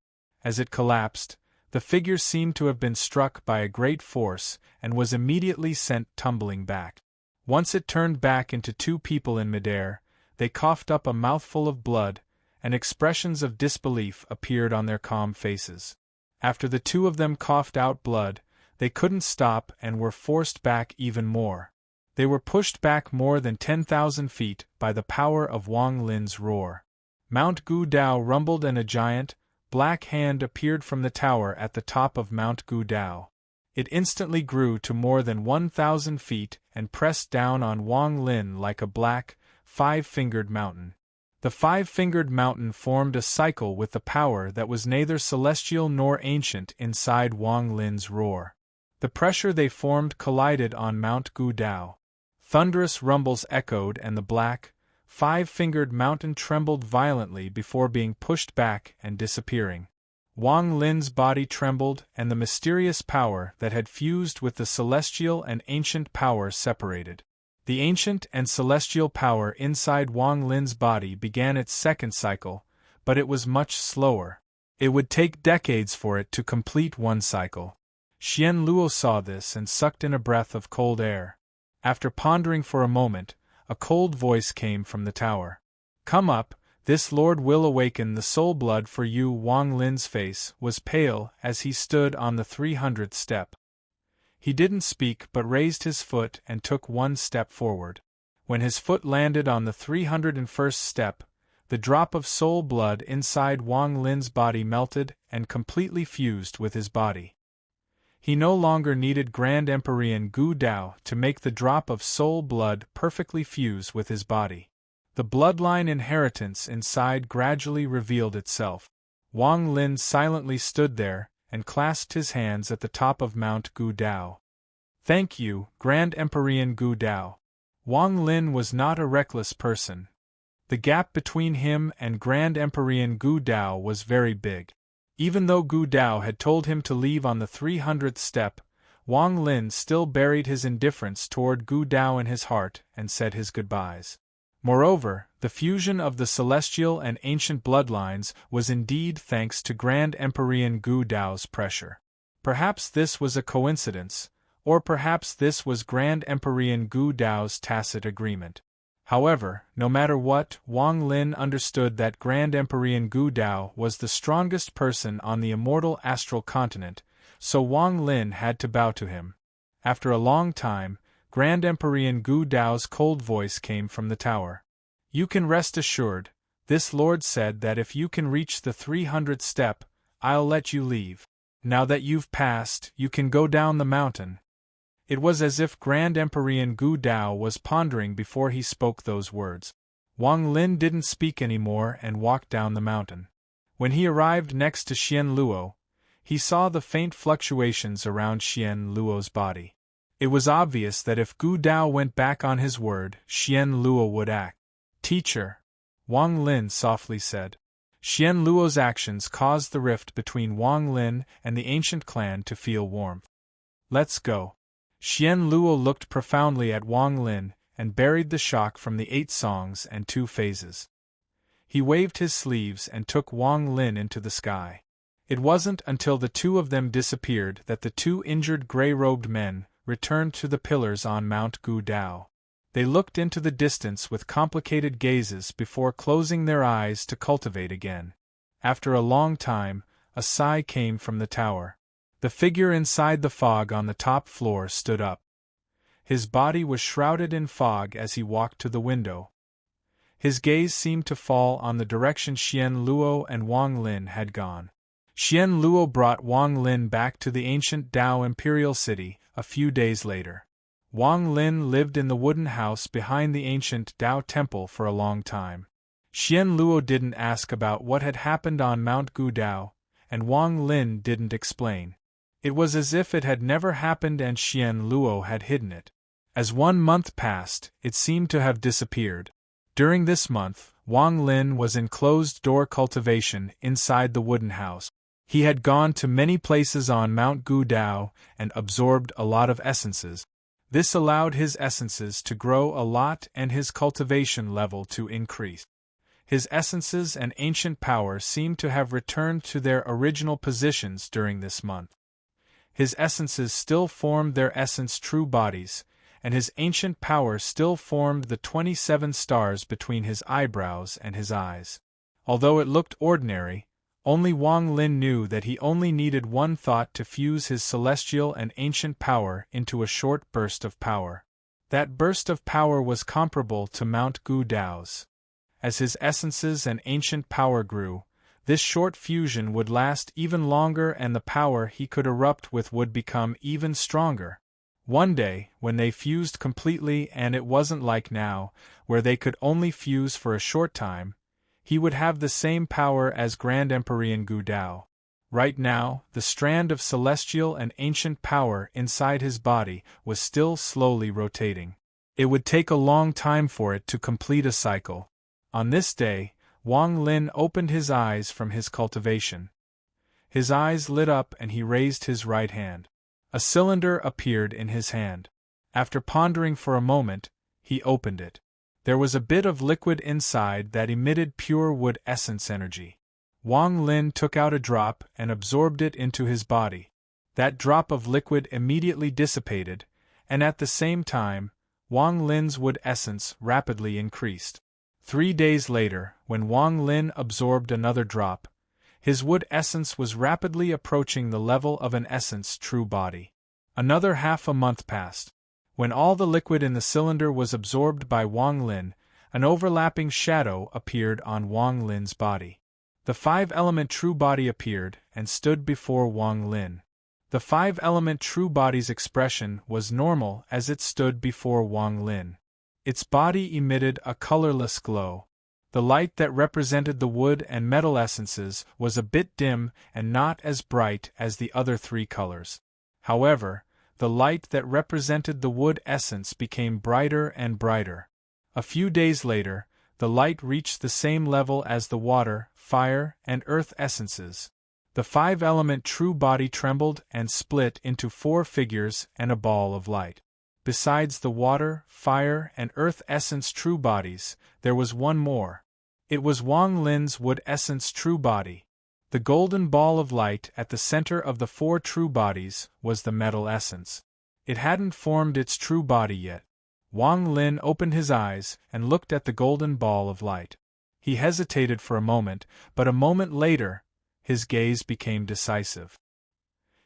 As it collapsed, the figure seemed to have been struck by a great force and was immediately sent tumbling back. Once it turned back into two people in midair, they coughed up a mouthful of blood, and expressions of disbelief appeared on their calm faces. After the two of them coughed out blood, they couldn't stop and were forced back even more. They were pushed back more than 10,000 feet by the power of Wang Lin's roar. Mount Gu Dao rumbled and a giant, black hand appeared from the tower at the top of Mount Gu Dao. It instantly grew to more than 1,000 feet and pressed down on Wang Lin like a black, five-fingered mountain. The five-fingered mountain formed a cycle with the power that was neither celestial nor ancient inside Wang Lin's roar. The pressure they formed collided on Mount Gu Dao. Thunderous rumbles echoed and the black, five-fingered mountain trembled violently before being pushed back and disappearing. Wang Lin's body trembled and the mysterious power that had fused with the celestial and ancient power separated. The ancient and celestial power inside Wang Lin's body began its second cycle, but it was much slower. It would take decades for it to complete one cycle. Xian Luo saw this and sucked in a breath of cold air. After pondering for a moment, a cold voice came from the tower. "Come up, this lord will awaken the soul blood for you." Wang Lin's face was pale as he stood on the 300th step. He didn't speak but raised his foot and took one step forward. When his foot landed on the 301st step, the drop of soul blood inside Wang Lin's body melted and completely fused with his body. He no longer needed Grand Emperor Gu Dao to make the drop of soul blood perfectly fuse with his body. The bloodline inheritance inside gradually revealed itself. Wang Lin silently stood there and clasped his hands at the top of Mount Gu Dao. "Thank you, Grand Emperor Gu Dao." Wang Lin was not a reckless person. The gap between him and Grand Emperor Gu Dao was very big. Even though Gu Dao had told him to leave on the 300th step, Wang Lin still buried his indifference toward Gu Dao in his heart and said his goodbyes. Moreover, the fusion of the celestial and ancient bloodlines was indeed thanks to Grand Emperor Gu Dao's pressure. Perhaps this was a coincidence, or perhaps this was Grand Emperor Gu Dao's tacit agreement. However, no matter what, Wang Lin understood that Grand Emperor Gu Dao was the strongest person on the immortal astral continent, so Wang Lin had to bow to him. After a long time, Grand Emperor Gu Dao's cold voice came from the tower. "You can rest assured, this lord said that if you can reach the 300th step, I'll let you leave. Now that you've passed, you can go down the mountain." It was as if Grand Emperor Gu Dao was pondering before he spoke those words. Wang Lin didn't speak anymore and walked down the mountain. When he arrived next to Xian Luo, he saw the faint fluctuations around Xian Luo's body. It was obvious that if Gu Dao went back on his word, Xian Luo would act. Teacher, Wang Lin softly said. Xian Luo's actions caused the rift between Wang Lin and the ancient clan to feel warmth. Let's go. Xian Luo looked profoundly at Wang Lin and buried the shock from the 8 songs and 2 phases. He waved his sleeves and took Wang Lin into the sky. It wasn't until the 2 of them disappeared that the 2 injured gray-robed men returned to the pillars on Mount Gu Dao. They looked into the distance with complicated gazes before closing their eyes to cultivate again. After a long time, a sigh came from the tower. The figure inside the fog on the top floor stood up. His body was shrouded in fog as he walked to the window. His gaze seemed to fall on the direction Xian Luo and Wang Lin had gone. Xian Luo brought Wang Lin back to the ancient Dao imperial city a few days later. Wang Lin lived in the wooden house behind the ancient Dao temple for a long time. Xian Luo didn't ask about what had happened on Mount Gu Dao, and Wang Lin didn't explain. It was as if it had never happened and Xian Luo had hidden it. As 1 month passed, it seemed to have disappeared. During this month, Wang Lin was in closed-door cultivation inside the wooden house. He had gone to many places on Mount Gu Dao and absorbed a lot of essences. This allowed his essences to grow a lot and his cultivation level to increase. His essences and ancient power seemed to have returned to their original positions during this month. His essences still formed their essence true bodies, and his ancient power still formed the 27 stars between his eyebrows and his eyes. Although it looked ordinary, only Wang Lin knew that he only needed one thought to fuse his celestial and ancient power into a short burst of power. That burst of power was comparable to Mount Gu Dao's. As his essences and ancient power grew, this short fusion would last even longer and the power he could erupt with would become even stronger. One day, when they fused completely and it wasn't like now, where they could only fuse for a short time, he would have the same power as Grand Emperor Gu Dao. Right now, the strand of celestial and ancient power inside his body was still slowly rotating. It would take a long time for it to complete a cycle. On this day, Wang Lin opened his eyes from his cultivation. His eyes lit up and he raised his right hand. A cylinder appeared in his hand. After pondering for a moment, he opened it. There was a bit of liquid inside that emitted pure wood essence energy. Wang Lin took out a drop and absorbed it into his body. That drop of liquid immediately dissipated, and at the same time, Wang Lin's wood essence rapidly increased. 3 days later, when Wang Lin absorbed another drop, his wood essence was rapidly approaching the level of an essence true body. Another half a month passed. When all the liquid in the cylinder was absorbed by Wang Lin, an overlapping shadow appeared on Wang Lin's body. The 5-element true body appeared and stood before Wang Lin. The 5-element true body's expression was normal as it stood before Wang Lin. Its body emitted a colorless glow. The light that represented the wood and metal essences was a bit dim and not as bright as the other 3 colors. However, the light that represented the wood essence became brighter and brighter. A few days later, the light reached the same level as the water, fire, and earth essences. The 5-element true body trembled and split into 4 figures and a ball of light. Besides the water, fire, and earth essence true bodies, there was one more. It was Wang Lin's wood essence true body. The golden ball of light at the center of the 4 true bodies was the metal essence. It hadn't formed its true body yet. Wang Lin opened his eyes and looked at the golden ball of light. He hesitated for a moment, but a moment later, his gaze became decisive.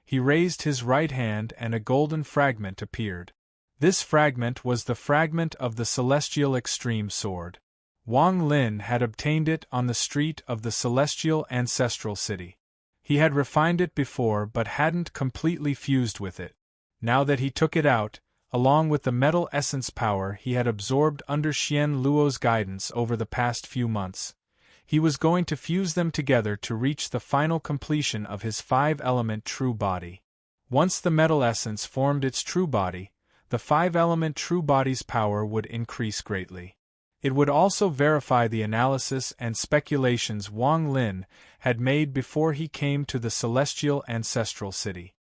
He raised his right hand and a golden fragment appeared. This fragment was the fragment of the celestial extreme sword. Wang Lin had obtained it on the street of the celestial ancestral city. He had refined it before but hadn't completely fused with it. Now that he took it out, along with the metal essence power he had absorbed under Xian Luo's guidance over the past few months, he was going to fuse them together to reach the final completion of his 5-element true body. Once the metal essence formed its true body, the five-element true body's power would increase greatly. It would also verify the analysis and speculations Wang Lin had made before he came to the celestial ancestral city.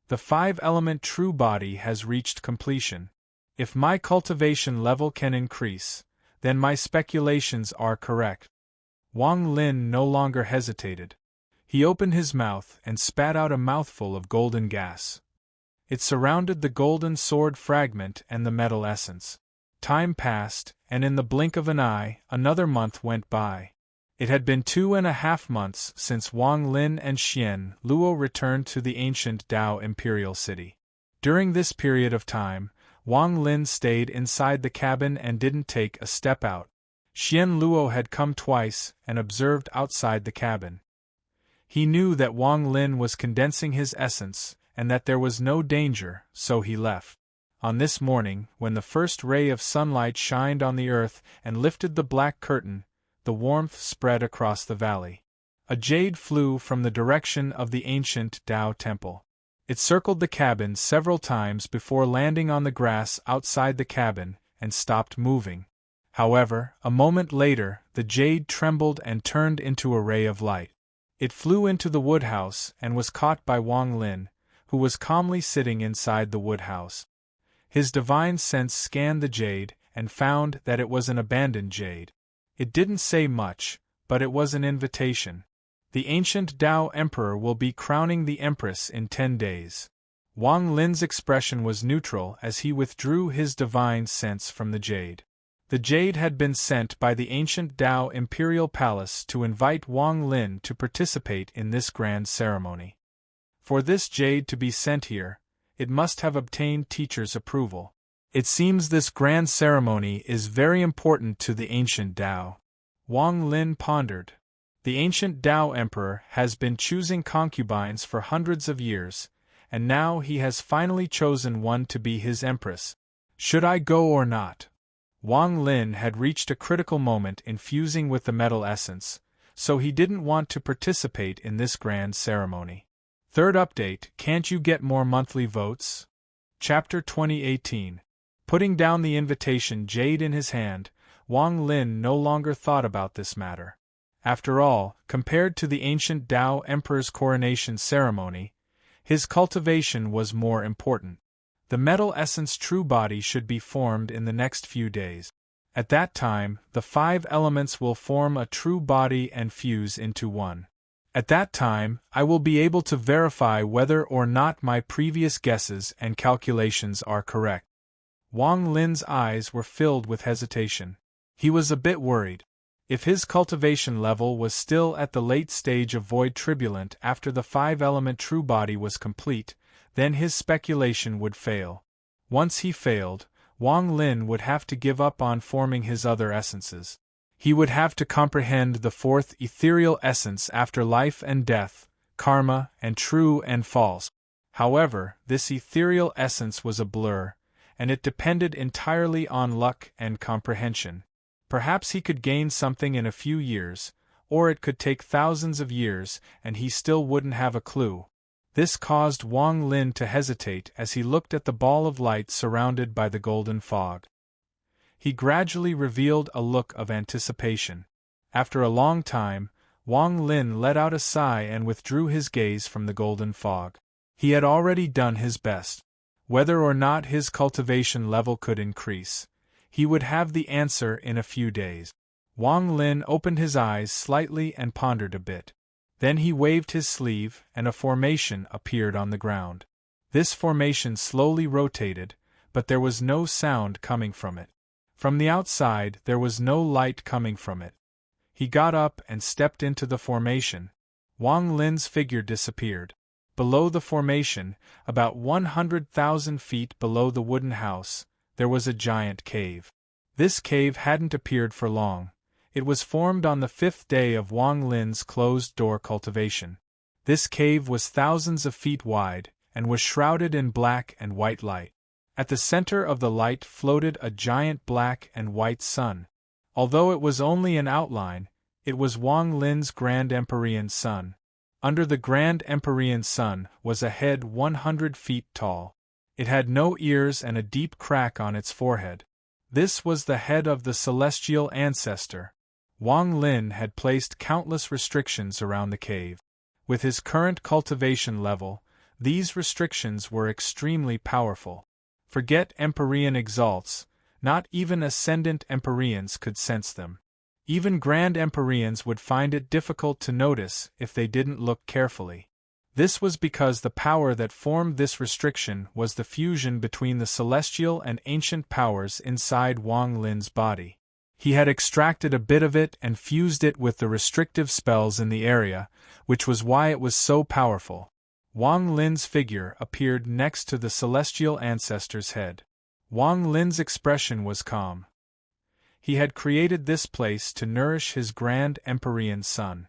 The five-element true body has reached completion. If my cultivation level can increase, then my speculations are correct. Wang Lin no longer hesitated. He opened his mouth and spat out a mouthful of golden gas. It surrounded the golden sword fragment and the metal essence. Time passed, and in the blink of an eye, another month went by. It had been 2.5 months since Wang Lin and Xian Luo returned to the ancient Dao imperial city. During this period of time, Wang Lin stayed inside the cabin and didn't take a step out. Xian Luo had come twice and observed outside the cabin. He knew that Wang Lin was condensing his essence and that there was no danger, so he left. On this morning, when the first ray of sunlight shined on the earth and lifted the black curtain, the warmth spread across the valley. A jade flew from the direction of the ancient Dao temple. It circled the cabin several times before landing on the grass outside the cabin and stopped moving. However, a moment later, the jade trembled and turned into a ray of light. It flew into the woodhouse and was caught by Wang Lin, who was calmly sitting inside the woodhouse. His divine sense scanned the jade and found that it was an abandoned jade. It didn't say much, but it was an invitation. The ancient Dao Emperor will be crowning the Empress in 10 days. Wang Lin's expression was neutral as he withdrew his divine sense from the jade. The jade had been sent by the ancient Dao Imperial Palace to invite Wang Lin to participate in this grand ceremony. For this jade to be sent here, it must have obtained teacher's approval. It seems this grand ceremony is very important to the ancient Dao. Wang Lin pondered. The ancient Dao Emperor has been choosing concubines for hundreds of years, and now he has finally chosen one to be his empress. Should I go or not? Wang Lin had reached a critical moment in fusing with the metal essence, so he didn't want to participate in this grand ceremony. Third update: can't you get more monthly votes? Chapter 2018. Putting down the invitation jade in his hand, Wang Lin no longer thought about this matter. After all, compared to the ancient Dao Emperor's coronation ceremony, his cultivation was more important. The metal essence true body should be formed in the next few days. At that time, the 5 elements will form a true body and fuse into one. At that time, I will be able to verify whether or not my previous guesses and calculations are correct. Wang Lin's eyes were filled with hesitation. He was a bit worried. If his cultivation level was still at the late stage of void turbulent after the 5-element true body was complete, then his speculation would fail. Once he failed, Wang Lin would have to give up on forming his other essences. He would have to comprehend the 4th ethereal essence after life and death, karma, and true and false. However, this ethereal essence was a blur, and it depended entirely on luck and comprehension. Perhaps he could gain something in a few years, or it could take thousands of years and he still wouldn't have a clue. This caused Wang Lin to hesitate as he looked at the ball of light surrounded by the golden fog. He gradually revealed a look of anticipation. After a long time, Wang Lin let out a sigh and withdrew his gaze from the golden fog. He had already done his best. Whether or not his cultivation level could increase, he would have the answer in a few days. Wang Lin opened his eyes slightly and pondered a bit. Then he waved his sleeve, and a formation appeared on the ground. This formation slowly rotated, but there was no sound coming from it. From the outside, there was no light coming from it. He got up and stepped into the formation. Wang Lin's figure disappeared. Below the formation, about 100,000 feet below the wooden house, there was a giant cave. This cave hadn't appeared for long. It was formed on the 5th day of Wang Lin's closed-door cultivation. This cave was thousands of feet wide, and was shrouded in black and white light. At the center of the light floated a giant black and white sun. Although it was only an outline, it was Wang Lin's Grand Empyrean Sun. Under the Grand Empyrean Sun was a head 100 feet tall. It had no ears and a deep crack on its forehead. This was the head of the celestial ancestor. Wang Lin had placed countless restrictions around the cave. With his current cultivation level, these restrictions were extremely powerful. Forget Empyrean exalts, not even ascendant Empyreans could sense them. Even Grand Empyreans would find it difficult to notice if they didn't look carefully. This was because the power that formed this restriction was the fusion between the celestial and ancient powers inside Wang Lin's body. He had extracted a bit of it and fused it with the restrictive spells in the area, which was why it was so powerful. Wang Lin's figure appeared next to the celestial ancestor's head. Wang Lin's expression was calm. He had created this place to nourish his Grand Empyrean son.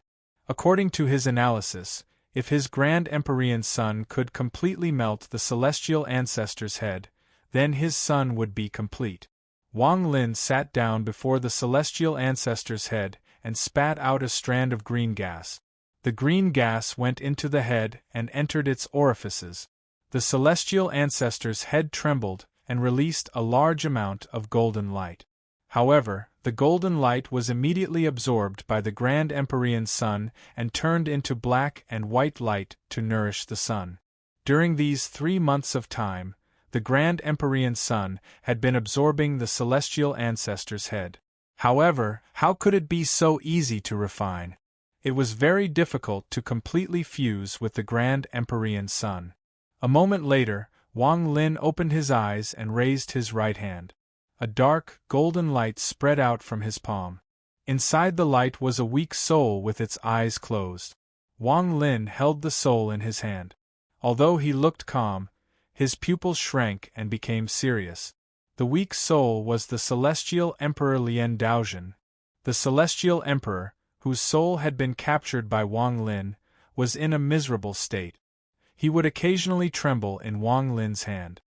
According to his analysis, if his Grand Empyrean son could completely melt the celestial ancestor's head, then his son would be complete. Wang Lin sat down before the celestial ancestor's head and spat out a strand of green gas. The green gas went into the head and entered its orifices. The celestial ancestor's head trembled and released a large amount of golden light. However, the golden light was immediately absorbed by the Grand Empyrean sun and turned into black and white light to nourish the sun. During these 3 months of time, the Grand Empyrean sun had been absorbing the celestial ancestor's head. However, how could it be so easy to refine? It was very difficult to completely fuse with the Grand Empyrean sun. A moment later, Wang Lin opened his eyes and raised his right hand. A dark, golden light spread out from his palm. Inside the light was a weak soul with its eyes closed. Wang Lin held the soul in his hand. Although he looked calm, his pupils shrank and became serious. The weak soul was the celestial emperor Lian Daozhen. The celestial emperor, whose soul had been captured by Wang Lin, was in a miserable state. He would occasionally tremble in Wang Lin's hand.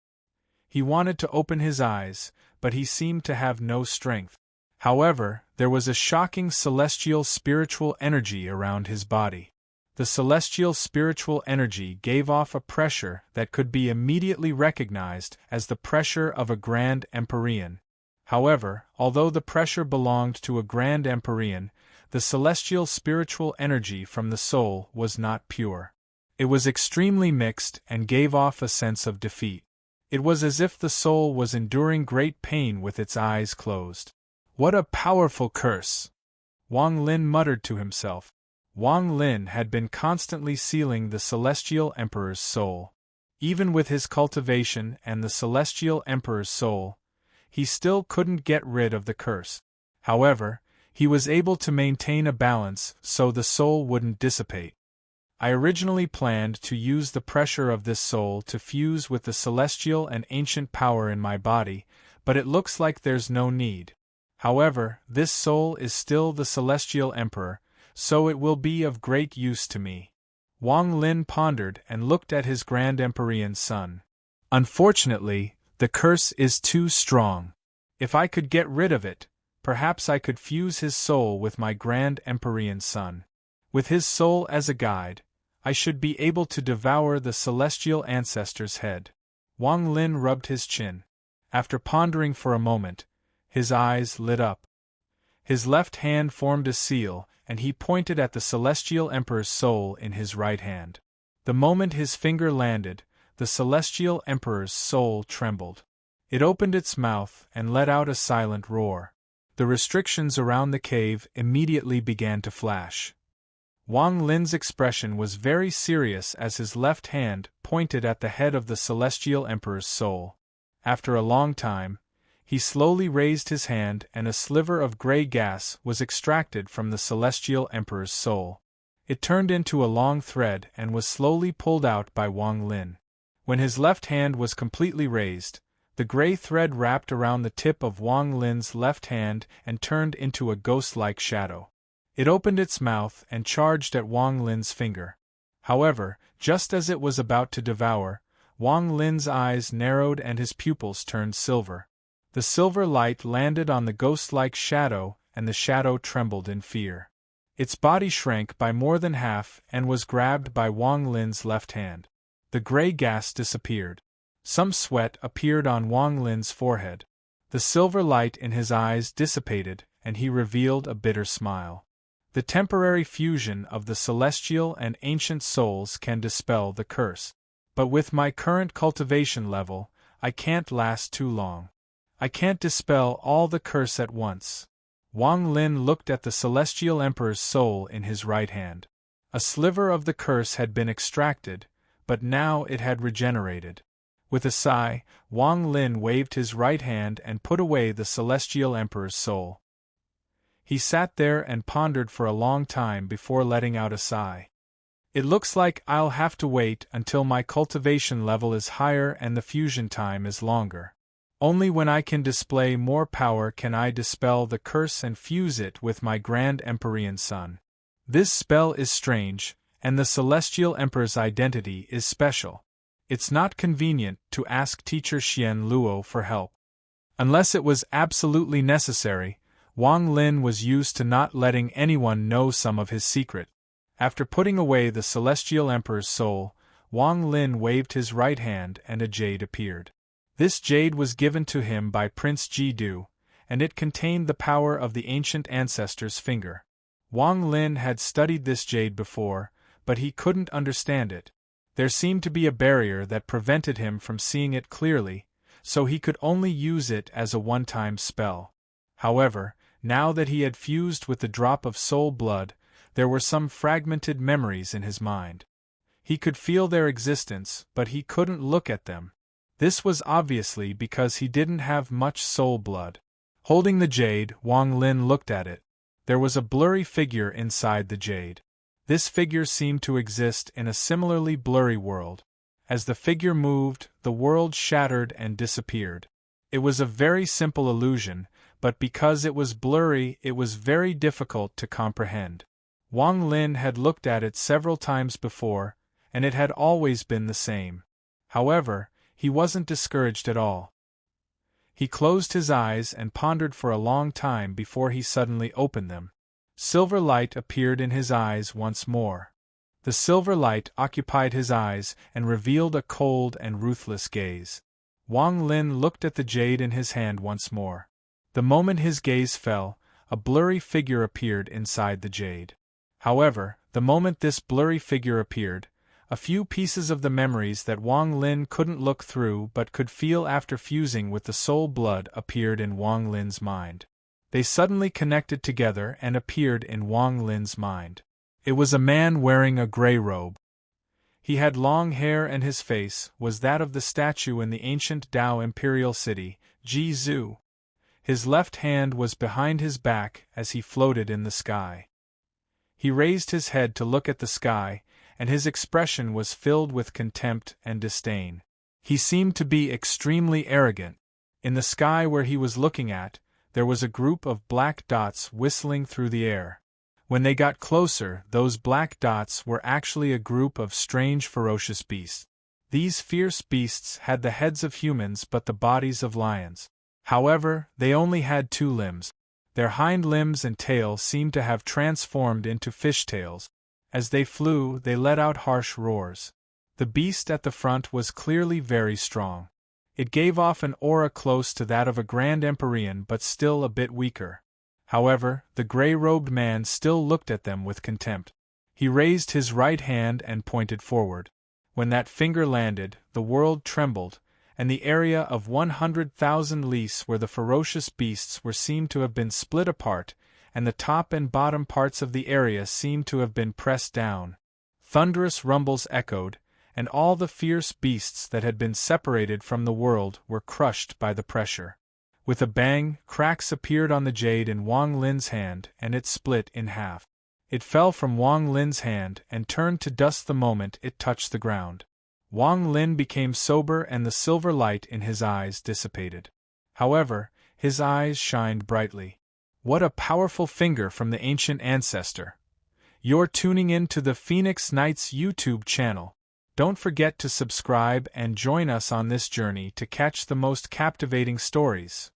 He wanted to open his eyes, but he seemed to have no strength. However, there was a shocking celestial spiritual energy around his body. The celestial spiritual energy gave off a pressure that could be immediately recognized as the pressure of a Grand Empyrean. However, although the pressure belonged to a Grand Empyrean, the celestial spiritual energy from the soul was not pure. It was extremely mixed and gave off a sense of defeat. It was as if the soul was enduring great pain with its eyes closed. What a powerful curse! Wang Lin muttered to himself. Wang Lin had been constantly sealing the celestial emperor's soul. Even with his cultivation and the celestial emperor's soul, he still couldn't get rid of the curse. However, he was able to maintain a balance so the soul wouldn't dissipate. I originally planned to use the pressure of this soul to fuse with the celestial and ancient power in my body, but it looks like there's no need. However, this soul is still the celestial emperor, so it will be of great use to me. Wang Lin pondered and looked at his Grand Empyrean son. Unfortunately, the curse is too strong. If I could get rid of it, perhaps I could fuse his soul with my Grand Empyrean son. With his soul as a guide, I should be able to devour the celestial ancestor's head. Wang Lin rubbed his chin. After pondering for a moment, his eyes lit up. His left hand formed a seal, and he pointed at the celestial emperor's soul in his right hand. The moment his finger landed, the celestial emperor's soul trembled. It opened its mouth and let out a silent roar. The restrictions around the cave immediately began to flash. Wang Lin's expression was very serious as his left hand pointed at the head of the celestial emperor's soul. After a long time, he slowly raised his hand and a sliver of gray gas was extracted from the celestial emperor's soul. It turned into a long thread and was slowly pulled out by Wang Lin. When his left hand was completely raised, the gray thread wrapped around the tip of Wang Lin's left hand and turned into a ghost-like shadow. It opened its mouth and charged at Wang Lin's finger. However, just as it was about to devour, Wang Lin's eyes narrowed and his pupils turned silver. The silver light landed on the ghost-like shadow and the shadow trembled in fear. Its body shrank by more than half and was grabbed by Wang Lin's left hand. The gray gas disappeared. Some sweat appeared on Wang Lin's forehead. The silver light in his eyes dissipated, and he revealed a bitter smile. The temporary fusion of the celestial and ancient souls can dispel the curse. But with my current cultivation level, I can't last too long. I can't dispel all the curse at once. Wang Lin looked at the Celestial Emperor's soul in his right hand. A sliver of the curse had been extracted, but now it had regenerated. With a sigh, Wang Lin waved his right hand and put away the Celestial Emperor's soul. He sat there and pondered for a long time before letting out a sigh. It looks like I'll have to wait until my cultivation level is higher and the fusion time is longer. Only when I can display more power can I dispel the curse and fuse it with my Grand Empyrean Son. This spell is strange, and the Celestial Emperor's identity is special. It's not convenient to ask Teacher Xian Luo for help. Unless it was absolutely necessary, Wang Lin was used to not letting anyone know some of his secret. After putting away the Celestial Emperor's soul, Wang Lin waved his right hand and a jade appeared. This jade was given to him by Prince Jidu, and it contained the power of the ancient ancestor's finger. Wang Lin had studied this jade before, but he couldn't understand it. There seemed to be a barrier that prevented him from seeing it clearly, so he could only use it as a one-time spell. However, now that he had fused with the drop of soul blood, there were some fragmented memories in his mind. He could feel their existence, but he couldn't look at them. This was obviously because he didn't have much soul blood. Holding the jade, Wang Lin looked at it. There was a blurry figure inside the jade. This figure seemed to exist in a similarly blurry world. As the figure moved, the world shattered and disappeared. It was a very simple illusion, but because it was blurry, it was very difficult to comprehend. Wang Lin had looked at it several times before, and it had always been the same. However, he wasn't discouraged at all. He closed his eyes and pondered for a long time before he suddenly opened them. Silver light appeared in his eyes once more. The silver light occupied his eyes and revealed a cold and ruthless gaze. Wang Lin looked at the jade in his hand once more. The moment his gaze fell, a blurry figure appeared inside the jade. However, the moment this blurry figure appeared, a few pieces of the memories that Wang Lin couldn't look through but could feel after fusing with the soul blood appeared in Wang Lin's mind. They suddenly connected together and appeared in Wang Lin's mind. It was a man wearing a gray robe. He had long hair and his face was that of the statue in the ancient Tao imperial city, Ji-Zu. His left hand was behind his back as he floated in the sky. He raised his head to look at the sky, and his expression was filled with contempt and disdain. He seemed to be extremely arrogant. In the sky where he was looking at, there was a group of black dots whistling through the air. When they got closer, those black dots were actually a group of strange ferocious beasts. These fierce beasts had the heads of humans but the bodies of lions. However, they only had 2 limbs. Their hind limbs and tail seemed to have transformed into fishtails. As they flew, they let out harsh roars. The beast at the front was clearly very strong. It gave off an aura close to that of a Grand Empyrean but still a bit weaker. However, the gray-robed man still looked at them with contempt. He raised his right hand and pointed forward. When that finger landed, the world trembled, and the area of 100,000 lis where the ferocious beasts were seemed to have been split apart, and the top and bottom parts of the area seemed to have been pressed down. Thunderous rumbles echoed, and all the fierce beasts that had been separated from the world were crushed by the pressure. With a bang, cracks appeared on the jade in Wang Lin's hand, and it split in half. It fell from Wang Lin's hand and turned to dust the moment it touched the ground. Wang Lin became sober and the silver light in his eyes dissipated. However, his eyes shined brightly. What a powerful finger from the ancient ancestor! You're tuning in to the Phoenix Knights YouTube channel. Don't forget to subscribe and join us on this journey to catch the most captivating stories.